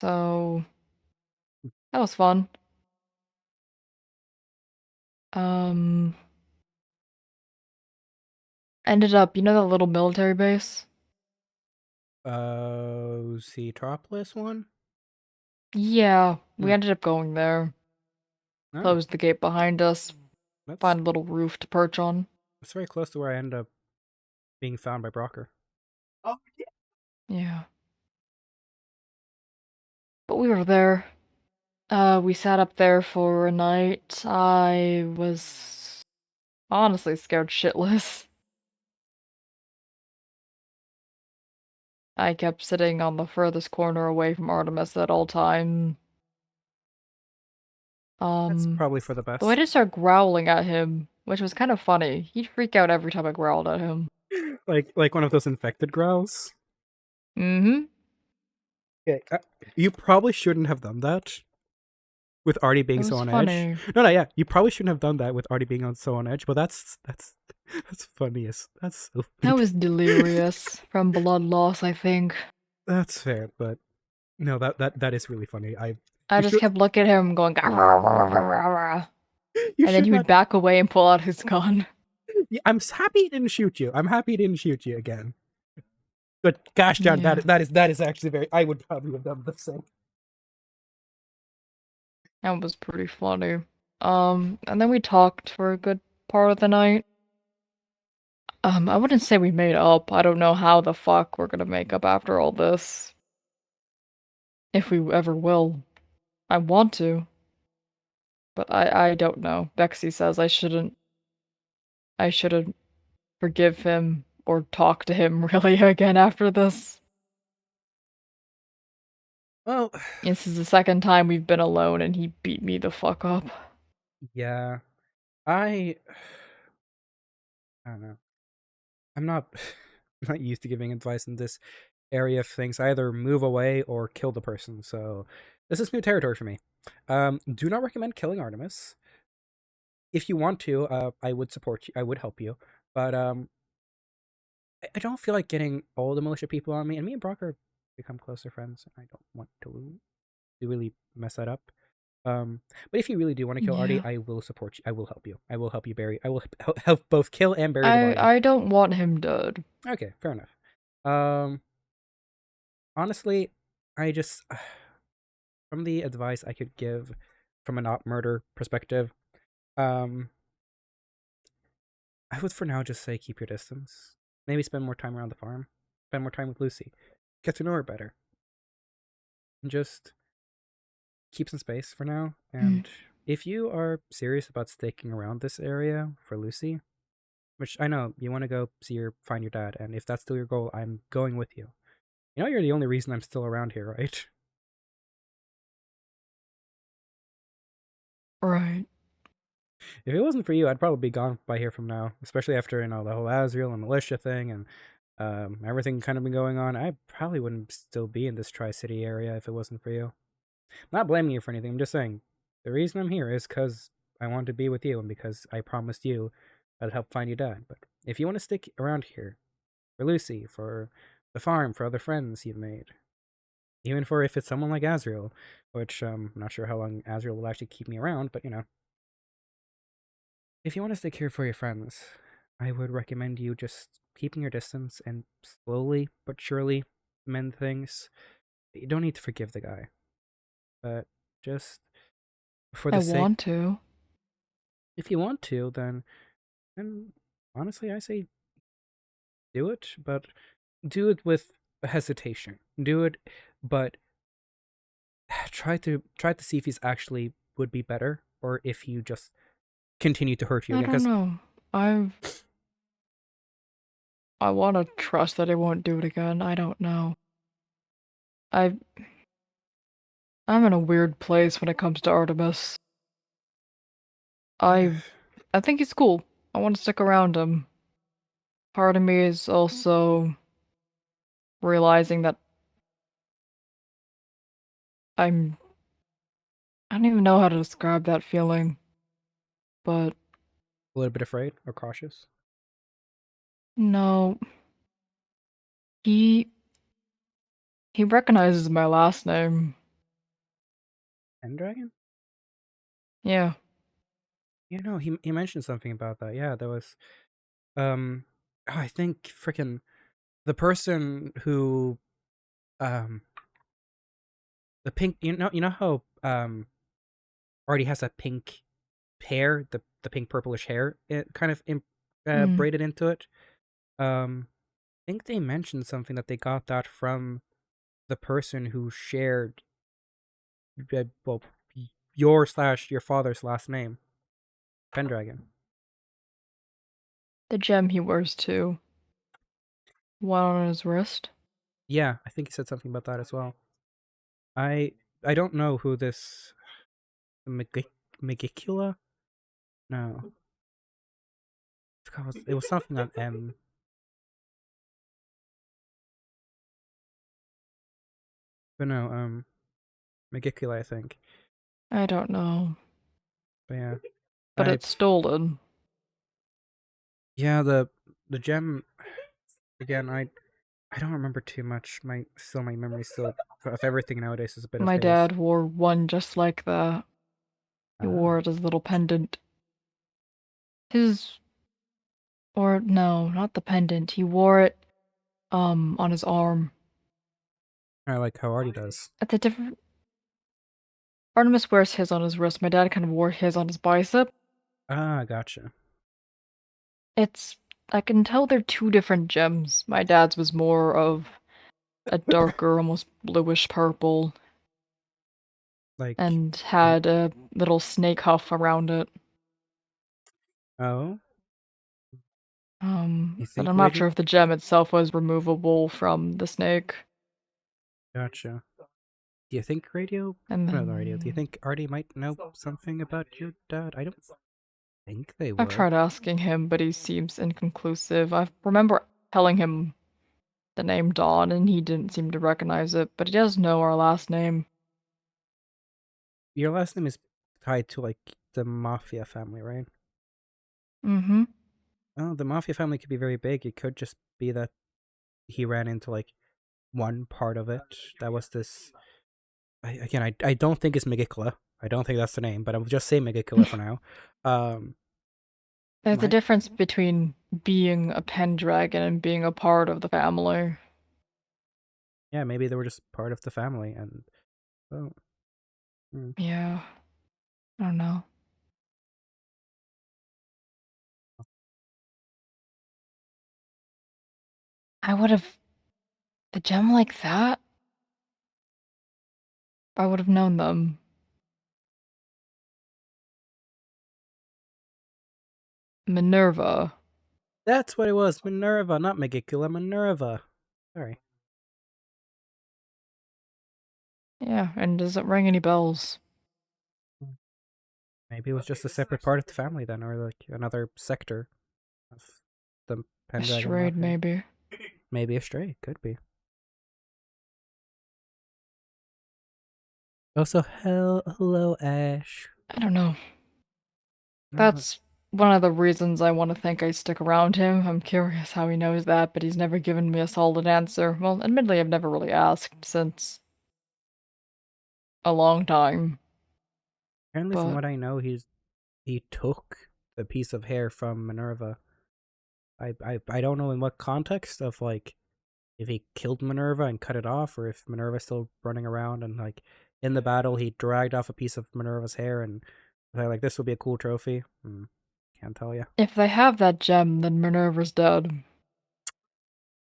So that was fun. Ended up, you know that little military base? Cetropolis one? Yeah, we ended up going there. Oh, Closed the gate behind us, that's find a little roof to perch on. very close to where I ended up being found by Brocker. Oh, Yeah. But we were there. We sat up there for a night. I was honestly scared shitless. I kept sitting on the furthest corner away from Artemis at all time. That's probably for the best. Though I did start growling at him, which was kind of funny. He'd freak out every time I growled at him. Like one of those infected growls? Mm-hmm. Okay, you probably shouldn't have done that. With Artie being so on funny. edge. No, yeah, you probably shouldn't have done that with Artie being so on edge, but that's funniest. That's so I was delirious from blood loss, I think. That's fair, but no, that is really funny. I just kept looking at him going, "Rah, rah, rah, rah, rah." And then should he would not- back away and pull out his gun. Yeah, I'm happy he didn't shoot you. I'm happy he didn't shoot you again. But gosh darn, Yeah. that is actually very. I would probably have done the same. That was pretty funny. And then we talked for a good part of the night. I wouldn't say we made up. I don't know how the fuck we're gonna make up after all this. If we ever will. I want to. But I don't know. Bexy says I shouldn't forgive him or talk to him really again after this. Well, This is the second time we've been alone and he beat me the fuck up. yeah, I I don't know. I'm not I'm not used to giving advice in this area of things. I either move away or kill the person. So this is new territory for me. Do not recommend killing Artemis. If you want to, I would support you. I would help you, but I don't feel like getting all the militia people on me. And me and Brock are become closer friends. And I don't want to really mess that up. But if you really do want to kill Artie, Yeah. I will support you. I will help you. I will help you bury. I will help both kill and bury the body. I don't want him dead. Okay, fair enough. Honestly, I just from the advice I could give from a not murder perspective, I would for now just say keep your distance. Maybe spend more time around the farm. Spend more time with Lucy. Get to know her better. And just keep some space for now. And if you are serious about sticking around this area for Lucy, which I know you want to go find your dad, and if that's still your goal, I'm going with you. You know you're the only reason I'm still around here, right? Right. If it wasn't for you, I'd probably be gone by here from now, especially after, the whole Azrael and militia thing and everything kind of been going on. I probably wouldn't still be in this Tri-City area if it wasn't for you. I'm not blaming you for anything. I'm just saying the reason I'm here is because I want to be with you and because I promised you I'd help find your dad. But if you want to stick around here for Lucy, for the farm, for other friends you've made, even for if it's someone like Azrael, which I'm not sure how long Azrael will actually keep me around, but if you want to stick here for your friends, I would recommend you just keeping your distance and slowly but surely mend things. You don't need to forgive the guy, but just for the I sake, want to. if you want to, then honestly, I say do it, but do it with hesitation. Do it, but try to see if he's actually would be better, or if he just continue to hurt you I again. don't 'Cause know. I want to trust that he won't do it again. I don't know. I'm in a weird place when it comes to Artemis. I think he's cool. I want to stick around him. Part of me is also realizing that I don't even know how to describe that feeling, but a little bit afraid or cautious. no. He recognizes my last name. Pendragon? Yeah. He mentioned something about that. Yeah, there was I think freaking the person who the pink you know how already has that pink hair, the pink purplish hair, it kind of braided into it. I think they mentioned something that they got that from the person who shared well your father's last name, Pendragon. The gem he wears too. One on his wrist. Yeah, I think he said something about that as well. I don't know who this Megicula? No. It was something on M. But no, Megicula, I think. I don't know. But yeah. But it's stolen. Yeah, the gem again, I don't remember too much. My memory still of everything nowadays is a bit of My haze. dad wore one just like that. He wore it as a little pendant. Or no, not the pendant. He wore it on his arm. I like how Artie does. At the different Artemis wears his on his wrist. My dad kind of wore his on his bicep. Ah, gotcha. I can tell they're two different gems. My dad's was more of a darker, almost bluish purple. And had a little snake huff around it. Oh? But I'm not sure if the gem itself was removable from the snake. Gotcha. Do you think Radio? And No, Radio. Do you think Artie might know something about your dad? I don't. think they I've would. tried asking him, but he seems inconclusive. I remember telling him the name Dawn, and he didn't seem to recognize it, but he does know our last name. Your last name is tied to, like, the Mafia family, right? Mm-hmm. Oh, the Mafia family could be very big. It could just be that he ran into, like, one part of it. That was this... I don't think it's Megicula. I don't think that's the name, but I'll just say Megicula for now. There's a My- difference between being a Pendragon and being a part of the family. Yeah, maybe they were just part of the family, and... Oh. Yeah. I don't know. I would have... A gem like that? I would have known them. Minerva. That's what it was. Minerva, not Megicula. Minerva. Sorry. Yeah, and doesn't ring any bells. Maybe it was just a separate part of the family then, or like another sector of the A Pendragon strayed, Mafia. maybe. Maybe a stray, could be. Also, hello, Ash. I don't know. No, That's one of the reasons I want to think I stick around him. I'm curious how he knows that, but he's never given me a solid answer. Well, admittedly, I've never really asked since a long time. apparently, from but- what I know, he took the piece of hair from Minerva. I don't know in what context of, like, if he killed Minerva and cut it off, or if Minerva's still running around and, like, in the battle he dragged off a piece of Minerva's hair and they're like, this would be a cool trophy. Can't tell you. If they have that gem, then Minerva's dead.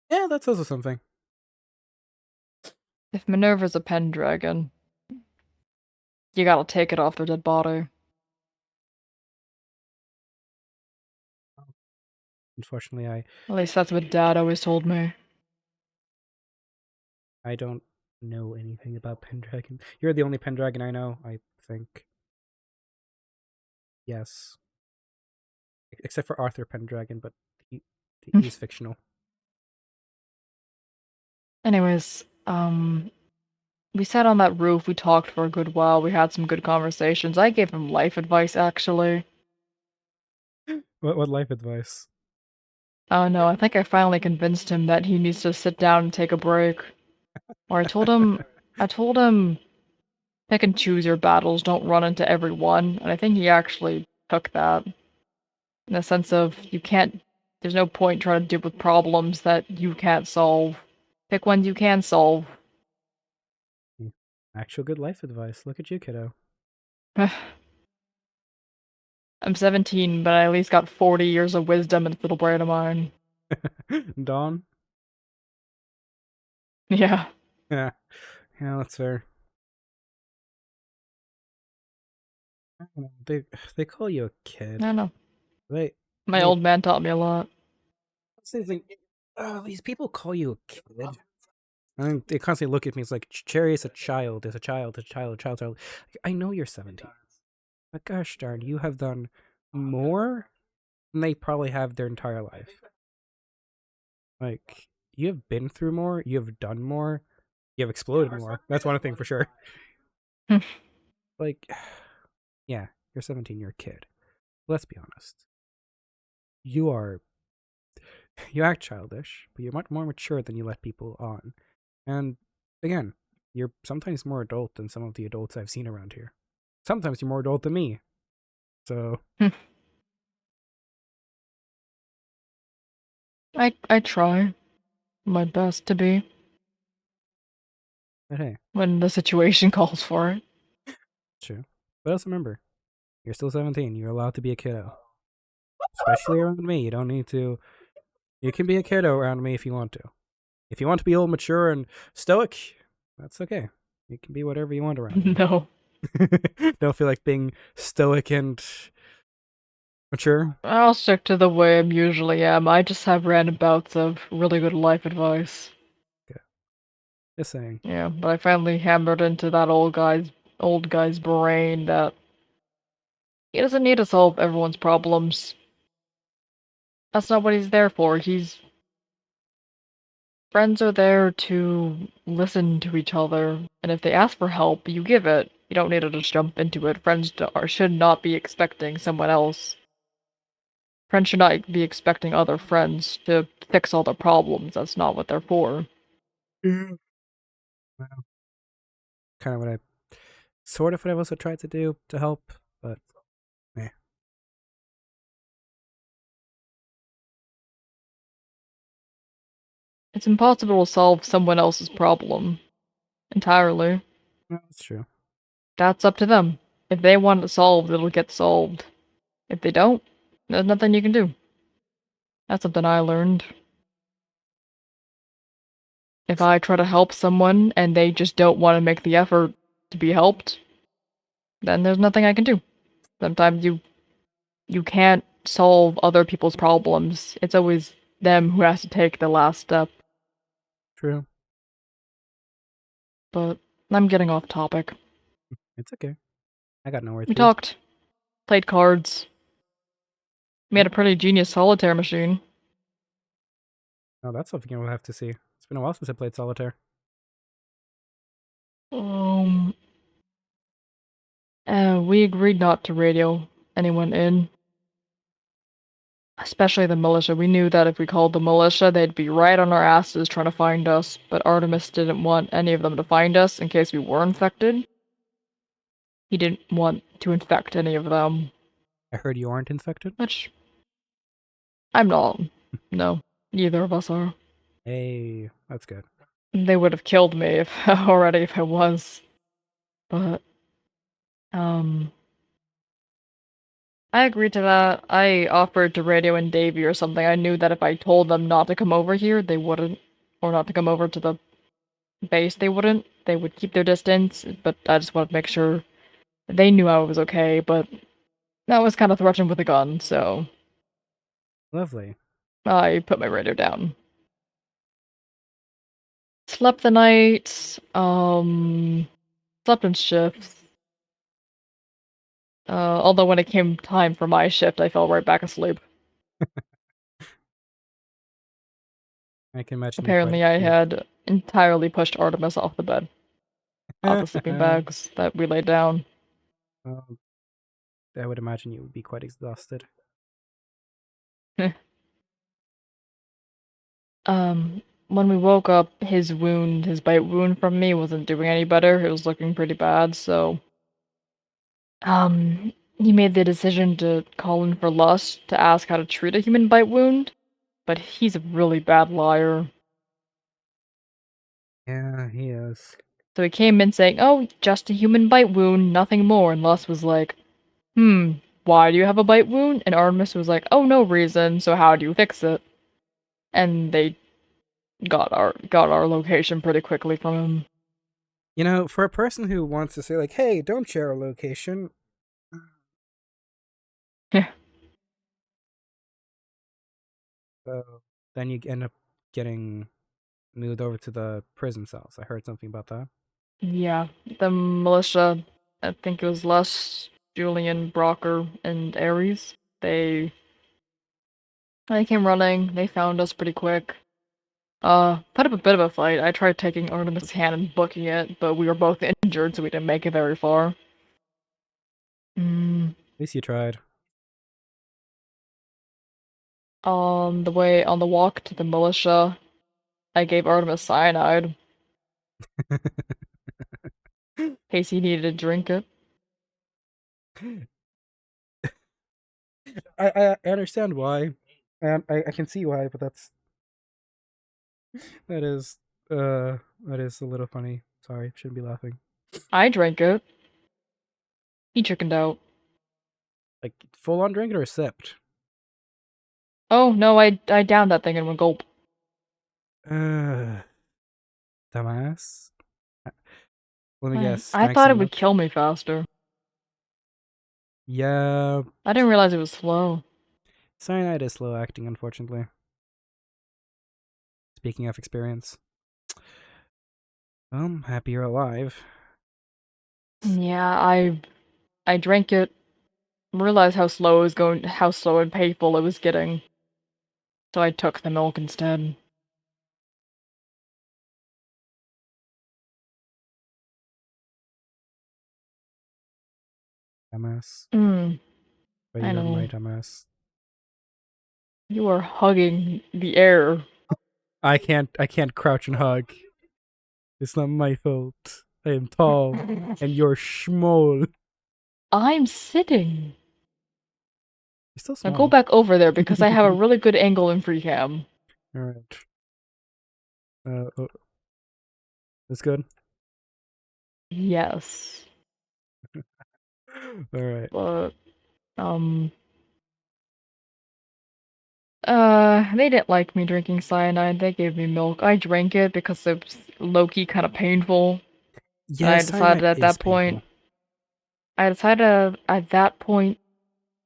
Yeah, that's also something. If Minerva's a Pendragon, you gotta take it off their dead body. Unfortunately, At least that's what Dad always told me. I don't know anything about Pendragon. You're the only Pendragon I know, I think. Yes. Except for Arthur Pendragon, but he's fictional. Anyways, we sat on that roof, we talked for a good while, we had some good conversations. I gave him life advice, actually. What life advice? Oh no, I think I finally convinced him that he needs to sit down and take a break. Or I told him, pick and choose your battles, don't run into every one, and I think he actually took that. In the sense of, there's no point trying to deal with problems that you can't solve. Pick ones you can solve. Actual good life advice. Look at you, kiddo. I'm 17, but I at least got 40 years of wisdom in this little brain of mine. Dawn? Yeah. Yeah. Yeah, that's fair. I don't know, they call you a kid. I don't know. My They- old man taught me a lot. These people call you a kid. And they constantly look at me. It's like, Cherry is a child. Is a child. A child. I know you're 17. But gosh darn, you have done more than they probably have their entire life. Like, you have been through more. You have done more. You have exploded more. That's one thing for sure. Like, yeah, you're 17. You're a kid. Let's be honest. You act childish, but you're much more mature than you let people on. And again, you're sometimes more adult than some of the adults I've seen around here. Sometimes you're more adult than me. So I try my best to be but hey, when the situation calls for it. true. But also remember, you're still 17. You're allowed to be a kiddo. Especially around me. You don't need to. You can be a kiddo around me if you want to. If you want to be old, mature, and stoic, that's okay. You can be whatever you want around me. No. Don't feel like being stoic and mature. I'll stick to the way I usually am. I just have random bouts of really good life advice. Just saying. Yeah, but I finally hammered into that old guy's brain that He doesn't need to solve everyone's problems. That's not what he's there for. Friends are there to listen to each other, and if they ask for help, you give it. You don't need to just jump into it. Friends should not be expecting someone else. Friends should not be expecting other friends to fix all their problems. That's not what they're for. Well, kind of what I've also tried to do to help, but eh. It's impossible to solve someone else's problem entirely. No, that's true. That's up to them. If they want it solved, it'll get solved. If they don't, there's nothing you can do. That's something I learned. If I try to help someone and they just don't want to make the effort to be helped, then there's nothing I can do. Sometimes you can't solve other people's problems. It's always them who has to take the last step. True. But I'm getting off topic. It's okay. I got nowhere to. We talked, played cards, made a pretty genius solitaire machine. Oh, that's something we'll have to see. It's been a while since I played solitaire. We agreed not to radio anyone in. Especially the militia. We knew that if we called the militia, they'd be right on our asses trying to find us, but Artemis didn't want any of them to find us in case we were infected. He didn't want to infect any of them. I heard you aren't infected? Which... I'm not. No, neither of us are. Hey, that's good. They would have killed me if already if I was. But, I agreed to that. I offered to radio in Davy or something. I knew that if I told them not to come over here, they wouldn't. Or not to come over to the base, they wouldn't. They would keep their distance, but I just wanted to make sure they knew I was okay, but that was kind of threatened with a gun, so... Lovely. I put my radio down. Slept the night, slept in shifts. Although when it came time for my shift, I fell right back asleep. I can imagine. Apparently I had entirely pushed Artemis off the bed. Off the sleeping bags that we laid down. I would imagine you would be quite exhausted. When we woke up, his bite wound from me wasn't doing any better. It was looking pretty bad, so... he made the decision to call in for Lust to ask how to treat a human bite wound, but he's a really bad liar. Yeah, he is. So he came in saying, oh, just a human bite wound, nothing more, and Lust was like, why do you have a bite wound? And Artemis was like, oh, no reason, so how do you fix it? And they got our location pretty quickly from him. You know, for a person who wants to say, like, hey, don't share a location... Yeah. So then you end up getting moved over to the prison cells. I heard something about that. Yeah, the militia, I think it was Lust, Julian, Brocker, and Ares. They came running, they found us pretty quick. Put up a bit of a fight. I tried taking Artemis' hand and booking it, but we were both injured, so we didn't make it very far. At least you tried. On the walk to the militia, I gave Artemis cyanide. In case he needed to drink it. I understand why. I can see why, but that is a little funny. Sorry, shouldn't be laughing. I drank it. He chickened out. Like, full on drink it or sipped? Oh, no, I downed that thing in one gulp. Dumbass. Let me guess. I thought it would kill me faster. Yeah. I didn't realize it was slow. Cyanide is slow acting, unfortunately. Speaking of experience. Happy you're alive. Yeah, I drank it realized how slow and painful it was getting. So I took the milk instead. Dumbass. But I you're know. my dumbass. You are hugging the air. I can't crouch and hug. It's not my fault. I am tall and you're small. I'm sitting. You're still Now small. go back over there because I have a really good angle in free cam. Alright. That's good? Yes. Alright. But they didn't like me drinking cyanide. They gave me milk. I drank it because it was low-key kind of painful. Yeah, I decided at that point,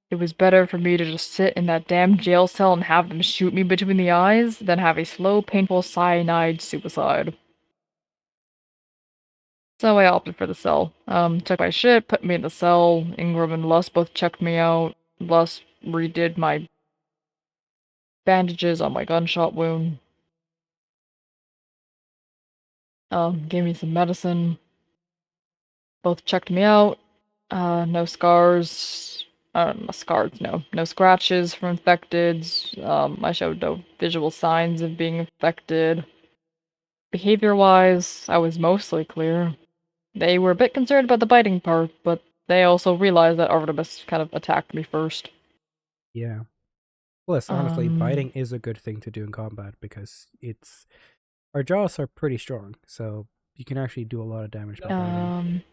it was better for me to just sit in that damn jail cell and have them shoot me between the eyes than have a slow, painful cyanide suicide. So I opted for the cell. Took my shit, put me in the cell. Ingram and Lust both checked me out. Lust redid my bandages on my gunshot wound. Gave me some medicine. Both checked me out. No scars. No scratches from infecteds. I showed no visual signs of being infected. Behavior-wise, I was mostly clear. They were a bit concerned about the biting part, but they also realized that Artemis kind of attacked me first. Yeah. Plus, honestly, biting is a good thing to do in combat because our jaws are pretty strong, so you can actually do a lot of damage by biting.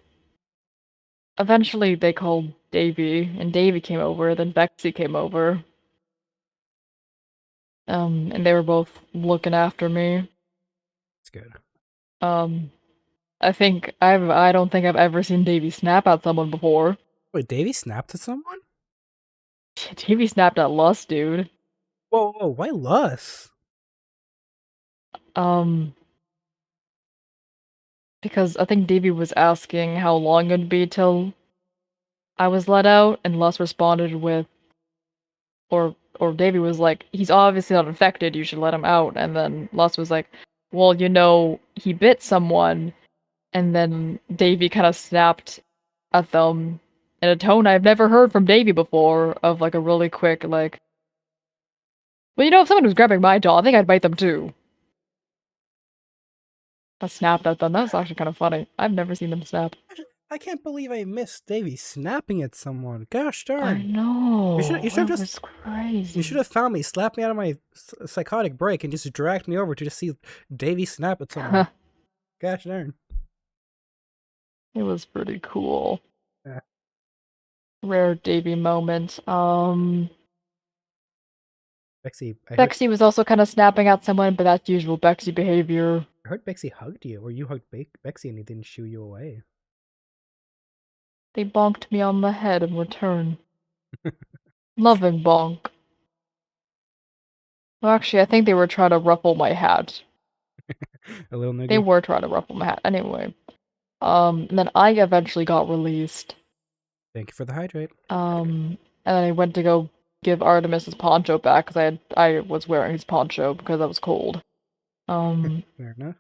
Eventually they called Davy, and Davy came over, then Bexy came over. And they were both looking after me. That's good. I don't think I've ever seen Davy snap at someone before. Wait, Davy snapped at someone? Davy snapped at Lust, dude. Whoa, why Lust? Because I think Davy was asking how long it'd be till I was let out, and Lust responded with, or Davy was like, he's obviously not infected, you should let him out, and then Lust was like, well, he bit someone, and then Davy kind of snapped at them in a tone I've never heard from Davy before, of like a really quick, like, well, if someone was grabbing my jaw, I think I'd bite them too. I snapped at them. That's actually kind of funny. I've never seen them snap. I can't believe I missed Davy snapping at someone. Gosh darn. I know. You should have just crazy. You should have found me, slapped me out of my psychotic break, and just dragged me over to just see Davy snap at someone. Gosh darn. It was pretty cool. Yeah. Rare Davy moment. Bexy was also kind of snapping at someone, but that's usual Bexy behavior. I heard Bexy hugged you, or you hugged Bexy and he didn't shoo you away. They bonked me on the head in return. Loving bonk. Well, actually, I think they were trying to ruffle my hat. A little nigga. They were trying to ruffle my hat. Anyway. And then I eventually got released. Thank you for the hydrate. And then I went to go give Artemis his poncho back because I was wearing his poncho because I was cold. Fair enough.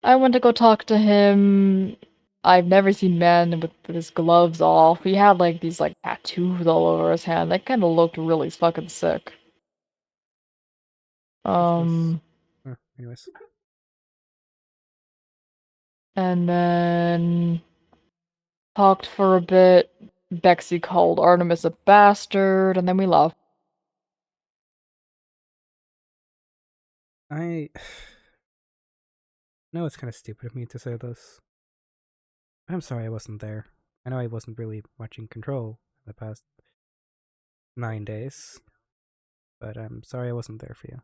I went to go talk to him. I've never seen man with his gloves off. He had like these like tattoos all over his hand. That kind of looked really fucking sick. Anyways. And then talked for a bit. Bexy called Artemis a bastard, and then we left. I know it's kind of stupid of me to say this. I'm sorry I wasn't there. I know I wasn't really much in control the past 9 days, but I'm sorry I wasn't there for you.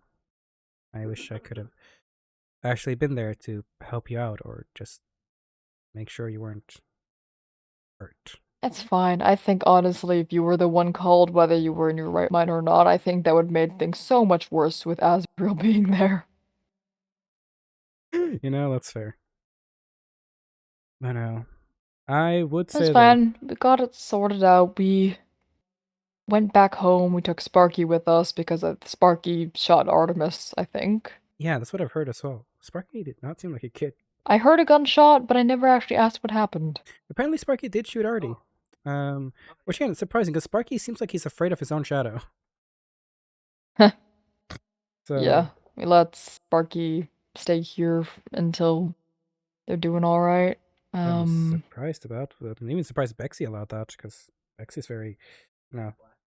I wish I could have actually been there to help you out or just make sure you weren't hurt. It's fine. I think honestly, if you were the one called, whether you were in your right mind or not, I think that would have made things so much worse with Asriel being there. That's fair. I know. I would That's say though, fine. We got it sorted out. We went back home. We took Sparky with us because Sparky shot Artemis, I think. yeah, that's what I've heard as well. Sparky did not seem like a kid. I heard a gunshot, but I never actually asked what happened. Apparently, Sparky did shoot Artie. Which again, it's surprising because Sparky seems like he's afraid of his own shadow. So Yeah, we let Sparky stay here until they're doing all right. I'm surprised about that. I'm even surprised Bexy allowed that because Bexy's very,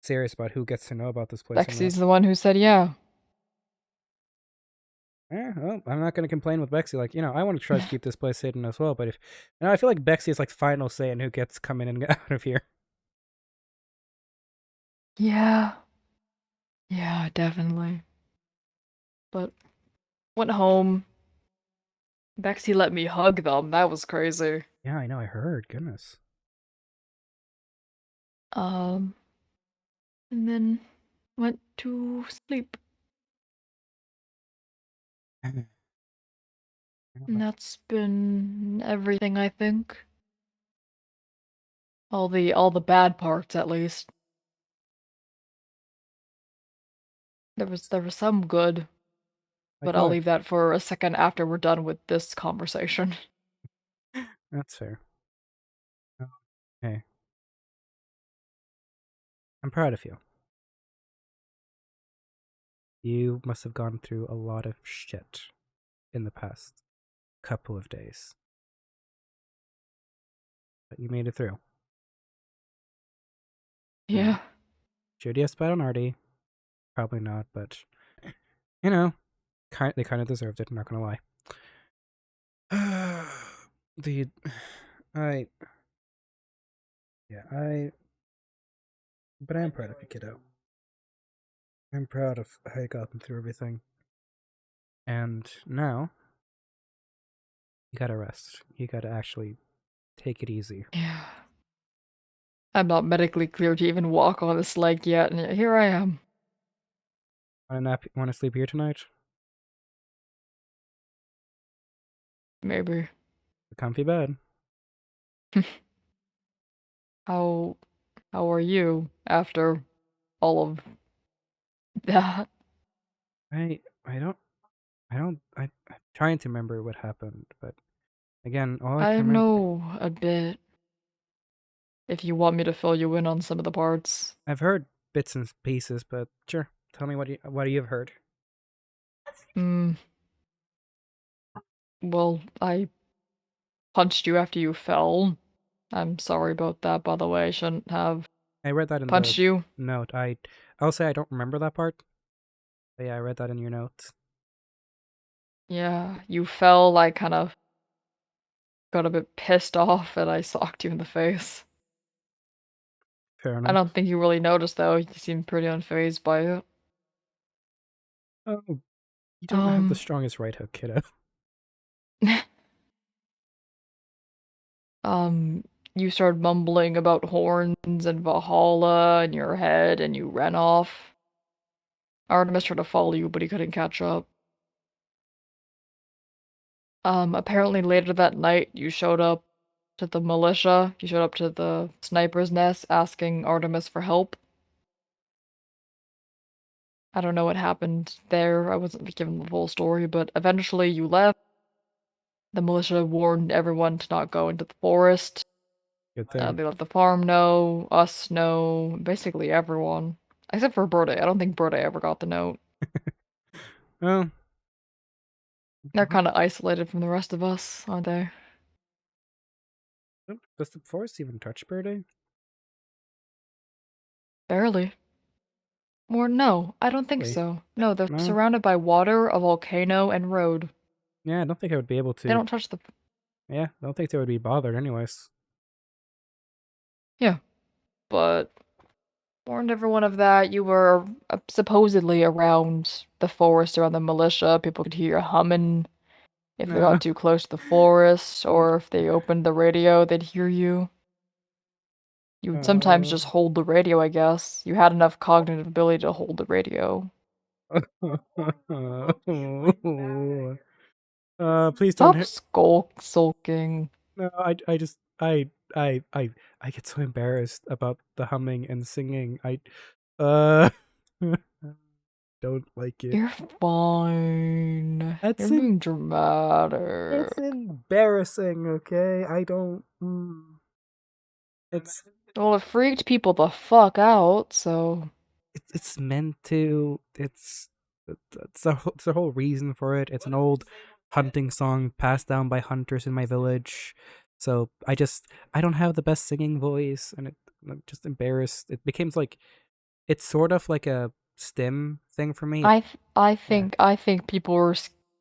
serious about who gets to know about this place. Bexy's the one who said yeah. Yeah, well, I'm not going to complain with Bexy. Like, I want to try to keep this place hidden as well. But I feel like Bexy is like final say in who gets come in and get out of here. Yeah. Yeah, definitely. But went home. Bexy let me hug them. That was crazy. Yeah, I know. I heard. Goodness. And then went to sleep. And that's been everything, I think. All the bad parts, at least. There was some good, but I'll what? leave that for a second after we're done with this conversation. That's fair. Okay. I'm proud of you. You must have gone through a lot of shit in the past couple of days. But you made it through. Yeah. Should you have spat on Artie? Probably not, but they kind of deserved it, I'm not gonna lie. But I am proud of you, kiddo. I'm proud of how you got them through everything. And now, you gotta rest. You gotta actually take it easy. Yeah. I'm not medically clear to even walk on this leg yet, and here I am. Want to sleep here tonight? Maybe. A comfy bed. How are you after all of that? I'm trying to remember what happened, but again, all I I can remember. know a bit. If you want me to fill you in on some of the parts. I've heard bits and pieces, but sure. Tell me what you've heard. Well, I punched you after you fell. I'm sorry about that, by the way. I shouldn't have I read that in punched the you. note. I'll say I don't remember that part. But yeah, I read that in your notes. Yeah, you fell. I kind of got a bit pissed off, and I socked you in the face. Fair enough. I don't think you really noticed, though. You seemed pretty unfazed by it. Oh, you don't have the strongest right hook, kiddo. You started mumbling about horns and Valhalla in your head, and you ran off. Artemis tried to follow you, but he couldn't catch up. Apparently later that night, you showed up to the militia. You showed up to the sniper's nest asking Artemis for help. I don't know what happened there. I wasn't given the full story, but eventually you left. The militia warned everyone to not go into the forest. Good thing. They let the farm know, us know, basically everyone. Except for Birde. I don't think Birde ever got the note. Well, They're kind of isolated from the rest of us, aren't they? does the forest even touch Birde? Barely. Or no, I don't think Really? so. No, they're No? surrounded by water, a volcano, and road. Yeah, I don't think I would be able to. They don't touch the... Yeah, I don't think they would be bothered anyways. Yeah. But warned everyone of that. You were supposedly around the forest, around the militia. People could hear you humming if they No. got too close to the forest, or if they opened the radio, they'd hear you. You would sometimes just hold the radio, I guess. You had enough cognitive ability to hold the radio. Please don't Stop sulking. No, I just I get so embarrassed about the humming and singing. Uh don't like it. You're fine. That's You're em- being dramatic. it's embarrassing, okay? I don't. It's Well, it freaked people the fuck out, so it's meant to. It's the whole reason for it. It's an old hunting song passed down by hunters in my village. So I don't have the best singing voice, and I'm just embarrassed. It becomes like it's sort of like a stim thing for me. I think people were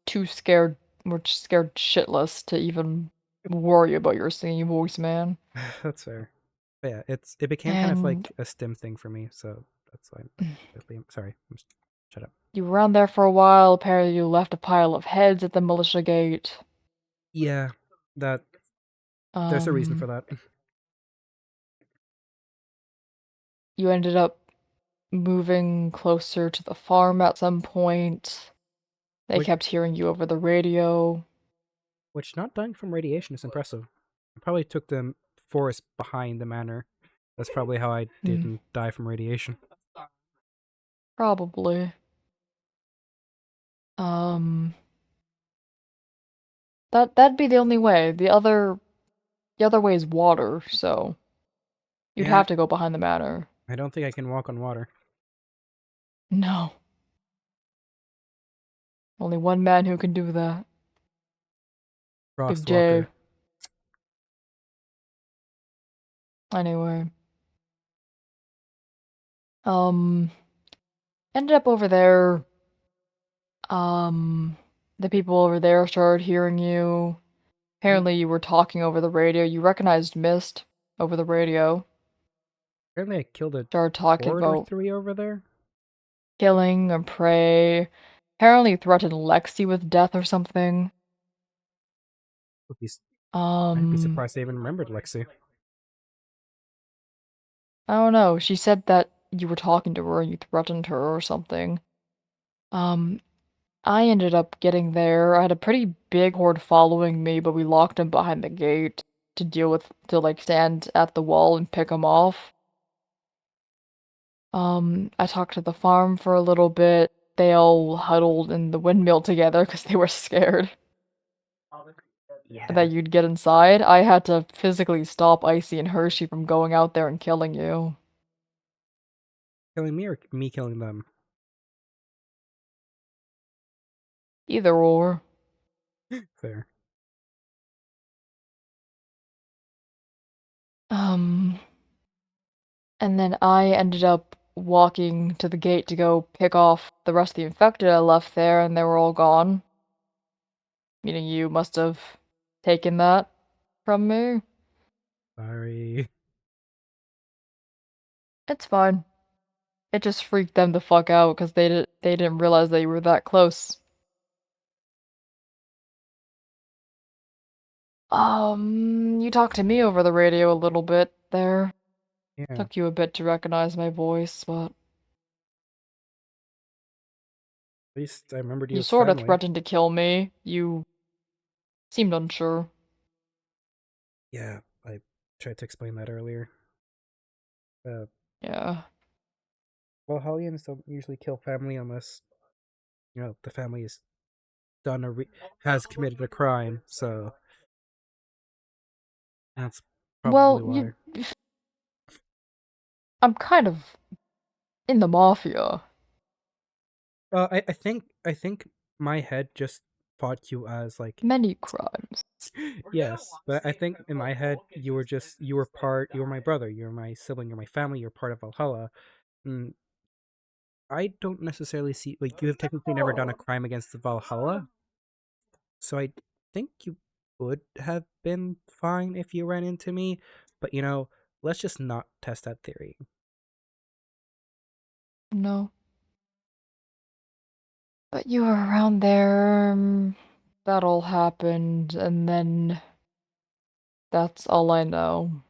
too scared, were scared shitless to even worry about your singing voice, man. That's fair. But yeah, it became kind of And like a stim thing for me. So that's why. I'm sorry. Shut up. you were around there for a while. Apparently, you left a pile of heads at the militia gate. Yeah, that there's a reason for that. You ended up moving closer to the farm at some point. They Which- kept hearing you over the radio. Which not dying from radiation is impressive. I probably took the forest behind the manor. That's probably how I didn't die from radiation. Probably. That'd be the only way. The other way is water, so you'd Yeah. have to go behind the manor. I don't think I can walk on water. No. Only one man who can do that. Big J. Frostwalker. Anyway. Ended up over there. The people over there started hearing you. Apparently you were talking over the radio. You recognized Mist over the radio. Apparently I killed a Started talking horde or about 3 over there. killing and prey. Apparently you threatened Lexi with death or something. I'd be Um, surprised I even remembered Lexi. I don't know. She said that you were talking to her and you threatened her or something. I ended up getting there. I had a pretty big horde following me, but we locked him behind the gate to like stand at the wall and pick him off. I talked to the farm for a little bit. They all huddled in the windmill together because they were scared that you'd get inside. I had to physically stop Icy and Hershey from going out there and killing you. Killing me or me killing them? Either or. Fair. And then I ended up walking to the gate to go pick off the rest of the infected I left there, and they were all gone. Meaning you must have taken that from me. Sorry. It's fine. It just freaked them the fuck out because they didn't realize that you were that close. You talked to me over the radio a little bit there. Yeah. Took you a bit to recognize my voice, but At least I remembered you you as sort of friendly. threatened to kill me. You seemed unsure. Yeah, I tried to explain that earlier. Yeah. Well, Hellions don't usually kill family unless, the family is has committed a crime, so that's probably Well, why. I'm kind of in the mafia. I think my head just thought you as like Many crimes. yes, but I think in my head you were my brother, you're my sibling, you're my family, you're part of Valhalla. And I don't necessarily see like you have technically never done a crime against the Valhalla, so I think you would have been fine if you ran into me. But let's just not test that theory. No. But you were around there. That all happened, and then that's all I know.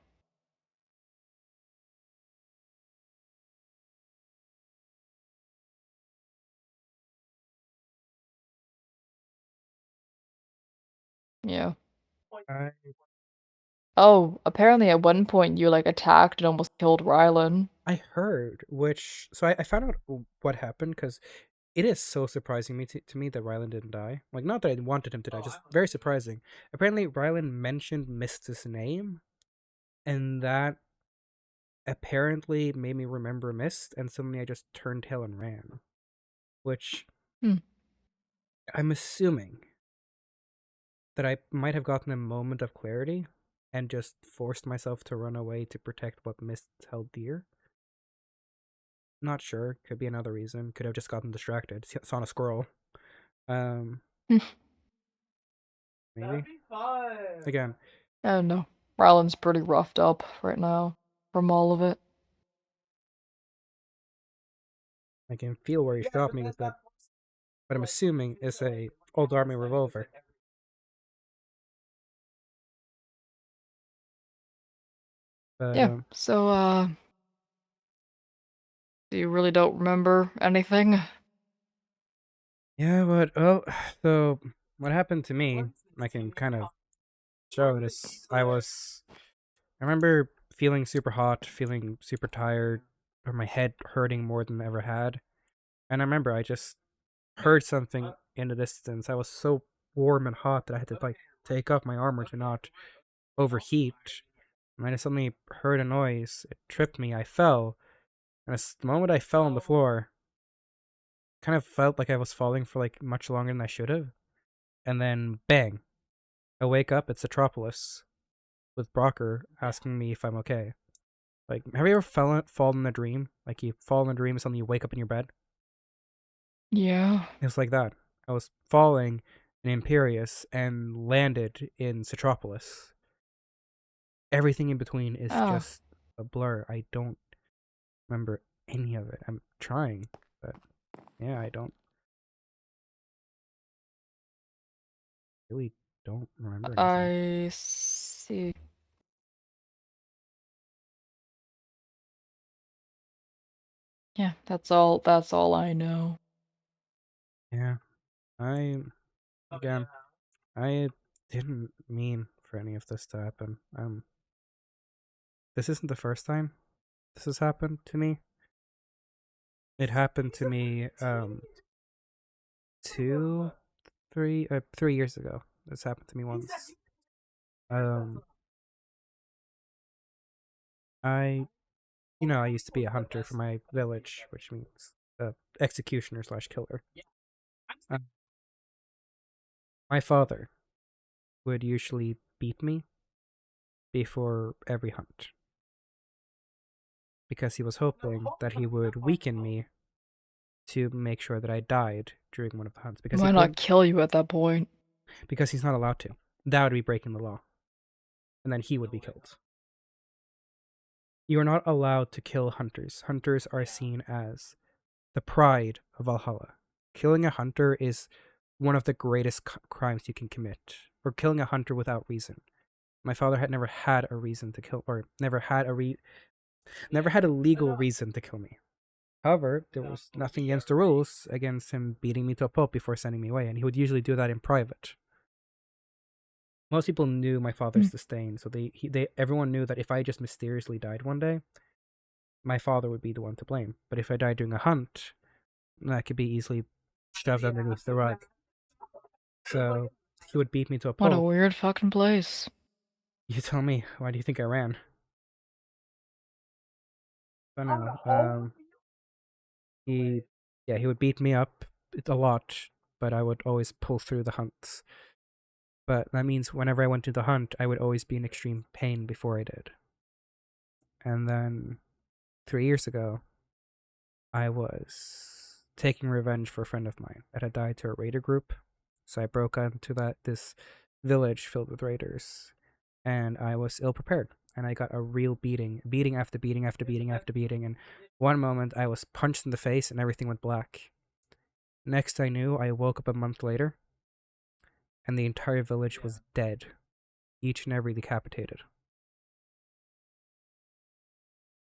Yeah. I Oh, apparently at one point you like attacked and almost killed Rylan. I heard, which so I found out what happened because it is so surprising to me that Rylan didn't die. Like, not that I wanted him to die, just very surprising. Apparently, Rylan mentioned Mist's name, and that apparently made me remember Mist, and suddenly I just turned tail and ran. Which Hmm. I'm assuming that I might have gotten a moment of clarity and just forced myself to run away to protect what Mist held dear. Not sure. Could be another reason. Could have just gotten distracted. Saw a squirrel. Maybe. Again, I don't know. Rylan's pretty roughed up right now from all of it. I can feel where he shot me with that. What I'm assuming is a old army revolver. But, Yeah, so, do you really don't remember anything? yeah, but, oh, so, what happened to me, I can kind of show this. I remember feeling super hot, feeling super tired, or my head hurting more than I ever had. And I remember I just heard something in the distance. I was so warm and hot that I had to, like, take off my armor to not overheat. And I just suddenly heard a noise. It tripped me. I fell. And the moment I fell on the floor, kind of felt like I was falling for like much longer than I should have. And then bang, I wake up. It's Metropolis with Brocker asking me if I'm okay. Like, have you ever fallen in a dream? Like, you fall in a dream and suddenly you wake up in your bed? Yeah. It was like that. I was falling in Imperius and landed in Citropolis. Everything in between is just a blur. I don't remember any of it. I'm trying, but yeah, I really don't remember anything. I see. Yeah, that's all I know. Yeah, again, I didn't mean for any of this to happen. This isn't the first time this has happened to me. It happened to me, 3 years ago. This happened to me once. I used to be a hunter for my village, which means executioner / killer. My father would usually beat me before every hunt because he was hoping that he would weaken me to make sure that I died during one of the hunts. Because Why not kill you at that point? Because he's not allowed to. That would be breaking the law. And then he would be killed. You are not allowed to kill hunters. Hunters are seen as the pride of Valhalla. Killing a hunter is one of the greatest crimes you can commit. Or killing a hunter without reason. My father had never had a reason to kill, or never had a legal reason to kill me. However, there was nothing against the rules against him beating me to a pulp before sending me away, and he would usually do that in private. Most people knew my father's disdain, so everyone knew that if I just mysteriously died one day, my father would be the one to blame. But if I died during a hunt, that could be easily shoved underneath the rug. So he would beat me to a pulp. What a weird fucking place. You tell me, why do you think I ran? I don't know. He would beat me up a lot, but I would always pull through the hunts. But that means whenever I went to the hunt, I would always be in extreme pain before I did. And then 3 years ago, I was taking revenge for a friend of mine that had died to a raider group. So I broke into this village filled with raiders, and I was ill prepared. And I got a real beating after beating after beating after beating. And one moment I was punched in the face and everything went black. Next I knew, I woke up a month later, and the entire village was dead, each and every decapitated.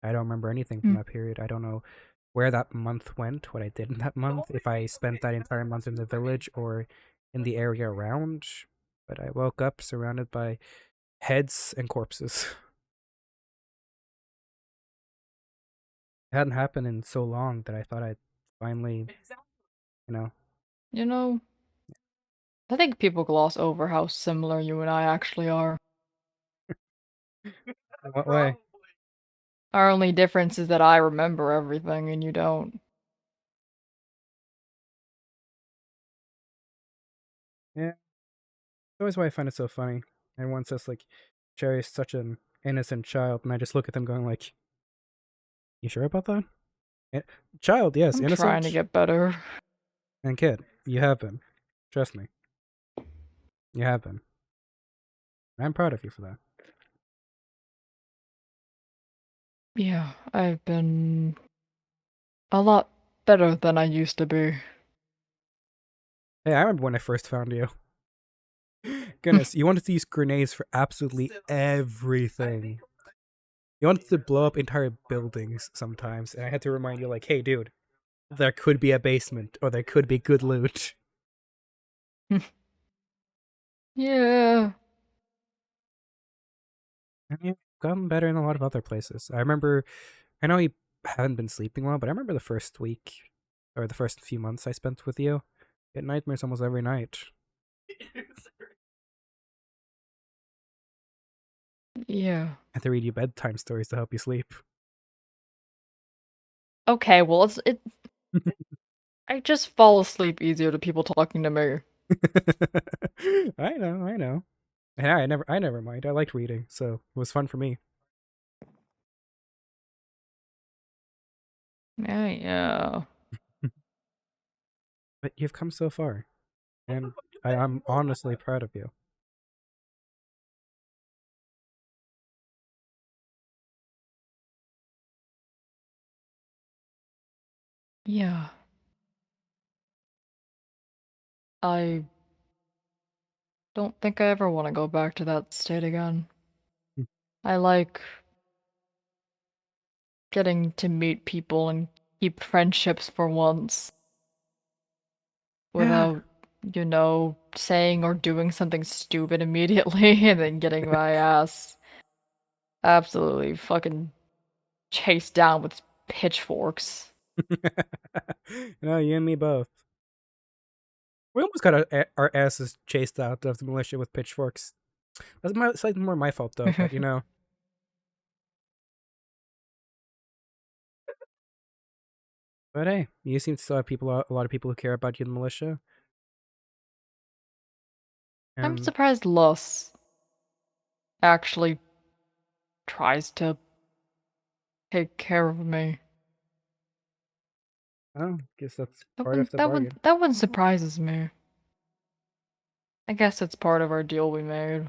I don't remember anything from that period. I don't know where that month went, what I did in that month, if I spent that entire month in the village or in the area around. But I woke up surrounded by heads and corpses. It hadn't happened in so long that I thought I'd finally, you know. You know, I think people gloss over how similar you and I actually are. In what way? Our only difference is that I remember everything and you don't. Yeah. That's always why I find it so funny. Everyone says like Cherry is such an innocent child, and I just look at them going like, "You sure about that?" Child, yes, I'm innocent. trying to get better. And kid, you have been. Trust me, you have been. I'm proud of you for that. Yeah, I've been a lot better than I used to be. Hey, I remember when I first found you. Goodness, you wanted to use grenades for absolutely everything. You wanted to blow up entire buildings sometimes, and I had to remind you, like, hey, dude, there could be a basement, or there could be good loot. Yeah. And you've gotten better in a lot of other places. I remember, I know you haven't been sleeping well, but I remember the first week, or the first few months I spent with you. I had nightmares almost every night. Yeah. I had to read you bedtime stories to help you sleep. Okay, well, I just fall asleep easier to people talking to me. I know. Yeah, I never mind. I liked reading, so it was fun for me. Yeah. But you've come so far, and I'm honestly proud of you. Yeah. I don't think I ever want to go back to that state again. Hmm. I like getting to meet people and keep friendships for once Yeah. without, saying or doing something stupid immediately and then getting my ass absolutely fucking chased down with pitchforks. No, you and me both. We almost got our asses chased out of the militia with pitchforks. That's slightly more my fault though, but you know. But hey, you seem to still have a lot of people who care about you in the militia. I'm And surprised Lus actually tries to take care of me. oh, guess that's That part one of the that one bargain. that one surprises me. I guess it's part of our deal we made.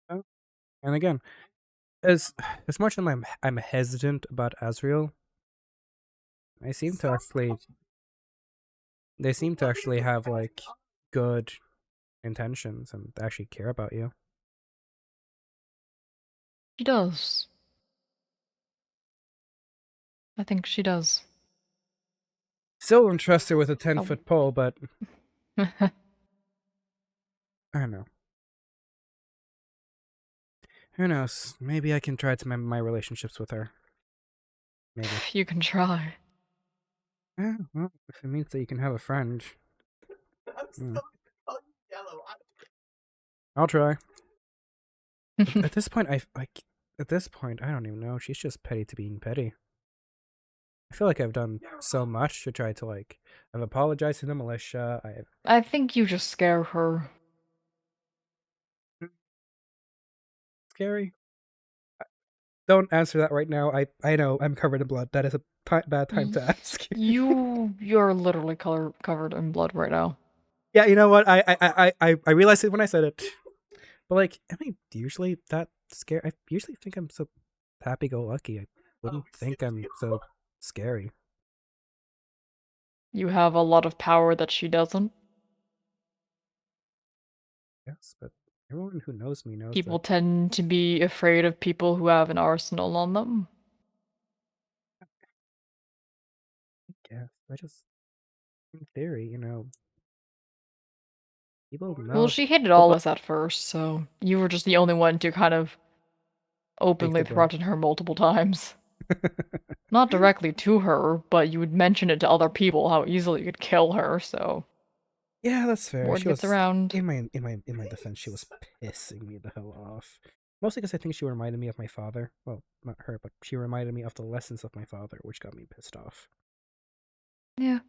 Oh, and again, as much as I'm hesitant about Azrael, I seem to actually they seem to actually have like good intentions and actually care about you. She does. I think she does. Still don't trust her with a 10-foot Oh. pole, but I don't know. Who knows? Maybe I can try to mend my relationships with her. Maybe. You can try. Yeah, well, if it means that you can have a friend. I'll try. At this point, at this point, I don't even know. She's just petty to being petty. I feel like I've done so much to try to like. I've apologized to the militia. I think you just scare her. Scary. Don't answer that right now. I know I'm covered in blood. That is a bad time to ask. You're literally covered in blood right now. Yeah, you know what? I realized it when I said it. But like, am I usually that scared? I usually think I'm so happy-go-lucky. I wouldn't think I'm so scary. You have a lot of power that she doesn't. Yes, but everyone who knows me knows People that. tend to be afraid of people who have an arsenal on them. I guess I just, in theory, People know. Well, she hated all of us at first, so you were just the only one to kind of openly blame. threaten her multiple times. Not directly to her, but you would mention it to other people how easily you could kill her, so Yeah, that's fair. word She gets was around. in my defense. She was pissing me the hell off. Mostly because I think she reminded me of my father. Well, not her, but she reminded me of the lessons of my father, which got me pissed off. Yeah.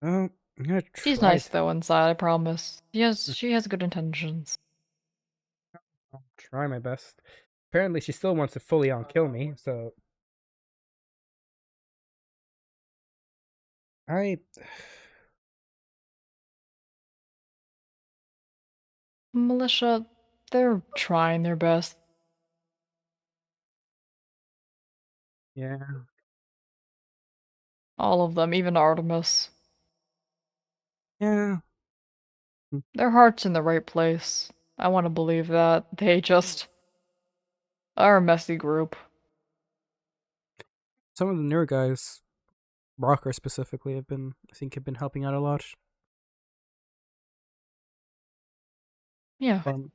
Oh, I'm gonna She's try. nice though inside, I promise. She has good intentions. I'll try my best. Apparently, she still wants to fully on kill me, so I. Militia, they're trying their best. Yeah. All of them, even Artemis. Yeah. Their heart's in the right place. I want to believe that. They just are a messy group. Some of the newer guys, Rocker specifically, have been helping out a lot. Yeah. Or I wanna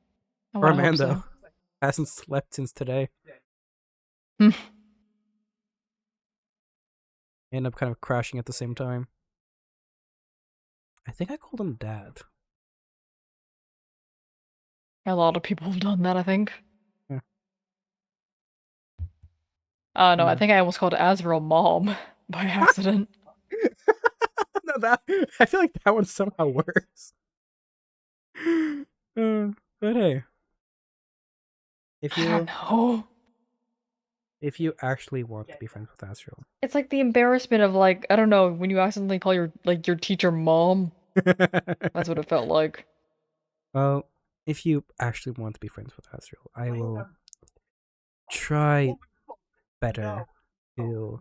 hope Armando so. hasn't slept since today. Hmm. End up kind of crashing at the same time. I think I called him Dad. A lot of people have done that, I think. Yeah. No, I Yeah. think I almost called Azrael Mom by accident. No, I feel like that one's somehow worse. But hey, I don't know. if you actually want to be friends with Azrael, It's like the embarrassment of like, I don't know, when you accidentally call your teacher mom. That's what it felt like. well, if you actually want to be friends with Azrael, I will try better to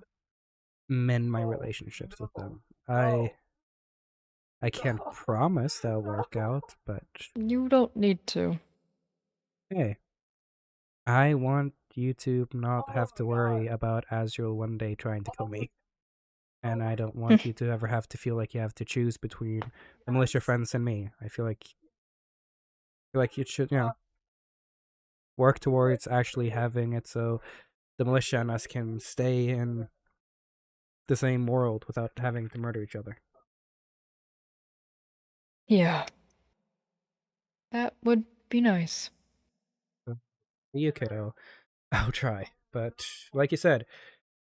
mend my relationships with them. I can't promise that'll work out, but You don't need to. hey, I want you to not have to worry about Azrael one day trying to kill me. And I don't want you to ever have to feel like you have to choose between the militia friends and me. I feel like you should, work towards actually having it so the militia and us can stay in the same world without having to murder each other. Yeah. That would be nice. You, kiddo. I'll try. But like you said,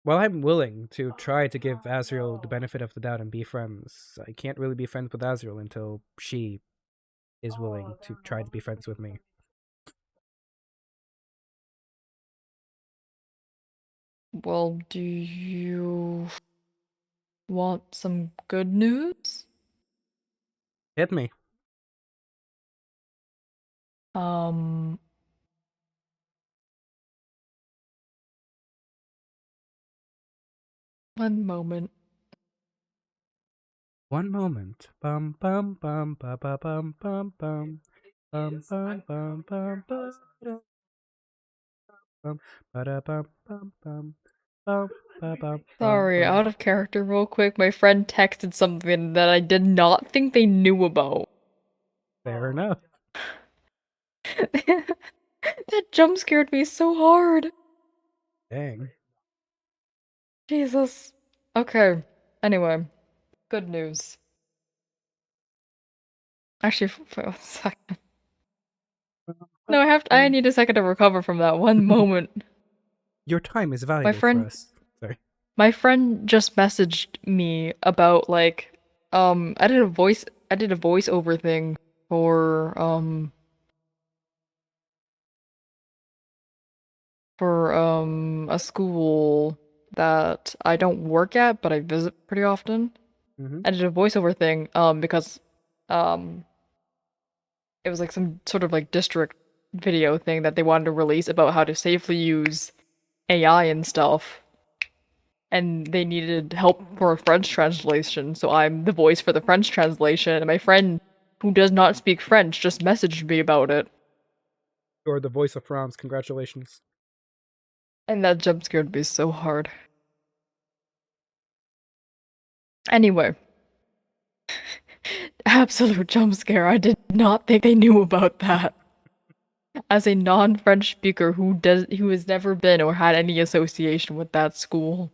while I'm willing to try to give Azrael the benefit of the doubt and be friends, I can't really be friends with Azrael until she is willing to try to be friends with me. Well, do you want some good news? Hit me. One moment. One moment. Bum bum bum ba ba bum bum bum. Bum bum bum bum ba da bum ba da bum bum bum. Bum ba bum. Sorry, out of character real quick. My friend texted something that I did not think they knew about. Fair enough. That jump scared me so hard. Dang. Jesus. Okay. Anyway, good news. Actually, for 1 second. No, I need a second to recover from that one moment. Your time is valuable for us. Sorry. My friend just messaged me about like I did a voiceover thing for a school that I don't work at but I visit pretty often. Mhm. I did a voiceover thing because it was like some sort of like district video thing that they wanted to release about how to safely use AI and stuff. And they needed help for a French translation, so I'm the voice for the French translation, and my friend, who does not speak French, just messaged me about it. You're the voice of France. Congratulations. And that jump scared me so hard. Anyway. absolute jump scare. I did not think they knew about that. As a non-French speaker who has never been or had any association with that school.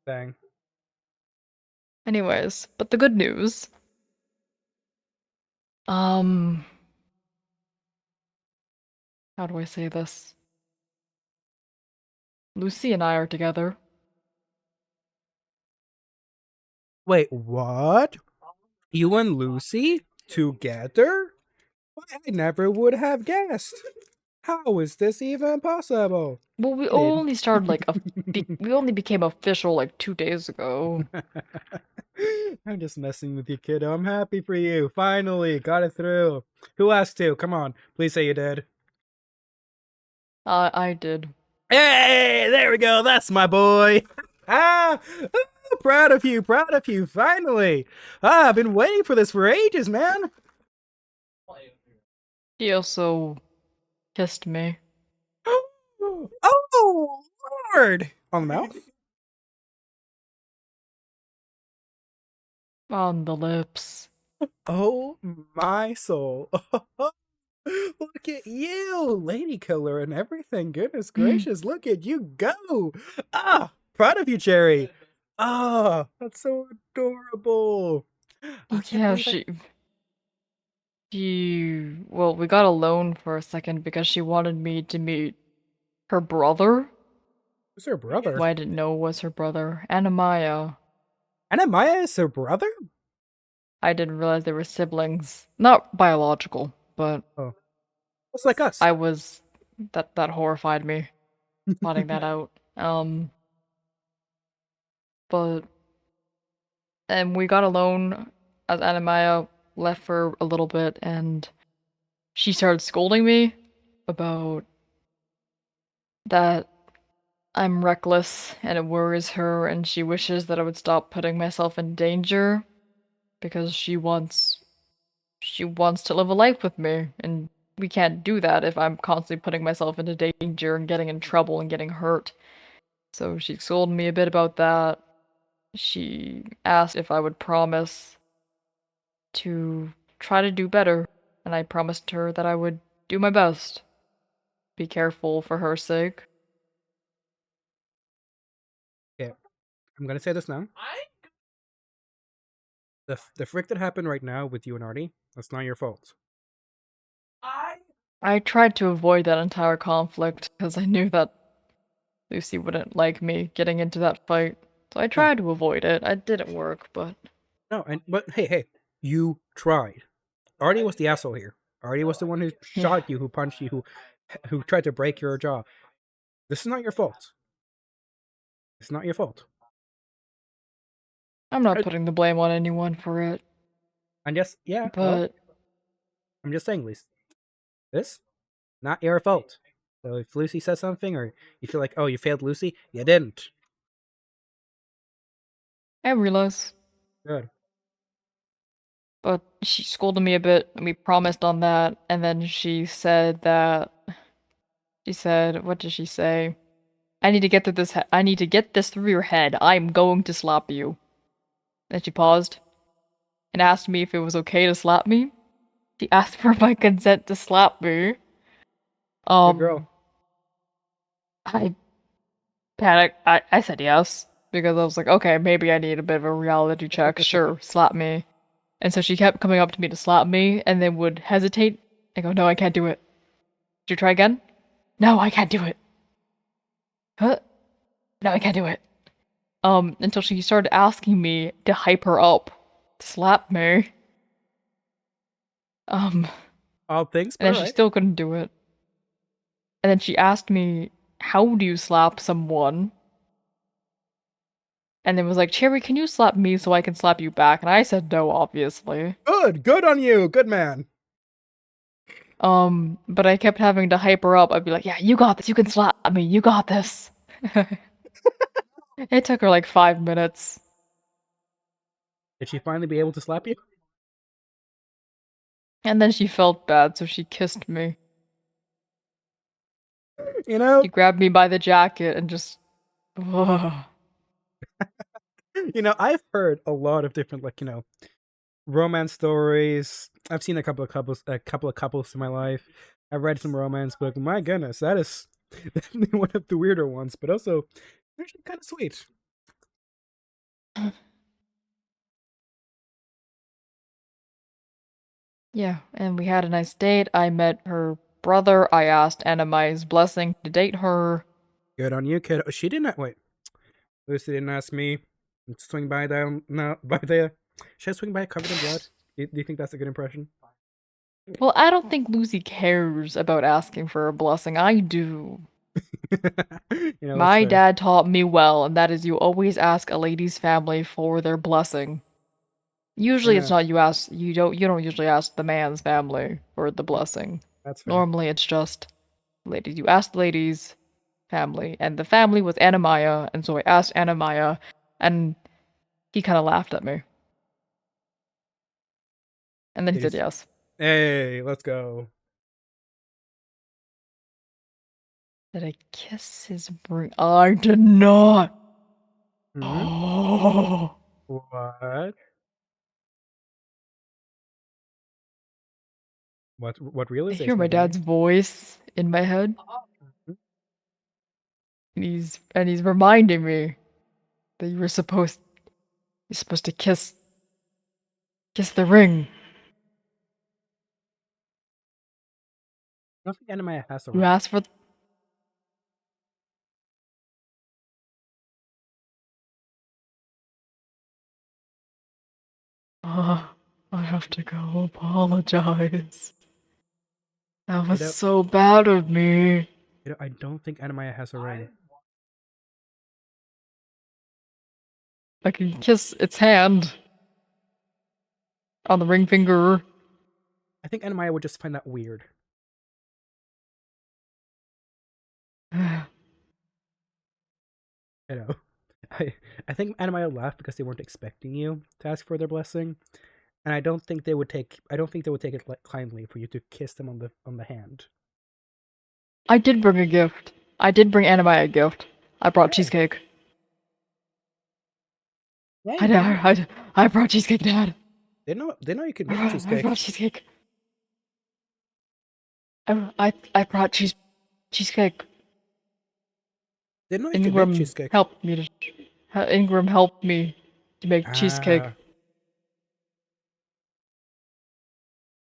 Dang. Anyways, but the good news. How do I say this? Lucy and I are together. Wait, what? You and Lucy together? I never would have guessed. How is this even possible? Well, we Did. only started like we only became official like 2 days ago. I'm just messing with you, kiddo. I'm happy for you. Finally, got it through. Who asked to? Come on, please say you did. I did. Hey, there we go. That's my boy. Proud of you. Proud of you. Finally. I've been waiting for this for ages, man. She also kissed me. Oh, Lord. On the mouth? On the lips. Oh, my soul. Look at you, lady killer and everything. Goodness gracious, look at you go. Ah, proud of you, Cherry. Ah, that's so adorable. I can't Yeah, believe well, we got alone for a second because she wanted me to meet her brother, Who's her brother? who I didn't know was her brother, Anamaya. Anamaya is her brother? I didn't realize they were siblings. Not biological, but It's like us. that horrified me, finding that out. And we got alone as Anamaya left for a little bit, and she started scolding me about that I'm reckless and it worries her, and she wishes that I would stop putting myself in danger because she wants to live a life with me, and we can't do that if I'm constantly putting myself into danger and getting in trouble and getting hurt. So she scolded me a bit about that. She asked if I would promise to try to do better, and I promised her that I would do my best. Be careful for her sake. I'm gonna say this now. The frick that happened right now with you and Artie, that's not your fault. I tried to avoid that entire conflict because I knew that Lucy wouldn't like me getting into that fight. So I tried to avoid it. It didn't work, but No, but hey, you tried. Artie was the asshole here. Artie was the one who shot you, who punched you, who tried to break your jaw. This is not your fault. It's not your fault. I'm not putting the blame on anyone for it. I'm just, yeah, But well, I'm just saying, Lisa. This, not your fault. So if Lucy says something, or you feel like, oh, you failed Lucy, you didn't. I realize. Good. But she scolded me a bit, and we promised on that, and then she said, what did she say? I need to get this through your head. I'm going to slap you. Then she paused and asked me if it was okay to slap me. She asked for my consent to slap me. Good girl. I panicked. I said yes because I was like, okay, maybe I need a bit of a reality check. Sure, slap me. And so she kept coming up to me to slap me, and then would hesitate and go, "No, I can't do it." Did you try again? No, I can't do it. Huh? No, I can't do it. Until she started asking me to hype her up to slap me. All things, And then she still couldn't do it. And then she asked me, how do you slap someone? And then was like, Cherry, can you slap me so I can slap you back? And I said no, obviously. Good on you, good man. But I kept having to hype her up. I'd be like, yeah, you got this, you can slap me, you got this. It took her like 5 minutes. Did she finally be able to slap you? And then she felt bad, so she kissed me. You know? She grabbed me by the jacket and just... You know, I've heard a lot of different, like, you know, romance stories. I've seen a couple of couples in my life. I've read some romance book. My goodness, that is definitely one of the weirder ones, but also actually kind of sweet. Yeah, and we had a nice date. I met her brother. I asked Anamai's blessing to date her. Good on you, kid. She didn't wait. Lucy didn't ask me to swing by down no by the. Should I swing by covered in blood? Do you think that's a good impression? Well, I don't think Lucy cares about asking for a blessing. I do. My That's fair. dad taught me well, and that is you always ask a lady's family for their blessing. Usually it's Yeah. not you don't usually ask the man's family for the blessing. That's fair. Normally it's just ladies. You ask the ladies' family, and the family was Anamaya, and so I asked Anamaya, and he kind of laughed at me. And then he Did he said yes. Hey, let's go. Did I kiss his ring? I did not. Mhm. Oh. What? What I realization? hear my Benny? dad's voice in my head. Mhm. And he's reminding me that you're supposed to kiss the ring. I don't think Anime has a You ring. asked for I have to go apologize. That was know- so bad of me. I don't think Anime has a ring. I can kiss its hand on the ring finger. I think Anime would just find that weird. You know, I think Anime laughed because they weren't expecting you to ask for their blessing, and I don't think they would take it kindly for you to kiss them on the hand. I did bring a gift. I did bring Anamai a gift. I brought Hey. cheesecake. Hey, I brought cheesecake, Dad. they know you can I make brought, I cheesecake. brought cheesecake. I brought cheesecake. They know you can make Ingram cheesecake. helped me Ingram helped me to make cheesecake.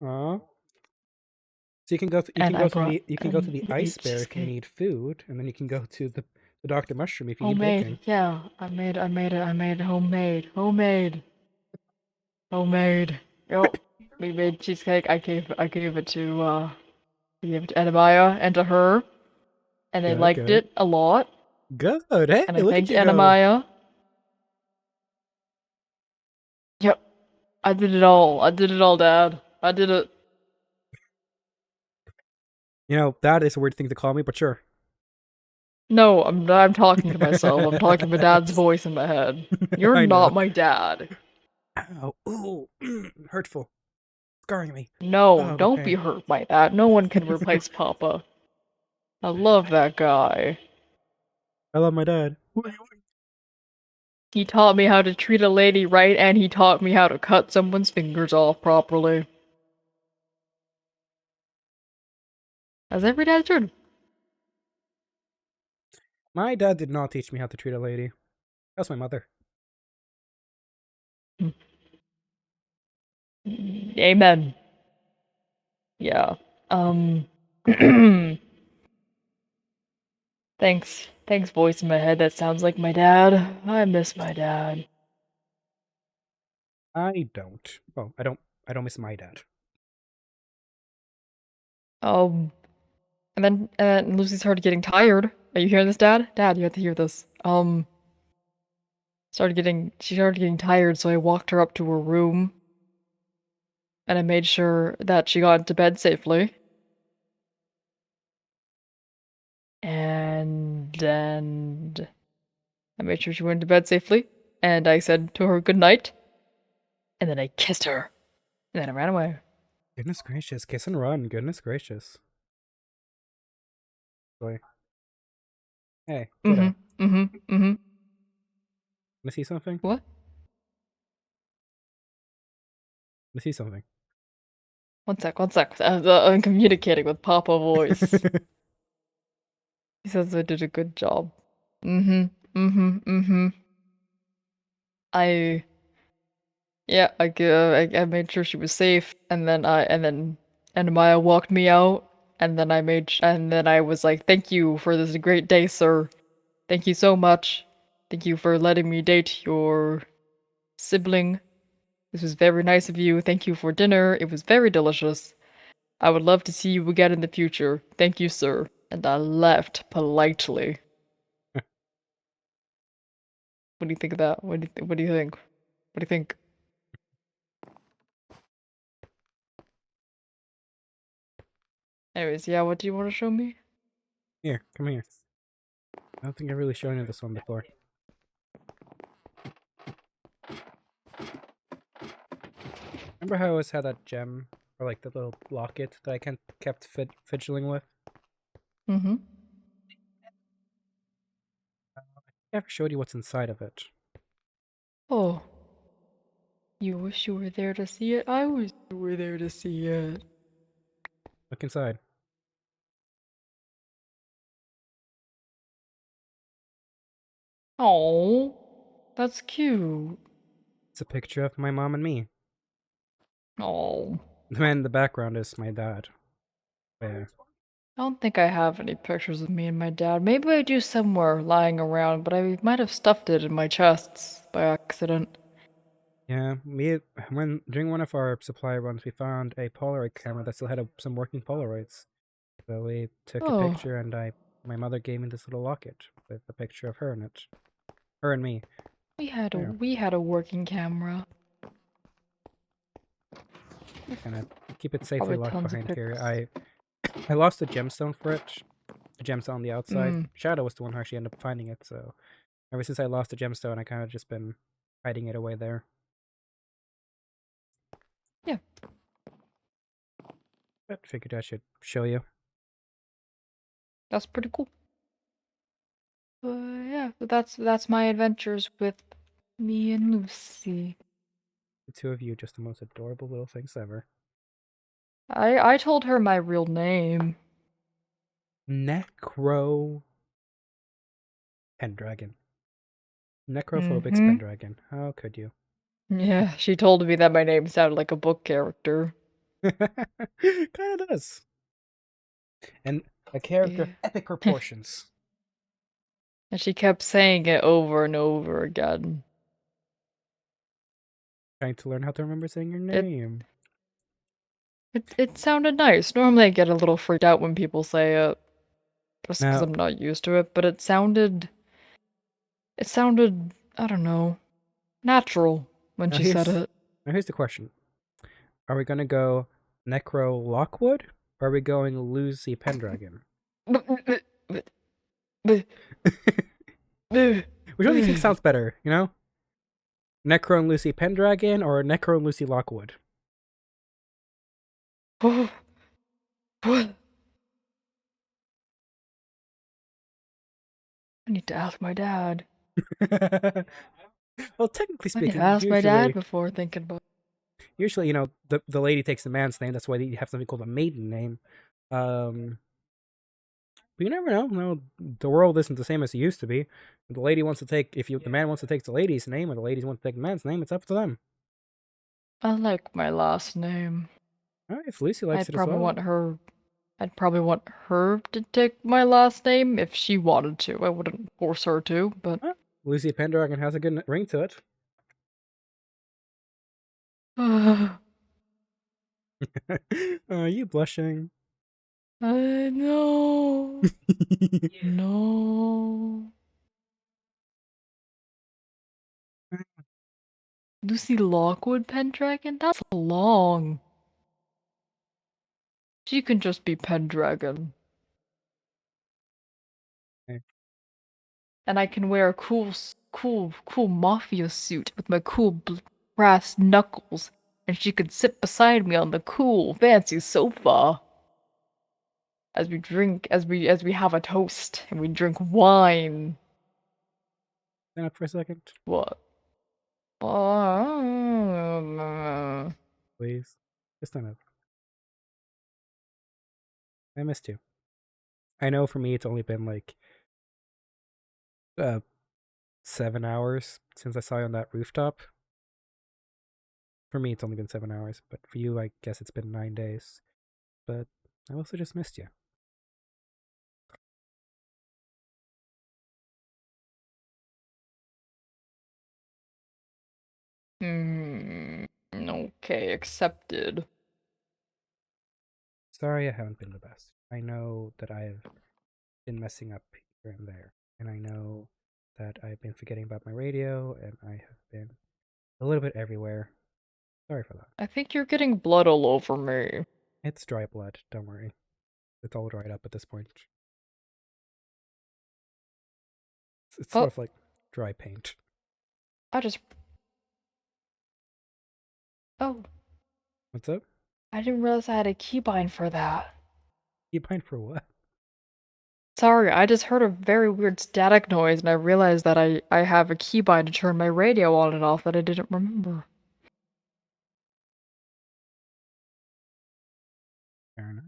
Aw. So you can go And I brought to the he ice ate bear if you cheesecake. need food, and then you can go to the Dr. Mushroom if you need Homemade, baking. yeah. I made it homemade. Homemade. Yep. We made cheesecake. I gave it to Anamaya and to her. And they liked Good. it a lot. Good. Hey, And I look at thanked you go. Anamaya. Yep. I did it all. Dad. I did it. That is a weird thing to call me, but sure. No, I'm talking to myself. I'm talking to Dad's voice in my head. You're I not know. my dad. Ow. Ooh. Hurtful. Scarring me. No, Oh, the don't be pain. hurt by that. No one can replace Papa. I love that guy. I love my dad. He taught me how to treat a lady right, and he taught me how to cut someone's fingers off properly. As every dad should. My dad did not teach me how to treat a lady. That's my mother. Amen. Yeah. Thanks, voice in my head. That sounds like my dad. I miss my dad. I don't. Well, I don't miss my dad. And then Lucy started getting tired. Are you hearing this, Dad? Dad, you have to hear this. She started getting tired, so I walked her up to her room. And I made sure that she got into bed safely. And then I made sure she went to bed safely. And I said to her good night. And then I kissed her. And then I ran away. Goodness gracious. Kiss and run. Goodness gracious. Boy. Hey, kiddo. Mm-hmm. Wanna see something? What? I see something. One sec, one sec. I'm communicating with Papa Voice. He says I did a good job. I made sure she was safe, and then Maya walked me out, and then I was like, "Thank you for this great day, sir. Thank you so much. Thank you for letting me date your sibling. This was very nice of you. Thank you for dinner. It was very delicious. I would love to see you again in the future. Thank you, sir." And I left politely. What do you think of that? What do you think? What do you think? Anyways, yeah, what do you want to show me? Here, come here. I don't think I've really shown you this one before. Remember how I always had that gem, or like the little locket that I kept fidgeting with? Mm-hmm. I never showed you what's inside of it. Oh. You wish you were there to see it? I wish you were there to see it. Look inside. Oh, that's cute. It's a picture of my mom and me. Oh. The man in the background is my dad. Yeah. I don't think I have any pictures of me and my dad. Maybe I do somewhere lying around, but I might have stuffed it in my chests by accident. Yeah, during one of our supply runs, we found a Polaroid camera that still had some working Polaroids. So we took a Oh. picture, and my mother gave me this little locket with a picture of her in it, her and me. We had Yeah. a working camera. Kind of keep it safely Probably locked tons of behind here. pics. I lost a gemstone for it. A gemstone on the outside. Mm. Shadow was the one who actually ended up finding it. So ever since I lost the gemstone, I kind of just been hiding it away there. Yeah. But figured I should show you. That's pretty cool. Yeah, that's my adventures with me and Lucy. The two of you, just the most adorable little things ever. I told her my real name. Necro Pendragon. Necrophobix Mhm. Pendragon. How could you? Yeah, she told me that my name sounded like a book character. Kinda does. And a character of Yeah. epic proportions. And she kept saying it over and over again. Trying to learn how to remember saying your name. It sounded nice. Normally I get a little freaked out when people say it. Just because Now- I'm not used to it, but it sounded, I don't know, natural when Now she said here's- it. Now here's the question. Are we gonna go Necro Lockwood? Or are we going Lucy Pendragon? Which one do you think sounds better, you know? Necro and Lucy Pendragon or Necro and Lucy Lockwood? What? I need to ask my dad. Well, technically I need speaking, to ask my dad usually, before thinking about you know, the lady takes the man's name. That's why you have something called a maiden name. But you never know. No, the world isn't the same as it used to be. If the lady wants to take, the man wants to take the lady's name, or the ladies want to take the man's name, it's up to them. I like my last name. All right, if Lucy likes I'd it as probably well. want her to take my last name if she wanted to. I wouldn't force her to, but Lucy Pendragon has a good ring to it. Are you blushing? I know. No. Lucy Lockwood Pendragon? That's long. She can just be Pendragon. Okay. And I can wear a cool mafia suit with my cool brass knuckles, and she could sit beside me on the cool, fancy sofa. As we have a toast and we drink wine. Stand up for a second. What? Please. Just enough. I missed you. I know for me it's only been like 7 hours since I saw you on that rooftop. For me it's only been 7 hours, but for you I guess it's been 9 days. But I also just missed you. Okay, accepted. Sorry I haven't been the best. I know that I've been messing up here and there. And I know that I've been forgetting about my radio and I have been a little bit everywhere. Sorry for that. I think you're getting blood all over me. It's dry blood, don't worry. It's all dried up at this point. It's sort of like dry paint. I just. Oh, What's up? I didn't realize I had a keybind for that. Keybind for what? Sorry, I just heard a very weird static noise and I realized that I have a keybind to turn my radio on and off that I didn't remember. Fair enough.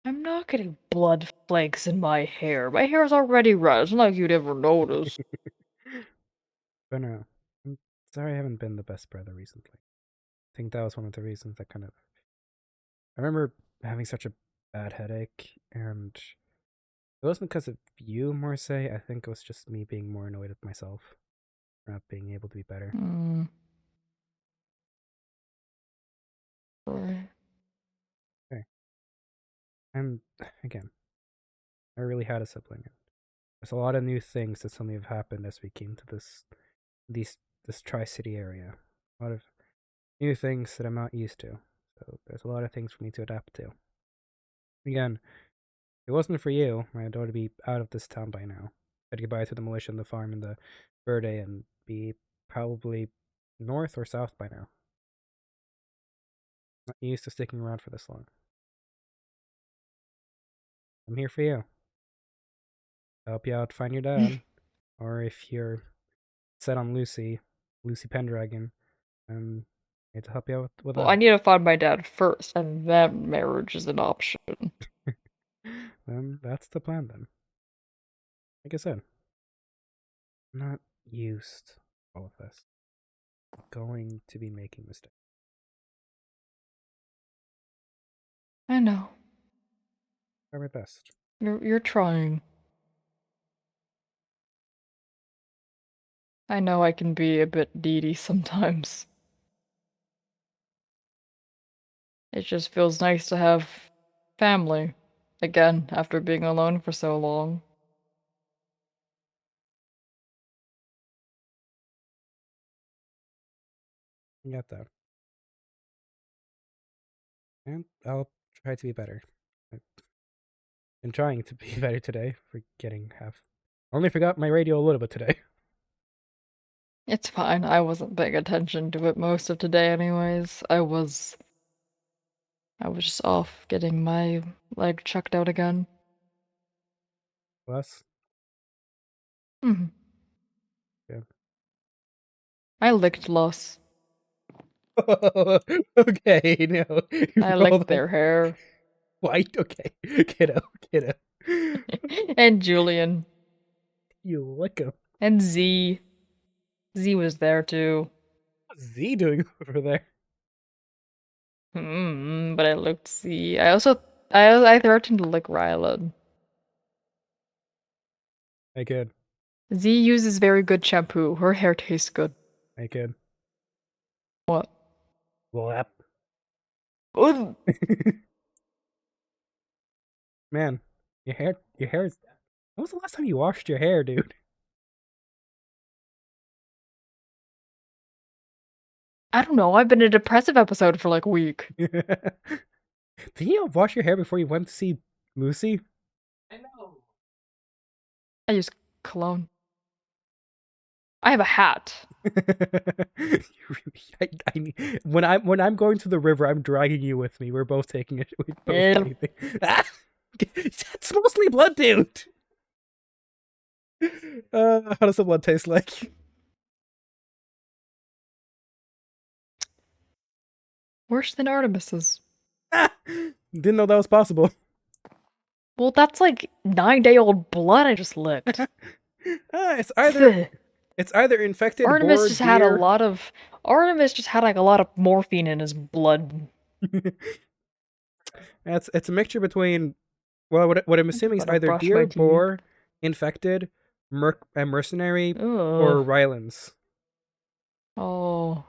I'm not getting blood flakes in my hair. My hair is already red. It's not like you'd ever notice. But no, I'm sorry I haven't been the best brother recently. I think that was one of the reasons that kind of... I remember having such a bad headache, and it wasn't because of you, Morse. I think it was just me being more annoyed with myself for not being able to be better. Right. Okay. And again, I really had a sibling. There's a lot of new things that suddenly have happened as we came to this Tri-City area. A lot of new things that I'm not used to. So there's a lot of things for me to adapt to. Again, if it wasn't for you, I'd already be out of this town by now. Said goodbye to the militia and the farm and the Verde and be probably north or south by now. Not used to sticking around for this long. I'm here for you. Help you out find your dad. Or if you're set on Lucy Pendragon, and I need to help you out with Well, that. I need to find my dad first, and then marriage is an option. Then that's the plan then. Like I said, I'm not used to all of this. I'm going to be making mistakes. I know. Try my best. You're trying. I know I can be a bit needy sometimes. It just feels nice to have family again after being alone for so long. I got that. And I'll try to be better. I've been trying to be better today, forgetting half. Only forgot my radio a little bit today. It's fine. I wasn't paying attention to it most of today anyways. I was just off getting my leg checked out again. Plus? Mhm. Yeah. I licked Loss. Okay, no. I licked their hair. White, okay. Kiddo. And Julian. You lick him. And Z. Z was there too. What's Z doing over there? But I looked Z. I threatened to lick Rylan. I could. Z uses very good shampoo. Her hair tastes good. I could. What? Lap. Ugh. Man, your hair is... When was the last time you washed your hair, dude? I don't know. I've been in a depressive episode for like a week. Did you wash your hair before you went to see Lucy? I know. I use cologne. I have a hat. I mean, when I'm going to the river, I'm dragging you with me. We're both taking it. Ah! It's mostly blood, dude. How does the blood taste like? Worse than Artemis's. Didn't know that was possible. Well, that's like 9-day-old blood I just licked. It's either infected Artemis boar, just had a deer. lot of Artemis just had like a lot of morphine in his blood. It's a mixture between, well, what I'm assuming is Gotta either brush my deer, teeth. boar, infected, mercenary, or Ugh. Rylands, Oh.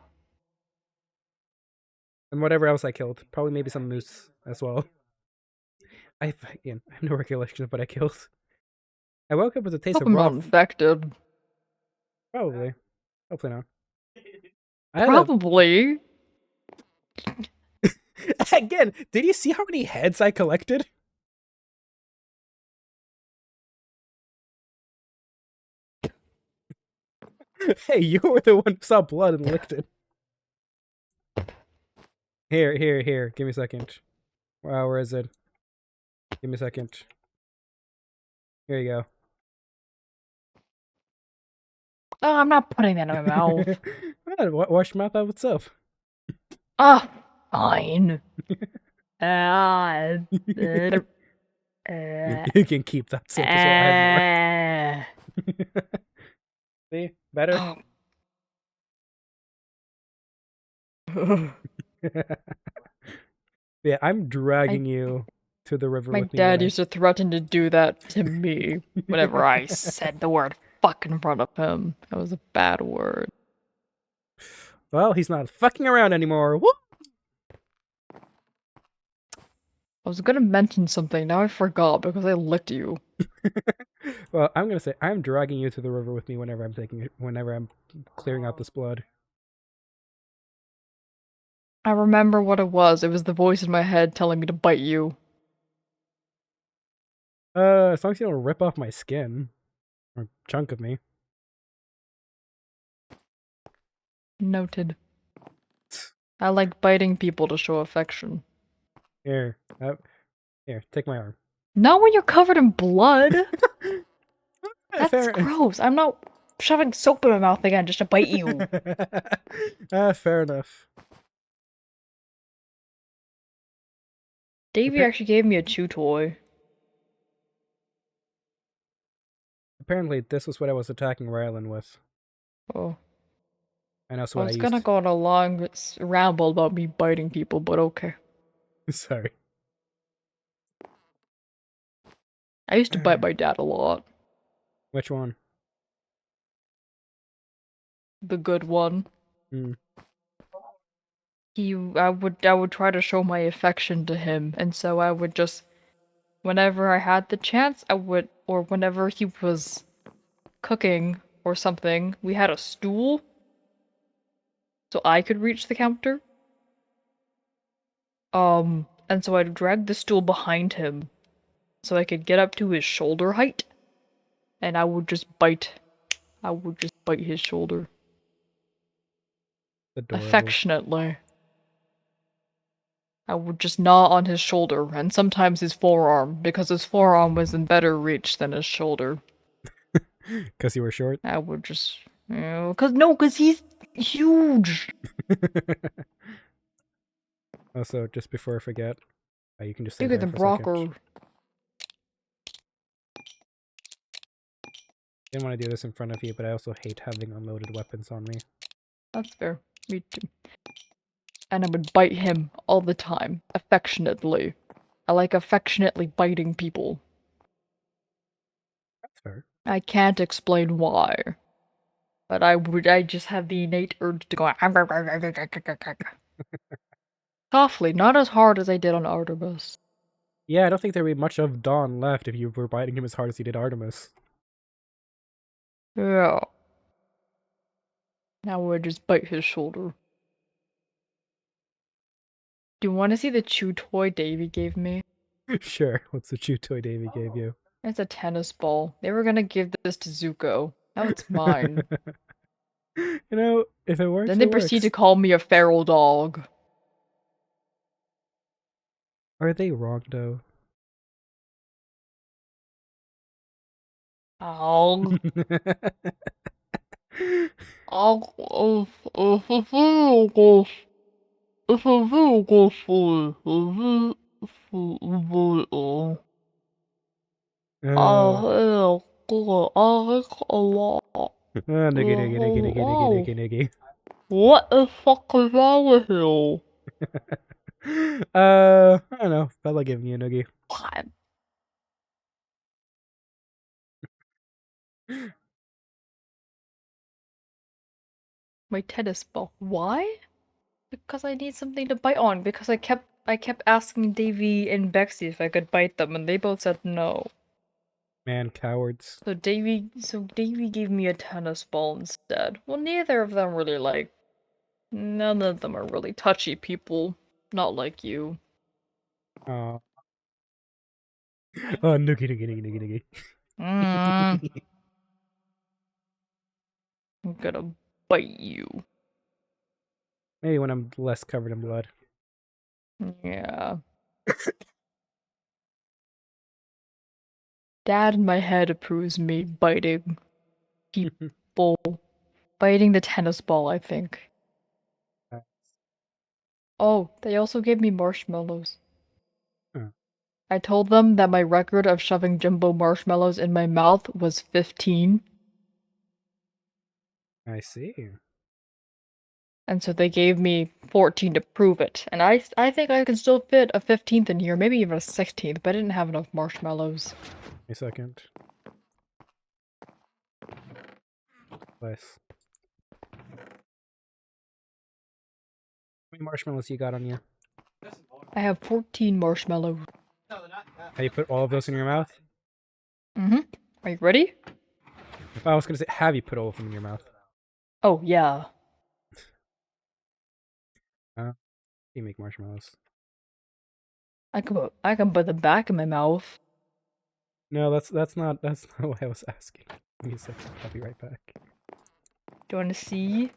and whatever else I killed. Probably maybe some moose as well. I have no recollection of what I killed. I woke up with a taste Hope of I'm raw. not infected. Probably. Hopefully not. I had Probably. Again, did you see how many heads I collected? Hey, you were the one who saw blood and licked it. Here. Give me a second. Wow, where is it? Give me a second. Here you go. Oh, I'm not putting that in my mouth. Wash your mouth out with soap. Ah, fine. You can keep that soap as well. I have more. See? Better? Yeah, I'm dragging you to the river My with me. dad used to threaten to do that to me whenever I said the word fuck in front of him. That was a bad word. Well, he's not fucking around anymore. Whoop! I was gonna mention something, now I forgot because I licked you. Well, I'm gonna say I'm dragging you to the river with me whenever I'm clearing out this blood. I remember what it was. It was the voice in my head telling me to bite you. As long as you don't rip off my skin. Or a chunk of me. Noted. I like biting people to show affection. Here. Here, take my arm. Not when you're covered in blood! That's Fair- gross. I'm not shoving soap in my mouth again just to bite you. Fair enough. Davey actually gave me a chew toy. Apparently, this was what I was attacking Rylan with. Oh. And that's I what I was used. gonna go on a long ramble about me biting people, but okay. Sorry. I used to bite my dad a lot. Which one? The good one. Hmm. I would try to show my affection to him, and so I would just, whenever I had the chance, or whenever he was cooking or something, we had a stool, so I could reach the counter. And so I'd drag the stool behind him, so I could get up to his shoulder height, and I would just bite his shoulder. Adorable. Affectionately. I would just gnaw on his shoulder, and sometimes his forearm, because his forearm was in better reach than his shoulder. Because you were short? I would just... Cause he's huge! Also, just before I forget, you can just say Bigger hi than for a second. Brocker. Didn't want to do this in front of you, but I also hate having unloaded weapons on me. That's fair. Me too. And I would bite him all the time, affectionately. I like affectionately biting people. That's fair. I can't explain why. But I just have the innate urge to go softly, not as hard as I did on Artemis. Yeah, I don't think there'd be much of Dawn left if you were biting him as hard as you did Artemis. Yeah. Now I would just bite his shoulder. Do you want to see the chew toy Davey gave me? Sure, what's the chew toy Davey gave you? It's a tennis ball. They were gonna give this to Zuko. Now it's mine. You know, if it works, Then they it proceed to works. call me a feral dog. Are they wrong, though? Oh. it's a very good food. Very, Uh, good. I like it a lot. nigga, nigga, nigga, nigga, nigga, nigga, nigga. What the fuck is wrong with you? I don't know. Felt like giving you a noogie. What? My tennis ball. Why? Because I need something to bite on. Because I kept asking Davy and Bexy if I could bite them, and they both said no. Man, cowards. So Davy gave me a tennis ball instead. Well, neither of them really like. None of them are really touchy people. Not like you. Oh, oh, noogie, noogie, noogie, noogie, noogie. Mm, I'm gonna bite you. Maybe when I'm less covered in blood. Yeah. Dad in my head approves me biting people. Biting the tennis ball, I think. Oh, they also gave me marshmallows. Huh. I told them that my record of shoving jumbo marshmallows in my mouth was 15. I see. And so they gave me 14 to prove it. And I think I can still fit a 15th in here, maybe even a 16th, but I didn't have enough marshmallows. A second. Nice. How many marshmallows you got on you? I have 14 marshmallows. Have you put all of those in your mouth? Mm-hmm. Are you ready? Oh, I was gonna say, have you put all of them in your mouth? Oh, yeah. You make marshmallows. I can put them back in my mouth. No, that's not what I was asking. Give me a second. I'll be right back. Do you want to see?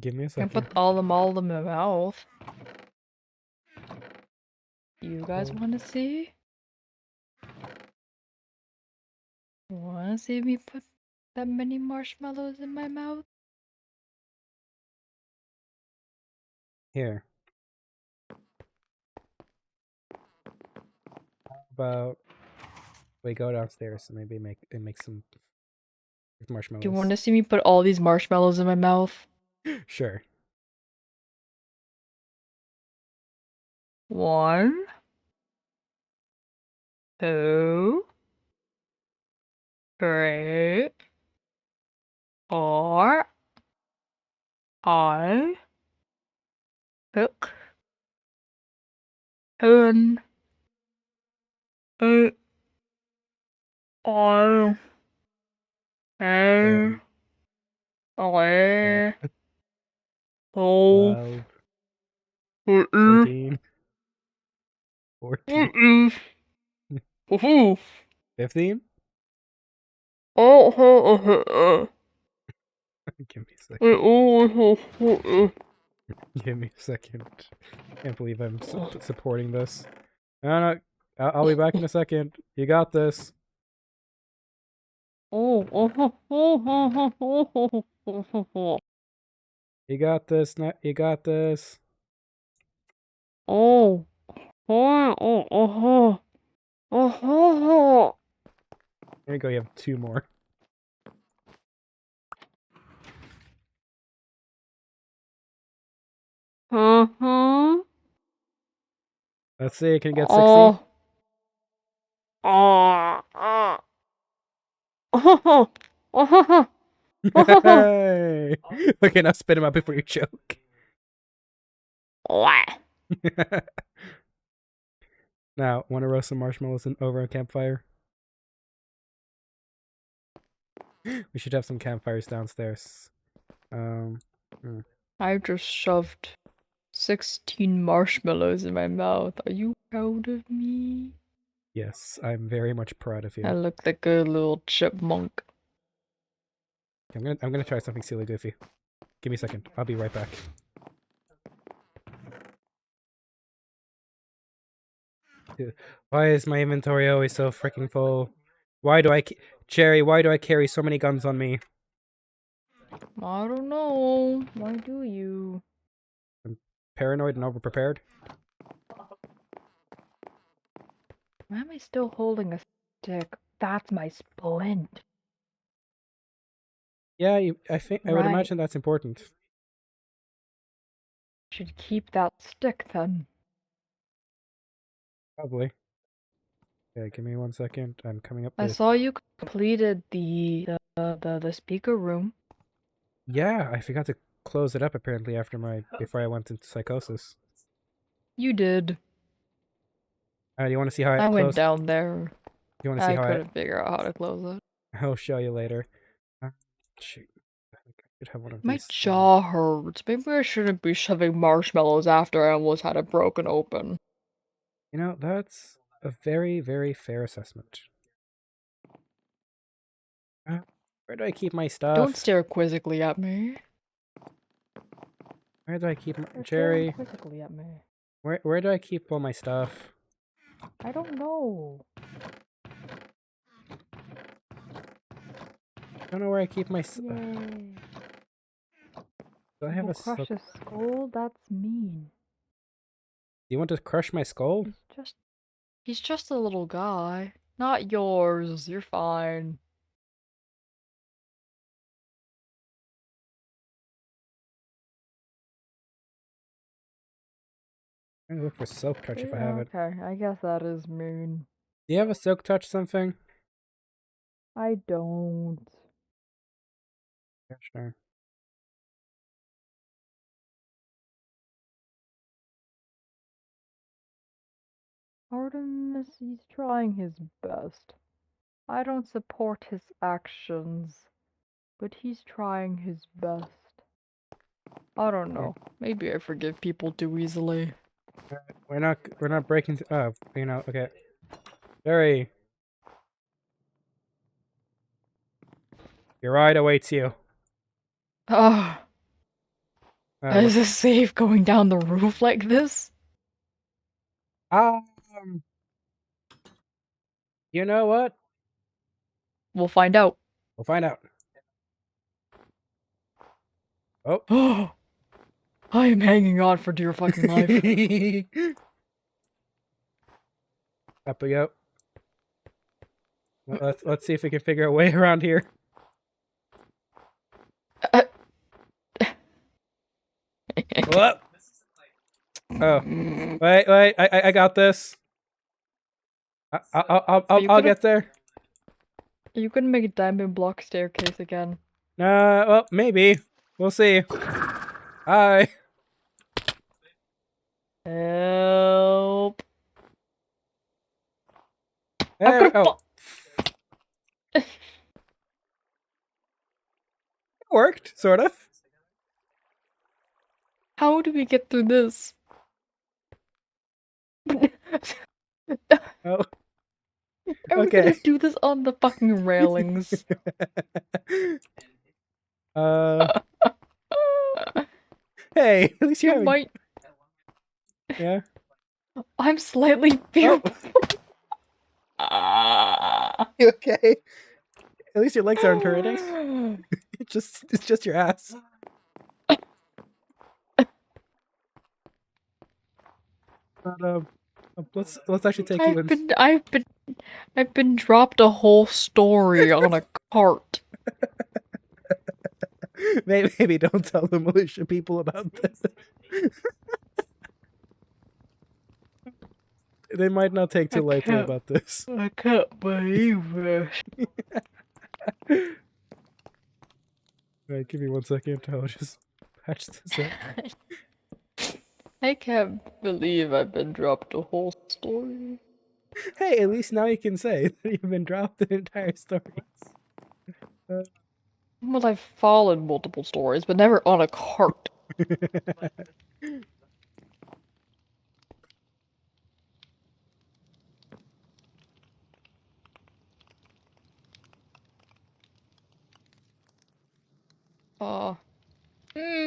Give me a I can second. put all of them in my mouth. You guys want to see? Want to see me put that many marshmallows in my mouth? Here. How about we go downstairs and maybe make some marshmallows. Do you want to see me put all these marshmallows in my mouth? Sure. 1, 2, 3, 4, 5, 6, 7, 8, 9, 10, 11, 12, 13, 14, 14, 15? oh, Give me a second. Give me a second. Can't believe I'm supporting this. No, I'll be back in a second. You got this. You got this. You got this. There you go. You have 2 more. Let's see. Can you get 60? Hey! Okay, now spit him out before you choke. Now, want to roast some marshmallows over a campfire? We should have some campfires downstairs. I just shoved 16 marshmallows in my mouth. Are you proud of me? Yes, I'm very much proud of you. I look like a little chipmunk. I'm gonna try something silly goofy. Give me a second. I'll be right back. Why is my inventory always so freaking full? Why do Cherry, why do I carry so many guns on me? I don't know. Why do you? paranoid and overprepared. Why am I still holding a stick? That's my splint. Yeah, I think I would Right. imagine that's important. Should keep that stick then. Probably. Okay, give me 1 second. I'm coming up I with. saw you completed the speaker room. Yeah, I forgot to close it up apparently before I went into psychosis. You did. Do you want to see how I I went closed? down there. You want to see I how couldn't figure out how to close it. I'll show you later. Shoot, I think I should have one of My these. jaw hurts. Maybe I shouldn't be shoving marshmallows after I almost had it broken open. You know, that's a very, very fair assessment. Where do I keep my stuff? Don't stare quizzically at me. Where do I keep my You're Cherry? staring quizzically at me. Where do I keep all my stuff? I don't know. I don't know where I keep my. Yay. Do I have Will a crush his skull? That's mean. Do you want to crush my skull? He's just a little guy. Not yours. You're fine. I'm gonna look for silk touch if I have it. Okay, I guess that is mean. Do you have a silk touch something? I don't. Yeah, sure. Artemis, he's trying his best. I don't support his actions, but he's trying his best. I don't know. Maybe I forgive people too easily. We're not breaking. You know. Okay. Jerry, your ride awaits you. Ah, is it safe going down the roof like this? You know what? We'll find out. We'll find out. Oh, I am hanging on for dear fucking life. Up we go. Let's see if we can figure a way around here. What? Oh, wait! I got this. I'll get there. You couldn't make a diamond block staircase again. Well, maybe. We'll see. Hi. Help. Hey, oh. It worked, sort of. How do we get through this? Oh. Are we Okay. gonna do this on the fucking railings? Hey, at least You might. Yeah. I'm slightly fearful. You okay? At least your legs aren't hurting. It's just your ass. But let's actually take you in. I've been dropped a whole story on a cart. Maybe don't tell the militia people about this. They might not take too lightly about this. I can't believe this. Alright, give me 1 second. I'll just patch this up. I can't believe I've been dropped a whole story. Hey, at least now you can say that you've been dropped an entire story. Well, I've followed multiple stories, but never on a cart.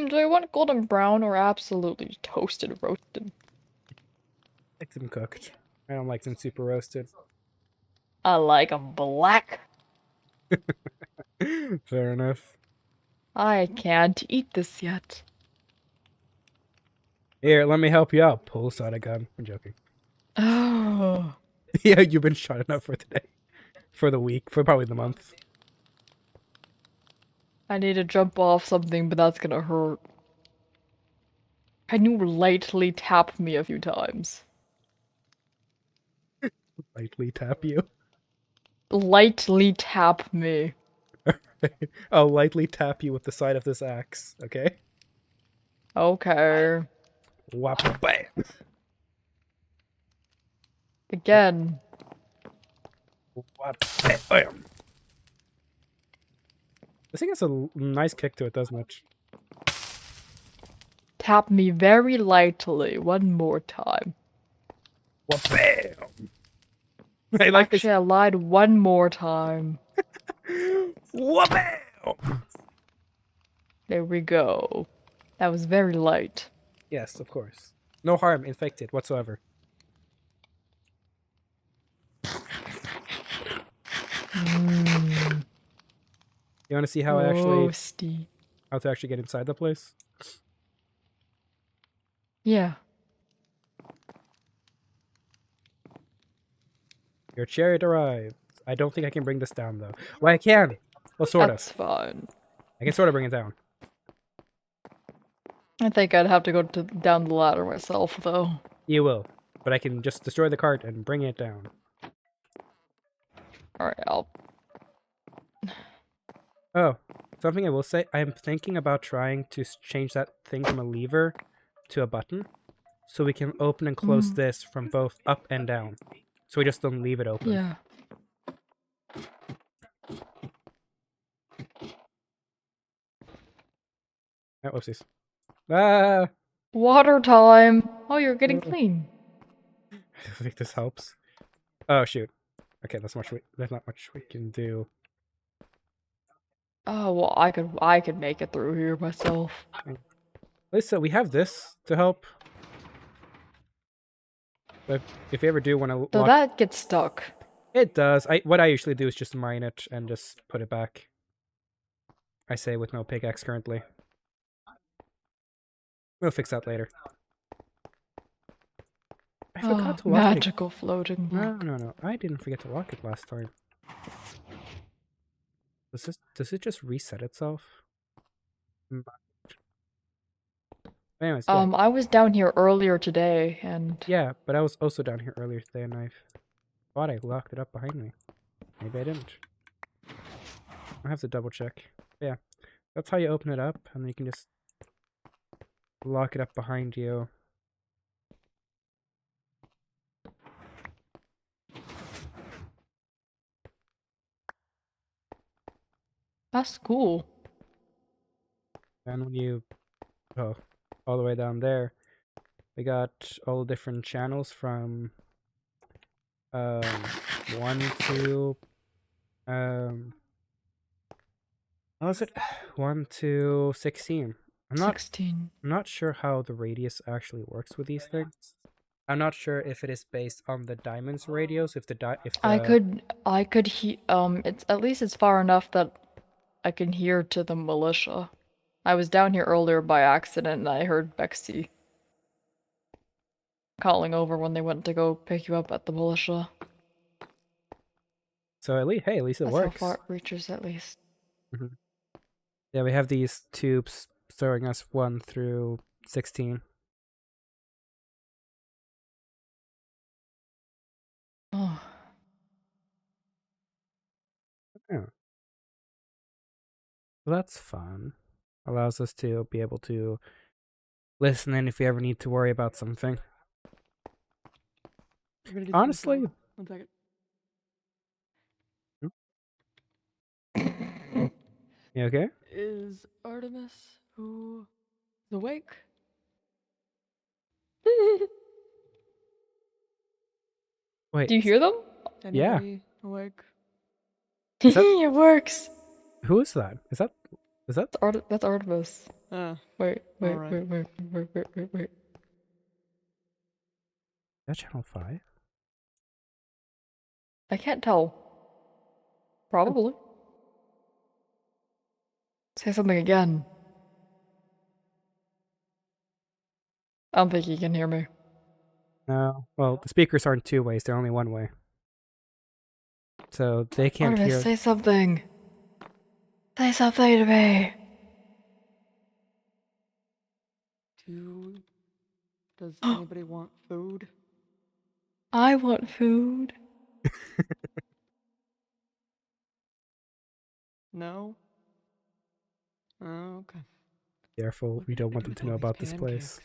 Do I want golden brown or absolutely toasted roasted? I like them cooked. I don't like them super roasted. I like 'em black. Fair enough. I can't eat this yet. Here, let me help you out. Pulls out a gun. I'm joking. Oh. Yeah, you've been shot enough for today. For the week. For probably the month. I need to jump off something, but that's gonna hurt. Can you lightly tap me a few times? Lightly tap you. Lightly tap me. I'll lightly tap you with the side of this axe, okay? Okay. Whap bam. Again. Whap bam. This thing has a nice kick to it, doesn't it? Tap me very lightly one more time. Whap bam. I like this. Actually, I lied one more time. Whap bam. There we go. That was very light. Yes, of course. No harm inflicted whatsoever. Mm. You want to see how I actually Roasty. how to actually get inside the place? Yeah. Your chariot arrived. I don't think I can bring this down though. Well, I can. Well, sort of. That's fine. I can sort of bring it down. I think I'd have to go down the ladder myself, though. You will, but I can just destroy the cart and bring it down. Alright, I'll... Oh, something I will say, I'm thinking about trying to change that thing from a lever to a button, so we can open and close this from both up and down. So we just don't leave it open. Yeah. Oh, whoopsies. Ah! Water time! Oh, you're getting clean. I think this helps. Oh, shoot. Okay, there's not much we can do. Oh, well, I could make it through here myself. Lisa, we have this to help. But if you ever do want to So that gets stuck. It does. What I usually do is just mine it and just put it back. I say with no pickaxe currently. We'll fix that later. I forgot to lock it. Magical floating block. No. I didn't forget to lock it last time. Does it just reset itself? Anyways, yeah. I was down here earlier today, and... Yeah, but I was also down here earlier today, and I thought I locked it up behind me. Maybe I didn't. I have to double check. Yeah, that's how you open it up, and then you can just lock it up behind you. That's cool. And when you go all the way down there, we got all the different channels from 1 to what was it? 1 to 16. I'm 16. not sure how the radius actually works with these things. I'm not sure if it is based on the diamond's radius. I could it's at least it's far enough that I can hear to the militia. I was down here earlier by accident and I heard Bexy calling over when they went to go pick you up at the militia. So at least it That's works. how far it reaches at least. Yeah, we have these tubes throwing us 1 through 16. Oh. Yeah. Well, that's fun. Allows us to be able to listen in if we ever need to worry about something. Honestly, One second. you okay? Is Artemis who is awake? Wait. Do you hear them? Yeah. Anybody awake? Is that- It works. Who is that? Is that? That's Artemis. Wait. Is that channel 5? I can't tell. Probably. Say something again. I don't think he can hear me. No. Well, the speakers aren't two ways; they're only one way. So they can't Artemis, hear. say something. Say something to me. Does anybody want food? I want food. No? Oh, okay. Careful, we don't want them to know about this place.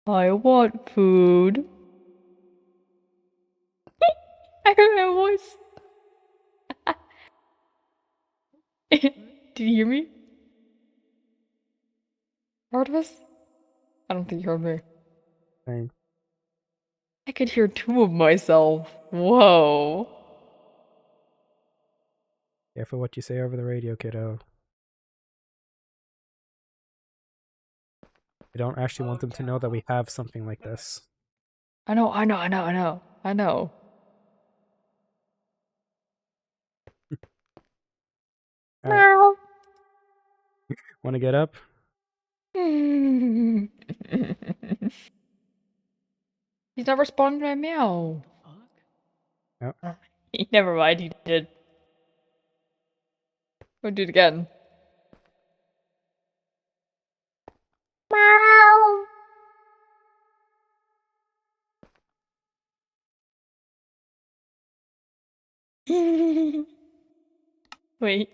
I want food. I heard my voice. Did you hear me? Artemis? I don't think you heard me. Same. I could hear two of myself. Whoa. Careful what you say over the radio, kiddo. I don't actually want them to know that we have something like this. I know. Alright. Want to get up? He's not responding to my meow. Yep. Never mind, he did. We'll do it again. Wait.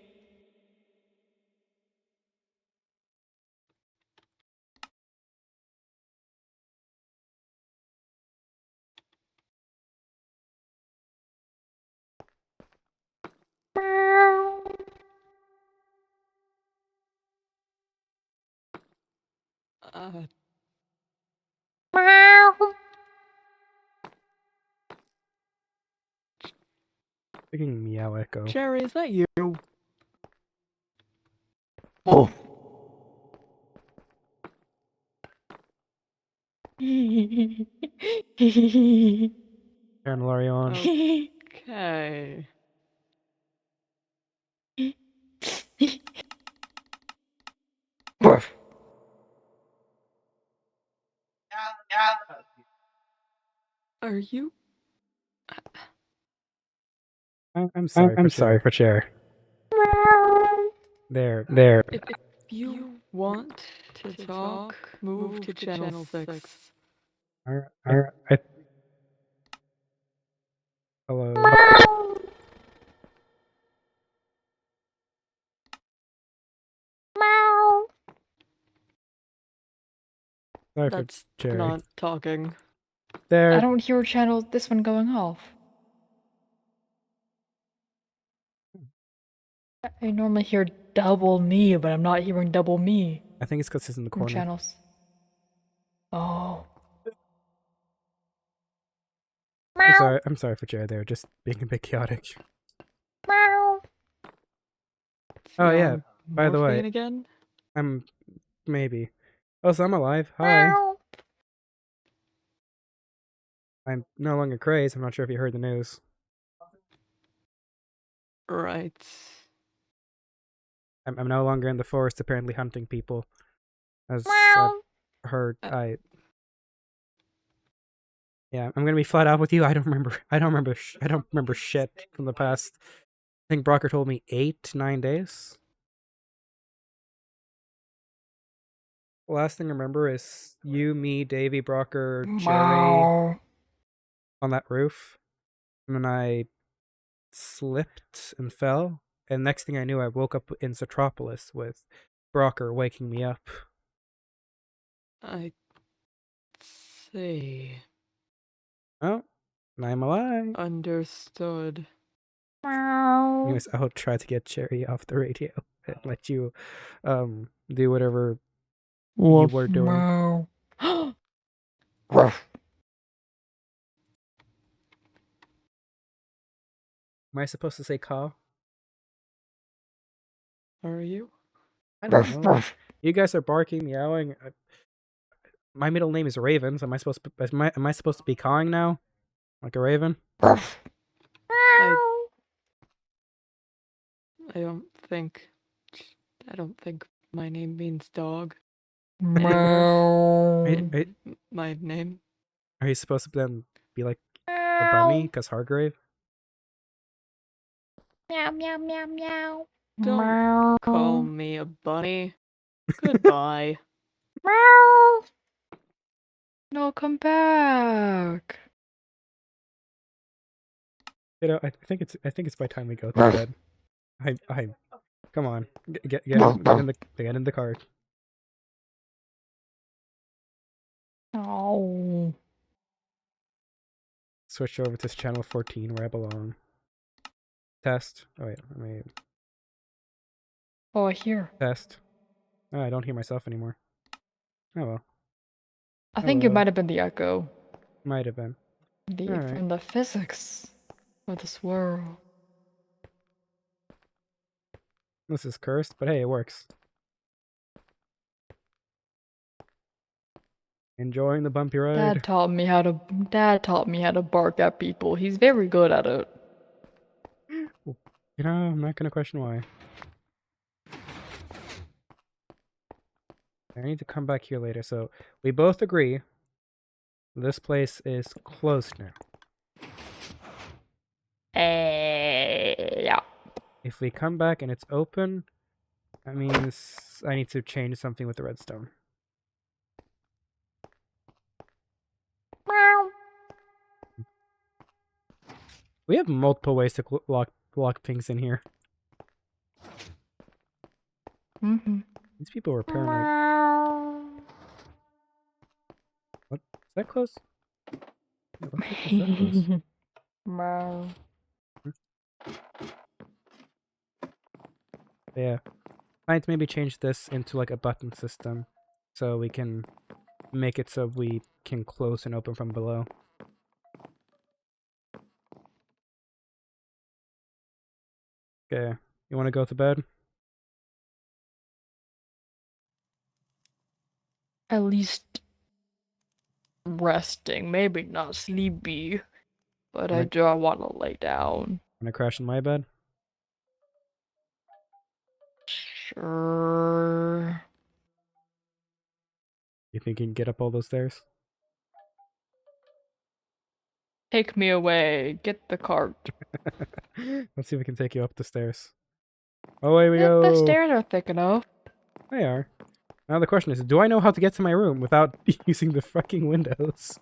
Freaking meow echo. Cherry, is that you? Oh. Turn Laurie on. Okay. Are you? I'm sorry for Cher. There. If you want to talk, move to channel 6. Alright. Hello. Sorry for That's Cherry. not talking. There. I don't hear this one going off. I normally hear double me, but I'm not hearing double me I think it's because it's in the from corner. channels. Oh. I'm sorry for Cherry there, just being a bit chaotic. Oh yeah, by the way. Morphine again? I'm maybe. Oh, so I'm alive. Hi. I'm no longer crazed. I'm not sure if you heard the news. Right. I'm no longer in the forest, apparently hunting people. As I've heard, yeah, I'm gonna be flat out with you. I don't remember shit from the past. I think Brocker told me 8 to 9 days. The last thing I remember is you, me, Davey, Brocker, Cherry on that roof. And then I slipped and fell. And next thing I knew, I woke up in Citropolis with Brocker waking me up. I see. Oh, and I'm alive. Understood. Anyways, I'll try to get Cherry off the radio and let you do whatever you were doing. Am I supposed to say caw? Are you? I don't know. You guys are barking, meowing. My middle name is Ravens. Am I supposed to be cawing now? Like a raven? I don't think my name means dog. Meow. My name? Are you supposed to then be like a bunny? Because Hargrave? Meow meow meow meow. Don't Meow. call me a bunny. Goodbye. Meow. No, come back. You know, I think it's by time we go to bed. Come on, get in the car. Oh. Switch over to channel 14 where I belong. Test. Oh wait, Oh, here. test. Oh, I don't hear myself anymore. Oh well, I think it Hello. might have been the echo. might have been. Alright. From the physics of this world. This is cursed, but hey, it works. Enjoying the bumpy ride. Dad taught me how to bark at people. He's very good at it. You know, I'm not gonna question why. I need to come back here later. So we both agree this place is closed now. Yeah. If we come back and it's open, that means I need to change something with the redstone. Meow. We have multiple ways to lock things in here. Mm-hmm. These people were paranoid. What? Is that close? Yeah, what the heck is that close? Meow. Yeah. I need to maybe change this into like a button system so we can make it so we can close and open from below. Okay. You want to go to bed? At least resting. Maybe not sleepy. But I Right. do want to lay down. Want to crash in my bed? Sure. You think you can get up all those stairs? Take me away. Get the cart. Let's see if we can take you up the stairs. Oh, away we The go! stairs are thick enough. They are. Now the question is, do I know how to get to my room without using the fucking windows?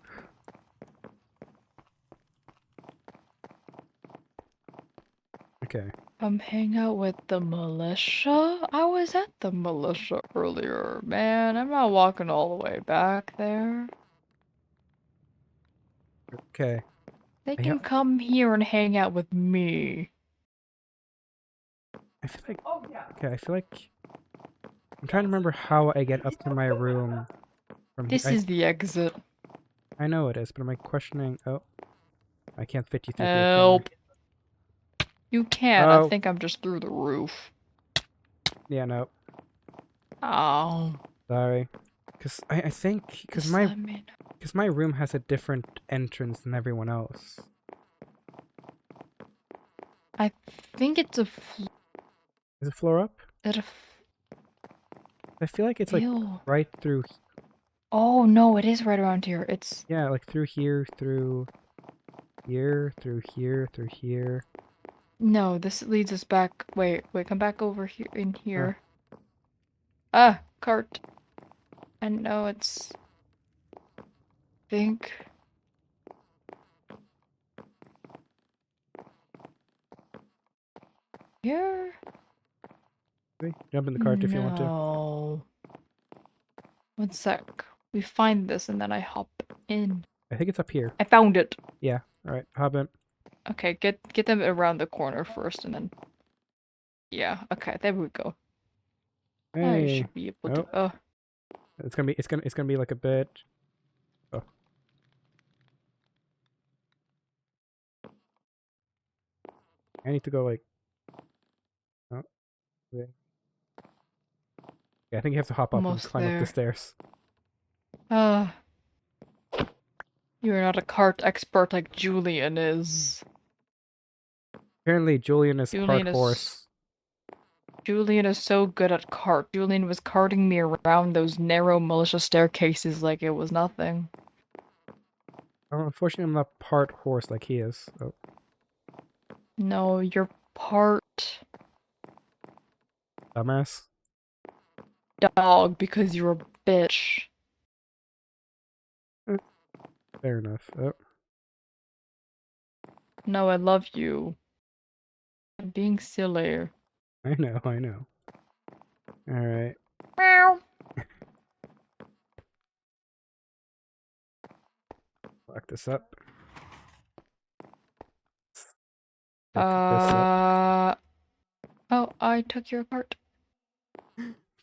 Okay. Come hang out with the militia? I was at the militia earlier, man. I'm not walking all the way back there. Okay. They Yeah. can come here and hang out with me. I feel like... Okay, I feel like... I'm trying to remember how I get up to my room from This here. is the exit. I know it is, but am I questioning... Oh. I can't fit you through the Help. You can. Oh. I think I'm just through the roof. Yeah, no. Oh. Sorry. Because I think... Because Just my... let me know. Because my room has a different entrance than everyone else. I think it's a Is it floor up? I feel like it's like Ew. right through... Oh no, it is right around here. It's Yeah, like through here, through here, through here, through here. no. This leads us back. Wait, come back over here. In here. Ah, cart. I know it's. Think. Here. See? Jump in the cart if you want to. No. 1 sec. We find this and then I hop in. I think it's up here. I found it. Yeah. Alright, hop in. Okay, get them around the corner first and then. Yeah. Okay, there we go. I Hey. should be able Nope. to. Oh. It's gonna be like a bit... Oh. I need to go like... Oh. Okay. Yeah, I think you have to hop up Almost and climb up there. the stairs. You're not a cart expert like Julian is. Apparently Julian is Julian part is- horse. Julian is so good at cart. Julian was carting me around those narrow militia staircases like it was nothing. Oh, unfortunately, I'm not part horse like he is. Oh, No, you're part dumbass. dog because you're a bitch. Fair enough. Oh, No, I love you. I'm being silly. I know, I know. Alright. Meow. Lock this up. Pick this up. Oh, I took your cart.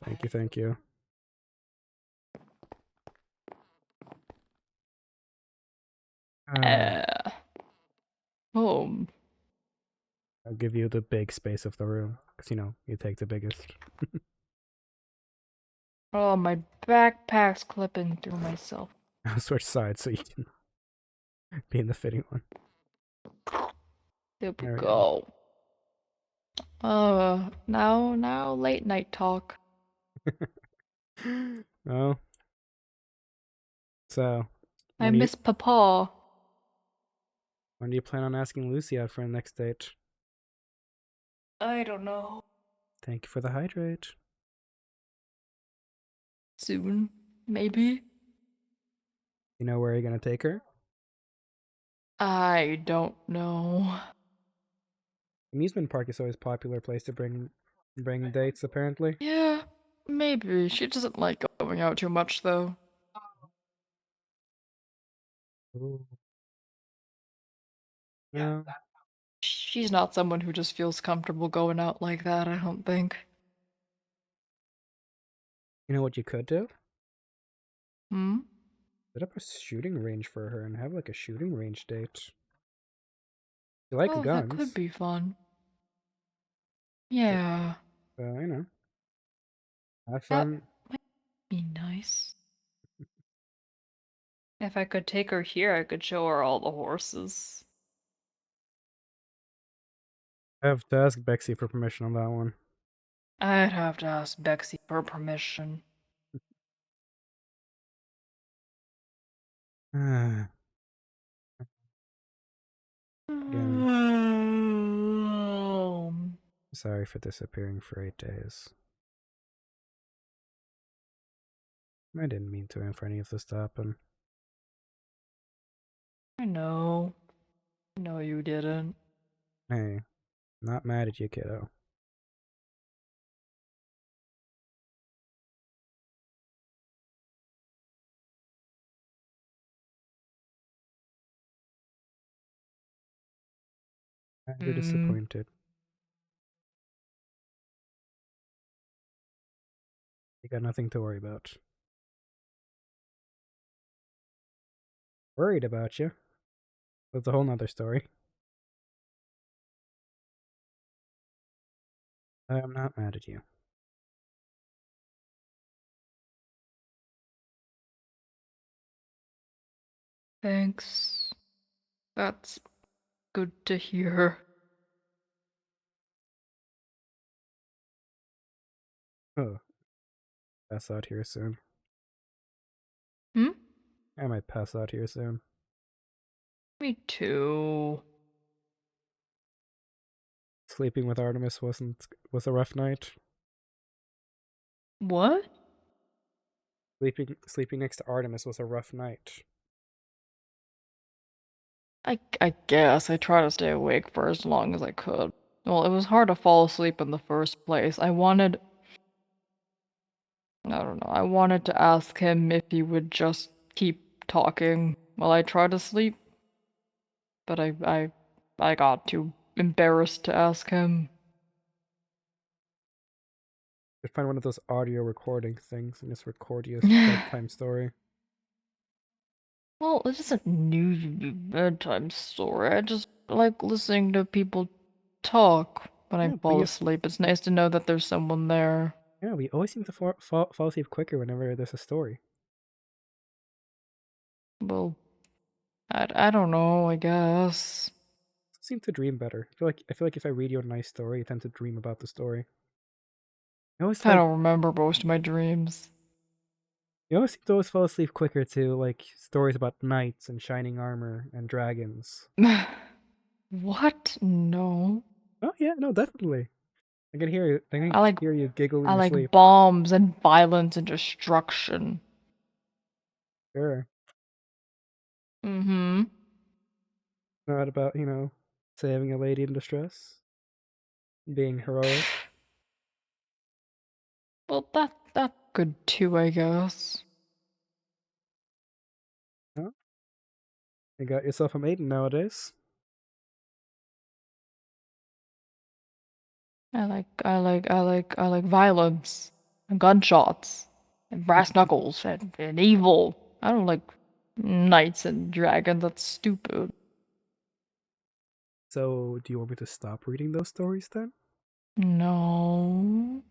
Thank you, thank you. Home. I'll give you the big space of the room. Because, you know, you take the biggest. Oh, my backpack's clipping through myself. I'll switch sides so you can be in the fitting one. There we There we go. Now late night talk. Oh. So, I when do you- miss Papa. when do you plan on asking Lucy out for a next date? I don't know. Thank you for the hydrate. Soon, maybe? You know where you're gonna take her? I don't know. Amusement park is always a popular place to bring dates, apparently. Yeah, maybe. She doesn't like going out too much, though. Ooh. Yeah. She's not someone who just feels comfortable going out like that, I don't think. You know what you could do? Hmm? Set up a shooting range for her and have like a shooting range date. You like Oh, guns? that could be fun. Yeah. So, you know. Have That fun. might be nice. If I could take her here, I could show her all the horses. I have to ask Bexy for permission on that one. I'd have to ask Bexy for permission. Again, sorry for disappearing for 8 days. I didn't mean to for any of this to happen. I know. I know you didn't. Hey, not mad at you, kiddo. You're disappointed. You got nothing to worry about. Worried about you? That's a whole nother story. I'm not mad at you. Thanks. That's good to hear. Oh. Pass out here soon. Hmm? I might pass out here soon. Me too. Sleeping with Artemis was a rough night. What? Sleeping next to Artemis was a rough night. I guess I tried to stay awake for as long as I could. Well, it was hard to fall asleep in the first place. I don't know, I wanted to ask him if he would just keep talking while I tried to sleep. But I got too embarrassed to ask him. I'd find one of those audio recording things and just record you a bedtime story. Well, this isn't new bedtime story. I just like listening to people talk when I Yeah, but fall you- asleep. It's nice to know that there's someone there. Yeah, we always seem to fall asleep quicker whenever there's a story. Well, I don't know, I guess. I seem to dream better. I feel like if I read you a nice story, you tend to dream about the story. You always I like don't remember most of my dreams. you always seem to always fall asleep quicker to like stories about knights and shining armor and dragons. What? No. Oh yeah, no, definitely. I can hear you. I can I like hear you giggle in I your like sleep. bombs and violence and destruction. Sure. Mm-hmm. Not about, saving a lady in distress, being heroic. Well, that's good too, I guess. Huh? You got yourself a maiden nowadays. I like violence and gunshots and brass knuckles and evil. I don't like knights and dragons. That's stupid. So, do you want me to stop reading those stories then? No.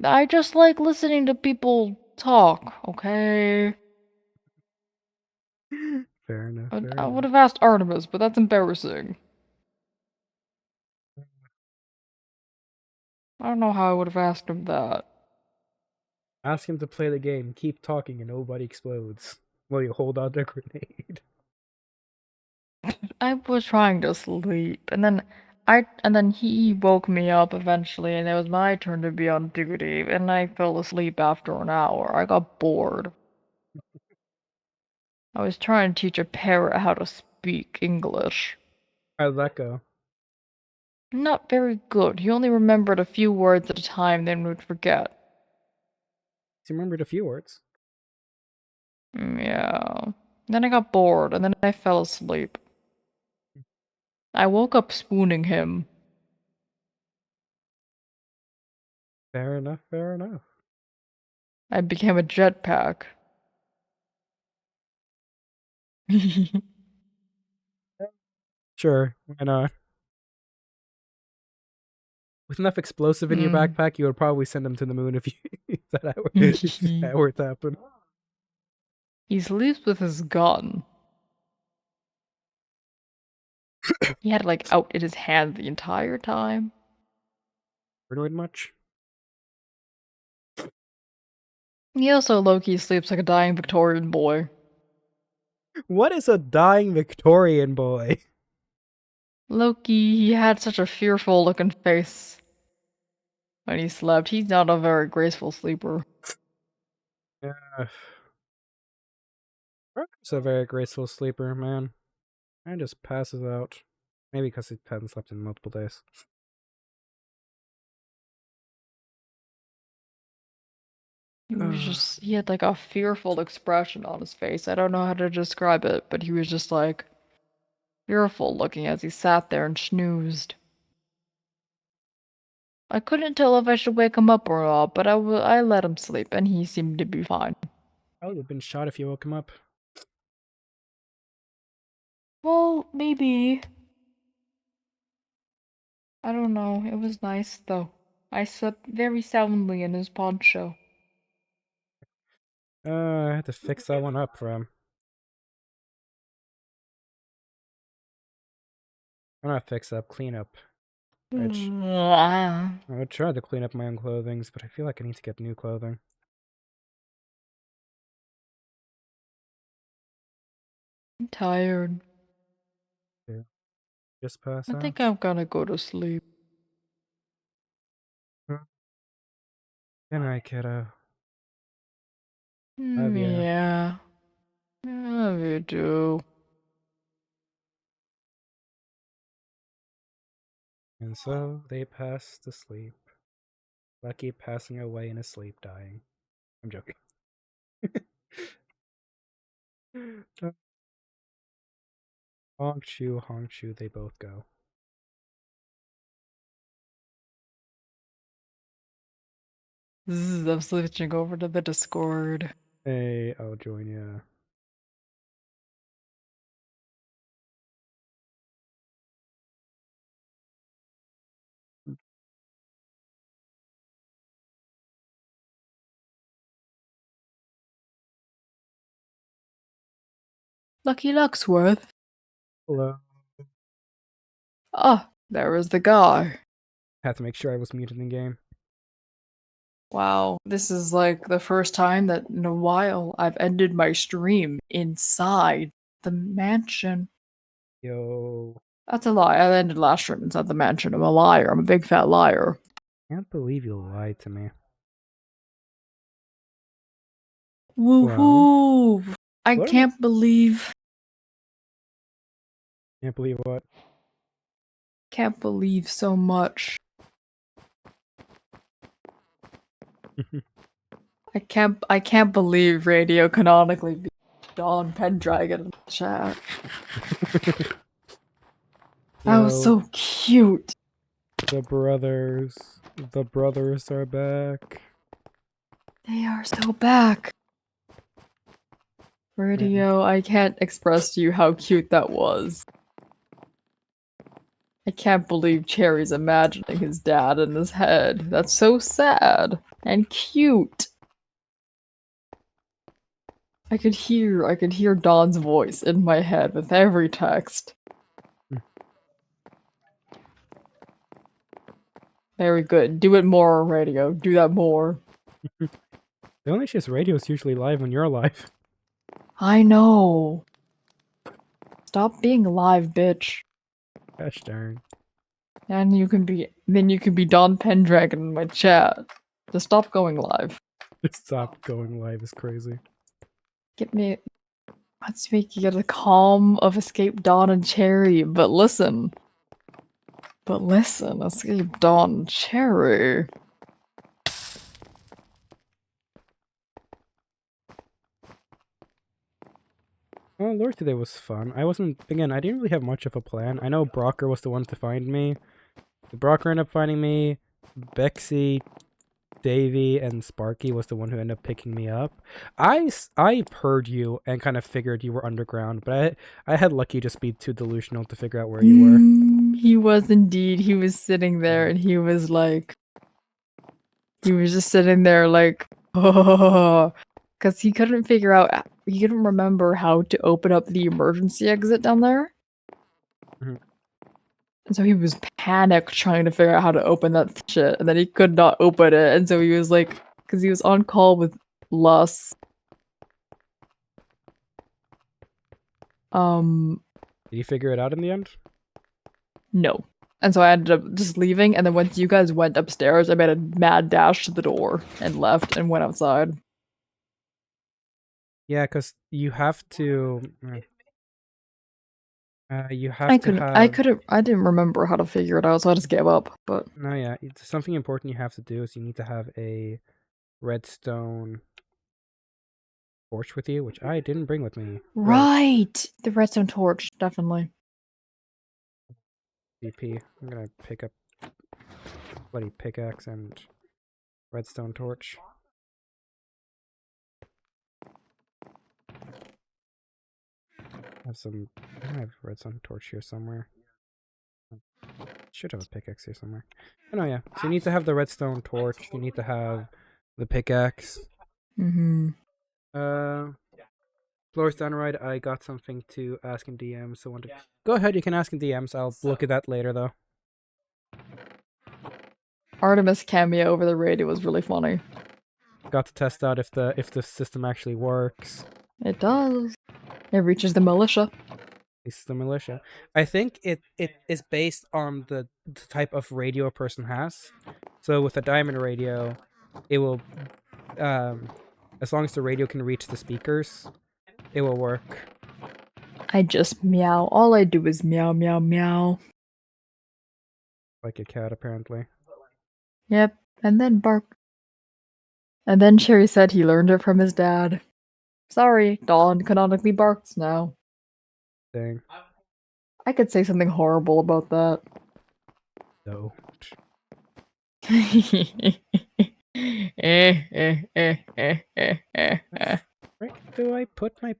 I just like listening to people talk, okay? Fair enough, I, fair I would enough. have asked Artemis, but that's embarrassing. I don't know how I would have asked him that. Ask him to play the game, keep talking, and nobody explodes. While you hold out the grenade. I was trying to sleep, and then he woke me up eventually, and it was my turn to be on duty, and I fell asleep after an hour. I got bored. I was trying to teach a parrot how to speak English. How'd that go? Not very good. He only remembered a few words at a time, then would forget. He remembered a few words. Yeah. Then I got bored, and then I fell asleep. I woke up spooning him. Fair enough, fair enough. I became a jetpack. Sure, why not? With enough explosive in your Mm. backpack, you would probably send him to the moon if that were to happen. He sleeps with his gun. He had it like out in his hand the entire time. Paranoid much? He also low-key sleeps like a dying Victorian boy. What is a dying Victorian boy? Loki, he had such a fearful looking face when he slept. He's not a very graceful sleeper. Yeah. He's a very graceful sleeper, man. And just passes out. Maybe because he hasn't slept in multiple days. He had like a fearful expression on his face. I don't know how to describe it, but he was just like fearful looking as he sat there and snoozed. I couldn't tell if I should wake him up or not, but I let him sleep, and he seemed to be fine. I would have been shot if you woke him up. Well, maybe. I don't know. It was nice, though. I slept very soundly in his poncho. I had to fix that one up for him. Or not fix up, clean up. Which I'm I would try to clean up my own clothing, but I feel like I need to get new clothing. tired. Yeah. Just pass I out. think I'm gonna go to sleep. Good night, kiddo. Love ya. Yeah. Love you too. And so they passed to sleep. Lucky passing away in his sleep, dying. I'm joking. Honk chew, they both go. I'm switching over to the Discord. Hey, I'll join ya. Lucky Lucksworth. Hello. Ah, there is the guy. Had to make sure I was muted in game. Wow, this is like the first time that in a while I've ended my stream inside the mansion. Yo, That's a lie. I ended last stream inside the mansion. I'm a liar. I'm a big fat liar. can't believe you lied to me. Woohoo! I what? can't believe. Can't believe what? Can't believe so much. I can't believe radio canonically be Dawn Pendragon in the chat. That was Yo, so cute. the brothers are back. They are so back. Radio, I can't express to you how cute that was. I can't believe Cherry's imagining his dad in his head. That's so sad and cute. I could hear Dawn's voice in my head with every text. Very good. Do it more, radio. Do that more. The only just radio is usually live when you're live. I know. Stop being live, bitch. Gosh darn. And you can be Dawn Pendragon in my chat. Just stop going live. Stop going live is crazy. Let's make you get the calm of Escape Dawn and Cherry, but listen, Escape Dawn and Cherry. Well, Lord today was fun. I didn't really have much of a plan. I know Brocker was the one to find me. Brocker ended up finding me. Bexy, Davey, and Sparky was the one who ended up picking me up. I heard you and kind of figured you were underground, but I had Lucky just be too delusional to figure out where you were. He was indeed. He was sitting there and he was just sitting there like, oh, because he couldn't remember how to open up the emergency exit down there. Mhm. And so he was panicked trying to figure out how to open that shit, and then he could not open it, and so he was like, because he was on call with Lus. Did you figure it out in the end? No. And so I ended up just leaving, and then once you guys went upstairs, I made a mad dash to the door and left and went outside. Yeah, because you have to. I didn't remember how to figure it out, so I just gave up. But no, yeah, it's something important you have to do is you need to have a redstone torch with you, which I didn't bring with me. right, the redstone torch, definitely. VP. I'm gonna pick up bloody pickaxe and redstone torch. I have redstone torch here somewhere. Should have a pickaxe here somewhere. Oh no, yeah. So you need to have the redstone torch. You need to have the pickaxe. Mm-hmm. Floor's down right. I got something to ask in DMs. So go ahead. You can ask in DMs. I'll look at that later, though. Artemis cameo over the radio was really funny. Got to test out if the system actually works. It does. It reaches the militia. It's the militia. I think it is based on the type of radio a person has. So with a diamond radio, it will, as long as the radio can reach the speakers, it will work. I just meow. All I do is meow, meow, meow. Like a cat, apparently. Yep, and then bark. And then Cherry said he learned it from his dad. Sorry, Dawn canonically barks now. Dang. I could say something horrible about that. No. Where do I put my...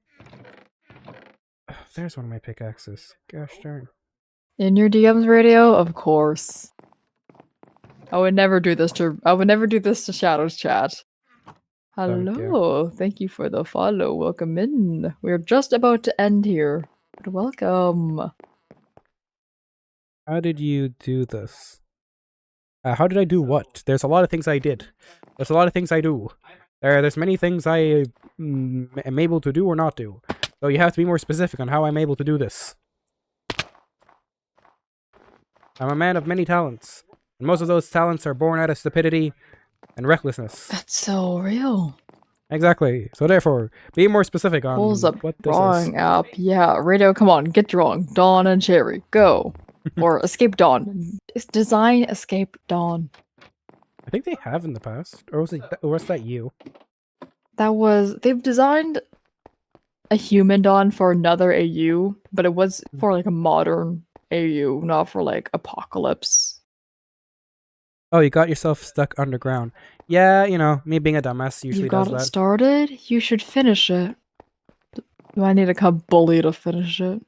Oh, there's one of my pickaxes. Gosh darn. In your DMs, radio? Of course. I would never do this to Shadow's chat. Hello, thank you for the follow. Welcome in. We're just about to end here, but welcome. How did you do this? How did I do what? There's a lot of things I did. There's a lot of things I do. There's many things I am able to do or not do. So you have to be more specific on how I'm able to do this. I'm a man of many talents. And most of those talents are born out of stupidity and recklessness. That's so real. Exactly. So therefore, be more specific on Pulls up what this is. drawing app. Yeah, radio, come on, get drawing. Dawn and Cherry, go. Or Escape Dawn. It's design Escape Dawn. I think they have in the past. Or was that you? They've designed a human Dawn for another AU, but it was for like a modern AU, not for like Apocalypse. Oh, you got yourself stuck underground. Yeah, you know, me being a dumbass usually You got does it that. started? You should finish it. Do I need to come bully to finish it?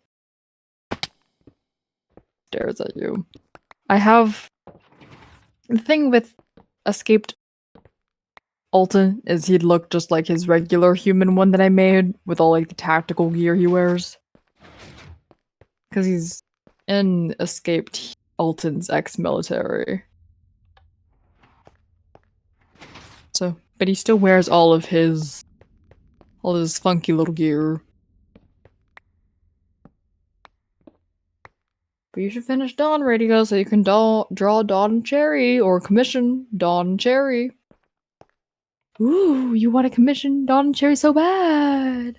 Stares at you. I have... The thing with Escaped Alton is he'd look just like his regular human one that I made, with all like the tactical gear he wears. Because he's in Escaped Alton's ex-military. So, but he still wears all his funky little gear. But you should finish Dawn Radio so you can draw Dawn and Cherry, or commission Dawn and Cherry. Ooh, you want to commission Dawn and Cherry so bad!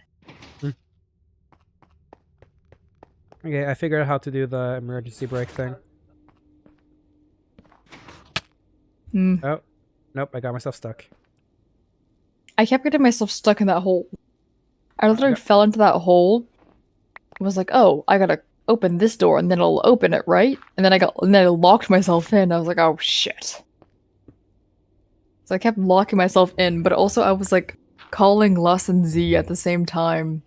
Okay, I figured out how to do the emergency brake thing. Oh, nope, I got myself stuck. I kept getting myself stuck in that hole. I literally fell into that hole. I was like, oh, I gotta open this door and then it'll open it, right? And then I locked myself in. I was like, oh shit. So I kept locking myself in, but also I was like calling Lus and Z at the same time.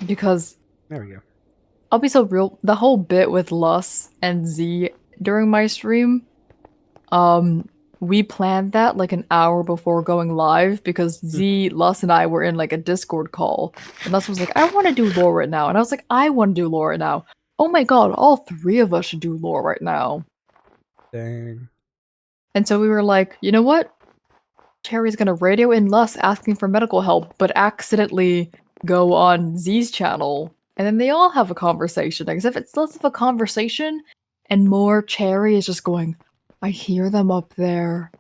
Because there we go. I'll be so real, the whole bit with Lus and Z during my stream, we planned that like an hour before going live because Z, Lus, and I were in like a Discord call. And Lus was like, I want to do lore right now. And I was like, I want to do lore right now. Oh my god, all three of us should do lore right now. Dang. And so we were like, you know what? Cherry's gonna radio in Lus asking for medical help, but accidentally go on Z's channel. And then they all have a conversation. Except it's less of a conversation and more Cherry is just going, I hear them up there.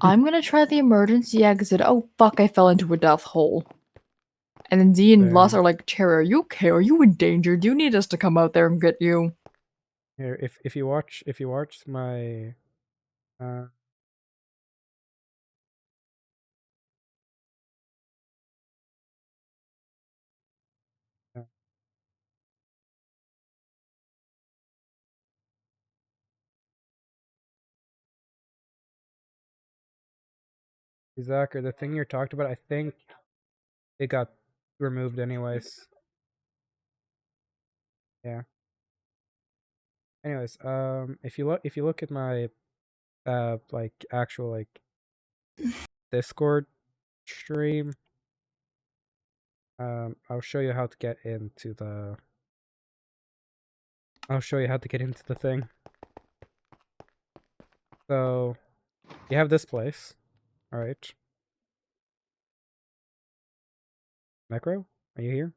I'm gonna try the emergency exit. Oh fuck, I fell into a death hole. And then Z and Lus are like, Cherry, are you okay? Are you in danger? Do you need us to come out there and get you? Here, if you watch my Zach, or the thing you're talked about, I think it got removed anyways. Yeah. Anyways, if you look at my like actual like Discord stream, I'll show you how to get into the thing. So you have this place, all right? Macro, are you here?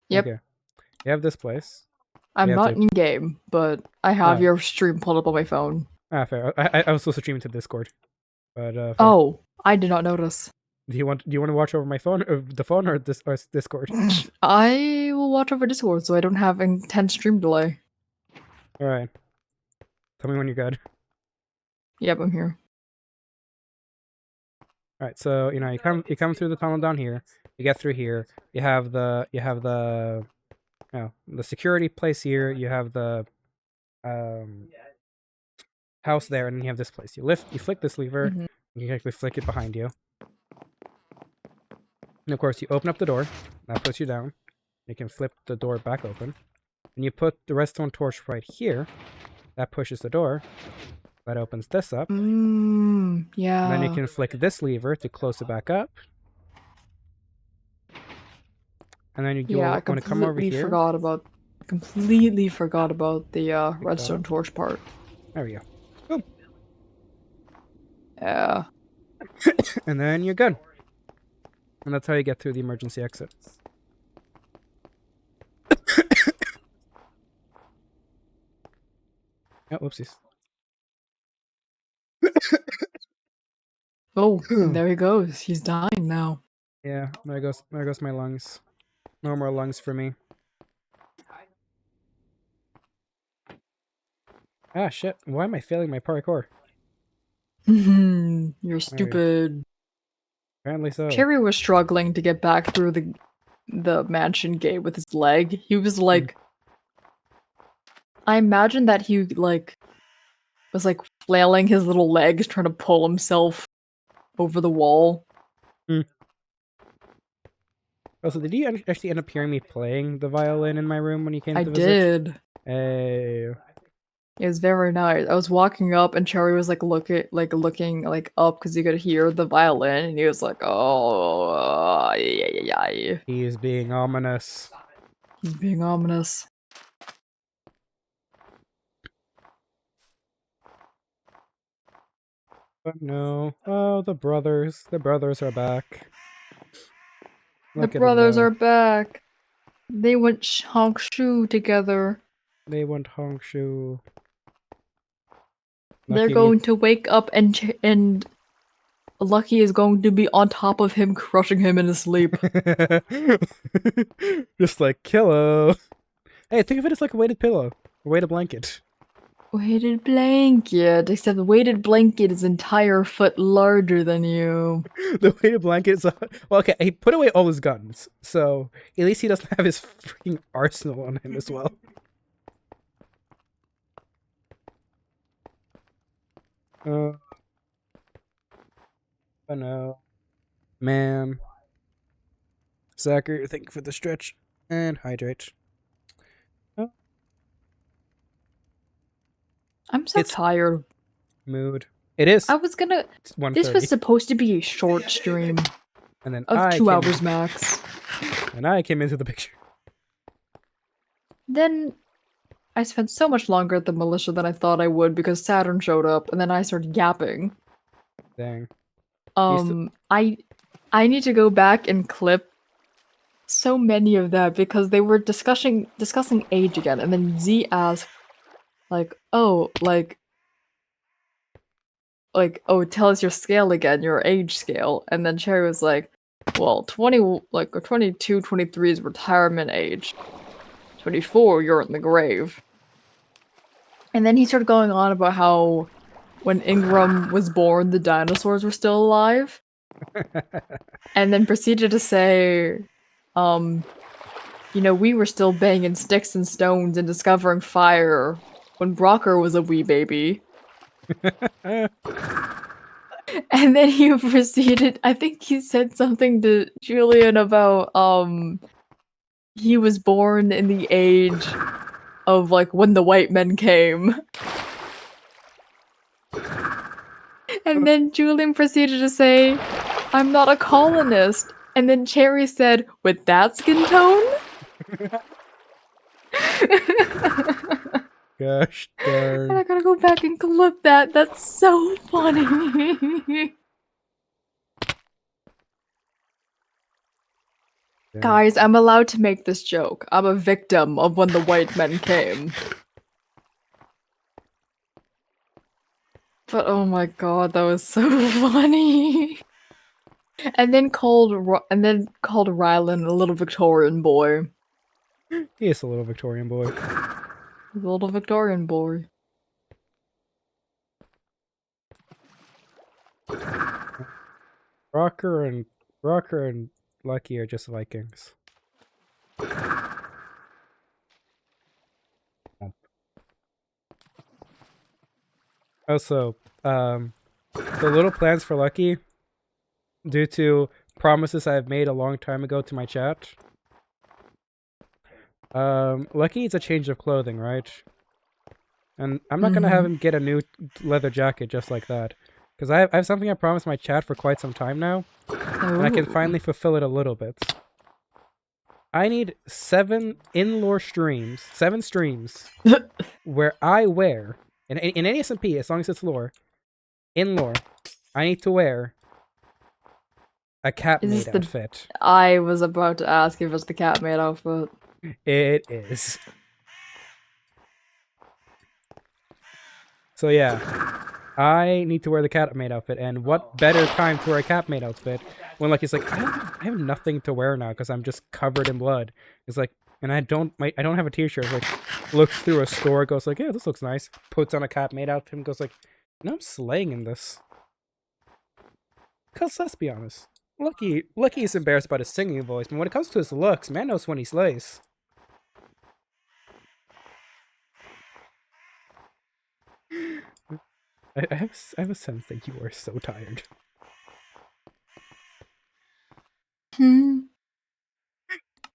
Yep. Okay. You have this place. I'm You have not to- in game, but I have Oh. your stream pulled up on my phone. Ah, fair. I was supposed to stream to Discord, but fair. Oh, I did not notice. Do you want to watch over my phone, or the phone, or Discord? I will watch over Discord so I don't have intense stream delay. All right. Tell me when you're good. Yep, I'm here. All right. So you come through the tunnel down here. You get through here. You have the the security place here. You have the house there, and then you have this place. You flick this lever. Mhm. You can actually flick it behind you. And of course, you open up the door. That puts you down. You can flip the door back open. And you put the redstone torch right here. That pushes the door. That opens this up. Yeah. And then you can flick this lever to close it back up. And then you Yeah, I want to come over completely here. forgot about Completely forgot about the that redstone up. torch part. There we go. Yeah. And then you're good. And that's how you get through the emergency exit. Oh, whoopsies. Oh, and there he goes. He's dying now. Yeah, there goes my lungs. No more lungs for me. Ah, shit. Why am I failing my parkour? You're stupid. Apparently so. Cherry was struggling to get back through the mansion gate with his leg. He was like, I imagine that he like was like flailing his little legs trying to pull himself over the wall. Also, did you actually end up hearing me playing the violin in my room when you came I to visit? did. Hey. It was very nice. I was walking up and Cherry was like looking up because he could hear the violin and he was like, "Oh, yeah." He is being ominous. He's being ominous. But no. Oh, the brothers. The brothers are back. The Look at 'em brothers go. are back. They went Hongshu together. They went Hongshu. They're Lucky going to wake up and Lucky is going to be on top of him, crushing him in his sleep. Just like, Killo. Hey, think of it as like a weighted pillow. A weighted blanket. Weighted blanket, except the weighted blanket is entire foot larger than you. The weighted blanket is... Well, okay, he put away all his guns. So, at least he doesn't have his freaking arsenal on him as well. Oh no. Man. Zachary, thank you for the stretch. And hydrate. Oh. I'm so tired. Mood. It is. I was gonna... It's This 1:30. was supposed to be a short stream And then of I 2 came hours in- max. And I came into the picture. Then I spent so much longer at the militia than I thought I would because Saturn showed up and then I started yapping. Dang. I need to go back and clip so many of that because they were discussing age again, and then Z asked, oh, tell us your scale again, your age scale, and then Cherry was like, well, 22, 23 is retirement age, 24, you're in the grave. And then he started going on about how when Ingram was born, the dinosaurs were still alive. And then proceeded to say, we were still banging sticks and stones and discovering fire when Brocker was a wee baby. And then he proceeded, I think he said something to Julian about, he was born in the age of, when the white men came. And then Julian proceeded to say, I'm not a colonist. And then Cherry said, with that skin tone? Gosh darn. And I gotta go back and clip that. That's so funny. Guys, I'm allowed to make this joke. I'm a victim of when the white men came. But oh my god, that was so funny. And then called Rylan a little Victorian boy. He is a little Victorian boy. He's a little Victorian boy. Rocker and Lucky are just Vikings. Also, the little plans for Lucky, due to promises I've made a long time ago to my chat. Lucky needs a change of clothing, right? And I'm not gonna have him get a new leather jacket just like that. Because I have something I promised my chat for quite some time now. And I can finally fulfill it a little bit. I need 7 in-lore streams, 7 streams, where I wear, in any SMP, as long as it's lore, in-lore, I need to wear a cat Is maid this the- outfit. I was about to ask if it's the cat maid outfit. It is. So yeah, I need to wear the cat maid outfit, and what better time to wear a cat maid outfit when like it's like I have nothing to wear now because I'm just covered in blood. It's like, and I don't have a t-shirt. Like looks through a store, goes like, yeah, this looks nice. Puts on a cat maid outfit, and goes like, no, I'm slaying in this. Cause let's be honest, Lucky is embarrassed about his singing voice, but when it comes to his looks, man knows when he slays. I have a sense that you are so tired. Hmm.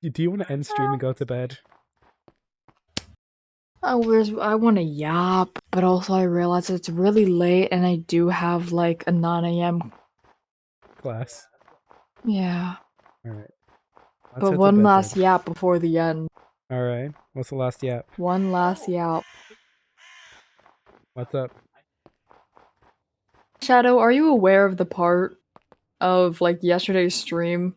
Do you want to end stream and go to bed? I want to yap, but also I realize it's really late and I do have like a 9 a.m. Class. Yeah. Alright. But one last yap before the end. Alright. What's the last yap? One last yap. What's up? Shadow, are you aware of the part of like yesterday's stream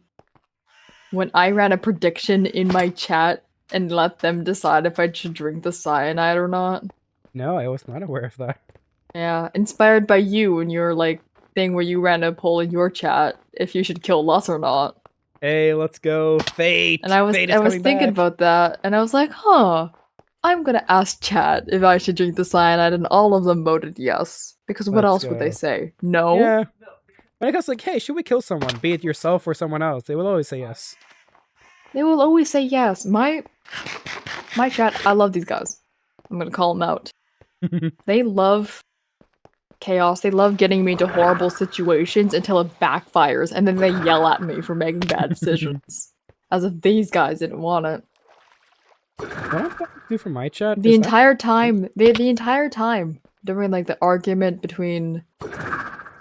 when I ran a prediction in my chat and let them decide if I should drink the cyanide or not? No, I was not aware of that. Yeah, inspired by you and your like thing where you ran a poll in your chat if you should kill Lus or not. Hey, let's go. Fate! And I was Fate is coming thinking back. about that, and I was like, huh, I'm gonna ask chat if I should drink the cyanide, and all of them voted yes. Because what Let's else would they go. say? No? Yeah. When it goes like, hey, should we kill someone? Be it yourself or someone else. They will always say yes. They will always say yes. My chat, I love these guys. I'm gonna call them out. They love chaos. They love getting me into horrible situations until it backfires, and then they yell at me for making bad decisions. As if these guys didn't want it. What I'm going to do for my chat The is entire time, the entire time during like the argument between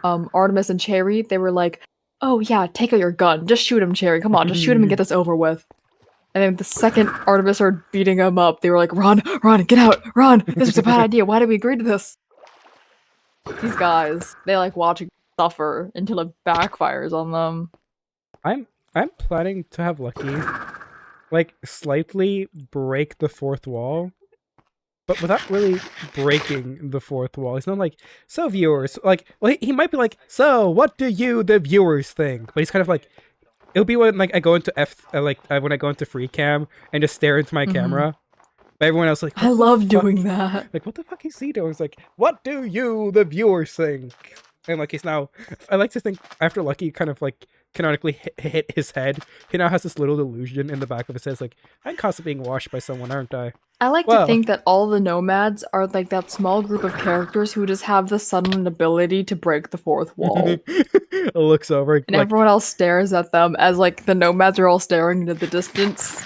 Artemis and Cherry, they were like, "Oh yeah, take out your gun. Just shoot him, Cherry. Come on, just shoot him and get this over with." And then the second Artemis started beating him up, they were like, "Run, get out, run! This was a bad idea. Why did we agree to this?" These guys, they like watching suffer until it backfires on them. I'm planning to have Lucky like slightly break the fourth wall, but without really breaking the fourth wall. He's not like, so viewers, like, well, he might be like, so what do you, the viewers, think? But he's kind of like, it'll be when like I go into when I go into free cam and just stare into my camera. But everyone else like, I "What the love fuck?" doing that. Like, what the fuck is he doing? It's like, what do you, the viewers, think? And like he's now, I like to think after Lucky kind of like canonically hit his head, he now has this little delusion in the back of his head. It's like, I'm constantly being watched by someone, aren't I? I like Well. to think that all the nomads are like that small group of characters who just have the sudden ability to break the fourth wall. Looks over, And everyone else stares at them as like the nomads are all staring into the distance,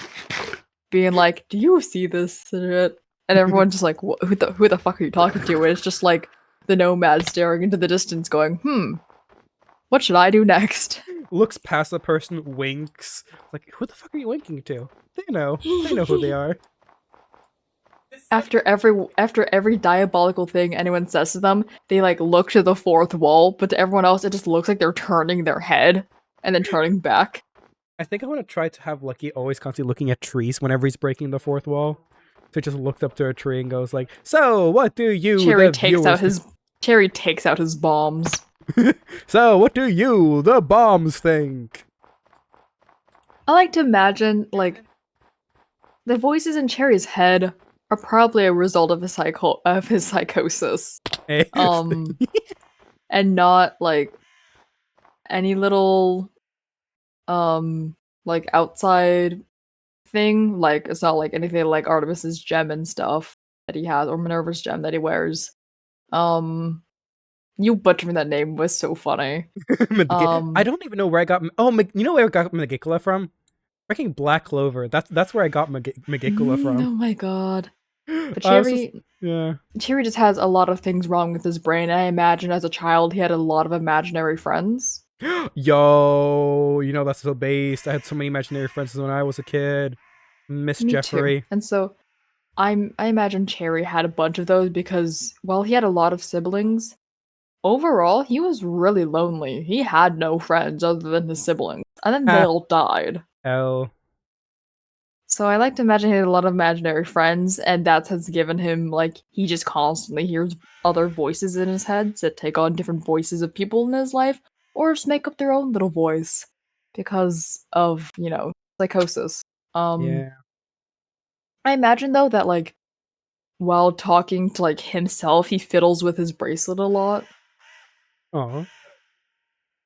being like, "Do you see this shit?" And everyone's just like, who the fuck are you talking to?" And it's just like the nomads staring into the distance, going, what should I do next? looks past the person, winks. Like, who the fuck are you winking to? They know who they are. After every diabolical thing anyone says to them, they like look to the fourth wall, but to everyone else, it just looks like they're turning their head and then turning back. I think I want to try to have Lucky always constantly looking at trees whenever he's breaking the fourth wall. So he just looked up to a tree and goes like, "So what do you?" Cherry the takes out his bombs. So what do you, the bombs, think? I like to imagine like the voices in Cherry's head are probably a result of his psychosis. And not like any little like outside thing. Like it's not like anything like Artemis's gem and stuff that he has, or Minerva's gem that he wears. You butchering that name was so funny. I don't even know where I got. You know where I got Magicula from? Freaking Black Clover. That's where I got Magicula from. Oh my god. But Cherry just has a lot of things wrong with his brain. I imagine as a child he had a lot of imaginary friends. Yo, you know that's so based. I had so many imaginary friends when I was a kid. Miss Me Jeffrey. too. And so I imagine Cherry had a bunch of those because while he had a lot of siblings, overall he was really lonely. He had no friends other than his siblings, and then they Ah. all died. L. So I like to imagine he had a lot of imaginary friends, and that has given him like he just constantly hears other voices in his head that take on different voices of people in his life, or just make up their own little voice because of psychosis. Yeah. I imagine though that like while talking to like himself, he fiddles with his bracelet a lot. Oh.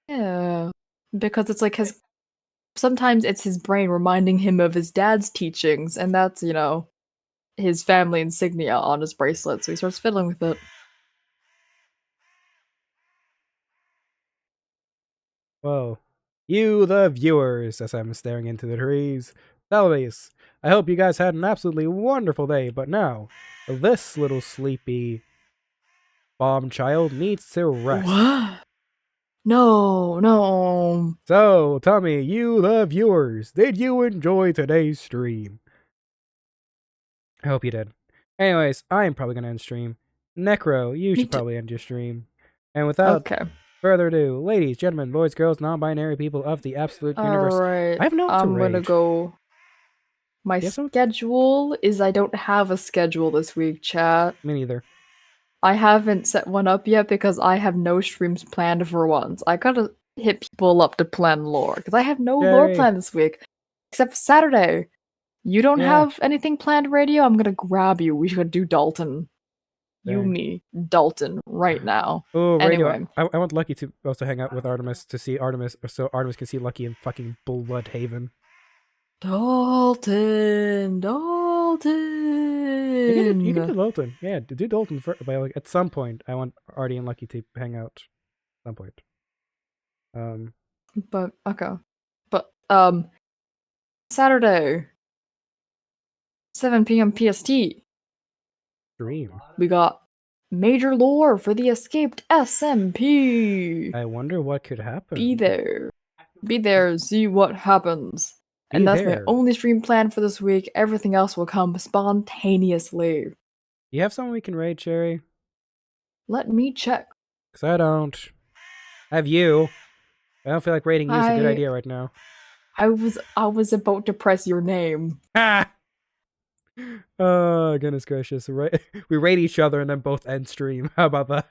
Yeah, because it's like his. Sometimes it's his brain reminding him of his dad's teachings, and that's his family insignia on his bracelet, so he starts fiddling with it. Whoa. You, the viewers, as I'm staring into the trees. Fellas, I hope you guys had an absolutely wonderful day, but now, this little sleepy bomb child needs to rest. What? No. So, tell me, you, the viewers, did you enjoy today's stream? I hope you did. Anyways, I'm probably gonna end stream. Necro, you should probably end your stream. And without Okay. further ado, ladies, gentlemen, boys, girls, non-binary people of the absolute universe, Alright. I have no to I'm gonna rage. go. My You have some- schedule is I don't have a schedule this week, chat. Me neither. I haven't set one up yet because I have no streams planned for once. I gotta hit people up to plan lore because I have no lore Yay. planned this week except for Saturday. You don't Yeah. have anything planned, radio? I'm gonna grab you. We should do Dalton. You, Dang. me, Dalton, right now. Oh, radio. Anyway. I want Lucky to also hang out with Artemis to see Artemis, so Artemis can see Lucky in fucking Bloodhaven. Dalton. You can do Dalton. Yeah, do Dalton for, but like at some point. I want Artie and Lucky to hang out. At some point. But okay. But Saturday 7 p.m. PST. Dream. We got major lore for the escaped SMP. I wonder what could happen. Be there, see what happens. And that's there. my only stream plan for this week. Everything else will come spontaneously. You have someone we can raid, Cherry? Let me check. Because I don't. I have you. I don't feel like raiding you is a good idea right now. I was about to press your name. Ah! Oh, goodness gracious. We raid each other and then both end stream. How about that?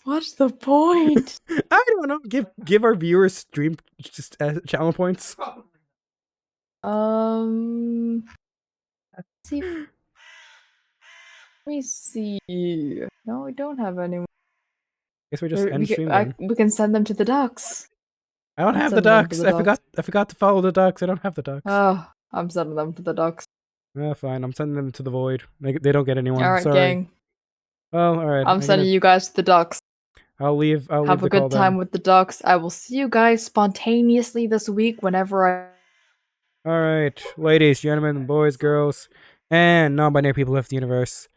What's the point? I don't know. Give our viewers stream just channel points. Let's see. Let me see. No, we don't have anyone. Guess we just end stream then. We can send them to the ducks. I don't have the ducks. I forgot to follow the ducks. I don't have the ducks. Oh, I'm sending them to the ducks. Fine. I'm sending them to the void. They don't get anyone. All right, Sorry. gang. Well, all right. I'm sending you guys to the ducks. I'll leave. Have a good time with the ducks. I will see you guys spontaneously this week whenever I. All right, ladies, gentlemen, boys, girls, and non-binary people of the universe.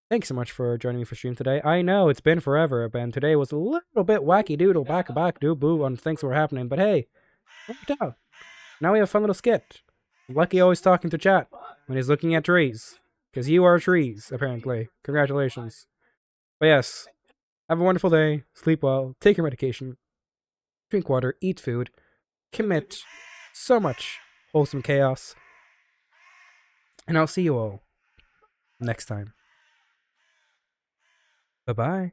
Thanks so much for joining me for stream today. I know it's been forever, and today was a little bit wacky doodle back doo boo on things that were happening, but hey, it worked out. Now we have a fun little skit. Lucky always talking to chat when he's looking at trees, because you are trees, apparently. Congratulations. But yes, have a wonderful day, sleep well, take your medication, drink water, eat food, commit so much wholesome chaos, and I'll see you all next time. Bye-bye.